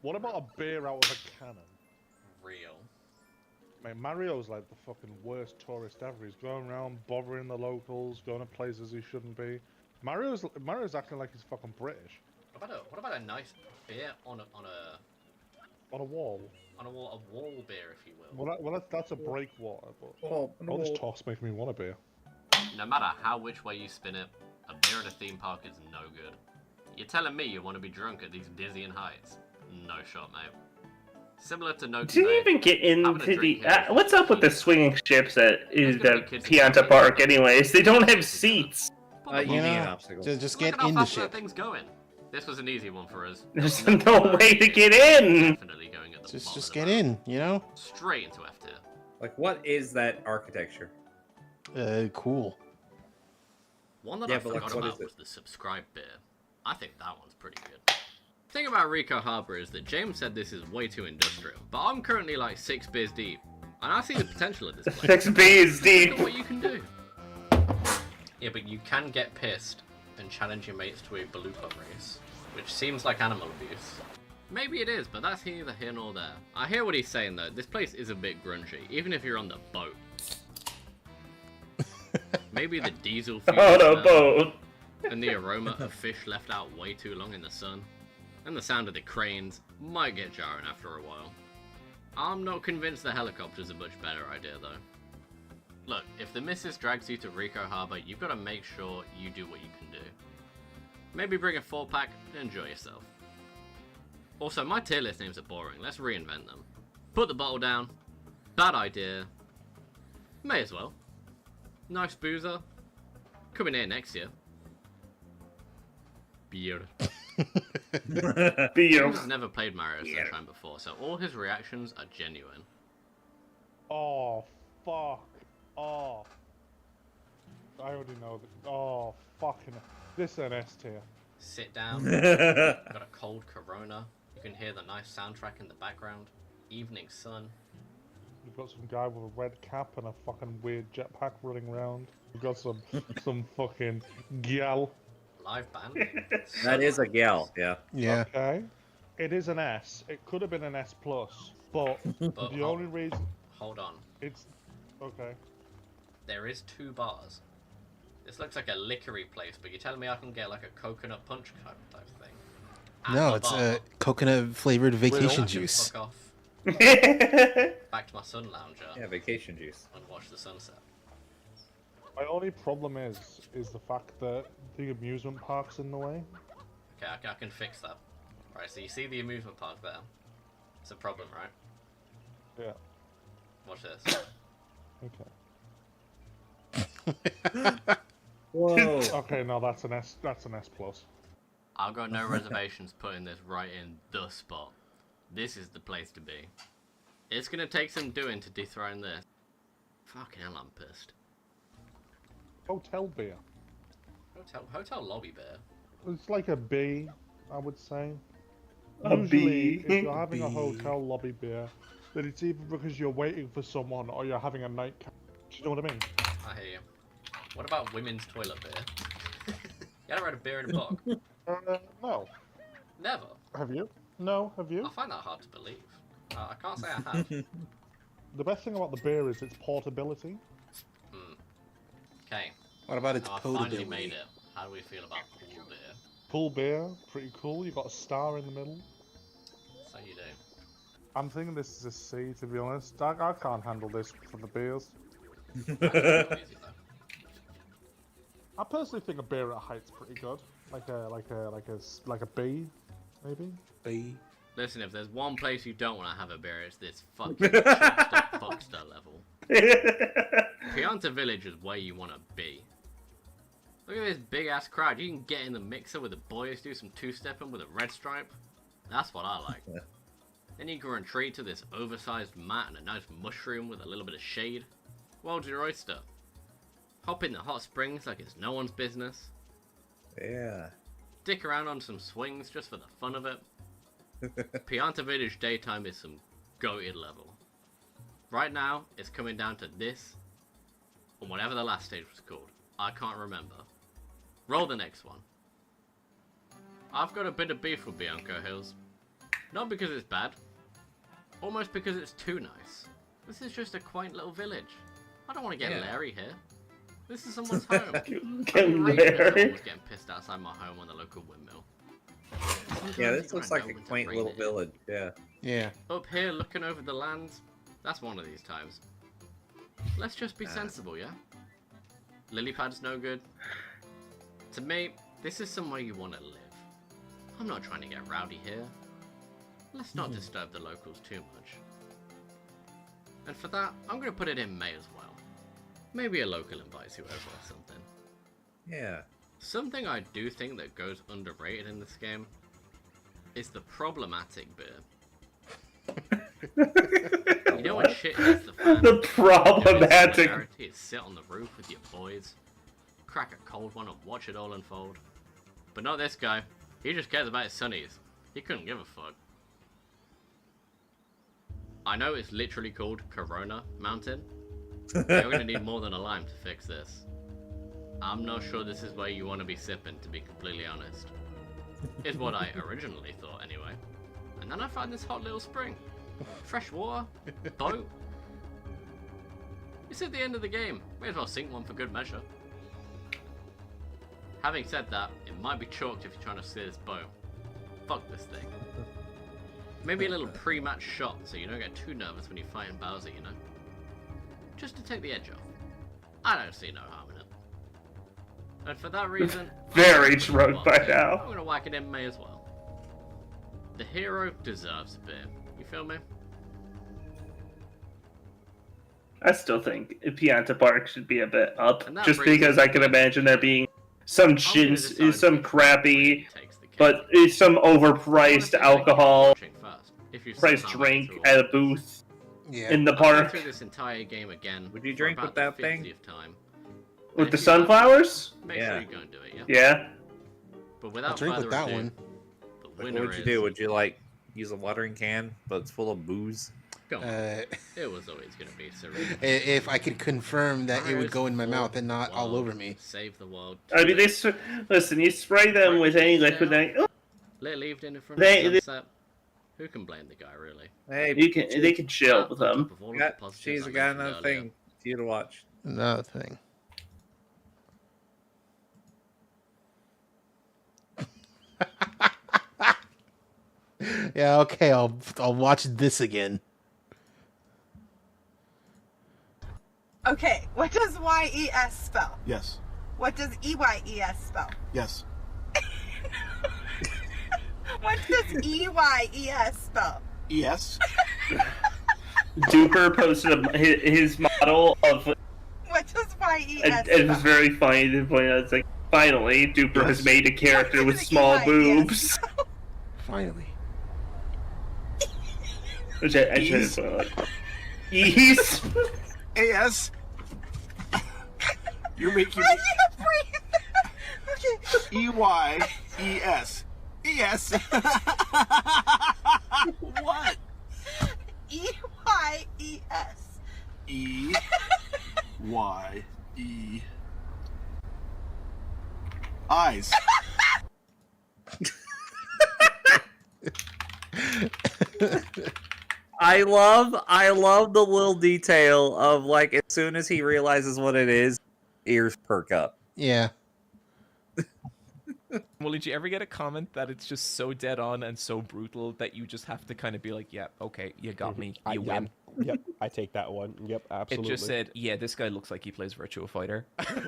What about a beer out of a cannon? Real. Mate, Mario's like the fucking worst tourist ever. He's going around bothering the locals, going to places he shouldn't be. Mario's acting like he's fucking British. What about a nice beer on a wall? On a wall beer, if you will. Well, that's a breakwater. But all this talk's making me want a beer. No matter which way you spin it, a beer at a theme park is no good. You're telling me you want to be drunk at these dizzying heights? No shot, mate. Similar to no. Do you even get into the? What's up with the swinging ships at the Pianta Park? Anyways, they don't have seats. Just get Look at in how the fast ship. That thing's going. This was an easy one for us. There's no way to get in. Definitely going at at the Just bottom of the get barrel. in, you know? Straight into F tier. Like, what is that architecture? Cool. One that Yeah, I but, like, forgot what about is it? was the subscribe beer. I think that one's pretty good. The thing about Rico Harbor is that James said this is way too industrial, but I'm currently like 6 beers deep, and I see the potential of this place. 6 beers deep. Look at what you can do. Yeah, but you can get pissed and challenge your mates to a beluga race, which seems like animal abuse. Maybe it is, but that's neither here nor there. I hear what he's saying though. This place is a bit grungy, even if you're on the boat. Maybe the diesel fuel On a smell, boat. and the aroma of fish left out way too long in the sun, and the sound of the cranes might get jarring after a while. I'm not convinced the helicopter's a much better idea though. Look, if the missus drags you to Rico Harbor, you've got to make sure you do what you can do. Maybe bring a 4-pack and enjoy yourself. Also, my tier list names are boring. Let's reinvent them. Put the bottle down. Bad idea. May as well. Nice boozer. Coming here next year. Beer. Beer. He's never played Mario Sunshine before, so all his reactions are genuine. Oh, fuck. Oh. I already know that. Oh, fucking. This is an S tier. Sit down. Got a cold Corona. You can hear the nice soundtrack in the background. Evening sun. You've got some guy with a red cap and a fucking weird jetpack running around. You've got some fucking gal. Live band. That is a gal, yeah. Yeah. Okay. It is an S. It could have been an S plus, but the only reason Hold on. it's okay. There is 2 bars. This looks like a liquory place, but you're telling me I can get like a coconut punch type thing? No, it's a coconut flavored vacation juice. Fuck off. Back to my sun lounger. Yeah, vacation juice. And watch the sunset. My only problem is the fact that the amusement park's in the way. Okay, I can fix that. Right, so you see the amusement park there? It's a problem, right? Yeah. Watch this. Okay. Whoa. Okay, no, that's an S. That's an S plus. I've got no reservations putting this right in the spot. This is the place to be. It's gonna take some doing to dethrone this. Fucking hell, I'm pissed. Hotel beer. Hotel lobby beer. It's like a B, I would say. A Usually, B. if you're having a hotel lobby beer, then it's either because you're waiting for someone or you're having a nightcap. Do you know what I mean? I hear you. What about women's toilet beer? You ever had a beer in a book? No. Never. Have you? No, have you? I find that hard to believe. I can't say I have. The best thing about the beer is its portability. Okay. What about its I finally potability? made it. How do we feel about pool beer? Pool beer, pretty cool. You got a star in the middle. So you do. I'm thinking this is a C, to be honest. I can't handle this for the beers. I personally think a beer at height's pretty good. Like a B, maybe. B. Listen, if there's one place you don't want to have a beer, it's this fucking Fuckster level. Pianta Village is where you want to be. Look at this big ass crowd. You can get in the mixer with the boys, do some two-stepping with a red stripe. That's what I like. Then you can retreat to this oversized mat and a nice mushroom with a little bit of shade. World's your oyster. Hop in the hot springs like it's no one's business. Yeah. Stick around on some swings just for the fun of it. Pianta Village daytime is some goated level. Right now, it's coming down to this, and whatever the last stage was called. I can't remember. Roll the next one. I've got a bit of beef with Bianco Hills. Not because it's bad, almost because it's too nice. This is just a quaint little village. I don't want to get Larry here. This is someone's home. Someone's getting pissed outside my home on the local windmill. Yeah, this looks like a quaint little village, yeah. Yeah. Up here looking over the lands, that's one of these times. Let's just be sensible, yeah? Lily pad's no good. To me, this is somewhere you want to live. I'm not trying to get rowdy here. Let's not disturb the locals too much. And for that, I'm going to put it in May as well. Maybe a local invites you over or something. Yeah. Something I do think that goes underrated in this game is the problematic beer. You know when shit hits the fan? The problematic. You sit on the roof with your boys, crack a cold one and watch it all unfold. But not this guy. He just cares about his sunnies. He couldn't give a fuck. I know it's literally called Corona Mountain. You're gonna need more than a lime to fix this. I'm not sure this is where you want to be sipping, to be completely honest. Is what I originally thought anyway. And then I found this hot little spring. Fresh water, boat. It's at the end of the game. May as well sink one for good measure. Having said that, it might be chalked if you're trying to steer this boat. Fuck this thing. Maybe a little pre-match shot so you don't get too nervous when you're fighting Bowser, you know? Just to take the edge off. I don't see no harm in it. And for that reason, Very drunk by now. I'm gonna whack it in May as well. The hero deserves a beer. You feel me? I still think Pianta Park should be a bit up, And that just brings because us I can imagine there being some some crappy, but some overpriced alcohol, If you're priced somehow drink into at a booth in the I've been park through this entire game again. Would you for drink about with that the thing? 50th time. with the sunflowers. Make sure you go and do it, yeah? Yeah. But without drink with further that ado, one. the What winner would you is... do? Would you like use a watering can, but it's full of booze? Go on. It was always going to be Serena. If I could confirm that it would go in my mouth and not all over me. Save the world. I mean, listen. You spray them with any liquid. Little evening in front They- of the sunset. Who can blame the guy, really? Hey, they can chill with them. She's got another thing for you to watch. Another thing. Yeah, okay, I'll watch this again. Okay, what does YES spell? Yes. What does EYES spell? Yes. What does EYES spell? Yes. Duper posted his model of. What does YES It spell? was very funny to point out. It's like, finally, Duper has made a character with small boobs. Finally. Which I should have put like. Ease. AS. You're making I can't breathe. Okay. EYES. ES. What? EYES. EYE. Eyes. I love the little detail of like as soon as he realizes what it is, ears perk up. Yeah. Well, did you ever get a comment that it's just so dead on and so brutal that you just have to kind of be like, yeah, okay, you got me, you win. Yep, I take that one. Yep, absolutely. It just said, yeah, this guy looks like he plays Virtua Fighter. I can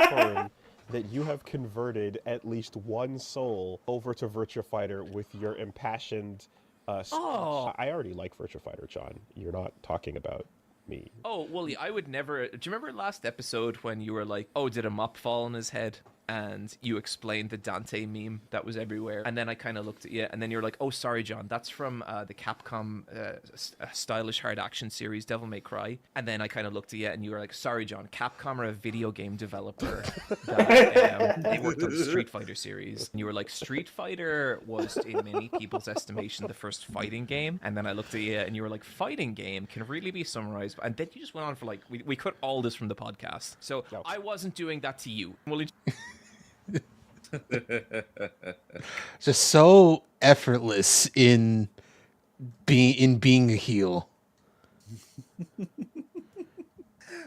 confirm that you have converted at least one soul over to Virtua Fighter with your impassioned. Oh. I already like Virtua Fighter, John. You're not talking about me. Oh, Wooly, I would never... Do you remember last episode when you were like, oh, did a mop fall on his head? And you explained the Dante meme that was everywhere. And then I kind of looked at you, and then you were like, oh, sorry, John, that's from the Capcom stylish hard action series, Devil May Cry. And then I kind of looked at you, and you were like, sorry, John, Capcom are a video game developer. That, they worked on the Street Fighter series. And you were like, Street Fighter was, in many people's estimation, the first fighting game. And then I looked at you, and you were like, fighting game can really be summarized. And then you just went on for like, we cut all this from the podcast. So I wasn't doing that to you. Well, Just so effortless in being a heel.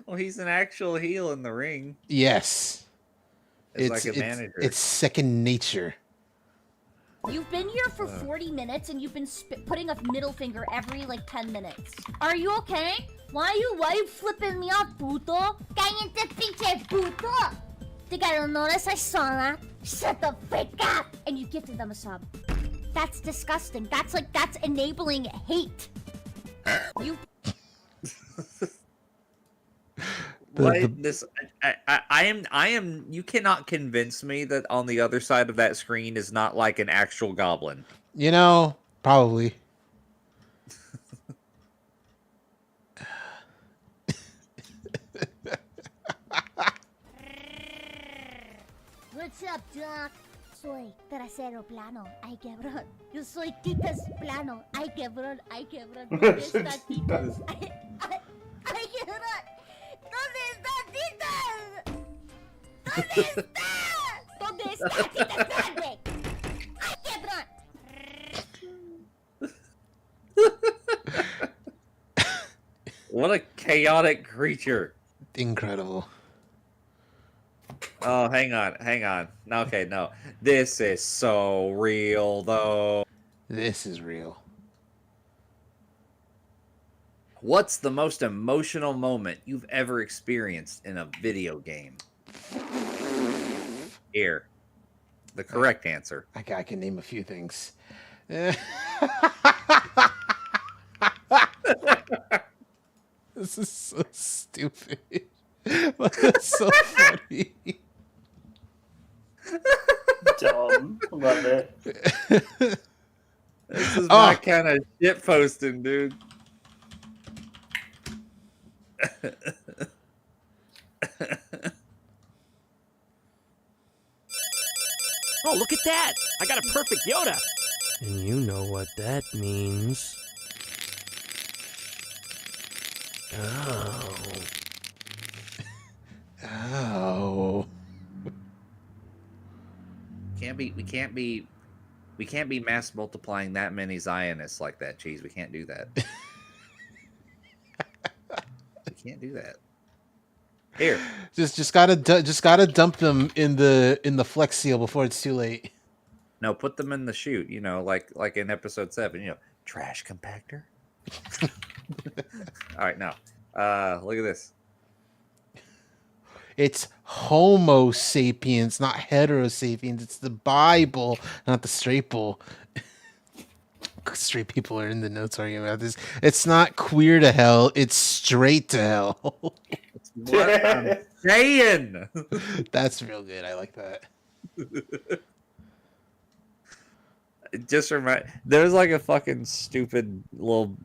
Well, he's an actual heel in the ring. Yes. It's like a manager. It's second nature. You've been here for 40 minutes and you've been putting a middle finger every like 10 minutes. Are you okay? Why you flipping me off, puto? Cállate, pinche puto! Think I don't notice? I saw that. Shut the freak up! And you gifted them a sub. That's disgusting. That's enabling hate. You. This I am you cannot convince me that on the other side of that screen is not like an actual goblin. You know, Probably. What's up, Doc? Soy trasero plano. Ay, cabrón. Yo soy Titas plano. Ay, cabrón. Ay, cabrón. ¿Dónde está Titas? Ay, cabrón. ¿Dónde está Titas? ¿Dónde está? ¿Dónde está Titas grande? Ay, cabrón. What a chaotic creature. Incredible. Oh, hang on. Okay, no. This is so real, though. This is real. What's the most emotional moment you've ever experienced in a video game? Here. The correct answer. I can name a few things. This is so stupid. But it's so funny. Dumb. Love it. This is my kind of shit posting, dude. Oh, look at that! I got a perfect Yoda! And you know what that means. Oh. Oh. We can't be mass multiplying that many Zionists like that, Cheese. We can't do that. We can't do that. Here. Just gotta dump them in the Flex Seal before it's too late. No, put them in the chute, you know, like in episode 7, you know, trash compactor. All right, now, look at this. It's Homo sapiens, not hetero sapiens. It's the Bible, not the straight bull. Straight people are in the notes arguing about this. It's not queer to hell. It's straight to hell. What I'm saying. That's real good. I like that. Just remind. There's like a fucking stupid little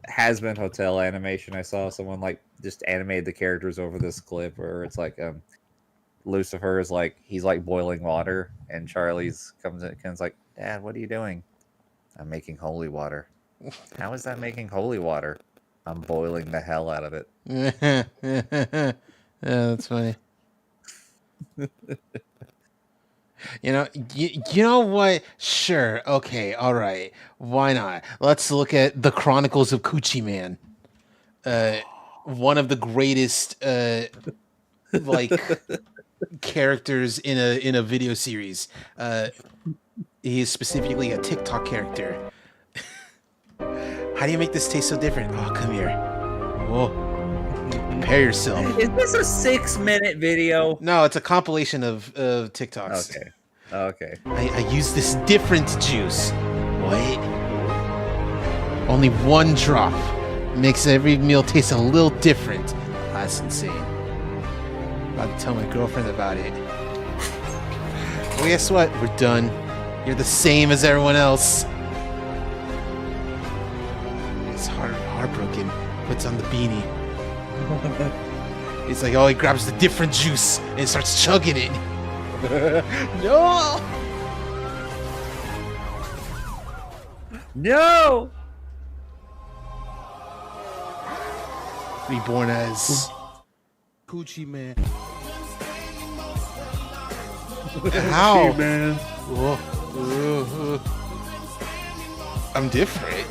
has-been hotel animation. I saw someone like just animated the characters over this clip where it's like Lucifer is like he's like boiling water and Charlie's comes like, Dad, what are you doing? I'm making holy water. How is that making holy water? I'm boiling the hell out of it. Yeah, that's funny. You know what? Sure. Okay. All right. Why not? Let's look at the Chronicles of Coochie Man. One of the greatest like characters in a video series. He is specifically a TikTok character. How do you make this taste so different? Oh, come here. Whoa. Prepare yourself. Is this a 6-minute video? No, it's a compilation of TikToks. Okay. Okay. I use this different juice. Wait. Only one drop. Makes every meal taste a little different. That's insane. About to tell my girlfriend about it. Well, guess what? We're done. You're the same as everyone else. It's heartbroken. Puts on the beanie. It's like, oh, he grabs the different juice and starts chugging it. No! No! Reborn as Coochie Man. How? Coochie Man. I'm different.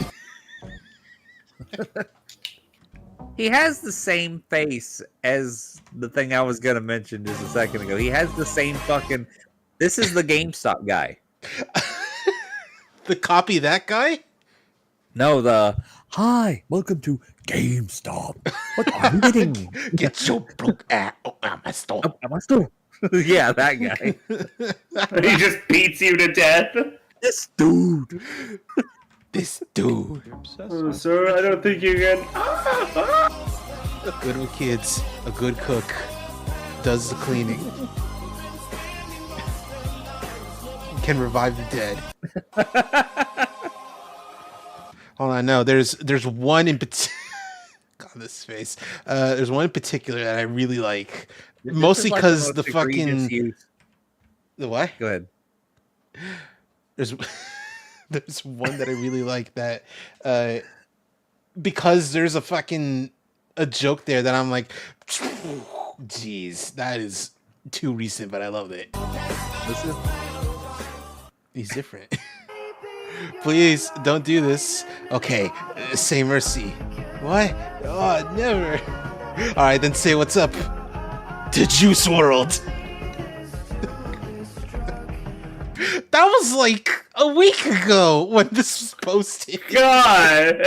He has the same face as the thing I was gonna mention just a second ago. He has the same fucking. This is the GameStop guy. The copy that guy? No, the hi, welcome to GameStop. What are you getting? Get your broke ass out my store. Out my store. Yeah, that guy. He just beats you to death. This dude. This dude. Oh, sir, I don't think you can. Good with kids. A good cook. Does the cleaning. Can revive the dead. Hold on, no. There's one in particular. God, this face. There's one in particular that I really like. This Mostly is, like, because most the egregious fucking use- the what? Go ahead. There's there's one that I really like that because there's a joke there that I'm like, jeez, that is too recent, but I loved it. He's different. Please don't do this. Okay, say mercy. What? Oh, never. All right, then say what's up to Juice World. That was like a week ago when this was posted. God,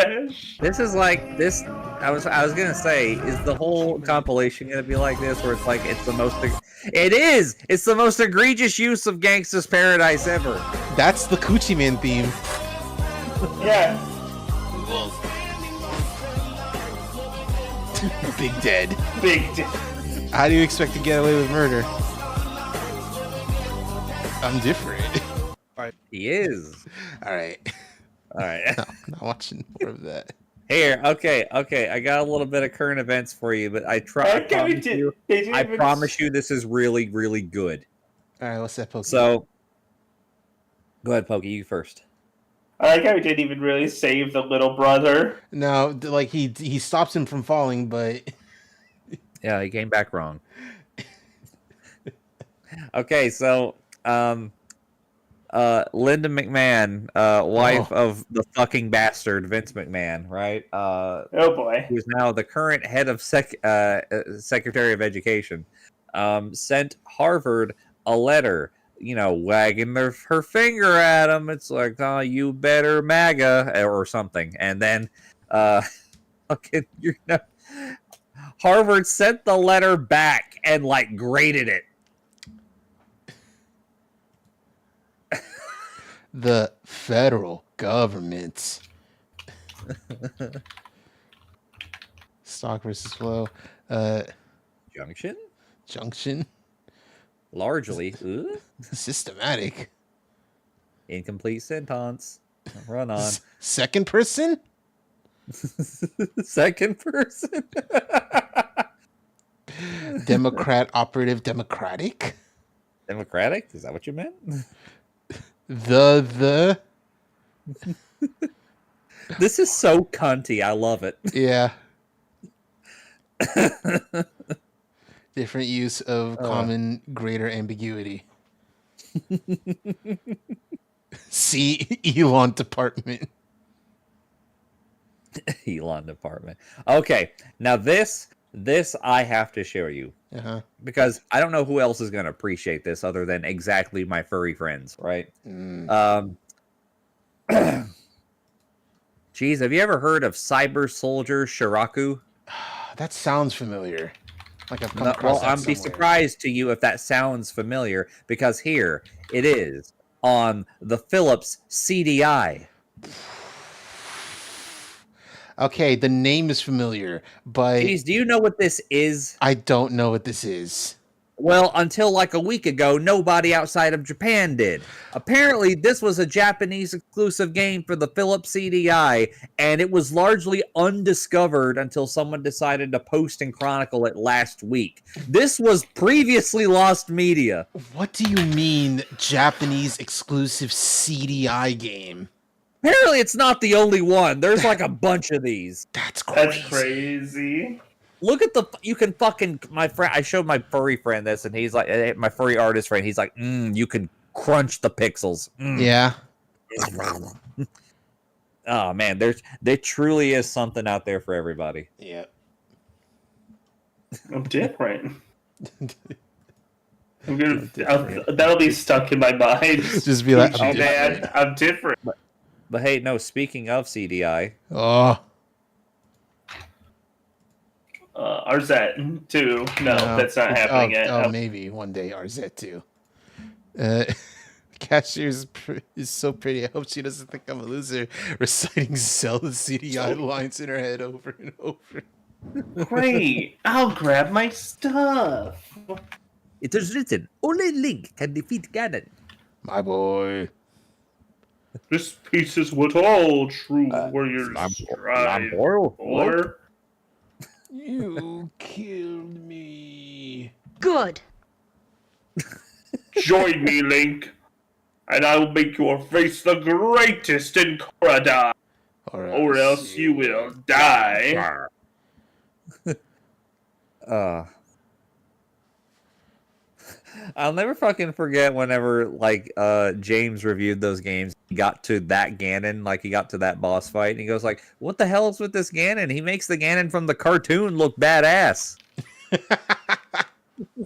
this is like this. I was gonna say, is the whole compilation gonna be like this, where it's like it's the most? It is. It's the most egregious use of Gangsta's Paradise ever. That's the Coochie Man theme. Yeah. Big Dead. Big Dead. How do you expect to get away with murder? I'm different. He is. All right. All right. No, I'm not watching more of that. Here, okay. I got a little bit of current events for you, but I promise you this is really, really good. All right, what's that, Pokey? So, go ahead, Pokey, you first. I like how he didn't even really save the little brother. No, like he stops him from falling, but yeah, he came back wrong. Okay, so Linda McMahon, wife of the fucking bastard Vince McMahon, right? Oh boy, who's now the current head of Secretary of Education, sent Harvard a letter, wagging her finger at him. It's like, oh, you better MAGA or something, and then fucking Harvard sent the letter back and like graded it. the federal government. Stock versus flow. Junction. Largely. Systematic. Incomplete sentence. Run on. Second person? Second person? Democrat operative democratic? Democratic? Is that what you meant? The This is so cunty. I love it. Yeah. Different use of common greater ambiguity. See Elon department. Elon department. Okay, now this I have to show you. Because I don't know who else is going to appreciate this other than exactly my furry friends, right? Geez, have you ever heard of Cyber Soldier Shiraku? That sounds familiar. Like I've come across that I'd be somewhere. surprised to you if that sounds familiar, because here it is on the Philips CDI. Okay, the name is familiar, but Geez, do you know what this is? I don't know what this is. Well, until like a week ago, nobody outside of Japan did. Apparently, this was a Japanese exclusive game for the Philips CDI, and it was largely undiscovered until someone decided to post and chronicle it last week. This was previously lost media. What do you mean, Japanese exclusive CDI game? Apparently, it's not the only one. There's like a bunch of these. That's crazy. That's crazy. Look at you can fucking, my friend, I showed my furry friend this, and he's like, my furry artist friend, he's like, you can crunch the pixels. Yeah. Oh man, there truly is something out there for everybody. Yeah. I'm different. That'll be stuck in my mind. Just be like, oh man, I'm different. But hey, no, speaking of CDI. Oh. RZ 2. No, that's not happening yet. Oh, maybe one day RZ 2. Cashier is so pretty. I hope she doesn't think I'm a loser. Reciting Zelda CDI lines in her head over and over. Great. I'll grab my stuff. It is written, only Link can defeat Ganon. My boy. This piece is what all true warriors I'm strive Boyle. for. You killed me. Good. Join me, Link, and I will make your face the greatest in Korodai, or else you will die. I'll never fucking forget whenever like James reviewed those games. He got to that Ganon, like he got to that boss fight, and he goes like, "What the hell is with this Ganon? He makes the Ganon from the cartoon look badass."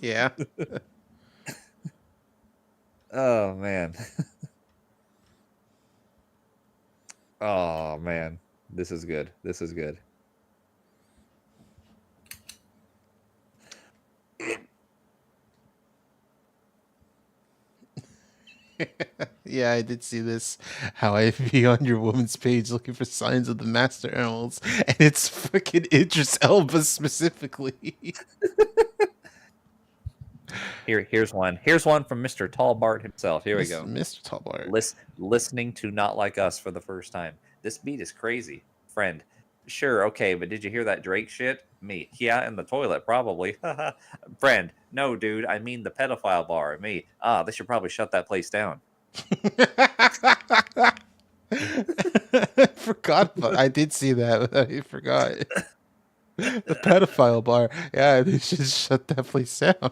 Yeah. Oh man. Oh man, this is good. This is good. Yeah, I did see this. How I be on your woman's page looking for signs of the master animals, and it's fucking Idris Elba specifically. Here's one. Here's one from Mr. Tall Bart himself. Here we go. Mr. Tall Bart. Listening to Not Like Us for the first time. This beat is crazy. Friend. Sure, okay, but did you hear that Drake shit? Me. Yeah, in the toilet, probably. Friend. No, dude, I mean the pedophile bar. Me. They should probably shut that place down. I forgot about. I did see that. I forgot. The pedophile bar. Yeah, they should shut that place down.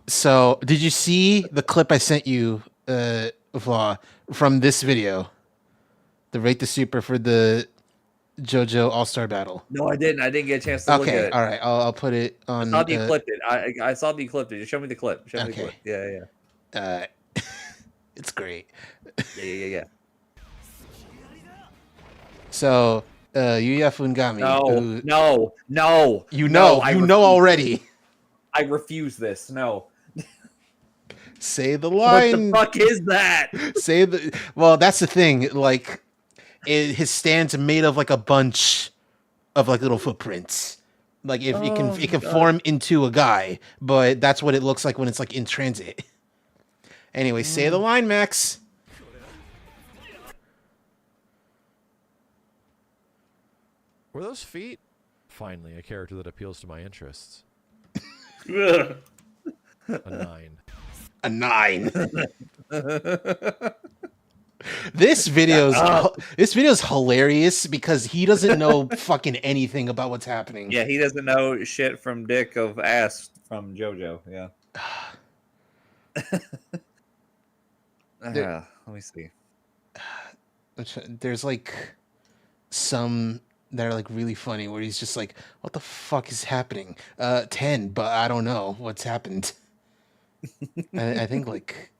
So did you see the clip I sent you, Vlaw, from this video? The Rate the Super for the JoJo All-Star Battle. No, I didn't. I didn't get a chance to look at it. All right. I'll put it on. I saw that you clipped it. I saw that you clipped it. Just show me the clip. Show me the clip. Yeah. It's great. Yeah. So, Yuya Fungami. No. You know already. I refuse this. No. Say the line. What the fuck is that? Well, that's the thing. Like, his stand's made of like a bunch of like little footprints. Like if it can form into a guy, but that's what it looks like when it's like in transit. Anyway, say the line, Max. Were those feet? Finally, a character that appeals to my interests. A 9. A 9. This video's hilarious because he doesn't know fucking anything about what's happening. Yeah, he doesn't know shit from Dick of Ass from JoJo. Yeah. Let me see. There's like some that are like really funny where he's just like, what the fuck is happening? 10, but I don't know what's happened. I think like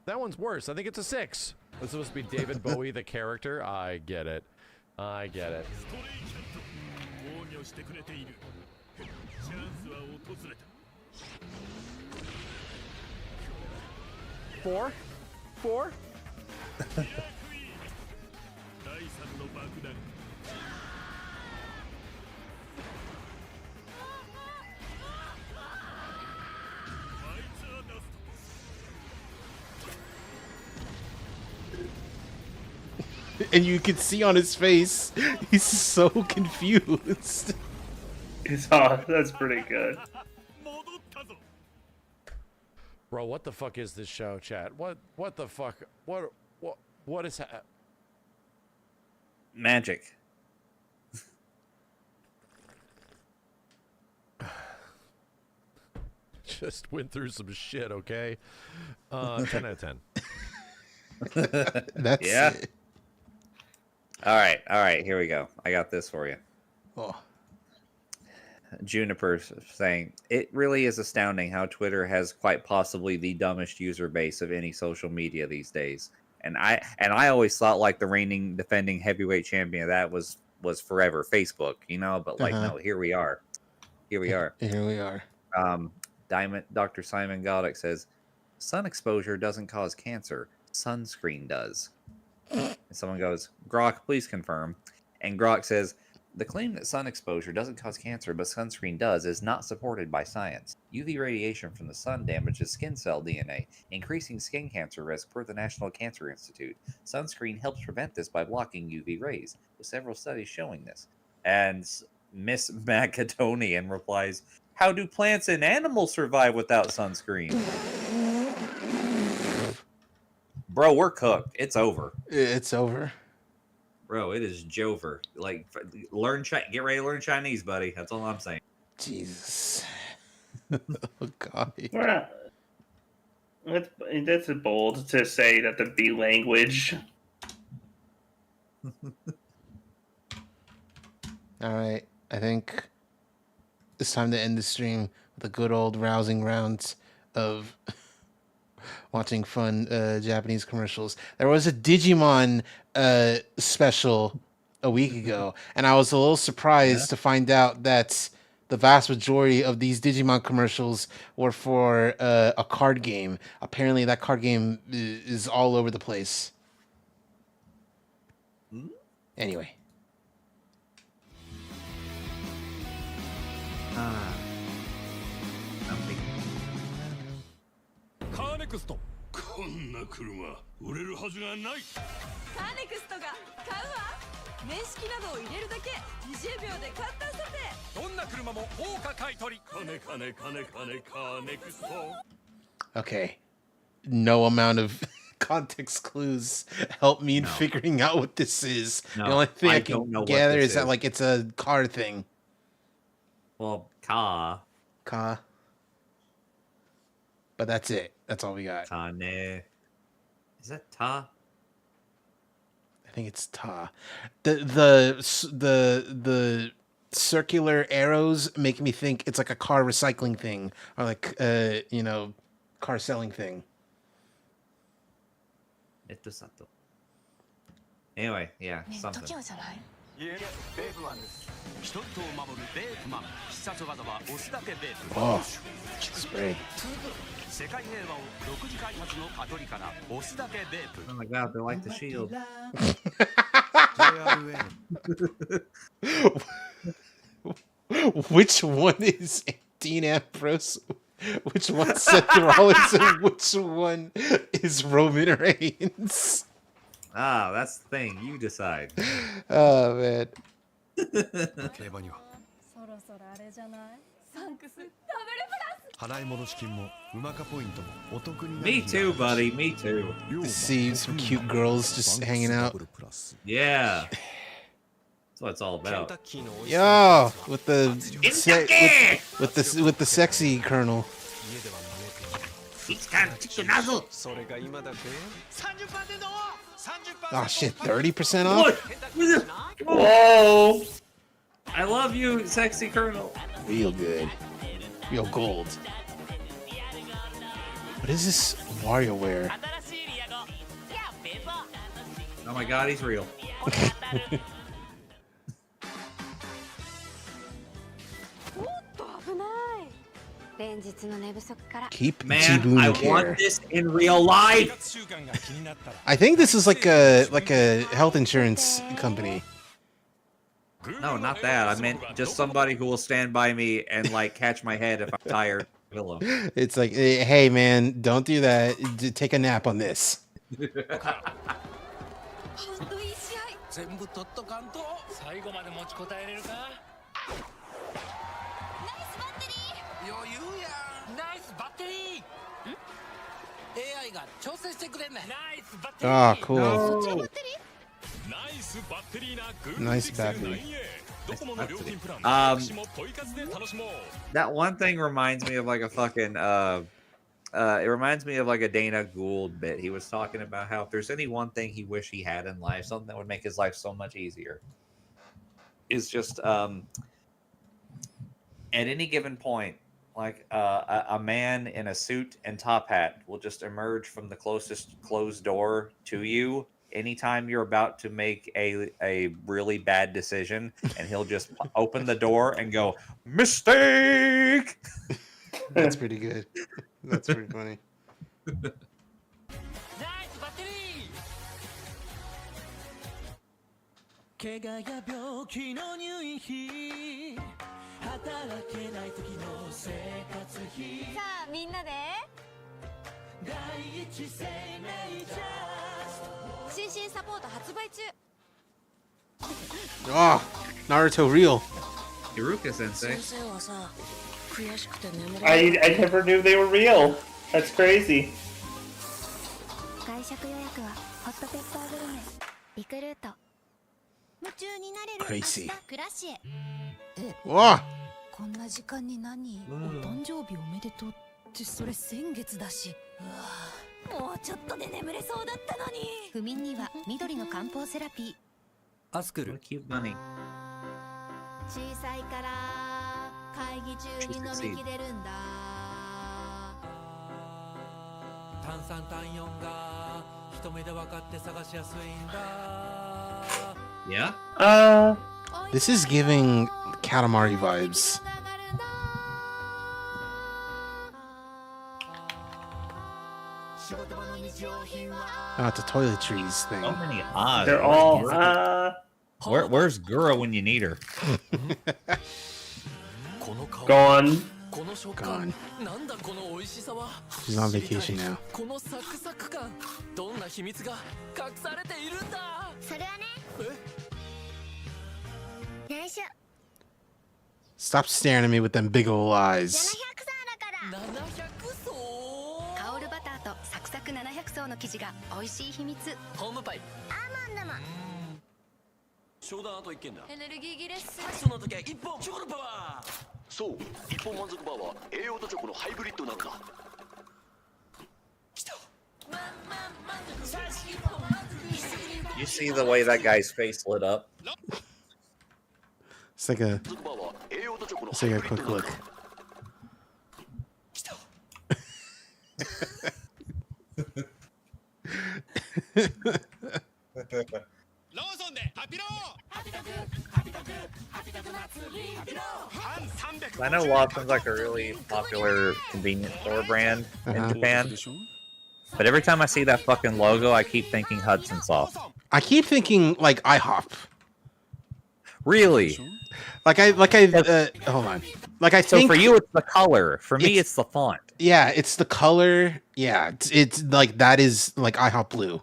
that one's worse. I think it's a 6. It's supposed to be David Bowie, the character. I get it. I get it. 4? 4? and you can see on his face, he's so confused. That's pretty good. Bro, what the fuck is this show, chat? What the fuck? What is magic? Just went through some shit, okay? 10 out of 10. That's yeah. it. All right, here we go. I got this for you. Oh. Juniper saying, it really is astounding how Twitter has quite possibly the dumbest user base of any social media these days. And I always thought like the reigning defending heavyweight champion of that was forever Facebook, you know, but like no, here we are. Here we are. Dr. Simon Goddick says, sun exposure doesn't cause cancer, sunscreen does. And someone goes, Grok, please confirm. And Grok says, The claim that sun exposure doesn't cause cancer, but sunscreen does, is not supported by science. UV radiation from the sun damages skin cell DNA, increasing skin cancer risk per the National Cancer Institute. Sunscreen helps prevent this by blocking UV rays, with several studies showing this. And Miss Macedonian replies, "How do plants and animals survive without sunscreen?" Bro, we're cooked. It's over. It's over. Bro, it is Jover. Like, get ready to learn Chinese, buddy. That's all I'm saying. Jesus. Oh, God. Well, that's bold to say that the B language. All right. I think it's time to end the stream with a good old rousing round of watching fun Japanese commercials. There was a Digimon special a week ago, and I was a little surprised to find out that the vast majority of these Digimon commercials were for a card game. Apparently, that card game is all over the place. Anyway.カーネクストこんな車売れるはずがないカーネクストが買うわ年式などを入れるだけ20秒で簡単査定どんな車も高価買い取りカネカネカネカネカーネクスト Okay. No amount of context clues help me in figuring out what this is. No, the only thing I don't can know what gather this is that is. like it's a car thing. Well, Ka. But that's it. That's all we got. Kane. Is that Ta? I think it's Ta. The circular arrows make me think it's like a car recycling thing or like car selling thing. Anyway, yeah, something. いえベープマンです人々を守るベープマン必殺技は押すだけベープ Oh, spray. 世界平和を独自開発のパトリから押すだけベープ Oh my god, they're like the shield. Which one is Dean Ambrose? Which one's Seth Rollins and which one is Roman Reigns? Ah, that's the thing. You decide. Oh, man. 競馬にはそろそろあれじゃないサンクスダブルプラス払い戻し金も馬かポイントもお得になる Me too, buddy. Me too. See some cute girls just hanging out. Yeah. That's what it's all about. Yo, with the with the sexy colonel. いつかちょっと謎 Oh shit, 30% off? Whoa! I love you, sexy colonel. Real good. Real gold. What is this WarioWare? Oh my god, he's real. Keep Man, Jibuna I here. want this in real life. I think this is like a health insurance company. No, not that. I meant just somebody who will stand by me and like catch my head if I'm tired. Pillow. It's like, hey man, don't do that. Take a nap on this. 全部取っとかんと最後まで持ちこたえれるか余裕やナイスバッテリー AI が調整してくれんねナイスバッテリー Ah, cool. そっちのバッテリーナイスバッテリーなグー Nice battery. ドコモの料金プラン Um, 私もポイ活で楽しもう That one thing reminds me of like a fucking it reminds me of like a Dana Gould bit. He was talking about how if there's any one thing he wished he had in life, something that would make his life so much easier, is just at any given point, like a man in a suit and top hat will just emerge from the closest closed door to you anytime you're about to make a really bad decision, and he'll just open the door and go, "Mistake." That's pretty good. That's pretty funny. 怪我や病気の入院費働けない時の生活費さあみんなで第一生命ジャスト心身サポート発売中 Oh, Naruto real. Iruka sensei. I never knew they were real. That's crazy. 外食予約はホットペッパーグルメリクルート夢中になれる Crazy. 明日暮らしへわこんな時間に何、お誕生日おめでとうってそれ先月だしもうちょっとで眠れそうだったのに不眠には緑の漢方セラピーアスクル。Cute bunny. 小さいから会議中に飲みきれるんだ炭酸単4が一目で分かって探しやすいんだ Yeah? This is giving Katamari vibes. Oh, it's a toiletries thing. So many odds. They're all Where's Gura when you need her? Gone. Gone. なんだこの美味しさは She's on vacation now. このサクサク感どんな秘密が隠されているんだそれはね内緒 Stop staring at me with them big old eyes. 香るバターとサクサク700層の生地が美味しい秘密ホームパイアーモンドも商談あと1件だエネルギー切れっすその時は1本チョコのパワーそう一本満足バーは栄養とチョコのハイブリッドなんだ You see the way that guy's face lit up? It's like a quick look. I know Watson's like a really popular convenience store brand in Japan. But every time I see that fucking logo, I keep thinking Hudson Soft. I keep thinking like IHOP. Really? Hold on. Like I So think for you, it's the color. For me, it's the font. Yeah, it's the color. Yeah, it's like that is like IHOP blue.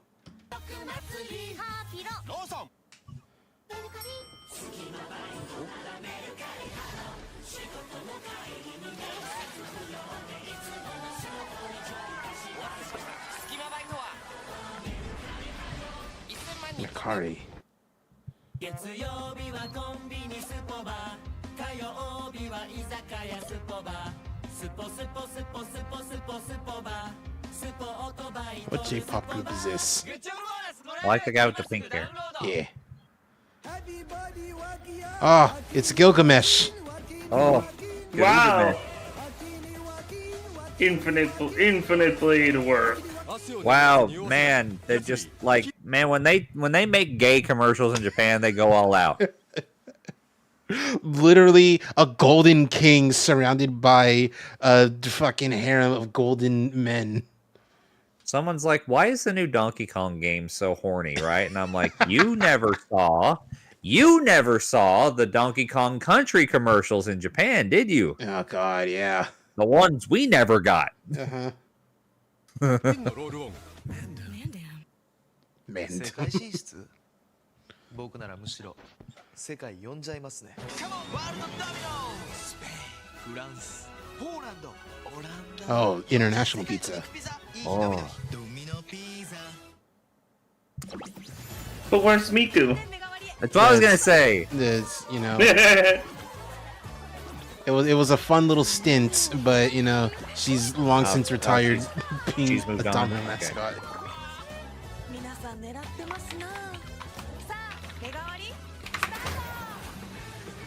Nakari. 月曜日はコンビニスポバ火曜日は居酒屋スポバスポスポスポスポスポスポバスポオートバイ What J-pop group is this? I like the guy with the pink hair. Yeah. Oh, it's Gilgamesh. Oh, Wow. Infinite blade work. Wow, man, they're just like, man, when they make gay commercials in Japan, they go all out. Literally a golden king surrounded by a fucking harem of golden men. Someone's like, why is the new Donkey Kong game so horny, right? And I'm like, you never saw the Donkey Kong Country commercials in Japan, did you? Oh god, yeah. The ones we never got. Uh-huh. 世界進出僕ならむしろ世界呼んじゃいますねスペインフランスポーランドオランダ Oh, international pizza. Oh. But where's Miku? That's what I was gonna say. There's, you know, it was a fun little stint, but you know, she's long since retired being she's a moved on. dominant Okay. mascot. 皆さん狙ってますなさあ手代わりスタート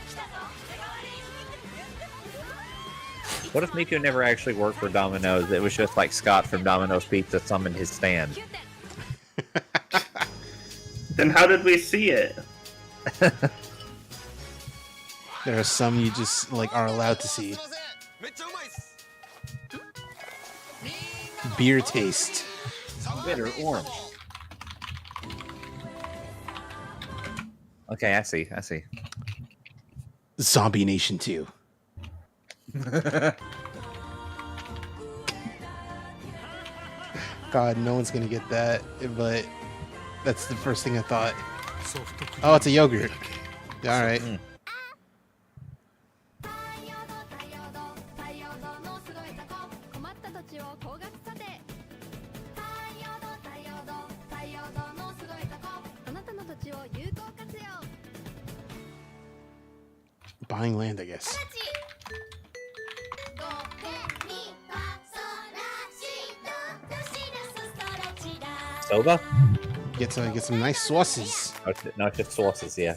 来たぞ手代わり What if Miku never actually worked for Domino's? It was just like Scott from Domino's Pizza summoned his stand. Then how did we see it? There are some you just like are allowed to see. Beer taste. Bitter orange. Okay, I see. I see. Zombie Nation 2. God, no one's gonna get that, but that's the first thing I thought. Oh, it's a yogurt. All right. Buying land, I guess. Soba? Get some nice sauces. No, it's just sauces, yeah.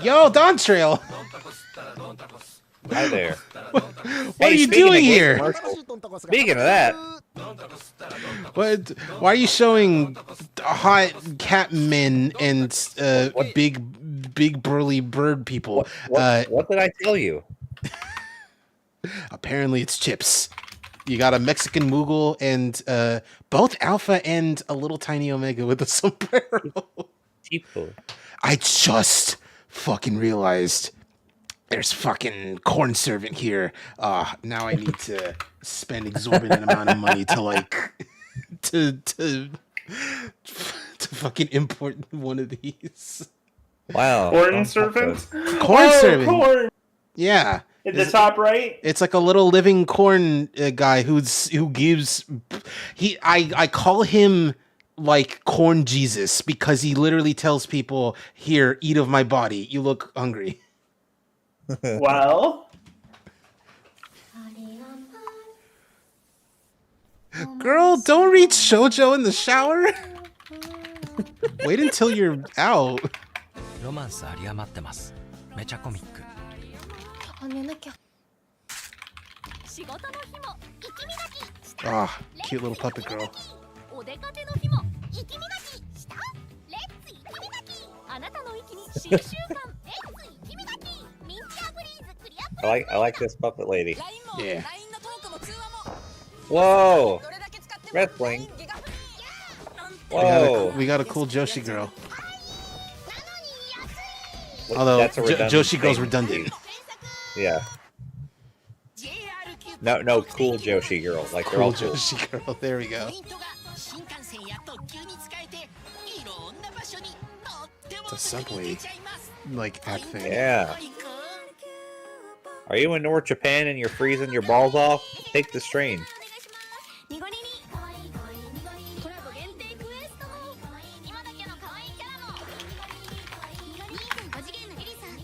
Yo, Don Trail. Hi there. What are you doing here? Speaking of that, What? Why are you showing hot cat men and big burly bird people? What did I tell you? Apparently, it's chips. You got a Mexican Moogle and both Alpha and a little tiny Omega with a sombrero. I just fucking realized there's fucking corn servant here. Now I need to spend exorbitant amount of money to like to fucking import one of these. Wow. Corn servant? Corn servant. Corn. Yeah. At the top right? It's like a little living corn guy who gives I call him like Corn Jesus because he literally tells people, "Here, eat of my body. You look hungry." Well, girl, don't read shoujo in the shower. Wait until you're out. ロマンスあり余ってます。めちゃコミック。寝なきゃ。仕事の日も息磨きした。Ah, cute little puppet girl. お出かけの日も息磨きした。レッツ息磨き。あなたの息に新習慣レッツ息磨き。ミンチアブリーズクリアプ。I like this puppet lady. Yeah. Whoa. Wrestling. Whoa. We got a cool Joshi girl. Well, Although that's a redundant Joshi girl's thing. redundant. Yeah. No, cool Joshi girl. Like they're Cool all cool. Joshi girl. There we go. It's a subway like act thing. Yeah. Are you in North Japan and you're freezing your balls off? Take this train.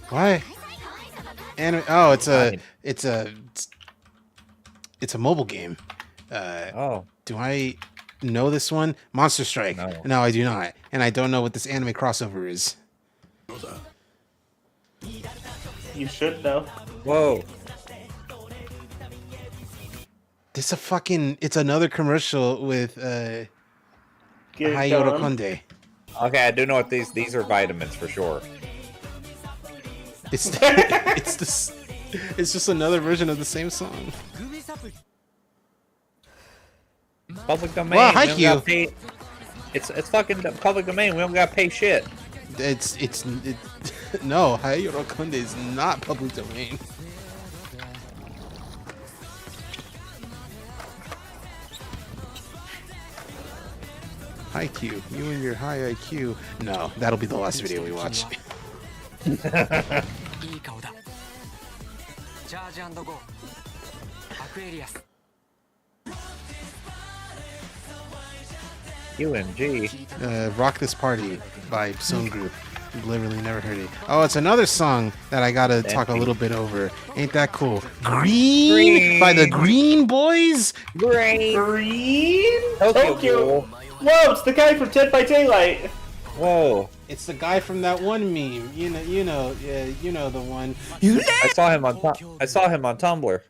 Why? Oh, it's a mobile game. Do I know this one? Monster Strike. No, I do not. And I don't know what this anime crossover is. you should know. Whoa. This it's another commercial with Get it Hayoro going. Konde. Okay, I do know what these are vitamins for sure. It's it's just another version of the same song. Public domain. Well, we don't Haikyuu. gotta pay- It's fucking public domain. We don't gotta pay shit. It's no, Hayoro Konde is not public domain. IQ, you and your high IQ. No, that'll be the last video we watch. いい顔だ。チャージ&ゴー。アクエリアス。 UMG. Rock This Party by Song Group. Literally never heard it. Oh, it's another song that I gotta talk a little bit over. Ain't that cool? Green by the Green Boys? Green? Tokyo. Whoa, it's the guy from Dead by Daylight. Whoa. It's the guy from that one meme. You know the one. I saw him on Tumblr.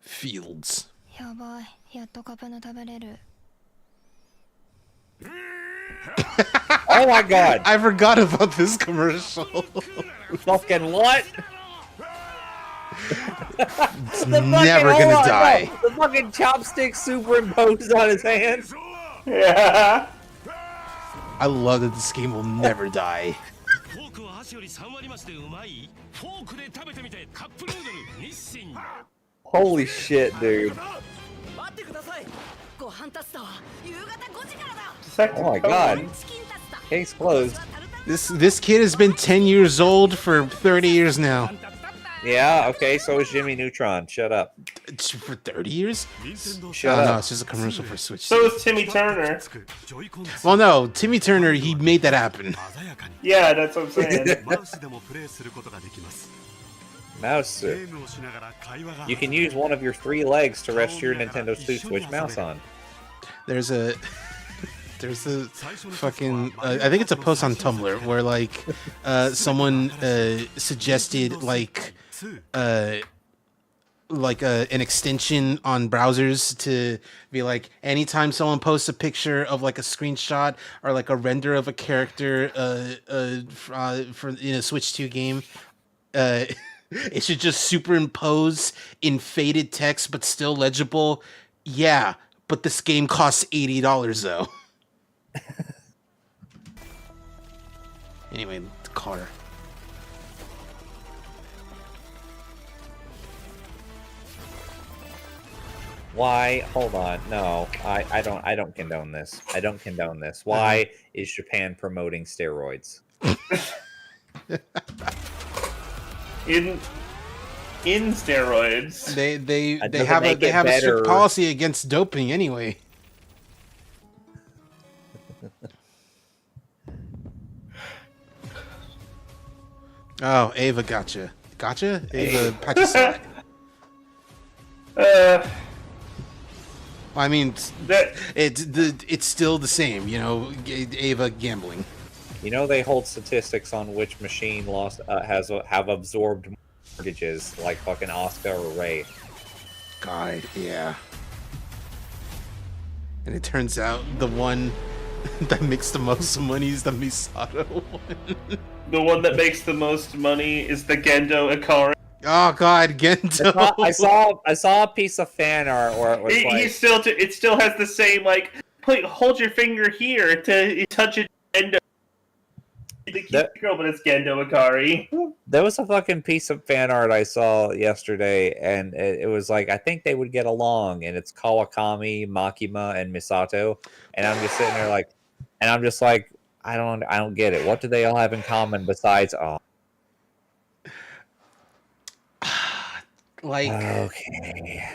Fields. やばい。やっとカプナ食べれる。 Oh my god! I forgot about this commercial. Fucking what? It's never gonna die. The fucking chopstick superimposed on his hand. Yeah. I love that this game will never die. Holy shit, dude. Oh my god. Case closed. This kid has been 10 years old for 30 years now. Yeah, okay, so is Jimmy Neutron. Shut up. For 30 years? Shut No, up. it's just a commercial for Switch. So is Timmy Turner. Well, no, Timmy Turner, he made that happen. Yeah, that's what I'm saying. Mouse. You can use one of your 3 legs to rest your Nintendo Switch mouse on. There's a fucking I think it's a post on Tumblr where like someone suggested like an extension on browsers to be like anytime someone posts a picture of like a screenshot or like a render of a character for in a Switch 2 game, it should just superimpose in faded text but still legible. Yeah, but this game costs $80 though. Anyway, the car. Why? Hold on. No, I don't condone this. I don't condone this. Why is Japan promoting steroids? In steroids. They have a strict policy against doping anyway. Oh, Ava gotcha. Gotcha? Ava Pakistan. I mean, it's still the same, you know, Ava gambling. You know they hold statistics on which machine have absorbed mortgages, like fucking Oscar or Ray. God, yeah. And it turns out the one that makes the most money is the Misato one. The one that makes the most money is the Gendo Ikari. Oh God, Gendo! I saw a piece of fan art where it was it still has the same like hold your finger here to touch it. Gendo. The cute girl, but it's Gendo Ikari. There was a fucking piece of fan art I saw yesterday, and it was like I think they would get along, and it's Kawakami, Makima, and Misato, and I'm just sitting there like, I don't get it. What do they all have in common besides like okay.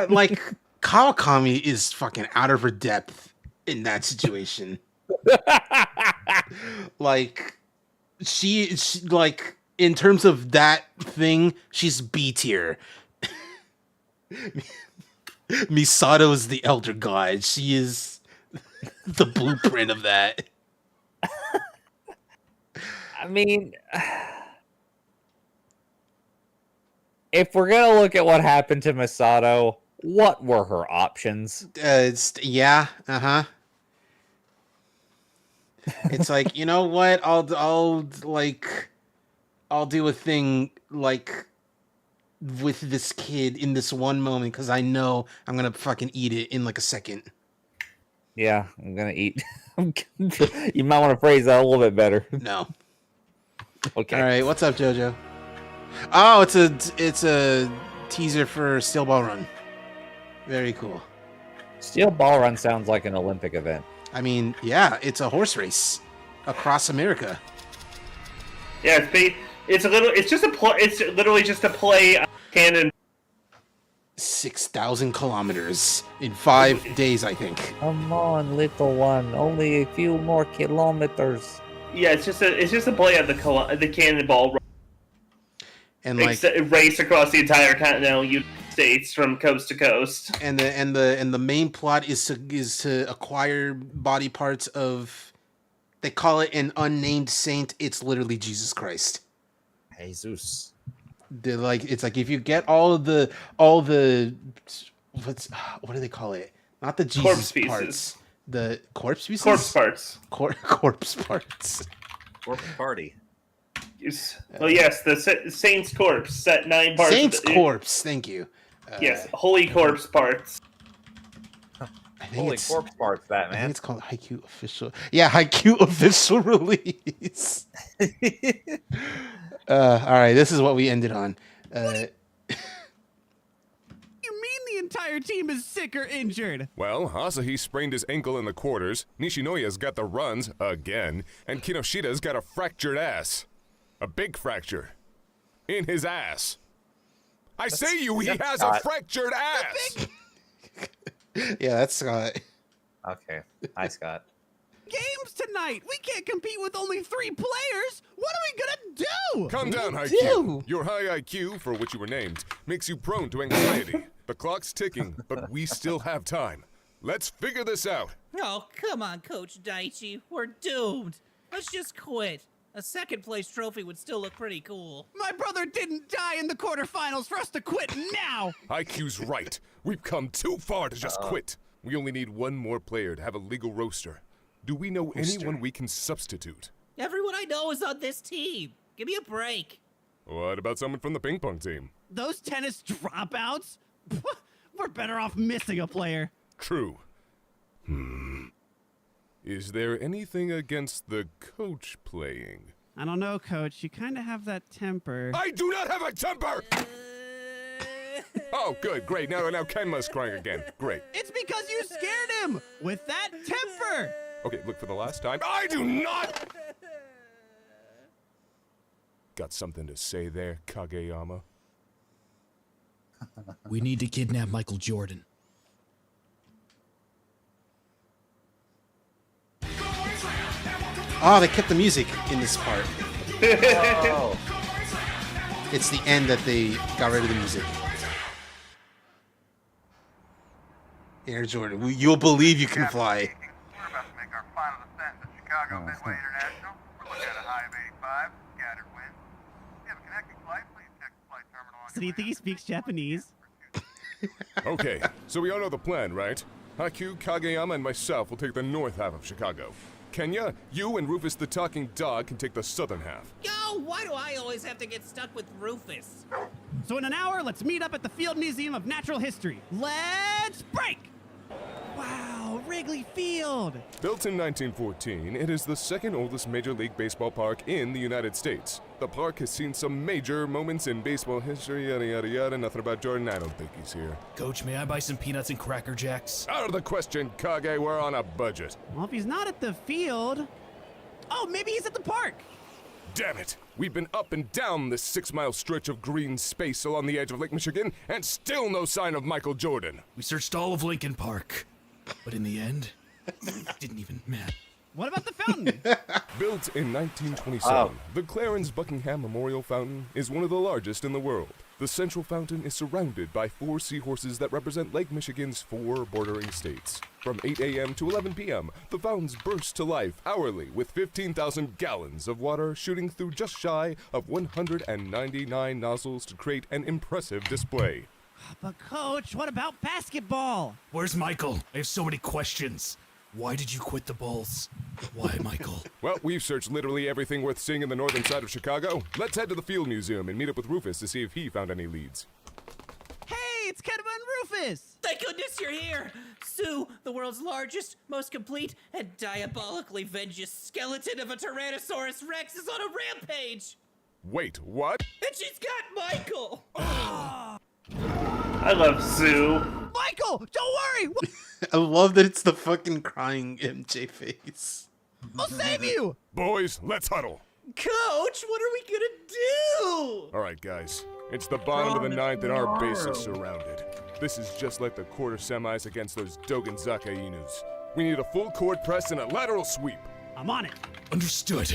Like Kawakami is fucking out of her depth in that situation. Like she like in terms of that thing, she's B tier. Misato is the elder god. She is the blueprint of that. I mean, if we're gonna look at what happened to Misato, what were her options? It's like, you know what? I'll do a thing like with this kid in this one moment because I know I'm gonna fucking eat it in like a second. Yeah, I'm gonna eat. You might want to phrase that a little bit better. No. Okay. All right. What's up, JoJo? Oh, it's a teaser for Steel Ball Run. Very cool. Steel Ball Run sounds like an Olympic event. I mean, yeah, it's a horse race across America. Yeah, it's literally just a play cannon. 6,000 kilometers in 5 days, I think. Come on, little one. Only a few more kilometers. Yeah, it's just a play of the cannonball run. And like race across the entire continental United States from coast to coast. And the main plot is to acquire body parts of, they call it an unnamed saint. It's literally Jesus Christ. Jesus. It's like if you get all the what do they call it? Not the Jesus corpse pieces. Parts. The corpse pieces? Corpse parts. Corpse parts. Corpse party. Well, yes, the Saint's corpse, set 9 parts. Saint's corpse, thank you. Yes, holy corpse parts. Holy corpse parts, that I think man. it's called Haikyuu official. Yeah, Haikyuu official release. All right, this is what we ended on. You mean the entire team is sick or injured? Well, Asahi sprained his ankle in the quarters, Nishinoya's got the runs, again, and Kinoshida's got a fractured ass. A big fracture. In his ass. I say you, he has a fractured ass! Yeah, that's Scott. Okay. Hi, Scott. Games tonight. We can't compete with only 3 players. What are we gonna do? Calm down, IQ. Your high IQ, for which you were named, makes you prone to anxiety. The clock's ticking, but we still have time. Let's figure this out. Oh, come on, Coach Daichi. We're doomed. Let's just quit. A second place trophy would still look pretty cool. My brother didn't die in the quarterfinals for us to quit now. IQ's right. We've come too far to just quit. We only need one more player to have a legal roster. Do we know anyone we can substitute? Everyone I know is on this team. Give me a break. What about someone from the ping pong team? Those tennis dropouts? We're better off missing a player. True. Is there anything against the coach playing? I don't know, Coach. You kind of have that temper. I do not have a temper! Oh, good, great. Now Kenma's crying again. Great. It's because you scared him with that temper. Okay, look, for the last time, I do not! Got something to say there, Kageyama? We need to kidnap Michael Jordan. Oh, they kept the music in this part. Oh. It's the end that they got rid of the music. Air Jordan, you'll believe you can fly. We're about to make our final descent to Chicago Midway International. We're looking at a high of 85, scattered wind. If you have a connecting flight, please check the flight terminal on So do you think he speaks Japanese? Okay, so we all know the plan, right? Haku, Kageyama, and myself will take the north half of Chicago. Kenya, you and Rufus the Talking Dog can take the southern half. Yo, why do I always have to get stuck with Rufus? So in an hour, let's meet up at the Field Museum of Natural History. Let's break! Wow, Wrigley Field! Built in 1914, it is the second oldest Major League Baseball park in the United States. The park has seen some major moments in baseball history, yada yada yada. Nothing about Jordan, I don't think he's here. Coach, may I buy some peanuts and Cracker Jacks? Out of the question, Kage, we're on a budget. Well, if he's not at the field... Oh, maybe he's at the park! Damn it! We've been up and down this 6-mile stretch of green space along the edge of Lake Michigan, and still no sign of Michael Jordan. We searched all of Lincoln Park, but in the end, it didn't even matter. What about the fountain? Built in 1927, the Clarence Buckingham Memorial Fountain is one of the largest in the world. The central fountain is surrounded by 4 seahorses that represent Lake Michigan's 4 bordering states. From 8 a.m. to 11 p.m., the fountains burst to life hourly with 15,000 gallons of water shooting through just shy of 199 nozzles to create an impressive display. But Coach, what about basketball? Where's Michael? I have so many questions. Why did you quit the Bulls? Why, Michael? Well, we've searched literally everything worth seeing in the northern side of Chicago. Let's head to the Field Museum and meet up with Rufus to see if he found any leads. Hey, it's Kenma and Rufus! Thank goodness you're here! Sue, the world's largest, most complete, and diabolically vengeful skeleton of a Tyrannosaurus Rex is on a rampage! Wait, what? And she's got Michael! I love Sue. Michael, don't worry! I love that it's the fucking crying MJ face. I'll save you! Boys, let's huddle. Coach, what are we gonna do? All right, guys. It's the bottom of the ninth and our base is surrounded. This is just like the quarter semis against those Dogen Zaka Inus. We need a full court press and a lateral sweep. I'm on it. Understood.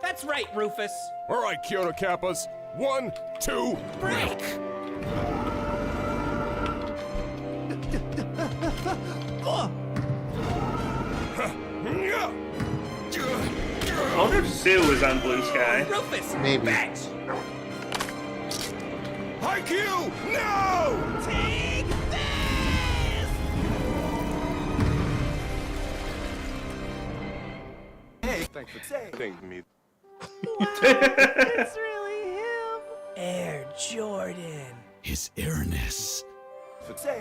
That's right, Rufus. All right, Kyoto Kappas. 1, 2, break! I wonder if Sue is on Blue Sky. Rufus! Maybe. IQ! No! Take this! Hey, thanks for saying me. It's really him! Air Jordan. His airness.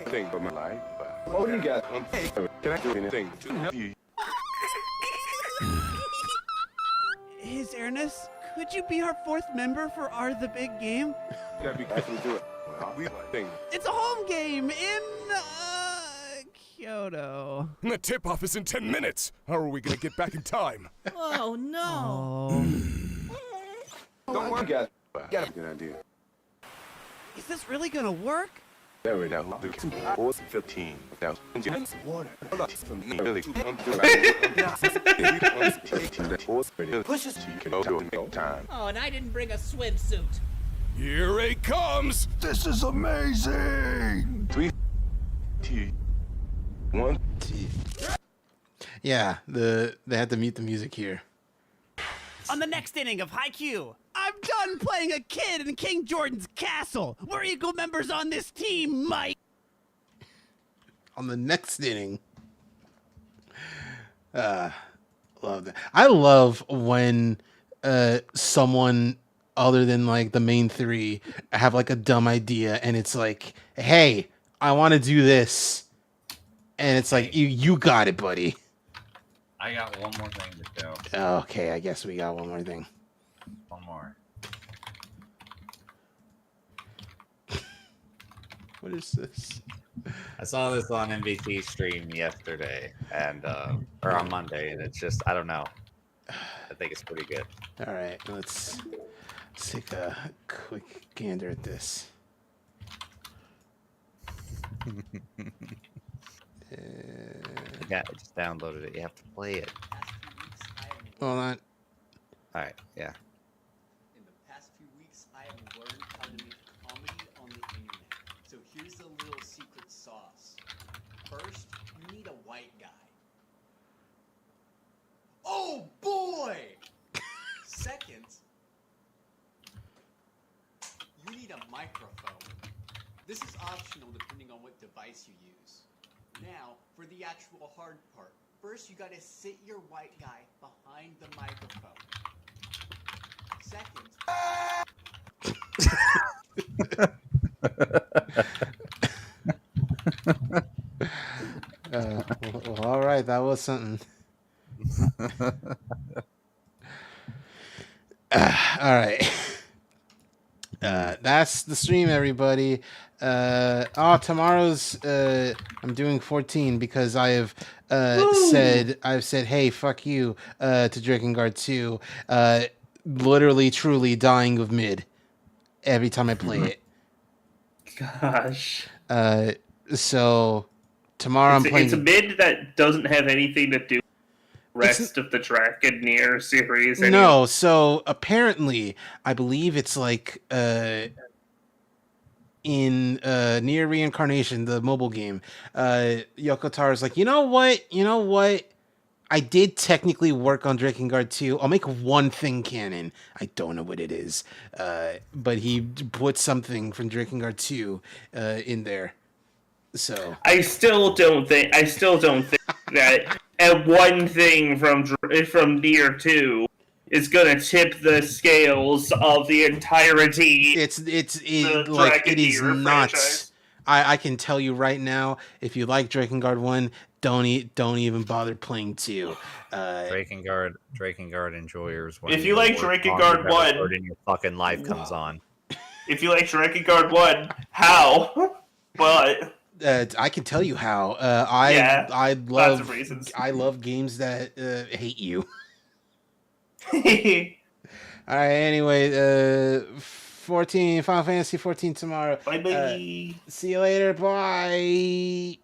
Thing for my life. What do you got? Can I do anything to help you? His Airness, could you be our 4th member for Are the Big Game? Gotta be careful to it. We thing. It's a home game in Kyoto. The tip-off is in 10 minutes. How are we gonna get back in time? Oh no! Don't worry, guys. Got a good idea. Is this really gonna work? There we go. The 15. Water. From me. Really. Push us. Time. Oh, and I didn't bring a swimsuit. Here it comes! This is amazing. 3, 2, 1. Yeah, they had to mute the music here. On the next inning of Haikyuu, I'm done playing a kid in King Jordan's castle. We're equal members on this team, Mike. On the next inning. Love that. I love when someone other than like the main three have like a dumb idea and it's like, hey, I want to do this. And it's like, you got it, buddy. I got one more thing to show. Okay, I guess we got one more thing. One more. What is this? I saw this on MVT stream yesterday and or on Monday, and it's just I don't know. I think it's pretty good. All right, let's take a quick gander at this. Yeah, I just downloaded it. You have to play it. Hold on. All right, yeah. In the past few weeks, I have learned how to make comedy on the internet. So here's the little secret sauce. First, you need a white guy. Oh boy! Second, you need a microphone. This is optional depending on what device you use. Now, for the actual hard part. First, you gotta sit your white guy behind the microphone. Second, Well, all right, that was something. All right. That's the stream, everybody. Tomorrow's I'm doing 14 because I have said, hey, fuck you to Drakengard 2. Literally, truly dying of mid every time I play it. Gosh. So tomorrow I'm playing. It's a mid that doesn't have anything to do with the rest of the Dragon Near series. Anyway. No, so apparently, I believe it's like in Near Reincarnation, the mobile game, Yoko Tara's like, you know what? I did technically work on Drakengard 2. I'll make one thing canon. I don't know what it is, but he put something from Drakengard 2 in there. So I still don't think that one thing from Nier 2 is gonna tip the scales of the entirety. It is not. I can tell you right now, if you like Drakengard 1, don't even bother playing 2. Drakengard enjoyers. If you like Drakengard 1, your fucking life comes on. If you like Drakengard 1, how? But I can tell you how. I love games that hate you. All right. Anyway, 14 Final Fantasy 14 tomorrow. Bye bye. See you later. Bye.